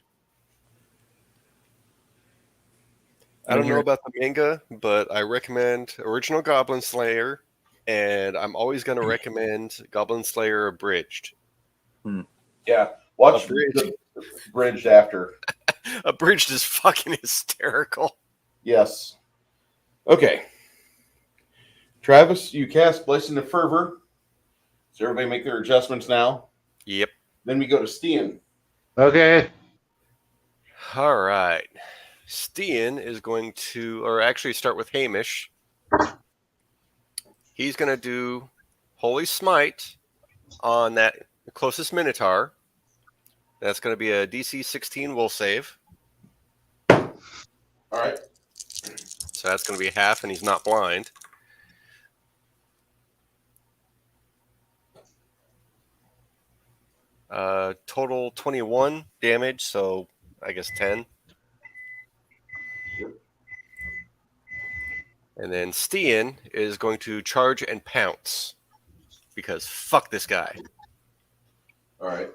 I don't know about the manga, but I recommend Original Goblin Slayer, and I'm always going to recommend Goblin Slayer Abridged. Yeah. Watch Abridged. the Bridged after. Abridged is fucking hysterical. Yes. Okay. Travis, you cast Blessing of Fervor. So everybody make their adjustments now. Yep. Then we go to Stian. Okay. All right. Stian is going to, or actually start with Hamish. He's going to do Holy Smite on that closest Minotaur. That's going to be a DC 16 will save. All right. So that's going to be half, and he's not blind. Total 21 damage, so I guess 10. And then Stian is going to charge and pounce because fuck this guy. All right.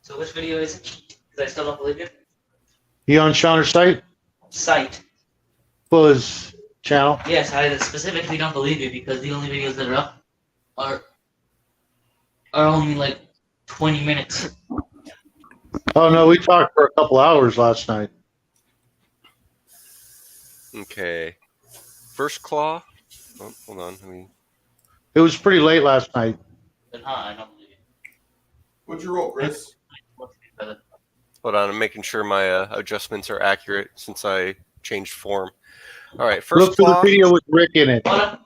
So which video is it? Because I still don't believe it. He on Shauner's site? Site. Pull his channel. Yes, I specifically don't believe it because the only videos that are up are only like 20 minutes. Oh no, we talked for a couple hours last night. Okay. First claw. Oh, hold on. I mean, It was pretty late last night. Then I don't believe it. What's your roll, Chris? hold on. I'm making sure my adjustments are accurate since I changed form. All right. First Look for the claw. video with Rick in it. Hola.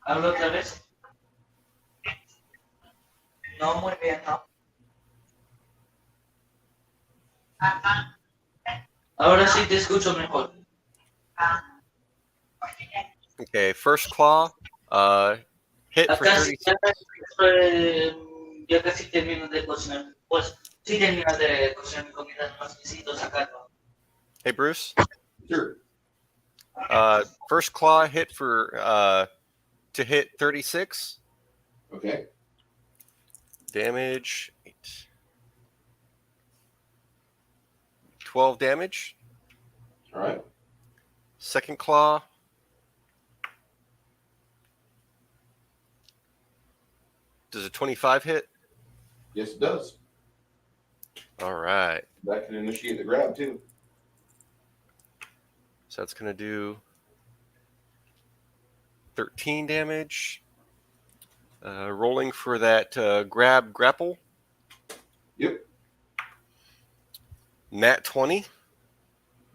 ¿Hablo otra vez? No, muy bien, no. Ahora sí te escucho mejor. Okay. First claw. Hit for Acá 30. ya casi termino de cocinar. Pues sí termino de cocinar mi comida, más necesito sacarlo. Hey, Bruce. Sure. First claw hit for to hit 36 Okay. damage. 12 damage. All right. Second claw. Does a 25 hit? Yes, it does. All right. That can initiate the grab too. So that's going to do 13 damage. Rolling for that grapple. Yep. Nat 20.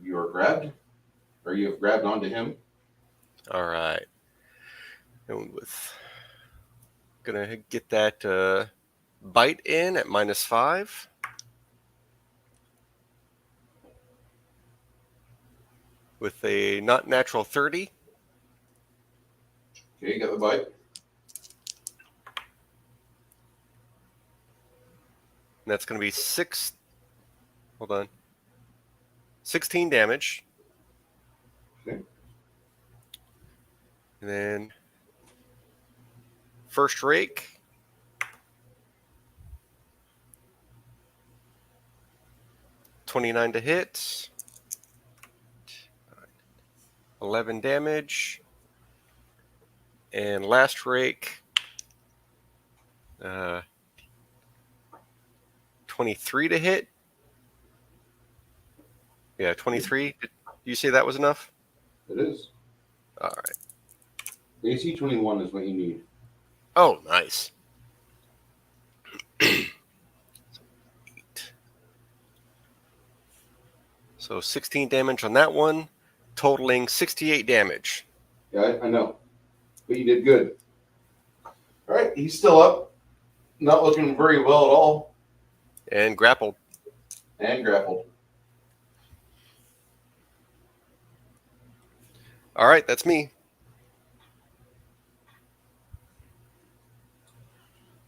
You are grabbed, or you have grabbed onto him. All right. And gonna get that bite in at -5. With a not natural 30. Okay, you got the bite. And that's going to be 16 damage. Okay. And then first rake. $29 to hit. 11 damage. And last rake. 23 to hit. Yeah, 23. Did you say that was enough? It is. All right. AC 21 is what you need. Oh, nice. So 16 damage on that one, totaling 68 damage. Yeah, I know. But you did good. All right, he's still up. Not looking very well at all. And grappled. And grappled. All right, that's me.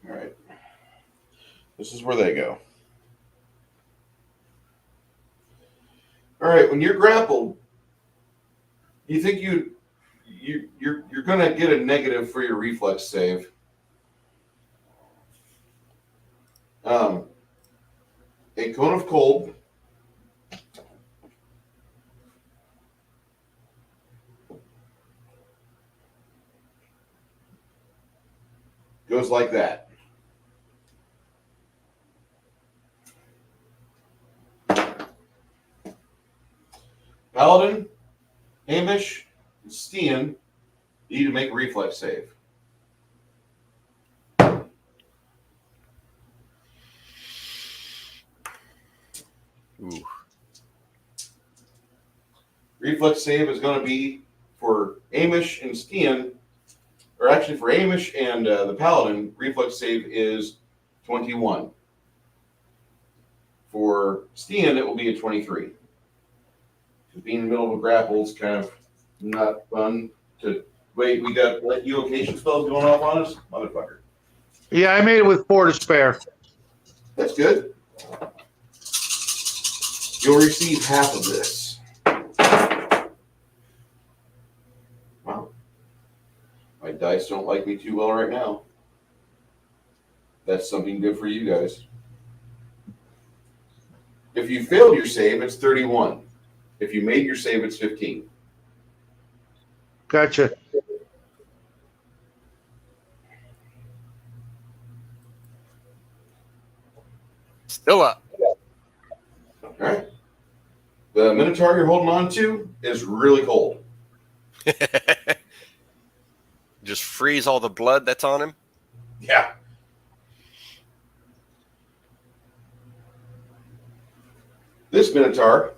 All right. This is where they go. All right, when you're grappled, you think you're going to get a negative for your reflex save. A cone of cold goes like that. Paladin, Hamish, and Stian need to make a reflex save. Ooh. Reflex save is going to be for Amish and Stian, or actually for Amish and the Paladin, reflex save is 21. For Stian, it will be a 23. Because being in the middle of a grapple is kind of not fun to wait. We got what evocation spells going off on us, motherfucker. Yeah, I made it with 4 to spare. That's good. You'll receive half of this. Wow. My dice don't like me too well right now. That's something good for you guys. If you failed your save, it's 31. If you made your save, it's 15. Gotcha. Still up. All right. The Minotaur you're holding on to is really cold. Just freeze all the blood that's on him. Yeah. This Minotaur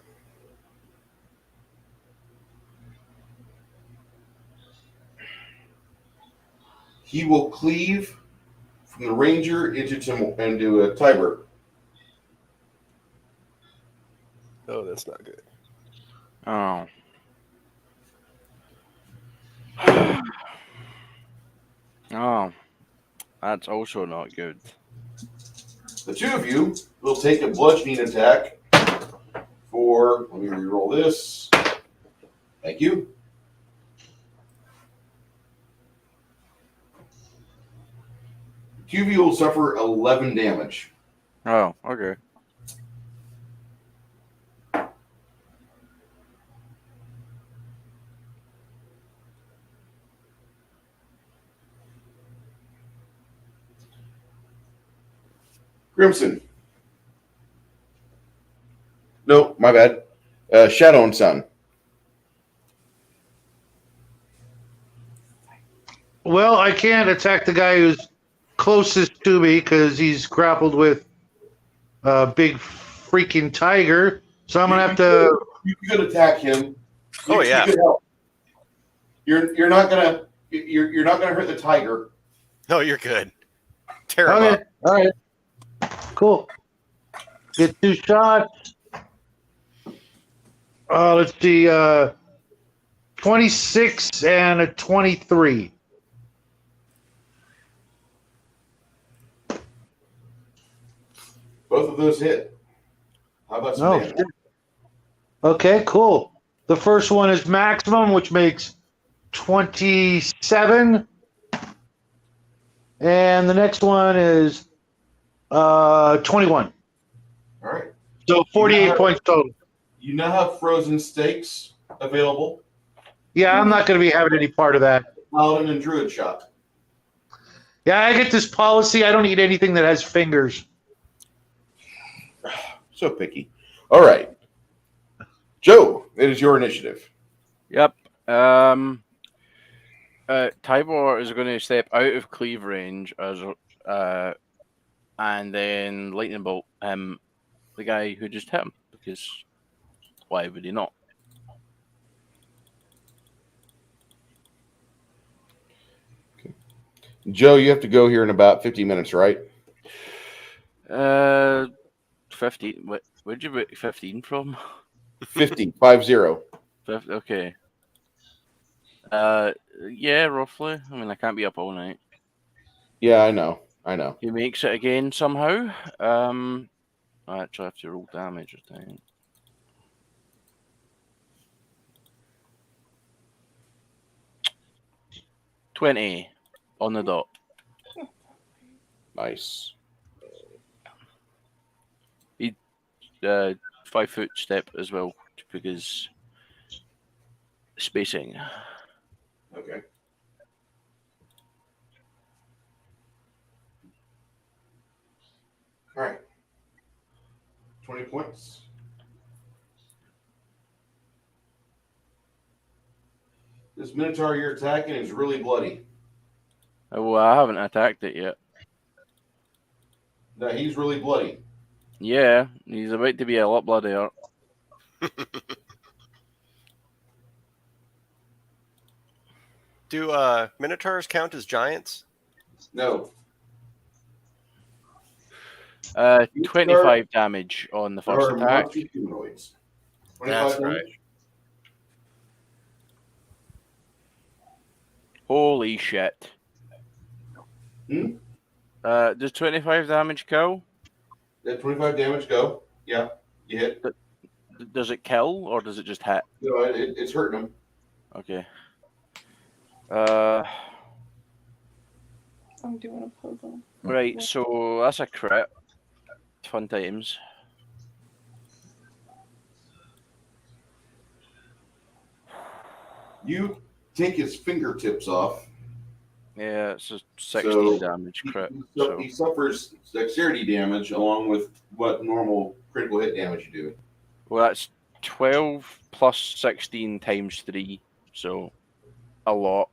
he will cleave from the Ranger into a Tiber. Oh, that's not good. Oh. Oh. That's also not good. The two of you will take a bludgeoning attack for, let me reroll this. Thank you. The two of you will suffer 11 damage. Oh, okay. Grimson. No, my bad. Shadow and Sun. Well, I can't attack the guy who's closest to me because he's grappled with a big freaking tiger. So I'm gonna have to. You could attack him. Oh, yeah. You could help. You're not gonna hurt the tiger. No, you're good. Tear him Okay, up. all right, cool. Get 2 shots. Let's see. 26 and a 23. Both of those hit. How about some No. damage? Okay, cool. The first one is maximum, which makes 27. And the next one is 21. All right. So 48 points total. You now have frozen steaks available. Yeah, I'm not going to be having any part of that. Paladin and Druid shot. Yeah, I get this policy. I don't eat anything that has fingers. So picky. All right. Joe, it is your initiative. Yep. Tybor is going to step out of cleave range as and then lightning bolt him, the guy who just hit him, because why would he not? Joe, you have to go here in about 50 minutes, right? 15. Where'd you get 15 from? 50. Okay. Yeah, roughly. I mean, I can't be up all night. Yeah, I know. He makes it again somehow. I actually have to roll damage, I think. $20 on the dot. Nice. He 5-foot step as well because spacing. Okay. All right. 20 points. This Minotaur you're attacking is really bloody. Oh, well, I haven't attacked it yet. No, he's really bloody. Yeah, he's about to be a lot bloodier. Do Minotaurs count as giants? No. 25 damage on the first Or attack. monster humanoids. 25 That's damage? right. Holy shit. Hmm? Does 25 damage kill? That 25 damage go. Yeah, you hit. Does it kill or does it just hit? No, it's hurting him. Okay. I'm doing a puzzle. Right, so that's a crit. Fun times. You take his fingertips off. Yeah, it's a 16 damage crit. He suffers dexterity damage along with what normal critical hit damage you do. Well, that's 12 plus 16 times 3, so a lot.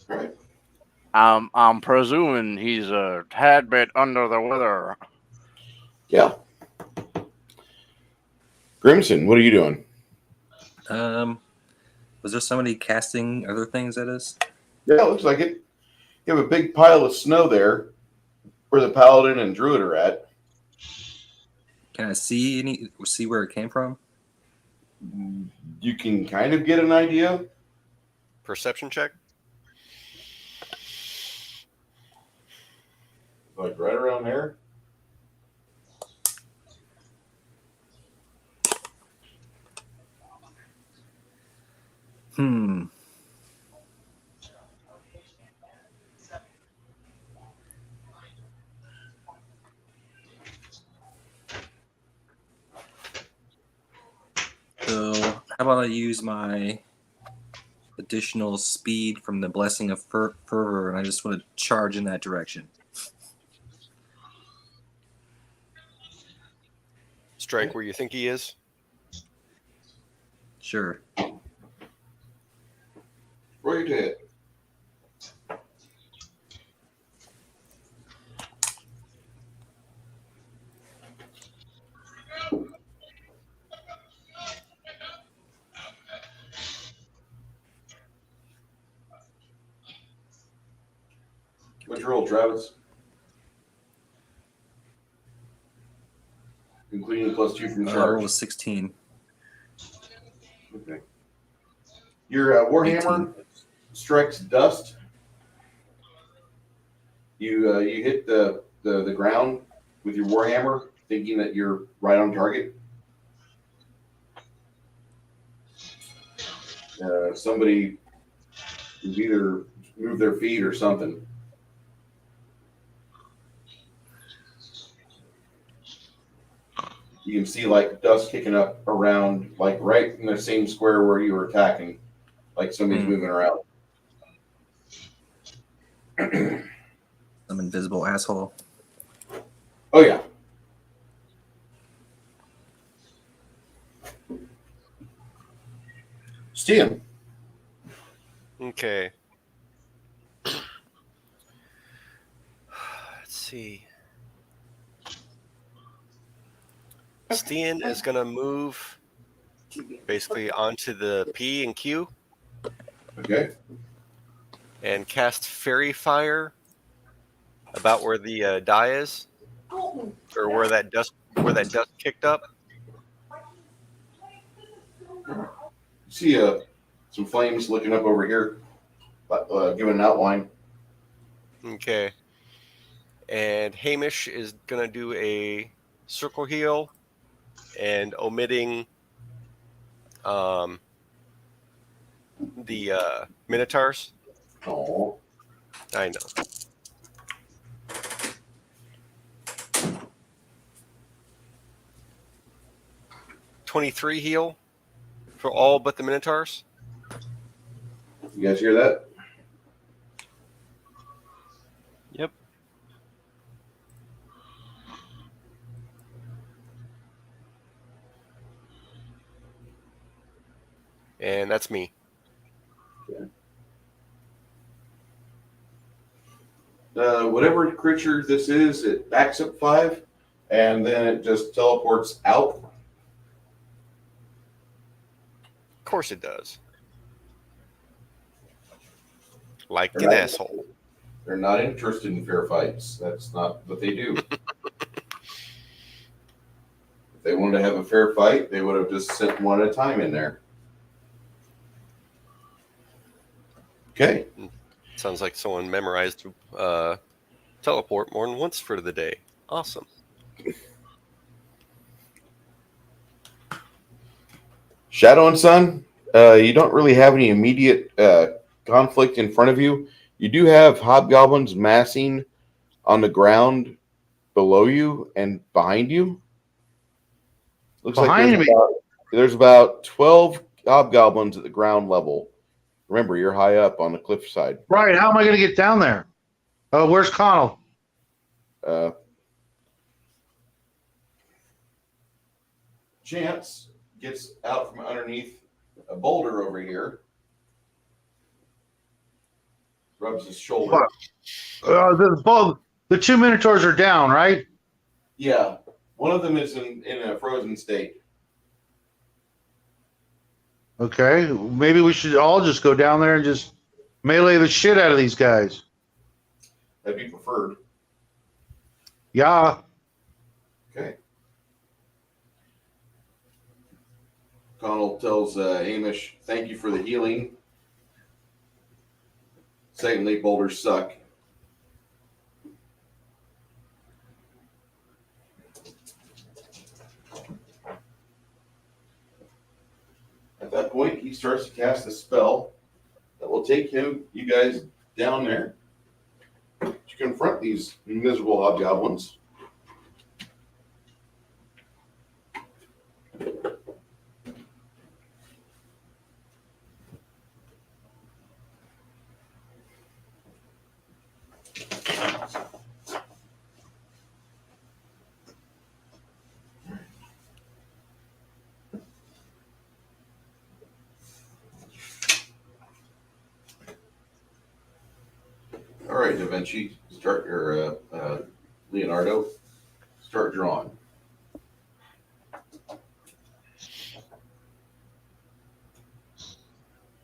Right. I'm presuming he's a tad bit under the weather. Yeah. Grimson, what are you doing? Was there somebody casting other things at us? Yeah, it looks like it. You have a big pile of snow there where the paladin and druid are at. Can I see where it came from? You can kind of get an idea. Perception check? Like right around there. So how about I use my additional speed from the Blessing of Fervor, and I just want to charge in that direction. Strike where you think he is. Sure. Roll your hit. What'd you roll, Travis? Including the +2 from I charge. rolled a 16. Okay. Your Warhammer 18. strikes dust. You hit the ground with your Warhammer, thinking that you're right on target. Somebody either moved their feet or something. You can see like dust kicking up around, like right in the same square where you were attacking, like somebody's moving around. Some invisible asshole. Oh yeah. Stian. Okay. Let's see. Stian is going to move basically onto the P and Q Okay. and cast Fairy Fire about where the die is, or where that dust kicked up. See some flames looking up over here, giving an outline. Okay. And Hamish is going to do a circle heal and omitting the Minotaurs. Oh. I know. $23 heal for all but the Minotaurs. You guys hear that? Yep. And that's me. Whatever creature this is, it backs up 5, and then it just teleports out. Of course it does. Like They're an not- asshole. They're not interested in fair fights. That's not what they do. If they wanted to have a fair fight, they would have just sent one at a time in there. Okay. Sounds like someone memorized teleport more than once for the day. Awesome. Shadow and Sun, you don't really have any immediate conflict in front of you. You do have hobgoblins massing on the ground below you and behind you. Looks Behind like me? there's about 12 hobgoblins at the ground level. Remember, you're high up on the cliffside. Right. How am I going to get down there? Oh, where's Connell? Chance gets out from underneath a boulder over here. Rubs his shoulder. The 2 Minotaurs are down, right? Yeah. One of them is in a frozen state. Okay. Maybe we should all just go down there and just melee the shit out of these guys. That'd be preferred. Yeah. Okay. Connell tells Hamish, thank you for the healing. Secondly, boulders suck. At that point, he starts to cast a spell that will take you guys down there to confront these miserable hobgoblins. right, Da Vinci, start your Leonardo, start drawing.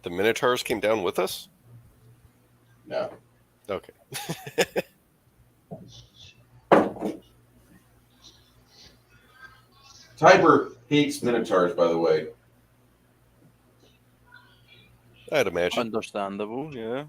The Minotaurs came down with us? No. Okay. Tiber hates Minotaurs, by the way. I'd imagine. Understandable, yeah.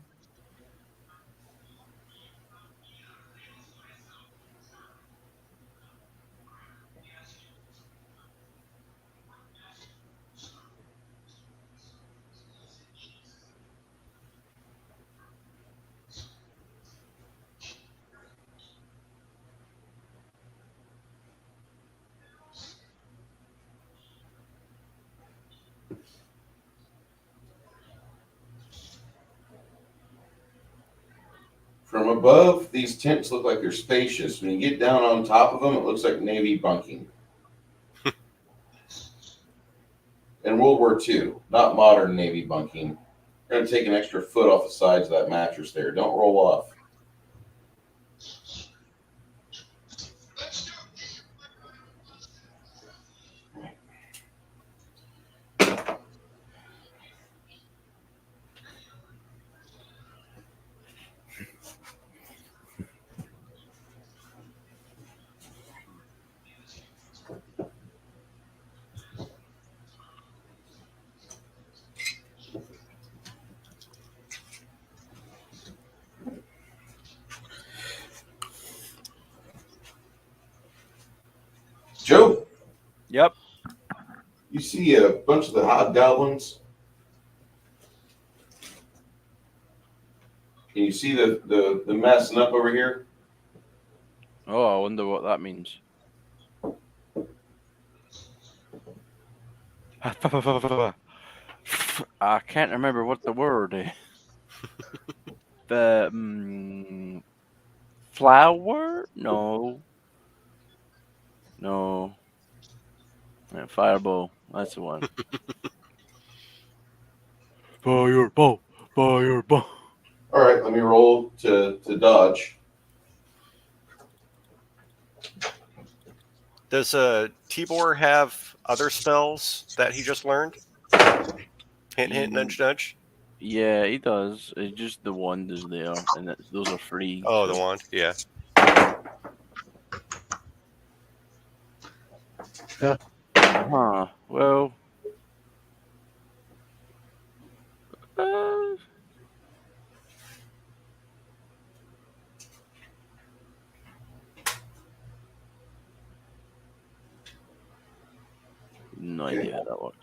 From above, these tents look like they're spacious. When you get down on top of them, it looks like Navy bunking. In World War II, not modern Navy bunking. You're going to take an extra foot off the sides of that mattress there. Don't roll off. Joe? Yep. You see a bunch of the Hobgoblins? Can you see the messing up over here? Oh, I wonder what that means. I can't remember what the word is. The flower? No. No. Yeah, fireball. That's the one. Fireball. Fireball. All right, let me roll to dodge. Does Tibor have other spells that he just learned? Hint, hint, nudge, nudge. Yeah, he does. It's just the wand is there, and those are free. Oh, so. the wand. Yeah. Huh. Well. No idea how that works.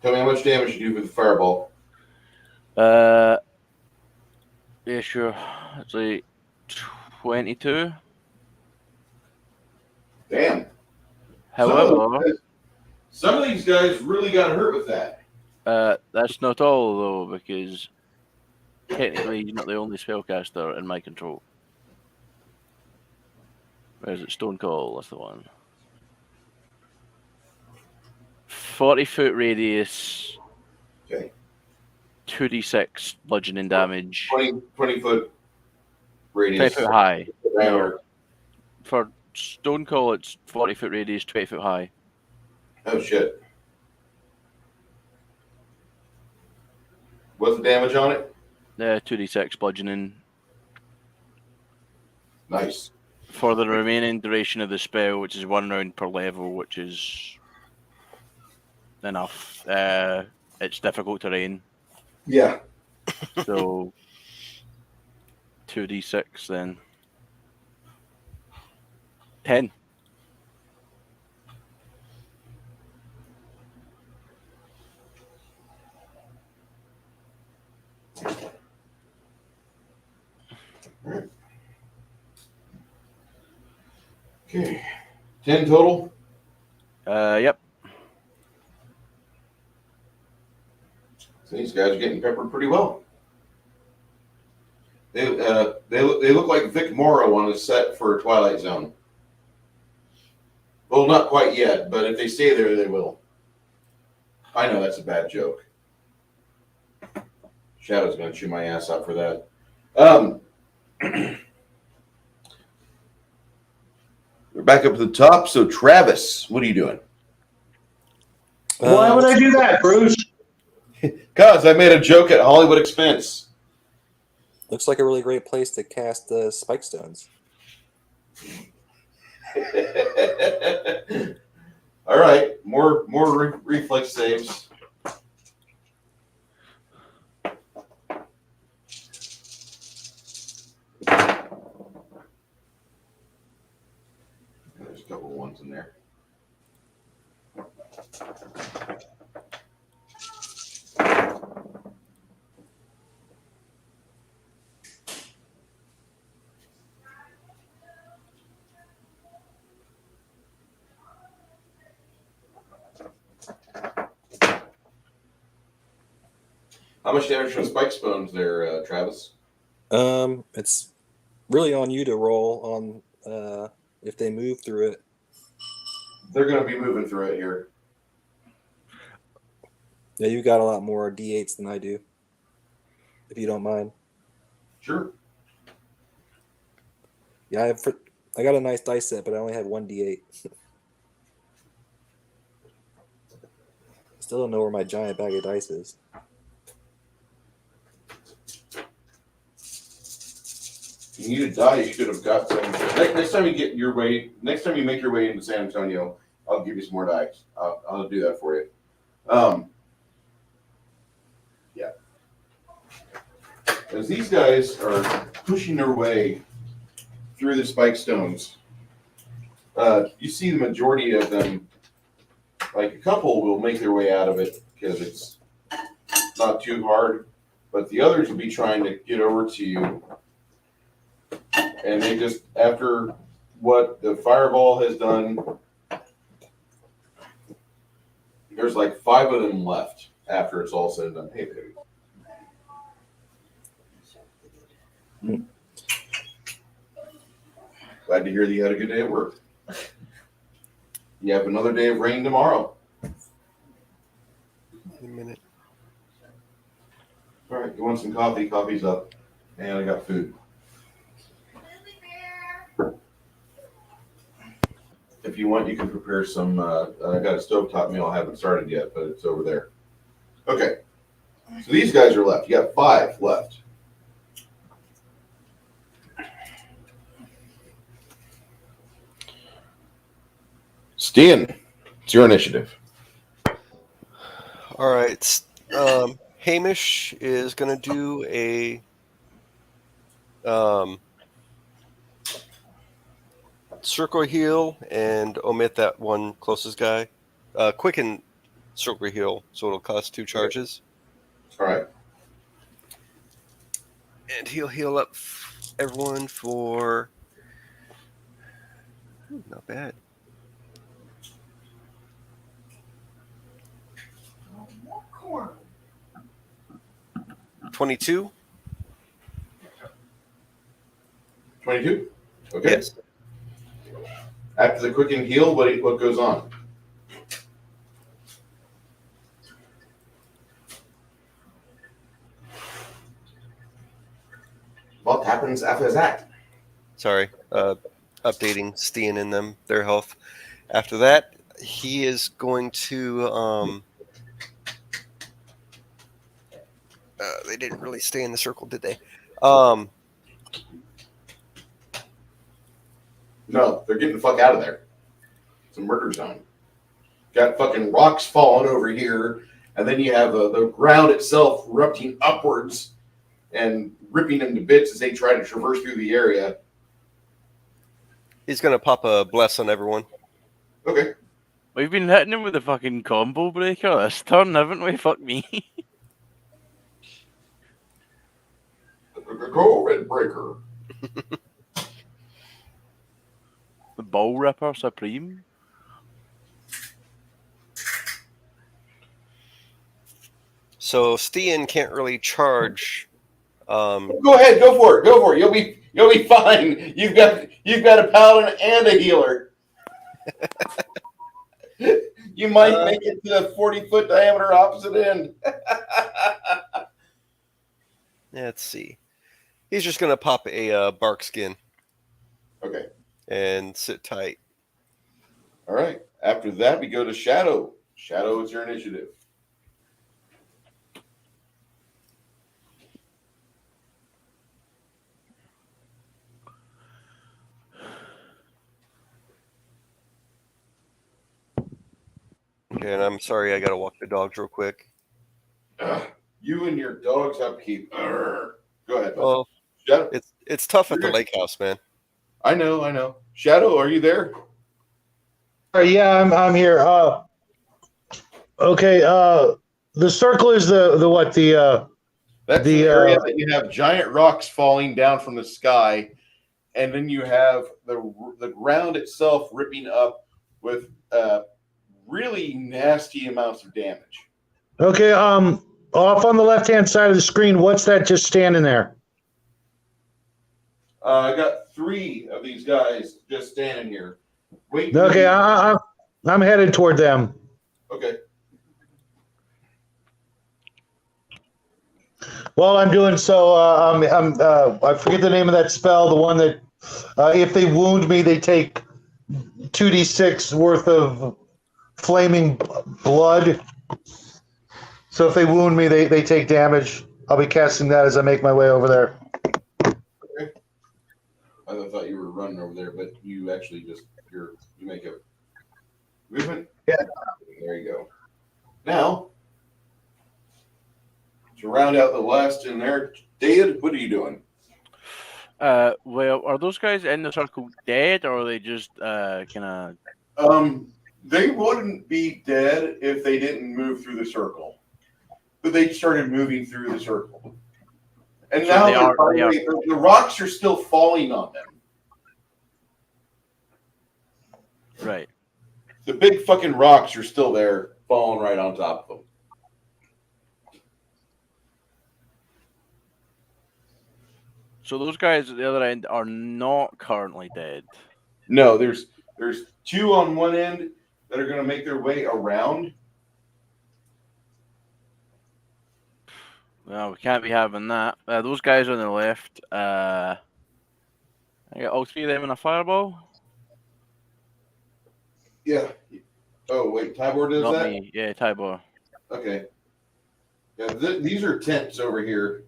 Tell me how much damage you do with the fireball. Yeah, sure. It's like 22. Damn. However, Some of these guys really got hurt with that. that's not all though, because technically he's not the only spellcaster in my control. Where is it? Stone Call, that's the one. 40-foot radius. Okay. 2d6 bludgeoning damage. 20 foot radius. 20 foot high. Diameter. For Stone Call, it's 40-foot radius, 20 foot high. Oh shit. What's the damage on it? 2d6 bludgeoning. Nice. For the remaining duration of the spell, which is 1 round per level, which is enough. It's difficult terrain, Yeah. so 2d6 then. 10. Okay. 10 total? Yep. So these guys are getting peppered pretty well. They look like Vic Morrow on a set for Twilight Zone. Well, not quite yet, but if they stay there, they will. I know that's a bad joke. Shadow's going to chew my ass out for that. We're back up to the top. So, Travis, what are you doing? Why would I do that, Bruce? Cause I made a joke at Hollywood expense. Looks like a really great place to cast the spike stones. All right, more reflex saves. There's a couple ones in there. How much damage from spike stones there, Travis? It's really on you to roll on if they move through it. They're going to be moving through it here. Yeah, you got a lot more D8s than I do, if you don't mind. Sure. Yeah, I got a nice dice set, but I only have one D8. Still don't know where my giant bag of dice is. If you need a die, you should have got some. Next time you get your way, next time you make your way into San Antonio, I'll give you some more dice. I'll do that for you. Yeah. As these guys are pushing their way through the spike stones, you see the majority of them, like a couple will make their way out of it because it's not too hard, but the others will be trying to get over to you. And they just, after what the fireball has done, there's like 5 of them left after it's all said and done. Hey, baby. Glad to hear that you had a good day at work. You have another day of rain tomorrow. A minute. All right, you want some coffee? Coffee's up. And I got food. If you want, you can prepare some. I got a stovetop meal. I haven't started yet, but it's over there. Okay. So these guys are left. You got 5 left. Stan, it's your initiative. All right. Hamish is going to do a circle heal and omit that one closest guy. Quicken circle heal, so it'll cost 2 charges. All right. And he'll heal up everyone for... not bad. $22? 22? Okay. Yes. After the quick and heal, what goes on? What happens after that? Sorry. Updating Steen and them, their health. After that, he is going to... they didn't really stay in the circle, did they? No, they're getting the fuck out of there. It's a murder zone. Got fucking rocks falling over here, and then you have the ground itself erupting upwards and ripping them to bits as they try to traverse through the area. He's going to pop a bless on everyone. Okay. We've been hitting him with the fucking combo breaker this turn, haven't we? Fuck me. COVID breaker. The ball ripper supreme. So Steen can't really charge. Go ahead, go for it. Go for it. You'll be fine. You've got a paladin and a healer. You might make it to the 40-foot diameter opposite end. Let's see. He's just gonna pop a bark skin Okay. and sit tight. All right. After that, we go to Shadow. Shadow, it's your initiative. Okay, and I'm sorry, I gotta walk the dogs real quick. You and your dog's upkeep. Go ahead. Well, Shadow. it's tough at the You're- lake house, man. I know. Shadow, are you there? Yeah, I'm here. Okay. The circle is the what? That's The, an area that you have giant rocks falling down from the sky, and then you have the ground itself ripping up with really nasty amounts of damage. Okay. Off on the left-hand side of the screen, what's that just standing there? I got 3 of these guys just standing here. Wait. Okay, I'm headed toward them. Okay. While I'm doing so, I forget the name of that spell. The one that, if they wound me, they take 2d6 worth of flaming blood. So if they wound me, they take damage. I'll be casting that as I make my way over there. Okay. I thought you were running over there, but you actually you make a movement. Yeah. There you go. Now, to round out the last in there, David, what are you doing? Well, are those guys in the circle dead, or are they just kind of? They wouldn't be dead if they didn't move through the circle, but they started moving through the circle, and So now they are- the rocks are still falling on them. Right. The big fucking rocks are still there, falling right on top of them. So those guys at the other end are not currently dead. No, there's 2 on one end that are going to make their way around. Well, we can't be having that. Those guys on the left. I got all 3 of them in a fireball. Yeah. Oh wait, Tybor does Not that. me. Yeah, Tybor. Okay. Yeah, these are tents over here.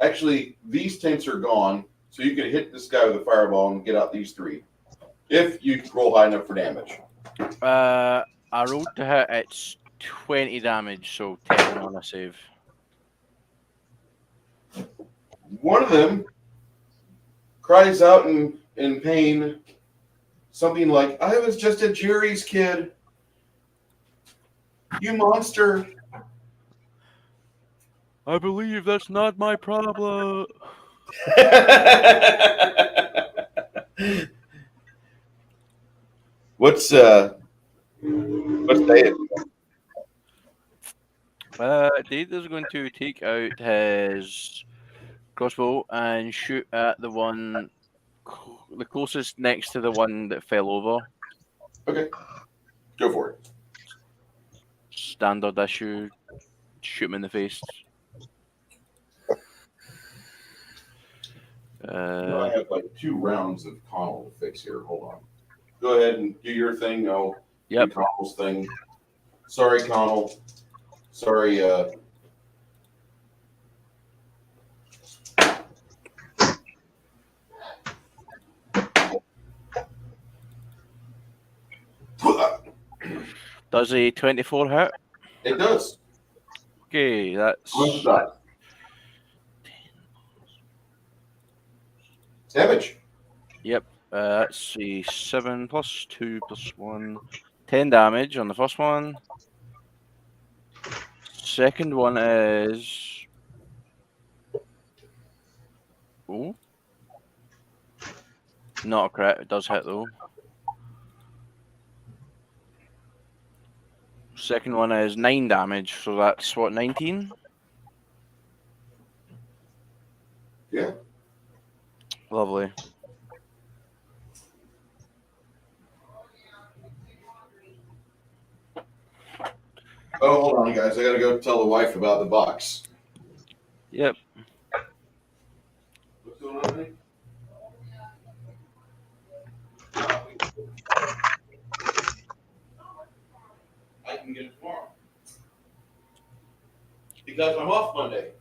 Actually, these tents are gone, so you can hit this guy with a fireball and get out these 3. If you roll high enough for damage. I rolled to hit. It's 20 damage, so 10 on a save. One of them cries out in pain, something like, "I was just a Jerry's kid. You monster." I believe that's not my problem. What's Dave? Dave is going to take out his crossbow and shoot at the one, the closest next to the one that fell over. Okay, go for it. Standard issue. Shoot him in the face. I have like 2 rounds of Connell to fix here. Hold on. Go ahead and do your thing. I'll Yep. do Connell's thing. Sorry, Connell. Sorry. Does a 24 hit? It does. Okay, that's What's that? Damage. Yep. That's a 7 plus 2 plus 1. 10 damage on the first one. Second one is. Oh. Not a crit. It does hit though. Second one is 9 damage. So that's what, 19? Yeah. Lovely. Oh, hold on, guys. I gotta go tell the wife about the box. Yep. because I'm off Monday.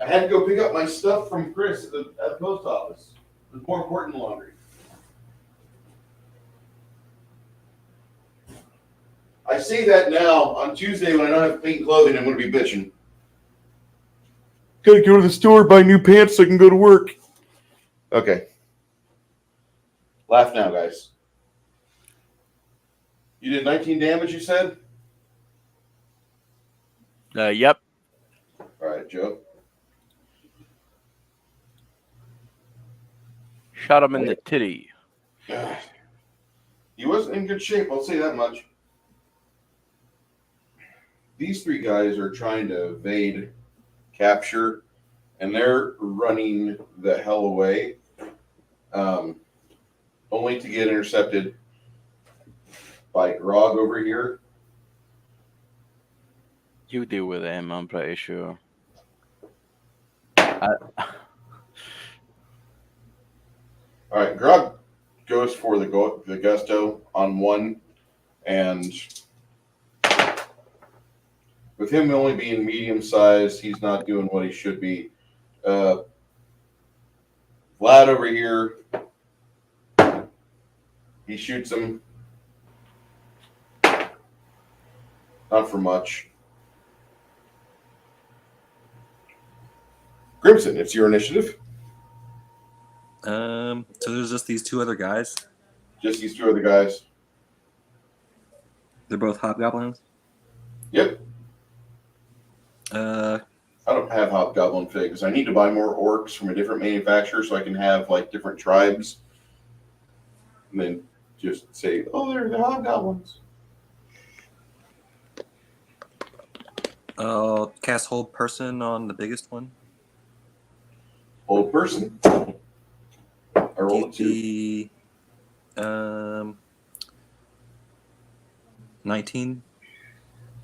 I had to go pick up my stuff from Chris at the post office. It was more important than laundry. I say that now on Tuesday when I don't have paint clothing, I'm going to be bitching. Gotta go to the store, buy new pants so I can go to work. Okay. Laugh now, guys. You did 19 damage, you said? Yep. All right, Joe. Shot him in the titty. He wasn't in good shape, I'll say that much. These three guys are trying to evade capture, and they're running the hell away, only to get intercepted by Grog over here. You deal with him, I'm pretty sure. All right, Grog goes for the gusto on one, and with him only being medium sized, he's not doing what he should be. Vlad over here, he shoots him. Not for much. Grimson, it's your initiative. So there's just these two other guys. Just these two other guys. They're both hobgoblins. Yep. Uh, I don't have hobgoblin figs. I need to buy more orcs from a different manufacturer so I can have like different tribes. And then just say, oh, they're the hobgoblins. I'll cast Hold Person on the biggest one. Old person. I rolled a 2. 19.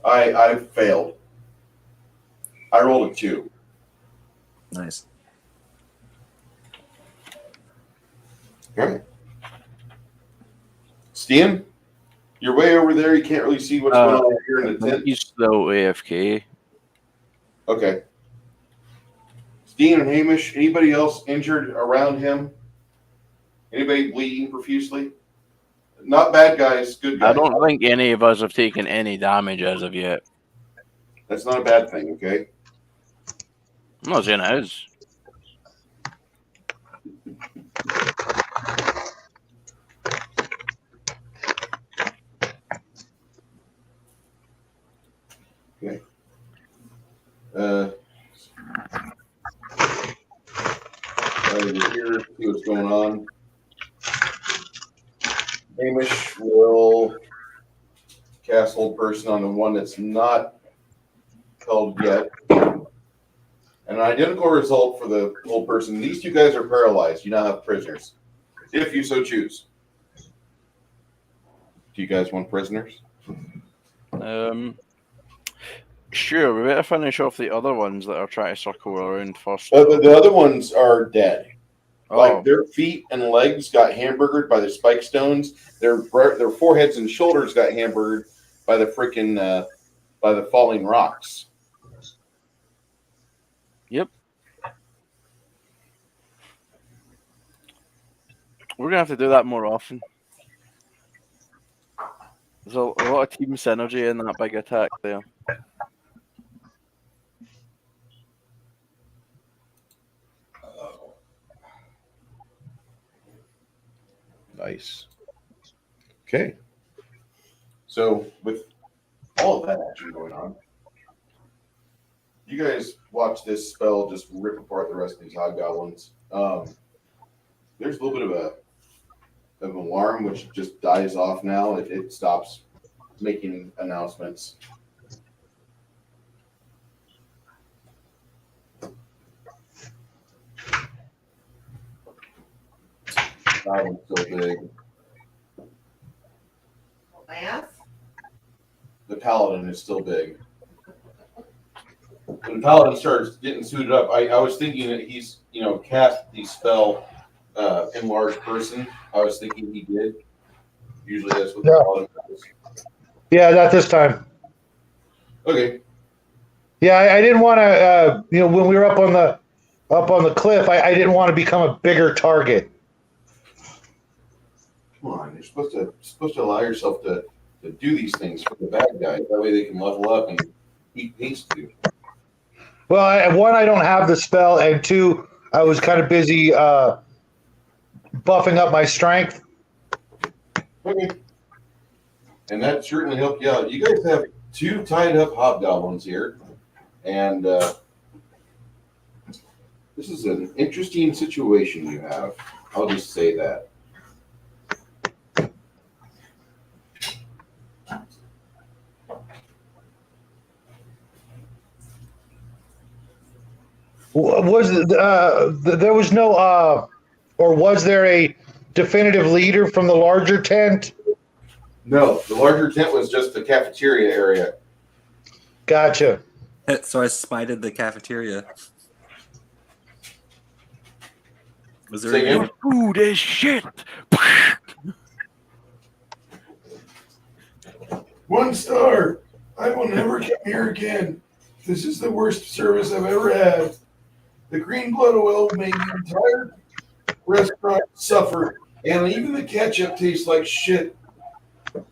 I failed. I rolled a 2. Nice. Okay. Stian, you're way over there. You can't really see what's going on here in the tent. He's still AFK. Okay. Stian and Hamish, anybody else injured around him? Anybody bleeding profusely? Not bad guys, good guys. I don't think any of us have taken any damage as of yet. That's not a bad thing, okay? I'm not saying it is. Okay. Over here, see what's going on. Hamish will cast Hold Person on the one that's not held yet. An identical result for the Hold Person. These two guys are paralyzed. You now have prisoners, if you so choose. Do you guys want prisoners? Sure, we better finish off the other ones that are trying to circle around first. The other ones are dead. Oh. Like their feet and legs got hamburgered by the spike stones. Their foreheads and shoulders got hamburgered by the freaking by the falling rocks. Yep. We're gonna have to do that more often. There's a lot of team synergy in that big attack there. Nice. Okay. So with all of that action going on, you guys watch this spell just rip apart the rest of these hobgoblins. There's a little bit of an alarm which just dies off now. It stops making announcements. That one's so big. The paladin is still big. When the paladin starts getting suited up, I was thinking that he's, cast the spell enlarged person. I was thinking he did. Usually that's what the paladin does. Yeah, not this time. Okay. Yeah, I didn't want to. When we were up on the cliff, I didn't want to become a bigger target. Come on, you're supposed to allow yourself to do these things for the bad guys. That way they can level up and eat pastry. Well, one, I don't have the spell, and two, I was kind of busy buffing up my strength. Okay. And that certainly helped you out. You guys have 2 tied up hobgoblins here, and this is an interesting situation you have. I'll just say that. There was no or was there a definitive leader from the larger tent? No, the larger tent was just the cafeteria area. Gotcha. So I spited the cafeteria. Was there Say any- again? Food is shit. 1 star. I will never come here again. This is the worst service I've ever had. The green blood oil made the entire restaurant suffer, and even the ketchup tastes like shit. The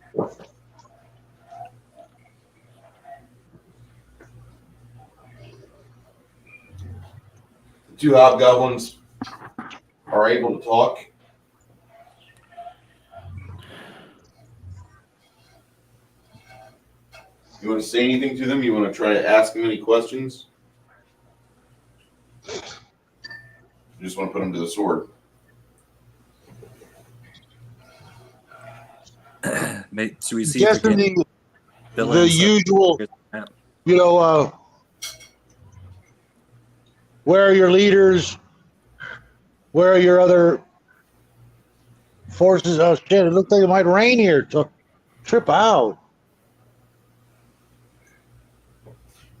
2 hobgoblins are able to talk. You want to say anything to them? You want to try to ask them any questions? You just want to put them to the sword. Should we see? Just if we in can the fill in some- usual, where are your leaders? Where are your other forces? Oh shit! It looked like it might rain here. Trip out.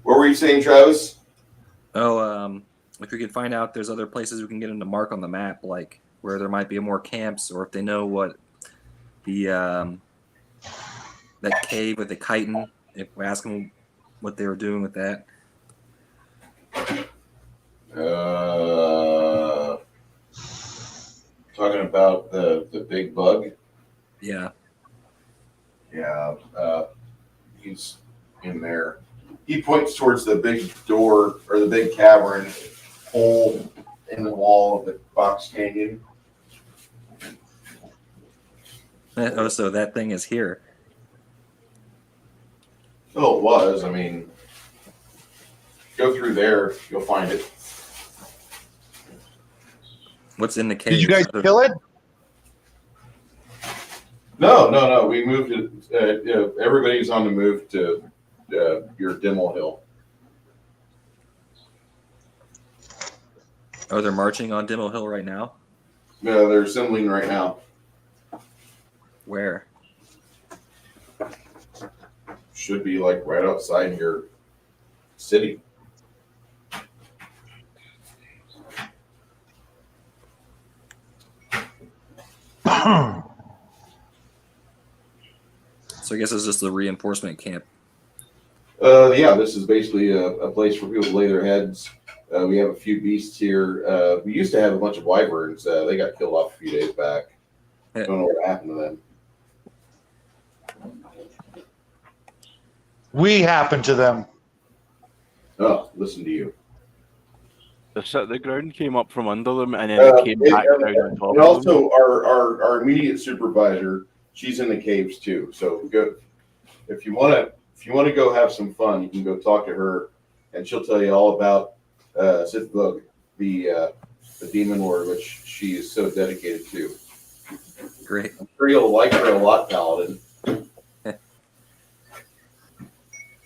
What were you saying, Travis? Oh, if we could find out there's other places we can get them to mark on the map, like where there might be more camps, or if they know what the that cave with the chitin, if we ask them what they were doing with that. Talking about the big bug. Yeah. Yeah, he's in there. He points towards the big door or the big cavern hole in the wall of the box canyon. Oh, so that thing is here. Oh, it was. I mean, go through there, you'll find it. What's in the cave? Did you guys kill it? No. We moved it. Everybody's on the move to your Dimmelhill. Oh, they're marching on Dimmelhill right now? No, they're assembling right now. Where? Should be like right outside your city. So I guess it's just the reinforcement camp. Yeah, this is basically a place for people to lay their heads. We have a few beasts here. We used to have a bunch of wyverns. They got killed off a few days back. Yeah. Don't know what happened to them. We happened to them. Oh, listen to you. The ground came up from under them, and then it came back down on top And of them. also, our immediate supervisor, she's in the caves too. So go if you want to go have some fun, you can go talk to her, and she'll tell you all about Sithbug, the demon lord, which she is so dedicated to. Great. I'm sure you'll like her a lot, Paladin.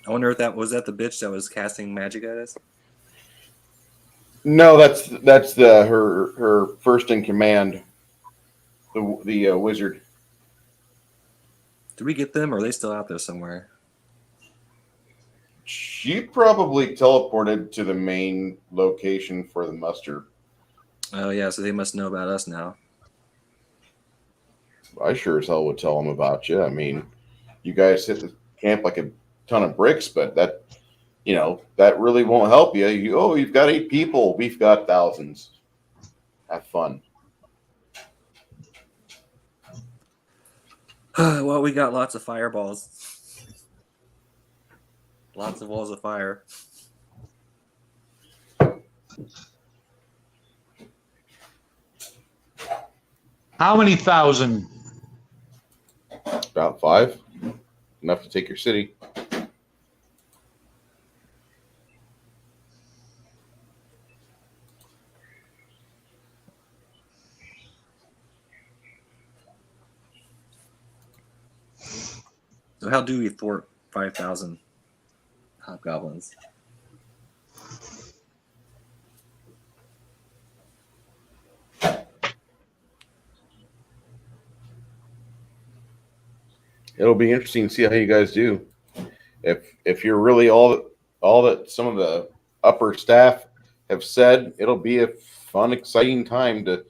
I wonder if that was the bitch that was casting magic at us. No, that's her first in command, the wizard. Did we get them, or are they still out there somewhere? She probably teleported to the main location for the muster. Oh yeah, so they must know about us now. I sure as hell would tell them about you. I mean, you guys hit the camp like a ton of bricks, but that, you know, that really won't help you. You've got 8 people. We've got thousands. Have fun. Well, we got lots of fireballs. Lots of walls of fire. How many thousand? About 5. Enough to take your city. So how do we thwart 5,000 hobgoblins? It'll be interesting to see how you guys do. If you're really all that some of the upper staff have said, it'll be a fun, exciting time to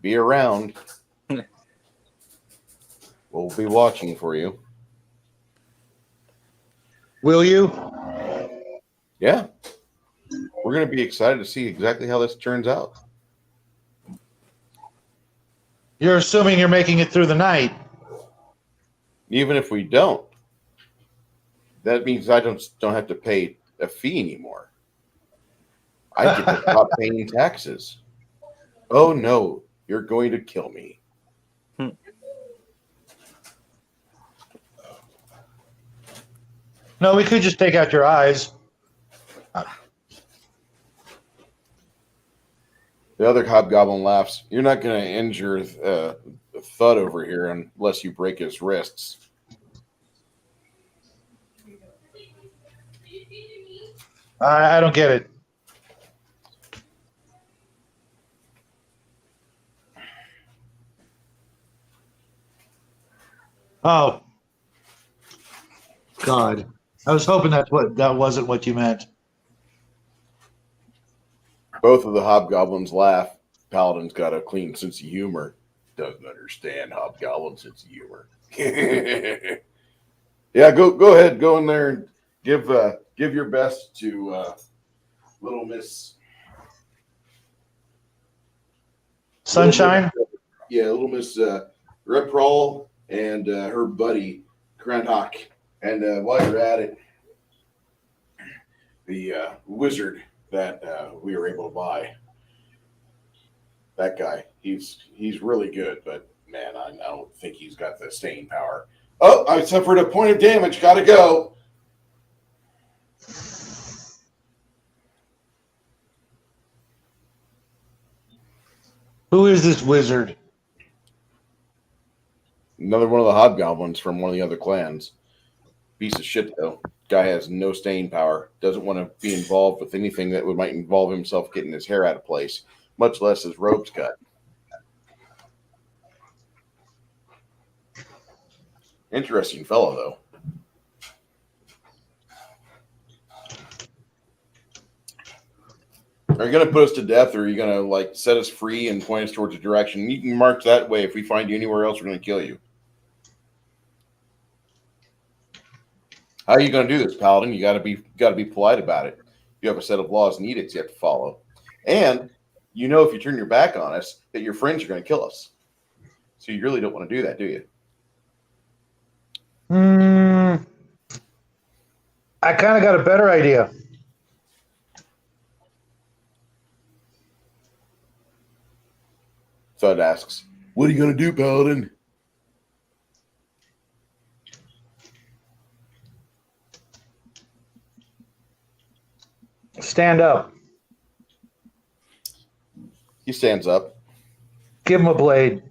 be around. We'll be watching for you. Will you? Yeah. We're going to be excited to see exactly how this turns out. You're assuming you're making it through the night. Even if we don't, that means I don't have to pay a fee anymore. I get to stop paying taxes. Oh no, you're going to kill me. No, we could just take out your eyes. The other hobgoblin laughs. You're not going to injure a thud over here unless you break his wrists. I don't get it. Oh, God. I was hoping that wasn't what you meant. Both of the hobgoblins laugh. Paladin's got a clean sense of humor. Doesn't understand hobgoblin sense of humor. Yeah, go ahead. Go in there and give your best to Little Miss Sunshine? Little Miss Redprawl and her buddy Grandhawk. And while you're at it, the wizard that we were able to buy, that guy, he's really good, but man, I don't think he's got the staying power. Oh, I suffered a point of damage. Gotta go. Who is this wizard? Another one of the hobgoblins from one of the other clans. Piece of shit, though. Guy has no staying power. Doesn't want to be involved with anything that might involve himself getting his hair out of place, much less his robes cut. Interesting fellow, though. Are you going to put us to death, or are you going to like set us free and point us towards a direction? You can march that way. If we find you anywhere else, we're going to kill you. How are you going to do this, Paladin? You got to be polite about it. You have a set of laws and edicts you have to follow, and you know if you turn your back on us, that your friends are going to kill us. So you really don't want to do that, do you? I kind of got a better idea. Thud asks, "What are you going to do, Paladin?" Stand up. He stands up. Give him a blade.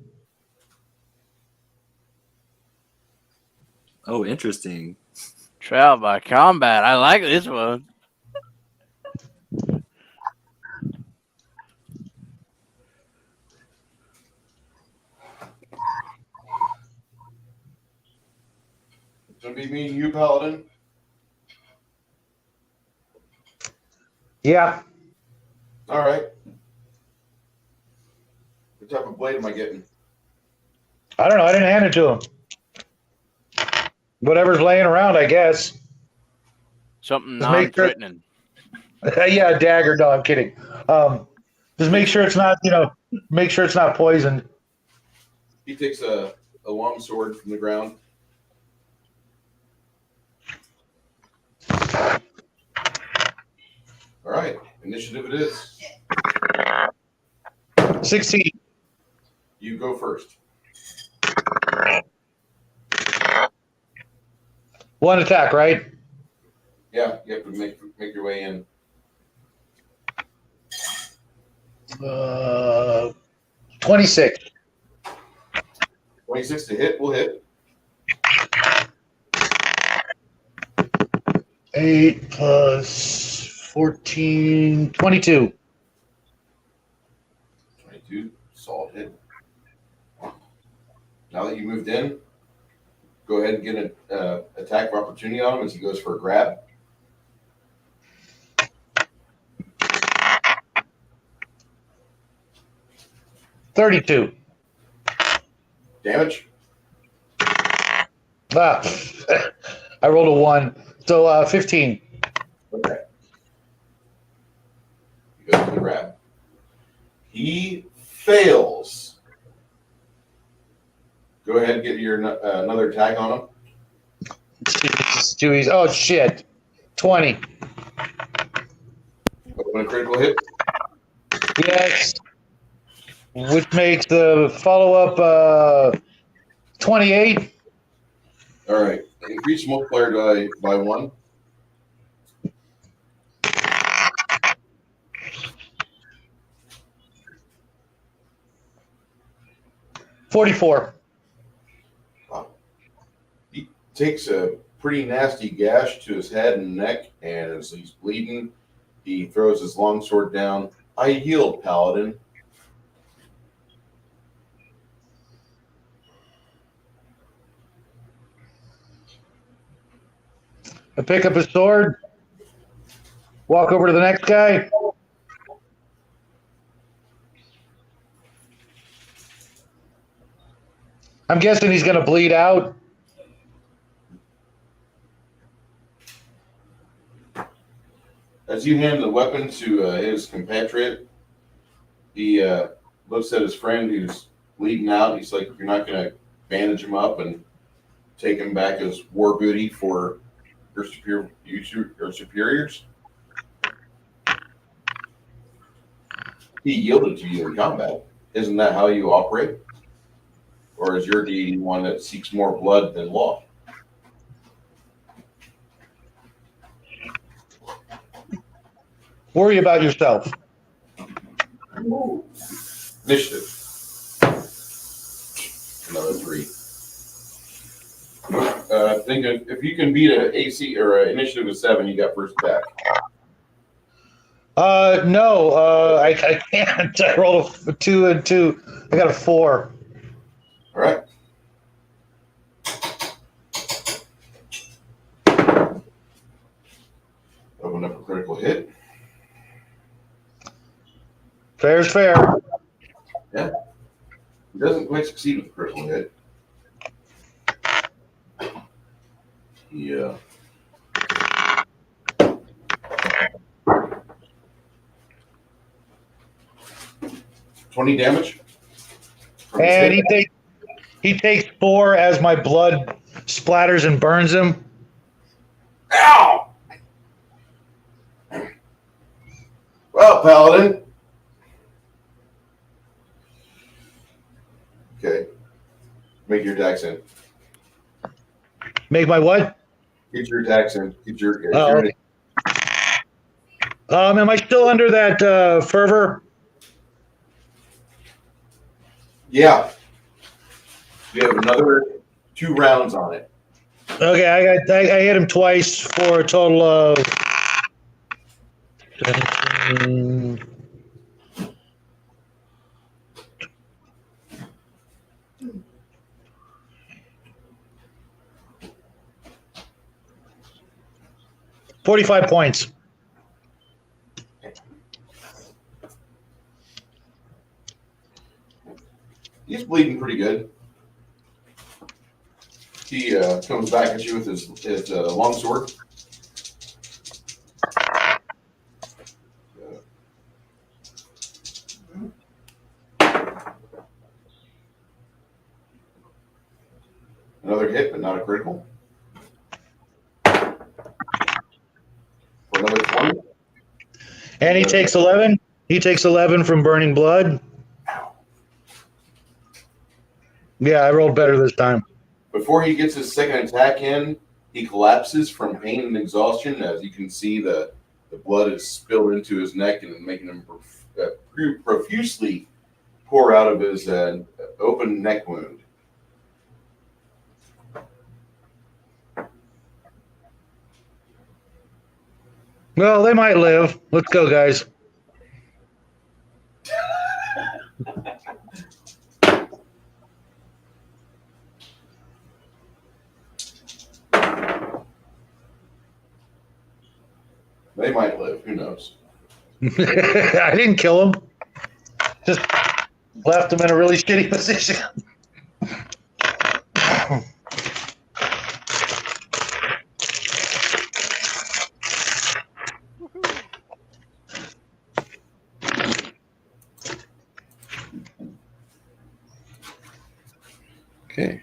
Oh, interesting. Trial by combat. I like this one. It's going to be me and you, Paladin. Yeah. All right. What type of blade am I getting? I don't know. I didn't hand it to him. Whatever's laying around, I guess. Something Just make sure- non-threatening. Yeah, dagger. No, I'm kidding. Just make sure it's not, make sure it's not poisoned. He takes a long sword from the ground. All right, initiative it is. 16. You go first. One attack, right? Yeah, you have to make your way in. 26. 26 to hit. Will hit. 8 plus 14, 22. 22, solid hit. Now that you moved in, go ahead and get an attack of opportunity on him as he goes for a grab. $32. Damage. I rolled a 1. So 15. Okay. He goes for the grab. He fails. Go ahead and get your another attack on him. Stewie's. Oh, shit. 20. Open a critical hit. Yes. Which makes the follow-up 28. All right. Increase multiplier by 1. $44. Wow. He takes a pretty nasty gash to his head and neck, and as he's bleeding, he throws his longsword down. I yield, Paladin. I pick up his sword. Walk over to the next guy. I'm guessing he's going to bleed out. As you hand the weapon to his compatriot, he looks at his friend who's bleeding out. He's like, "You're not going to bandage him up and take him back as war booty for your superiors?" He yielded to you in combat. Isn't that how you operate? Or is your deity one that seeks more blood than law? Worry about yourself. Initiative. Another 3. Think if you can beat an AC or an initiative of 7, you got first attack. No, I can't. I rolled a 2 and 2. I got a 4. All right. Open up a critical hit. Fair's fair. Yeah. He doesn't quite succeed with the critical hit. Yeah. $20 damage. And he takes 4 as my blood splatters and burns him. Ow! Well, Paladin. Okay. Make your attacks in. Make my what? Get your attacks in. Get your. Oh, okay. Am I still under that fervor? Yeah. You have another 2 rounds on it. Okay, I hit him twice for a total of 45 points. He's bleeding pretty good. He comes back at you with his longsword. Another hit, but not a critical. For another 20. And he takes 11. He takes 11 from burning blood. Yeah, I rolled better this time. Before he gets his second attack in, he collapses from pain and exhaustion. As you can see, the blood is spilled into his neck and making him profusely pour out of his open neck wound. Well, they might live. Let's go, guys. They might live. Who knows? I didn't kill him. Just left him in a really shitty position. Okay.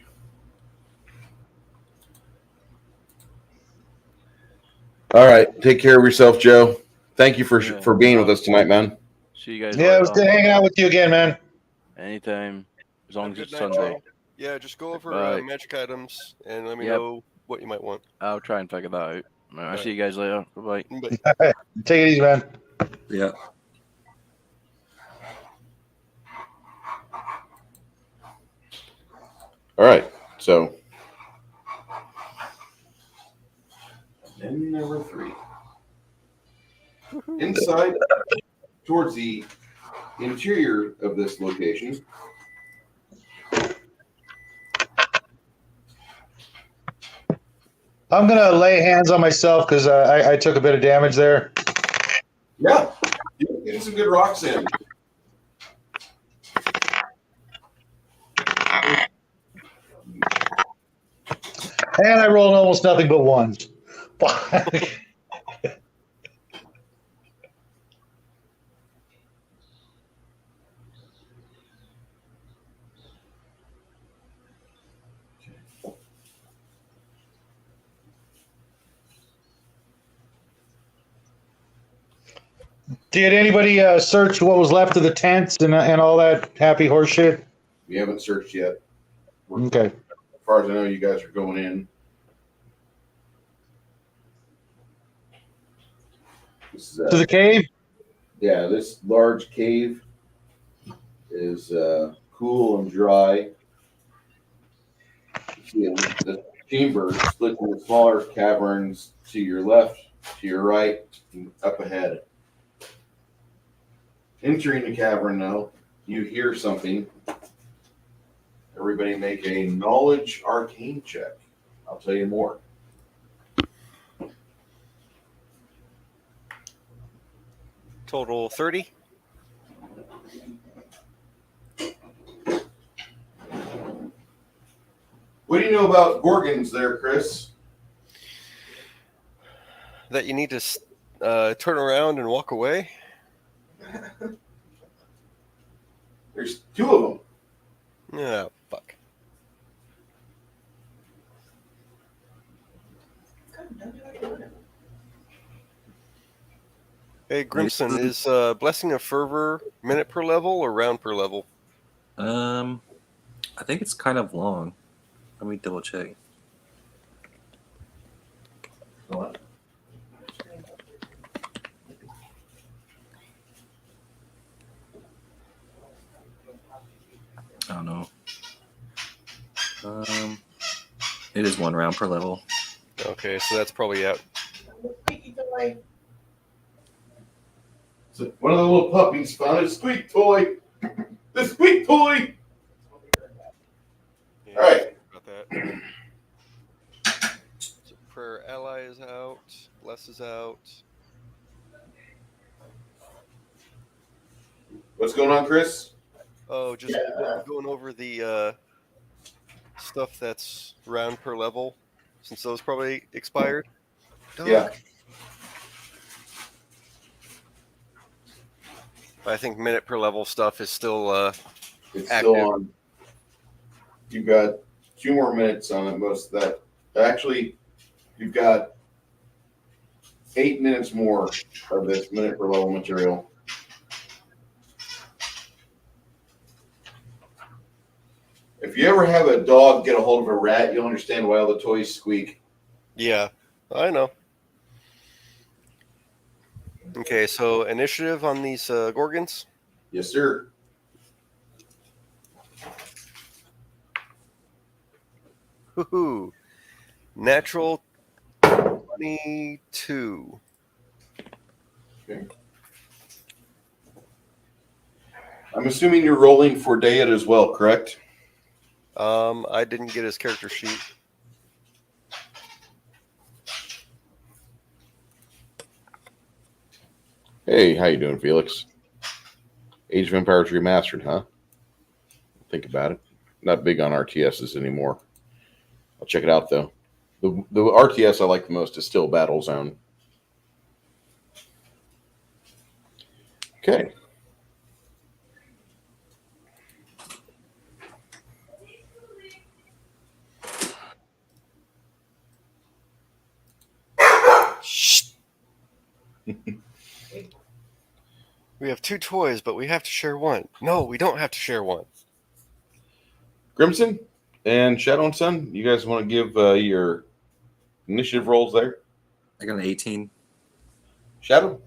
All right. Take care of yourself, Joe. Thank you for being with us tonight, man. See you guys Yeah, it was later. good hanging out with you again, man. Anytime, as long Have as a it's good night, Sunday. Joe. Yeah, just go over Bye. magic items and let me Yep. know what you might want. I'll try and figure that out. Right, I'll Right. see you guys later. Bye-bye. But Take it easy, man. Yeah. All right. So, then number 3. Inside, towards the interior of this location, I'm gonna lay hands on myself because I took a bit of damage there. yeah, you're getting some good rocks in. And I rolled almost nothing but ones. Did anybody search what was left of the tents and all that happy horse shit? We haven't searched yet. Okay. As far as I know, you guys are going in. This is, To the cave? yeah, this large cave is cool and dry. You see the chamber split into smaller caverns to your left, to your right, and up ahead. Entering the cavern now, you hear something. Everybody make a knowledge arcane check. I'll tell you more. total 30. What do you know about Gorgons there, Chris? That you need to turn around and walk away. There's 2 of them. Yeah, fuck. Hey, Grimson, is Blessing of Fervor minute per level or round per level? I think it's kind of long. Let me double check. What? I don't know. It is 1 round per level. Okay, so that's probably out. So one of the little puppies found a squeak toy. The squeak toy! Yeah, All right. About that. So Prayer Ally is out. Bless is out. What's going on, Chris? Oh, just going over the stuff that's round per level, since those probably expired. Yeah. I think minute per level stuff is still It's active. still on. You've got 2 more minutes on most of that. Actually, you've got 8 minutes more of this minute per level material. If you ever have a dog get a hold of a rat, you'll understand why all the toys squeak. Yeah, I know. Okay, so initiative on these Gorgons. Yes, sir. Woohoo! Natural 22. Okay. I'm assuming you're rolling for Dayat as well, correct? I didn't get his character sheet. Hey, how you doing, Felix? Age of Empires Remastered, huh? Think about it. Not big on RTSs anymore. I'll check it out, though. The RTS I like the most is still Battlezone. Okay. We have 2 toys, but we have to share one. No, we don't have to share one. Grimson and Shadow and Sun, you guys want to give your initiative rolls there? I got an 18. Shadow?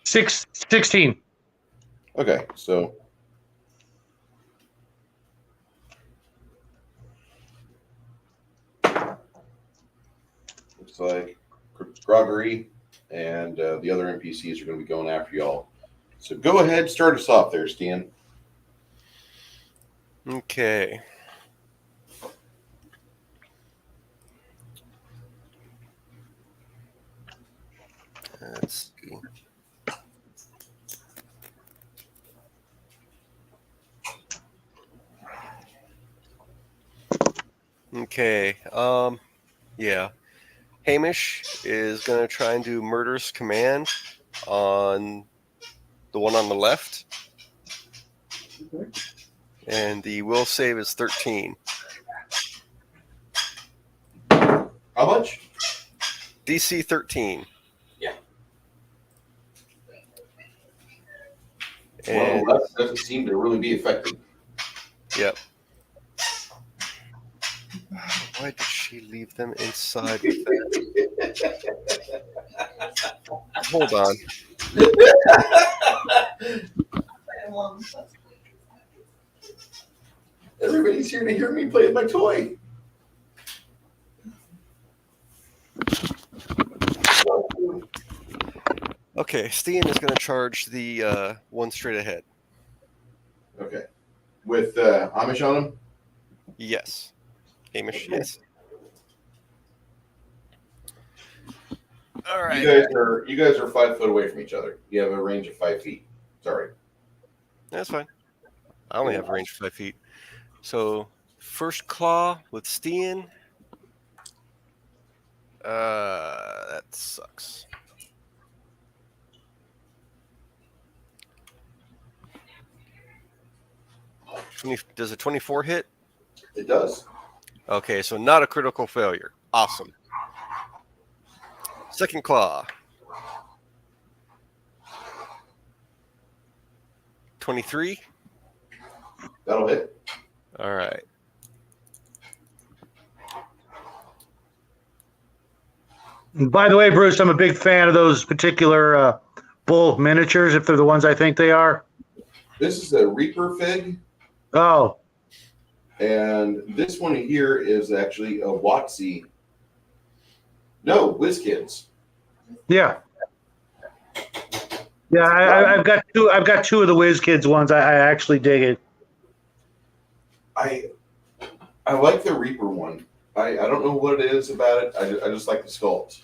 16. Okay, so looks like Gregory and the other NPCs are going to be going after y'all. So go ahead, start us off there, Stan. Okay. Let's see. Okay. Yeah. Hamish is going to try and do Murderous Command on the one on the left. Okay. And the will save is 13. How much? DC 13. Yeah. And Well, that doesn't seem to really be effective. yep. Why did she leave them inside with that? Hold on. Everybody's here to hear me play with my toy. Okay, Steen is going to charge the one straight ahead. Okay. With Amish on him? Yes. Hamish, yes. All right. You guys are 5 foot away from each other. You have a range of 5 feet. Sorry. That's fine. I only have a range of 5 feet. So, first claw with Steen. That sucks. Does a 24 hit? It does. Okay, so not a critical failure. Awesome. Second claw. 23. That'll hit. All right. By the way, Bruce, I'm a big fan of those particular bull miniatures, if they're the ones I think they are. This is a Reaper Fig, Oh, and this one here is actually a Watsy. No, WizKids. yeah. Yeah, I've got two. I've got 2 of the WizKids ones. I actually dig it. I like the Reaper one. I don't know what it is about it. I just like the sculpt.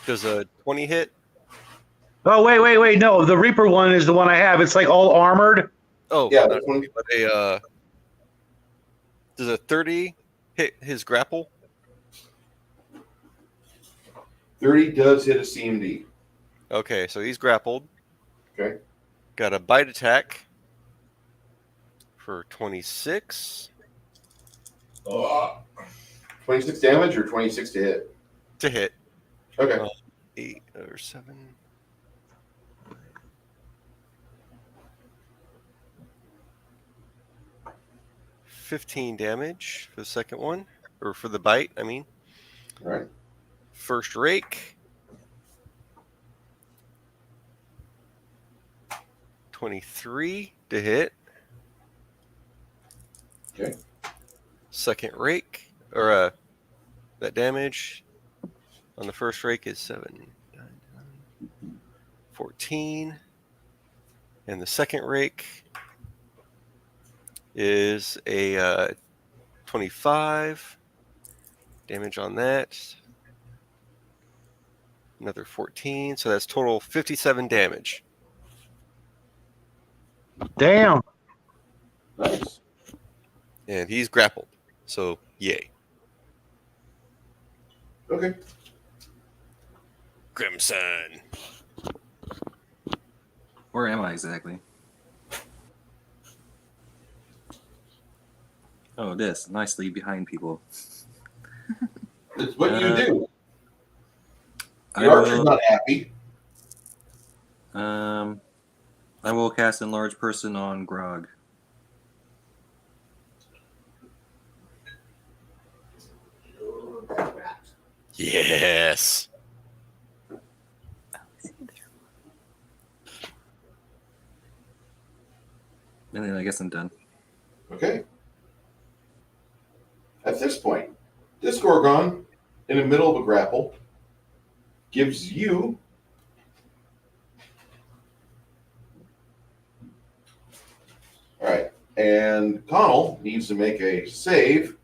Does a 20 hit? Oh, wait. No, the Reaper one is the one I have. It's like all armored. Oh, Yeah, not that one. but does a 30 hit his grapple? 30 does hit a CMD. Okay, so he's grappled. Okay. Got a bite attack for 26. 26 damage or 26 to hit? To hit. Okay. 8 or 7. 15 damage for the second one, or for the bite, I mean. All right. First rake. 23 to hit. Okay. Second rake, or that damage on the first rake is 7, 9, 14. And the second rake is a 25 damage on that. Another 14, so that's total 57 damage. Damn. Nice. And he's grappled, so yay. Okay. Crimson. Where am I exactly? Oh, this. Nicely behind people. It's what you do. I The archer's will, not happy. I will cast Enlarge Person on Grog. Yes. And then I guess I'm done. Okay. At this point, this Gorgon, in the middle of a grapple, gives you all right, and Connell needs to make a save.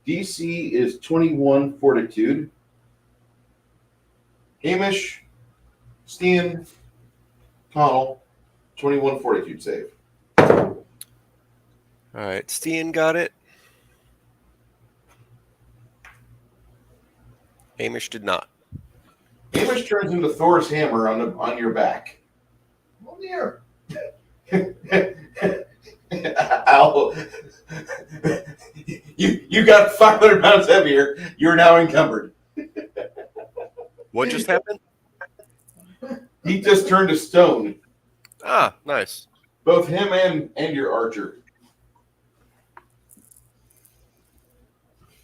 DC is 21 Fortitude. Hamish, Steen, Connell, 21 Fortitude save. All right, Steen got it. Hamish did not. Hamish turns into Thor's hammer on your back. Oh dear. Ow. You got 500 pounds heavier. You're now encumbered. What just happened? He just turned to stone. Ah, nice. Both him and your archer.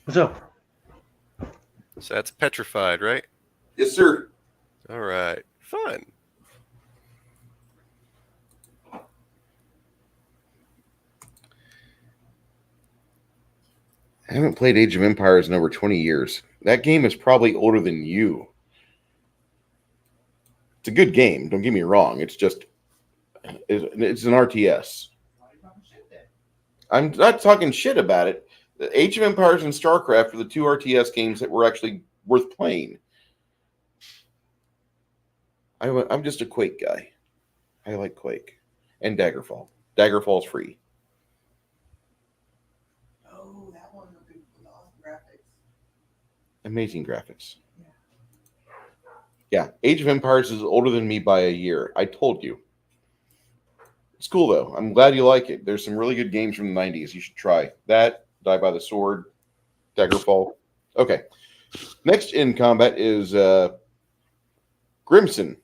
What's up? So that's petrified, right? Yes, sir. All right. Fun. I haven't played Age of Empires in over 20 years. That game is probably older than you. It's a good game. Don't get me wrong. It's just, it's an RTS. I'm not talking shit about it. The Age of Empires and StarCraft are the two RTS games that were actually worth playing. I'm just a Quake guy. I like Quake. And Daggerfall. Daggerfall's free. Oh, that one with the awesome graphics. Amazing graphics. Yeah, Age of Empires is older than me by a year. I told you. It's cool, though. I'm glad you like it. There's some really good games from the 90s. You should try that. Die by the Sword. Daggerfall. Okay. Next in combat is Grimson.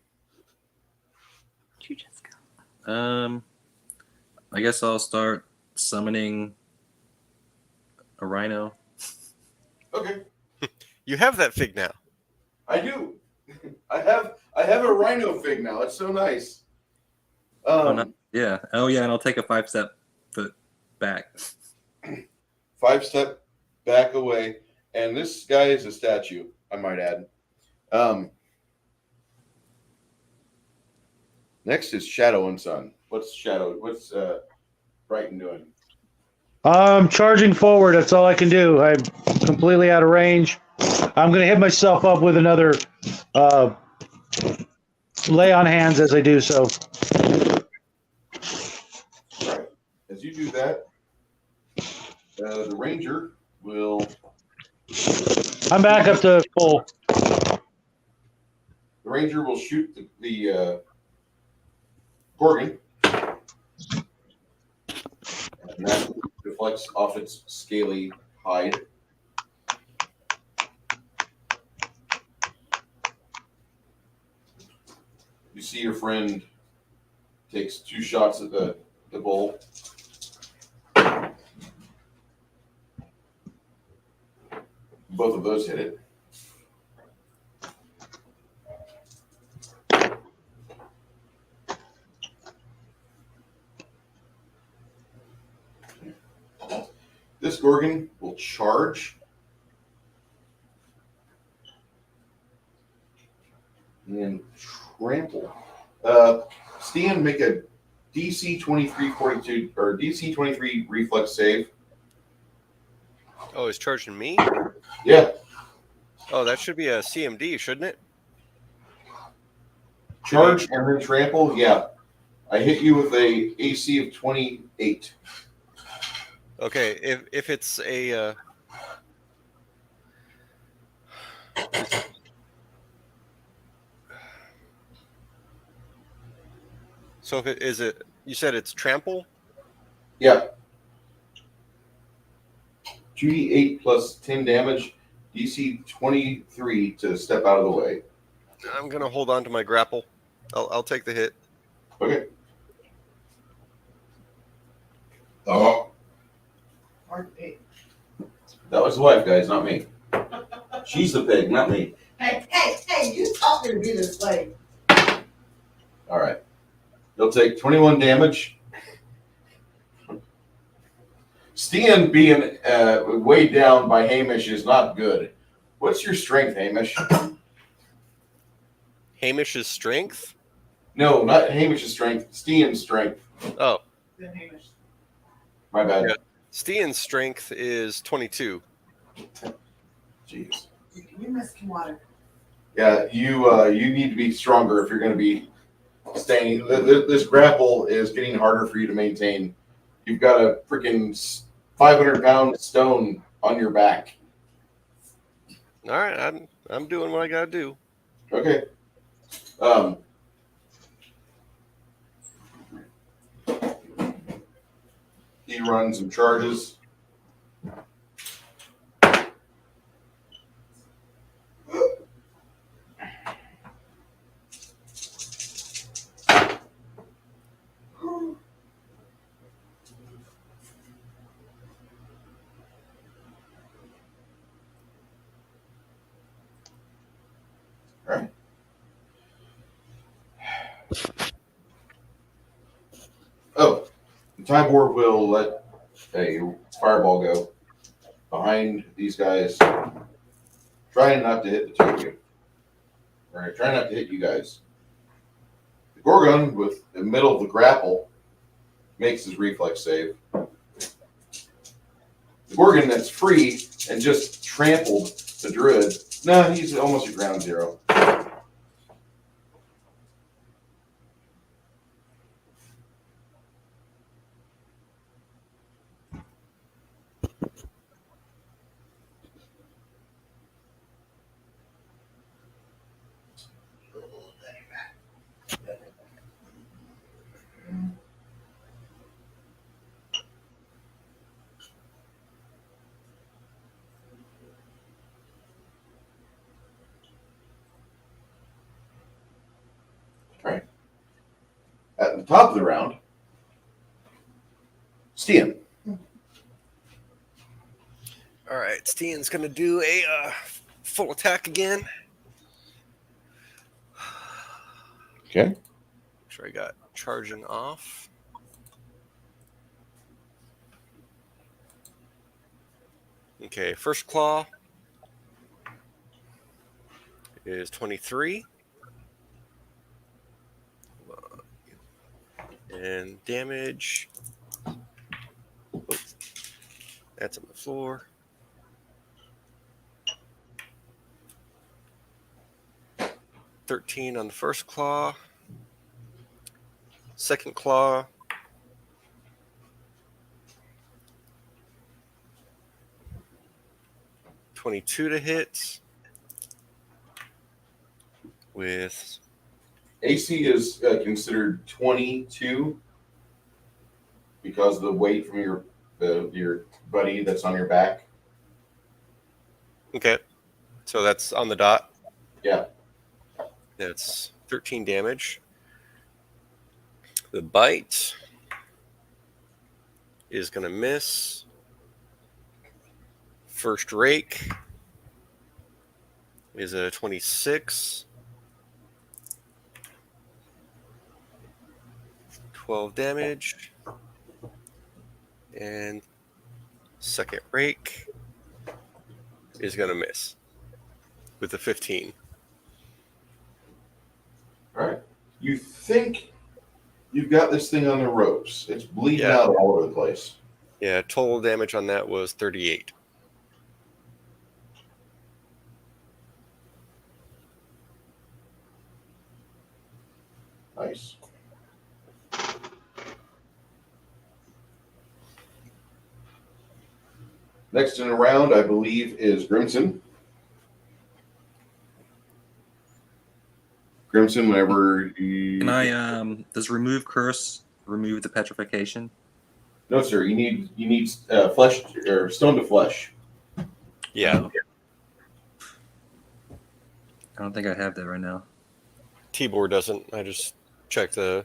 You just go. I guess I'll start summoning a rhino. Okay. You have that fig now. I do. I have a rhino fig now. It's so nice. Yeah. Oh, yeah, and I'll take a 5-step foot back. 5-step back away. And this guy is a statue, I might add. Next is Shadow and Sun. What's Brighton doing? I'm charging forward. That's all I can do. I'm completely out of range. I'm going to hit myself up with another lay on hands as I do so. All right. As you do that, the ranger will. I'm back up to full. The ranger will shoot the Gorgon. And that deflects off its scaly hide. You see your friend takes 2 shots at the bull. Both of those hit it. This Gorgon will charge. And trample. Stan, make a DC 23 42 or DC 23 reflex save. Oh, he's charging me? Yeah. Oh, that should be a CMD, shouldn't it? Charge and then trample. Yeah. I hit you with a AC of 28. Okay, if it's a so if it is it, you said it's trample? Yeah. 2d8 plus 10 damage. DC 23 to step out of the way. I'm gonna hold on to my grapple. I'll take the hit. Okay. Oh. That was the wife, guys, not me. She's the pig, not me. Hey, you taught me to be this way. All right. You'll take 21 damage. Stan being weighed down by Hamish is not good. What's your strength, Hamish? Hamish's strength? No, not Hamish's strength. Stan's strength. Oh, My bad. Yeah. Stan's strength is 22. Jeez. You missed water. Yeah, you need to be stronger if you're going to be staying. This grapple is getting harder for you to maintain. You've got a freaking 500-pound stone on your back. All right, I'm doing what I gotta do. Okay. He runs some charges. All right. Oh, the Tybor will let a fireball go behind these guys, trying not to hit the two of you. All right, trying not to hit you guys. The Gorgon, with the middle of the grapple, makes his reflex save. The Gorgon that's free and just trampled the Druid. No, he's almost at ground zero. Right. At the top of the round, Stian. All right, Stan's gonna do a full attack again. Okay. Make sure I got charging off. Okay, first claw is 23. And damage. Oh, that's on the floor. $13 on the first claw. Second claw. $22 to hit. With AC is considered 22 because of the weight from your buddy that's on your back. Okay. So that's on the dot. Yeah. That's 13 damage. The bite is going to miss. First rake is a 26. 12 damage. And second rake is going to miss with a 15. All right. You think you've got this thing on the ropes. It's bleeding Yeah. out all over the place. Yeah, total damage on that was 38. Nice. Next in the round, I believe, is Grimson. Grimson, whenever you... Can I does remove curse remove the petrification? No, sir. You need flesh or stone to flesh. Yeah. Oh. I don't think I have that right now. Tibor doesn't. I just checked the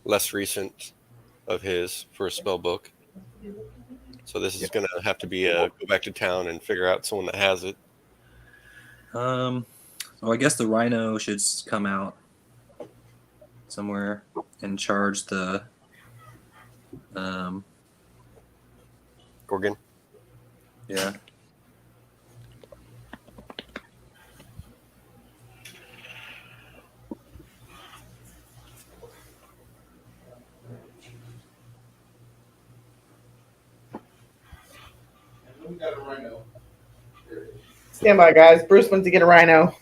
less recent of his for a spell book. So this is going to have to be a go back to town and figure out someone that has it. Well, I guess the rhino should come out somewhere and charge the Gorgon. Yeah. We got a rhino. Stand by, guys. Bruce wants to get a rhino.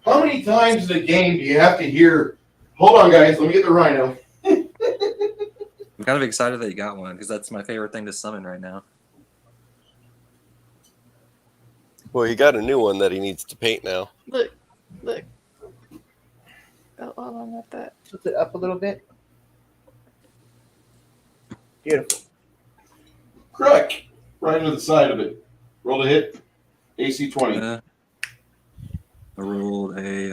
How many times in a game do you have to hear, hold on, guys, let me get the rhino? I'm kind of excited that you got one because that's my favorite thing to summon right now. Well, he got a new one that he needs to paint now. Look. Oh, hold on, not that. Tilt it up a little bit. Beautiful. Correct. Right into the side of it. Roll to hit. AC 20. I rolled a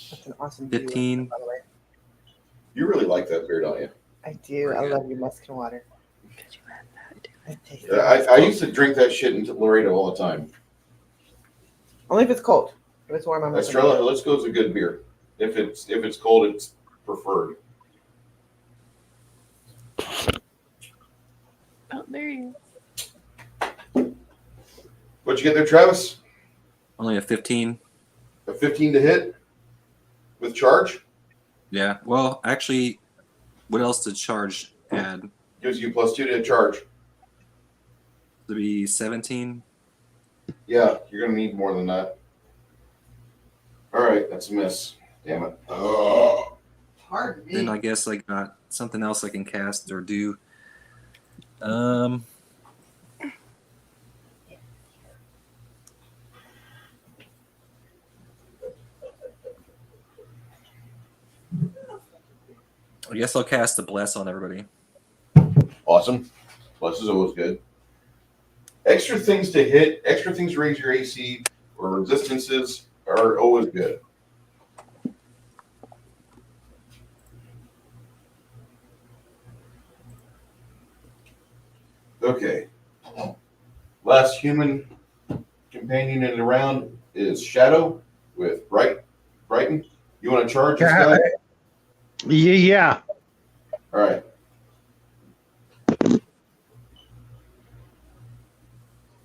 That's an awesome 15. view, by the way. You really like that beer, don't you? I do. I love your musk and water. Could you add that? I taste I used to drink that shit in Laredo all the time. Only if it's cold. If it's warm, I'm not gonna Estrella, do it. let's go with a good beer. If it's cold, it's preferred. Oh, there you What'd you get there, Travis? Only a 15. A 15 to hit with charge? Yeah. Well, actually, what else did charge add? Gives you +2 to charge. To be 17. Yeah, you're gonna need more than that. All right, that's a miss. Damn it. Oh. Pardon me. Then I guess I got something else I can cast or do. I guess I'll cast a bless on everybody. Awesome. Plus is always good. Extra things to hit, extra things to raise your AC or resistances are always good. Okay. Last human companion in the round is Shadow with Brighton. You want to charge this guy? Yeah. All right.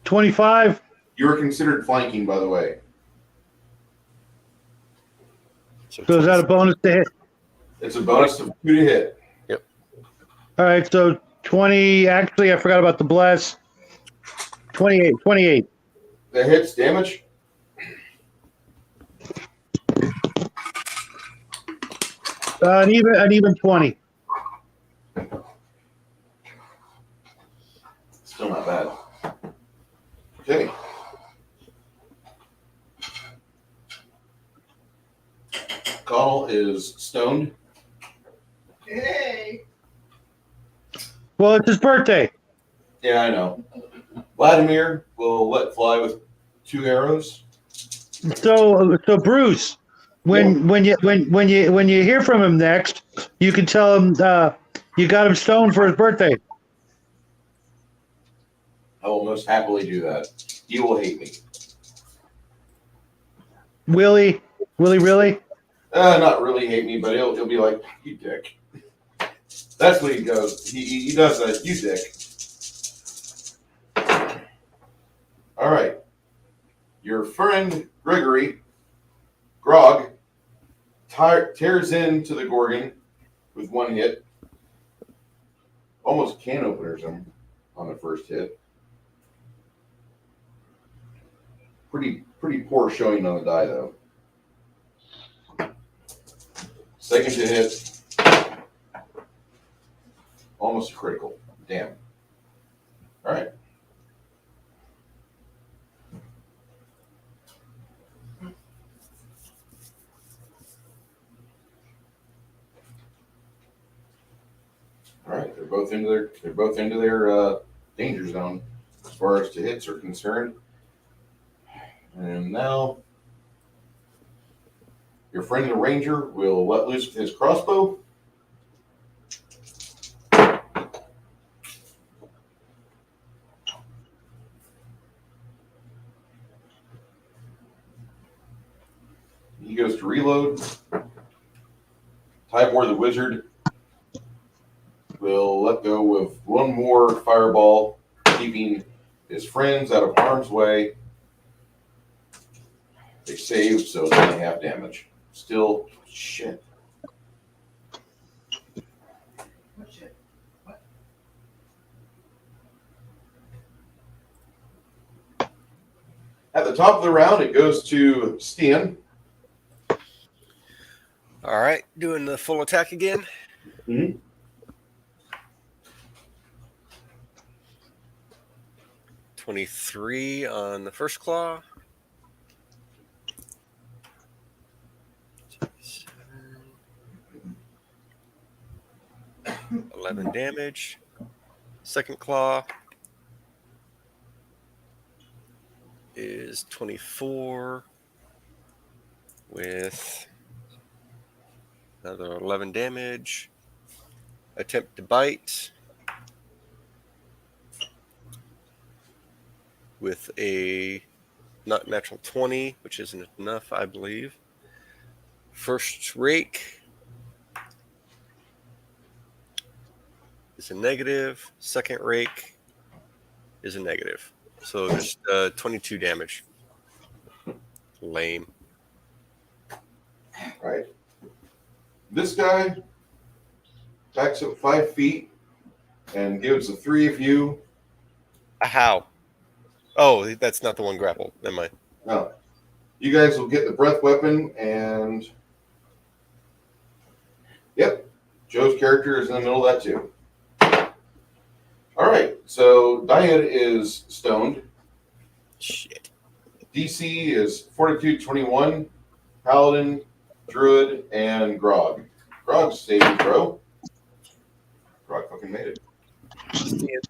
$25. You were considered flanking, by the way. So is that a bonus to hit? It's a bonus of 2 to hit. Yep. All right, so 20. Actually, I forgot about the bless. 28. That hits damage. An even 20. Still not bad. Okay. Connell is stoned. Hey. Well, it's his birthday. Yeah, I know. Vladimir will let fly with 2 arrows. So Bruce, when you hear from him next, you can tell him you got him stoned for his birthday. I will most happily do that. He will hate me. Willie, really? Not really hate me, but he'll be like, you dick. That's what he goes. He does that. You dick. All right. Your friend Gregory, Grog, tears into the Gorgon with 1 hit. Almost can openers him on the first hit. Pretty poor showing on the die, though. Second to hit. Almost a critical. Damn. All right. All right. They're both into their danger zone as far as to hits are concerned. And now your friend the ranger will let loose with his crossbow. He goes to reload. Tybor the wizard will let go with 1 more fireball, keeping his friends out of harm's way. They saved, so it's only half damage. Still, shit. What shit? What? At the top of the round, it goes to Stian. All right, doing the full attack again. Mm-hmm. 23 on the first claw. 11 damage. Second claw is 24 with another 11 damage. Attempt to bite with a not natural 20, which isn't enough, I believe. First rake is a negative. Second rake is a negative. So just 22 damage. Lame. All right. This guy backs up 5 feet and gives the 3 of you. How? Oh, that's not the one grapple. Never mind. No. You guys will get the breath weapon, and yep, Joe's character is in the middle of that too. All right, so Dyad is stoned. Shit. DC is Fortitude 21, Paladin, Druid, and Grog. Grog's saving throw. Grog fucking made it. Steve's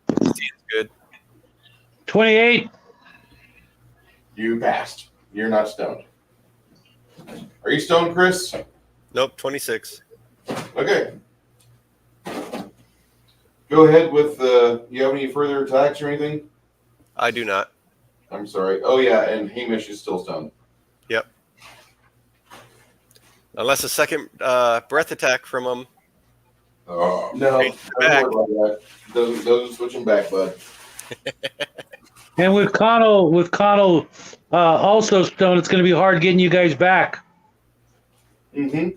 good. 28. You passed. You're not stoned. Are you stoned, Chris? Nope, 26. Okay. Go ahead with you have any further attacks or anything? I do not. I'm sorry. Oh, yeah, and Hamish is still stoned. Yep. Unless a second breath attack from him. Oh, no, don't worry about that. Doesn't switch him back, bud. And with Connell also stoned, it's going to be hard getting you guys back. Mm-hmm.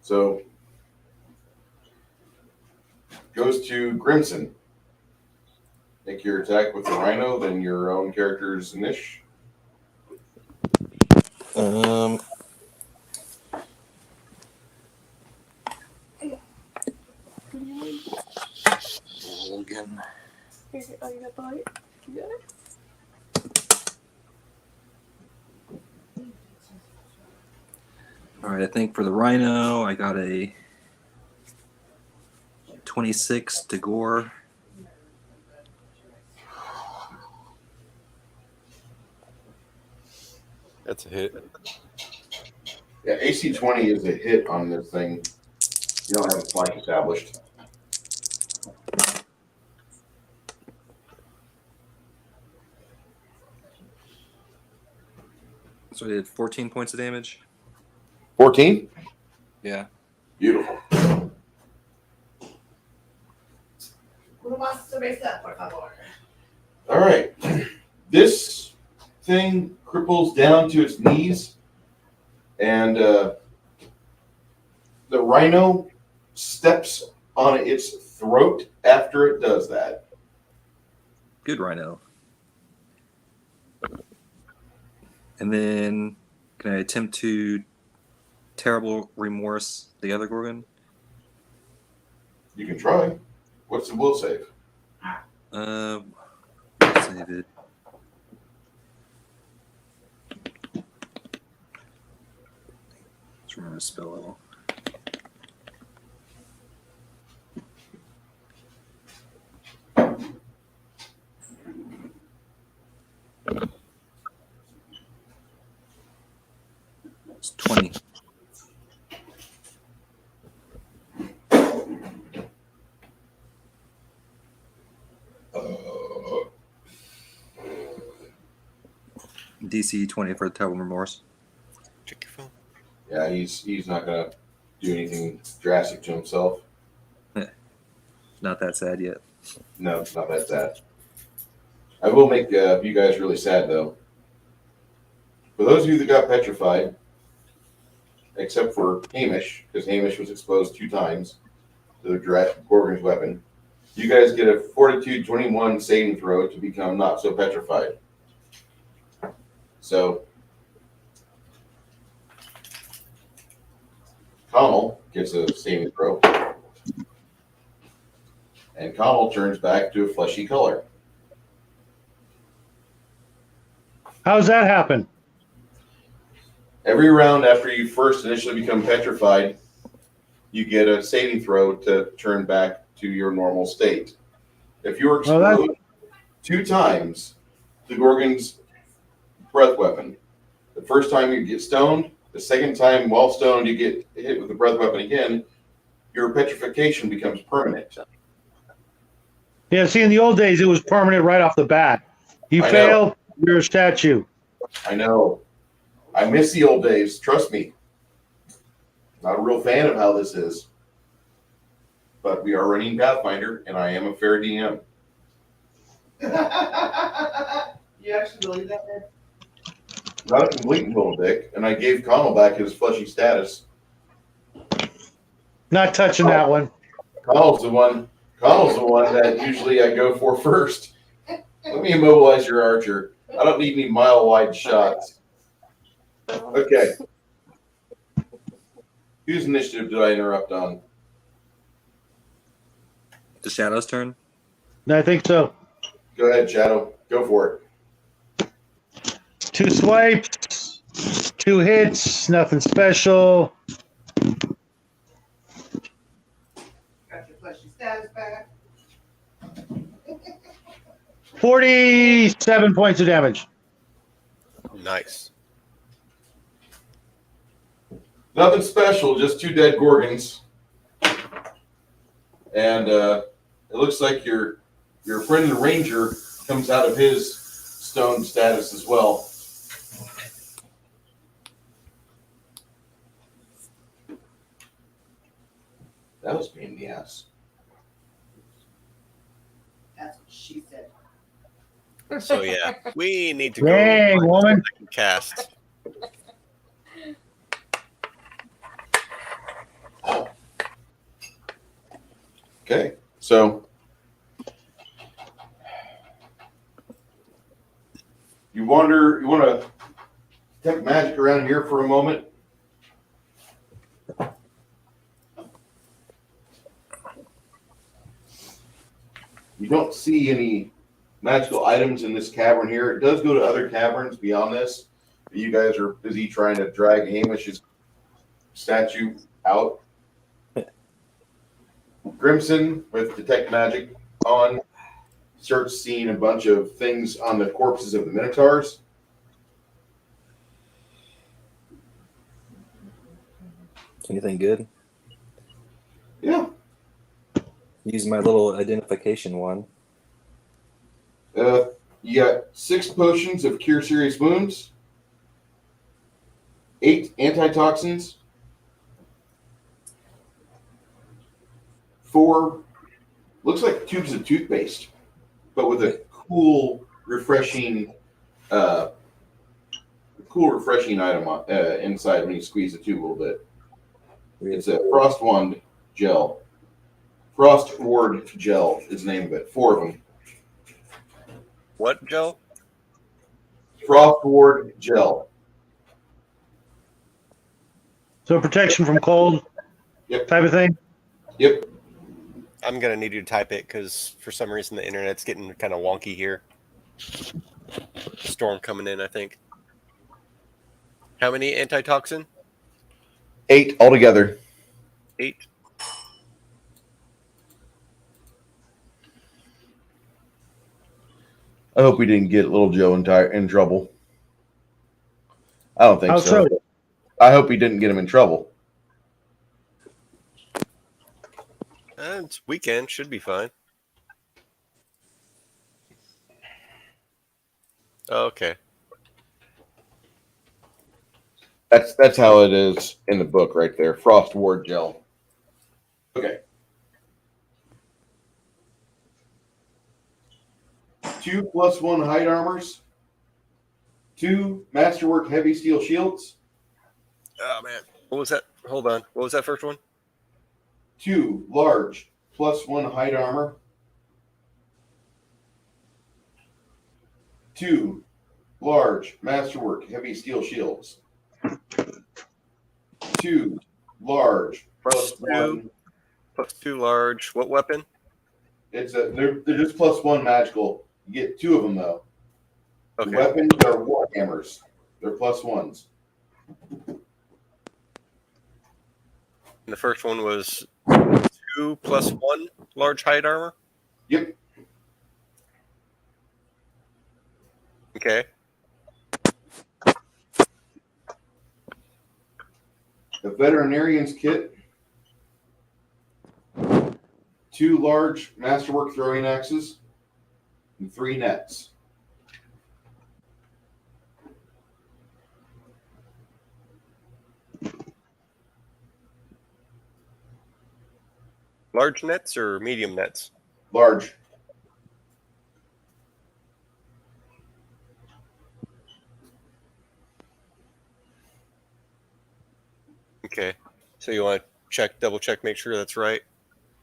So, goes to Grimson. Make your attack with the Rhino, then your own character's Nish. Again. Oh, you got the light? You got it? All right, I think for the Rhino, I got a 26 to gore. That's a hit. Yeah, AC 20 is a hit on this thing. You don't have a flank established. So I did 14 points of damage. 14? Yeah. Beautiful. All right. This thing cripples down to its knees, and the rhino steps on its throat after it does that. Good rhino. And then can I attempt to terrible remorse the other Gorgon? You can try. What's the will save? Save it. Let's remember the spell level. It's 20. DC 20 for the terrible remorse. Check your phone. Yeah, he's not gonna do anything drastic to himself. Not that sad yet. No, it's not that sad. I will make you guys really sad though. For those of you that got petrified, except for Hamish, because Hamish was exposed 2 times to the Gorgon's weapon, you guys get a Fortitude 21 saving throw to become not so petrified. So, Connell gets a saving throw, and Connell turns back to a fleshy color. How's that happen? Every round after you first initially become petrified, you get a saving throw to turn back to your normal state. If you were exposed 2 times to Gorgon's breath weapon, the first time you get stoned, the second time while stoned you get hit with the breath weapon again, your petrification becomes permanent. Yeah, see, in the old days, it was permanent right off the bat. You fail, you're a statue. I know. I miss the old days. Trust me. Not a real fan of how this is. But we are running Pathfinder, and I am a fair DM. You actually believe that, man? Not a complete little dick, and I gave Connell back his fleshy status. Not touching that one. Connell's the one that usually I go for first. Let me immobilize your archer. I don't need any mile-wide shots. Okay. Whose initiative did I interrupt on? The Shadow's turn? I think so. Go ahead, Shadow. Go for it. 2 swipes, 2 hits, nothing special. Got your fleshy status back. 47 points of damage. Nice. Nothing special, just 2 dead Gorgons. And it looks like your friend the Ranger comes out of his stone status as well. That was a pain in the ass. That's what she said. So yeah, we need to Dang, go woman. second cast. Okay, so you want to tempt magic around here for a moment? You don't see any magical items in this cavern here. It does go to other caverns beyond this. But you guys are busy trying to drag Hamish's statue out. Grimson with Detect Magic on starts seeing a bunch of things on the corpses of the Minotaurs. Anything good? Yeah. Use my little identification one. You got 6 potions of Cure Serious Wounds, 8 antitoxins, 4 looks like tubes of toothpaste, but with a cool, refreshing item inside when you squeeze the tube a little bit. It's a Frost Wand gel. Frost Ward gel is the name of it. 4 of them. What gel? Frost Ward gel. So protection from cold type of thing? Yep. I'm going to need you to type it because for some reason the internet's getting kind of wonky here. Storm coming in, I think. How many antitoxin? 8 altogether. 8. I hope we didn't get little Joe in trouble. I don't think so. I hope he didn't get him in trouble. It's weekend, should be fine. Okay. That's how it is in the book right there. Frost Ward gel. Okay. 2 +1 hide armors. 2 masterwork heavy steel shields. Oh, man. What was that? Hold on. What was that first one? 2 large +1 hide armor. 2 large masterwork heavy steel shields. 2 large +1. +2 large. What weapon? They're just +1 magical. You get 2 of them though. Okay. The weapons are warhammers. They're +1s. And the first one was 2 +1 large hide armor? Yep. Okay. The veterinarian's kit. 2 large masterwork throwing axes. And 3 nets. Large nets or medium nets? Large. Okay. So you want to double check, make sure that's right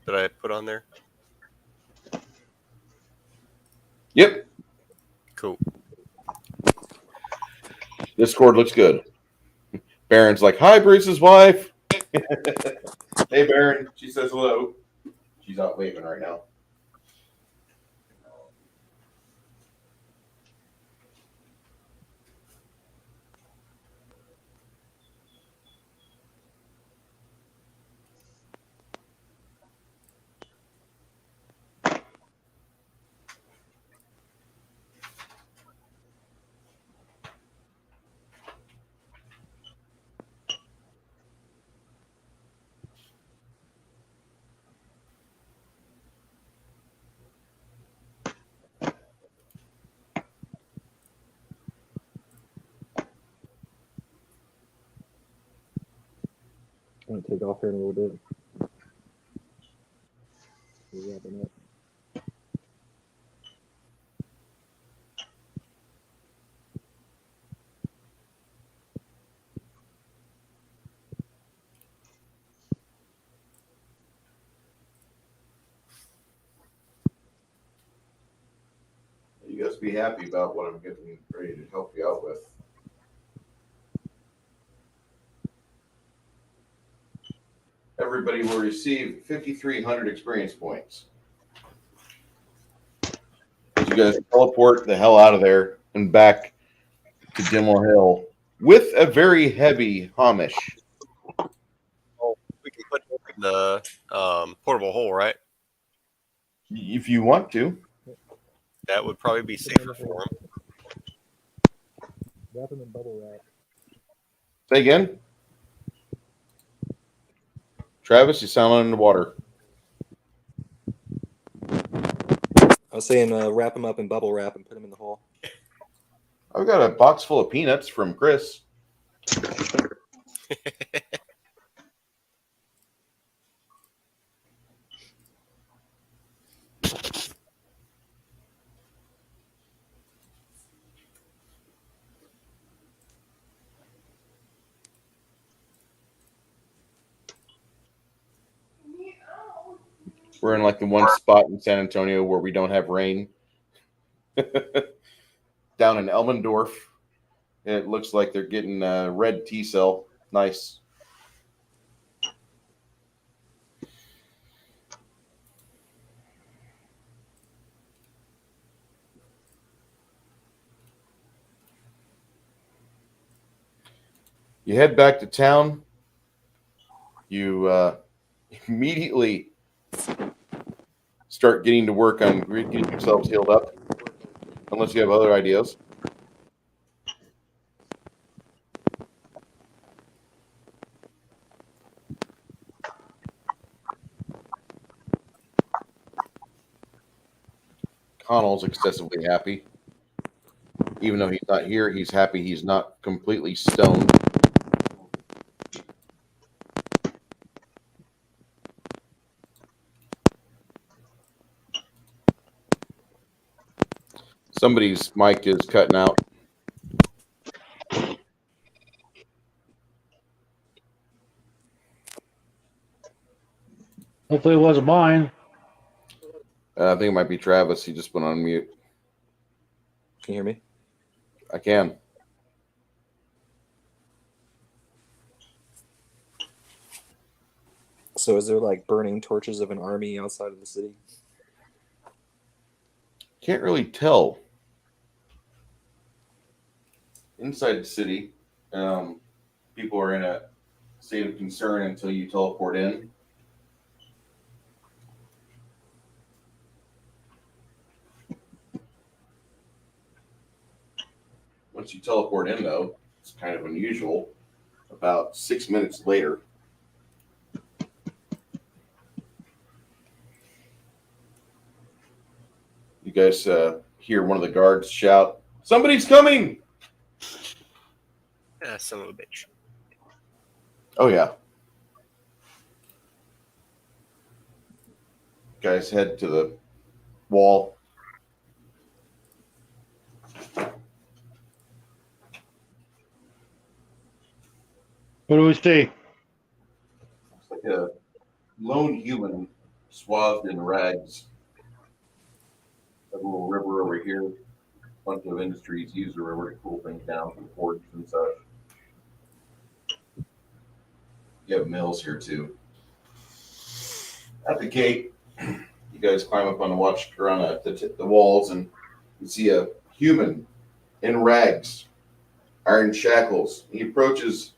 that I put on there? Yep. Cool. This cord looks good. Baron's like, hi, Bruce's wife. Hey, Baron. She says hello. She's out waving right now. I'm going to take off here in a little bit. We're wrapping up. You guys be happy about what I'm getting ready to help you out with. Everybody will receive 5,300 experience points. You guys teleport the hell out of there and back to Dimmelhill with a very heavy Hamish. Oh, we can put the portable hole, right? If you want to. That would probably be safer for him. Wrap them in bubble wrap. Say again. Travis, you sound underwater. I was saying wrap them up in bubble wrap and put them in the hole. I've got a box full of peanuts from Chris. We're in like the one spot in San Antonio where we don't have rain. Down in Elmendorf. It looks like they're getting a red T-cell. Nice. You head back to town. You immediately start getting to work on getting yourselves healed up, unless you have other ideas. Connell's excessively happy. Even though he's not here, he's happy he's not completely stoned. Somebody's mic is cutting out. Hopefully it wasn't mine. I think it might be Travis. He just went on mute. Can you hear me? I can. So is there like burning torches of an army outside of the city? Can't really tell. Inside the city, people are in a state of concern until you teleport in. Once you teleport in, though, it's kind of unusual. About 6 minutes later, you guys hear one of the guards shout, "Somebody's coming!" Son of a bitch. Oh, yeah. Guys head to the wall. What do we see? It's like a lone human swathed in rags. A little river over here. A bunch of industries use the river to cool things down from ports and such. You have mills here too. At the gate, you guys climb up on the watch around the walls, and you see a human in rags, iron shackles. He approaches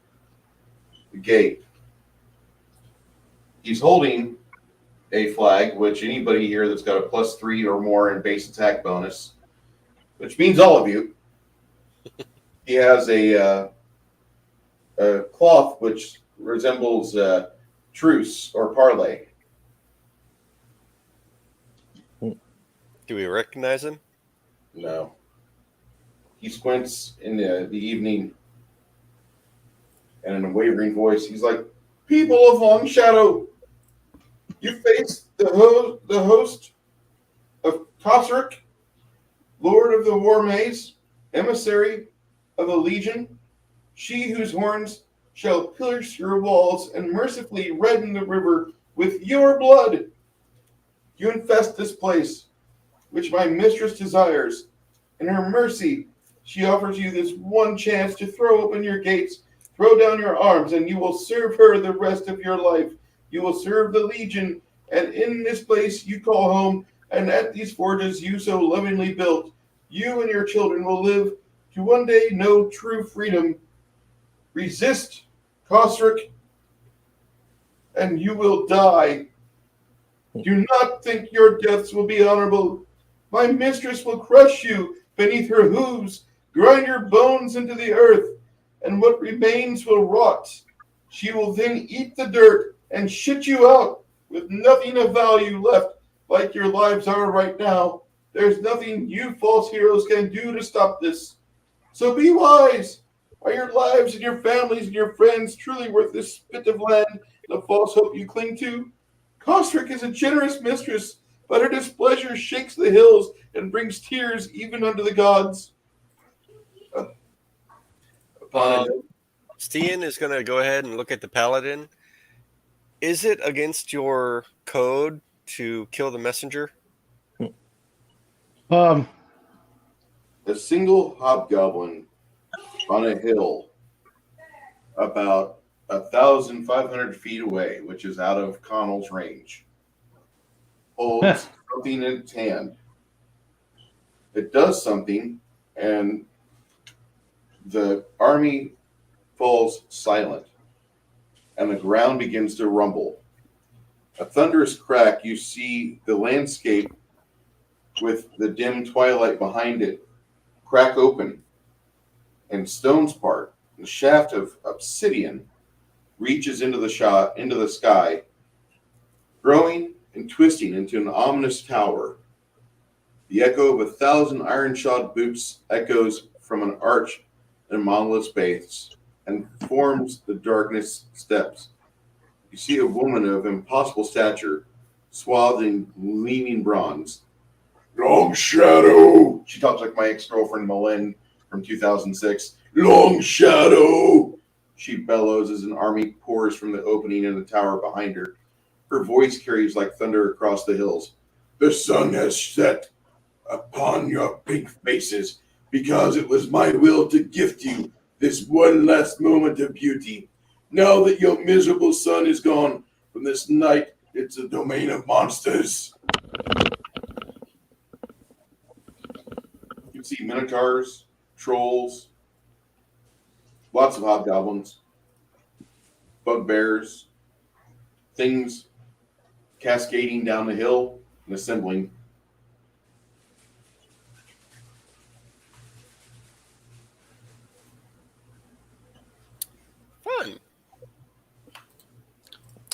the gate. He's holding a flag, which anybody here that's got a +3 or more in base attack bonus, which means all of you. He has a cloth which resembles truce or parlay. Do we recognize him? No. He squints in the evening, and in a wavering voice, he's like, "People of Long Shadow, you face the host of Tosric, Lord of the War Maze, emissary of the Legion, she whose horns shall pierce your walls and mercifully redden the river with your blood. You infest this place, which my mistress desires. In her mercy, she offers you this one chance to throw open your gates, throw down your arms, and you will serve her the rest of your life. You will serve the Legion, and in this place you call home, and at these forges you so lovingly built, you and your children will live to one day know true freedom. Resist, Kosric, and you will die. Do not think your deaths will be honorable. My mistress will crush you beneath her hooves, grind your bones into the earth, and what remains will rot. She will then eat the dirt and shit you out with nothing of value left, like your lives are right now. There's nothing you false heroes can do to stop this. So be wise. Are your lives and your families and your friends truly worth this spit of land and the false hope you cling to? Kostrick is a generous mistress, but her displeasure shakes the hills and brings tears even unto the gods. Stian is going to go ahead and look at the paladin. Is it against your code to kill the messenger? A single hobgoblin on a hill about 1,500 feet away, which is out of Connell's range, holds something in its hand. It does something, and the army falls silent, and the ground begins to rumble. A thunderous crack, you see the landscape with the dim twilight behind it crack open, and stones part. The shaft of obsidian reaches into the sky, growing and twisting into an ominous tower. The echo of 1,000 iron-shod boots echoes from an arch and monolith's base and forms the darkness steps. You see a woman of impossible stature, swathed in gleaming bronze. Long Shadow! She talks like my ex-girlfriend Malin from 2006. Long Shadow! She bellows as an army pours from the opening in the tower behind her. Her voice carries like thunder across the hills. The sun has set upon your pink faces because it was my will to gift you this one last moment of beauty. Now that your miserable sun is gone from this night, it's a domain of monsters. You can see minotaurs, trolls, lots of hobgoblins, bugbears, things cascading down the hill and assembling. Fun.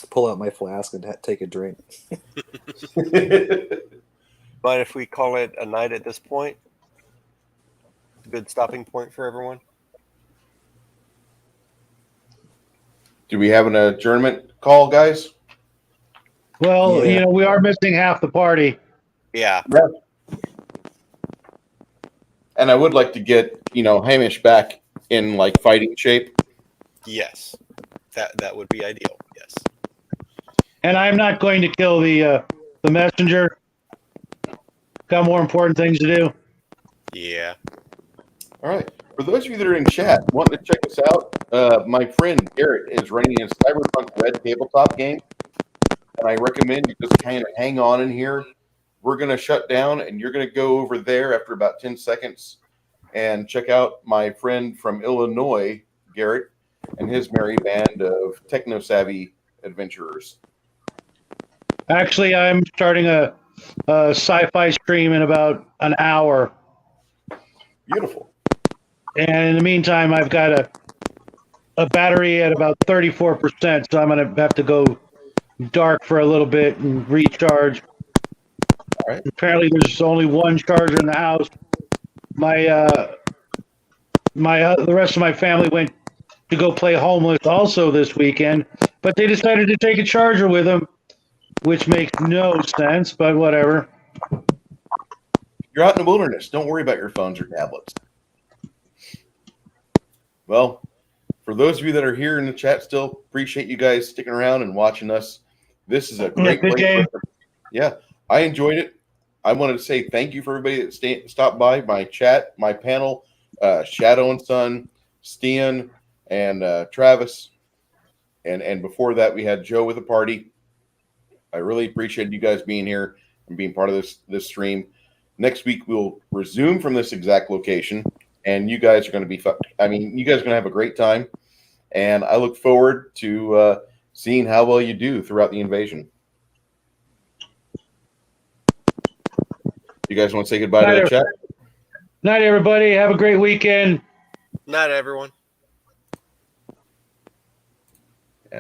Pull out my flask and take a drink. But if we call it a night at this point, good stopping point for everyone. Do we have an adjournment call, guys? Well, Yeah. we are missing half the party. Yeah. And I would like to get, Hamish back in like fighting shape. Yes. That would be ideal. Yes. And I'm not going to kill the messenger. Got more important things to do. Yeah. All right. For those of you that are in chat wanting to check us out, my friend Garrett is running a Cyberpunk Red tabletop game. And I recommend you just kind of hang on in here. We're going to shut down, and you're going to go over there after about 10 seconds and check out my friend from Illinois, Garrett, and his merry band of techno-savvy adventurers. Actually, I'm starting a sci-fi stream in about an hour. Beautiful. And in the meantime, I've got a battery at about 34%, so I'm going to have to go dark for a little bit and recharge. All right. Apparently, there's only one charger in the house. The rest of my family went to go play homeless also this weekend, but they decided to take a charger with them, which makes no sense, but whatever. You're out in the wilderness. Don't worry about your phones or tablets. Well, for those of you that are here in the chat still, appreciate you guys sticking around and watching us. This is a great good game. Yeah, I enjoyed it. I wanted to say thank you for everybody that stopped by my chat, my panel, Shadow and Sun, Stian, and Travis. And before that, we had Joe with a party. I really appreciate you guys being here and being part of this stream. Next week, we'll resume from this exact location, and you guys are going to be you guys are going to have a great time. And I look forward to seeing how well you do throughout the invasion. You guys want to say goodbye to the chat? Night, everybody. Have a great weekend. Not everyone.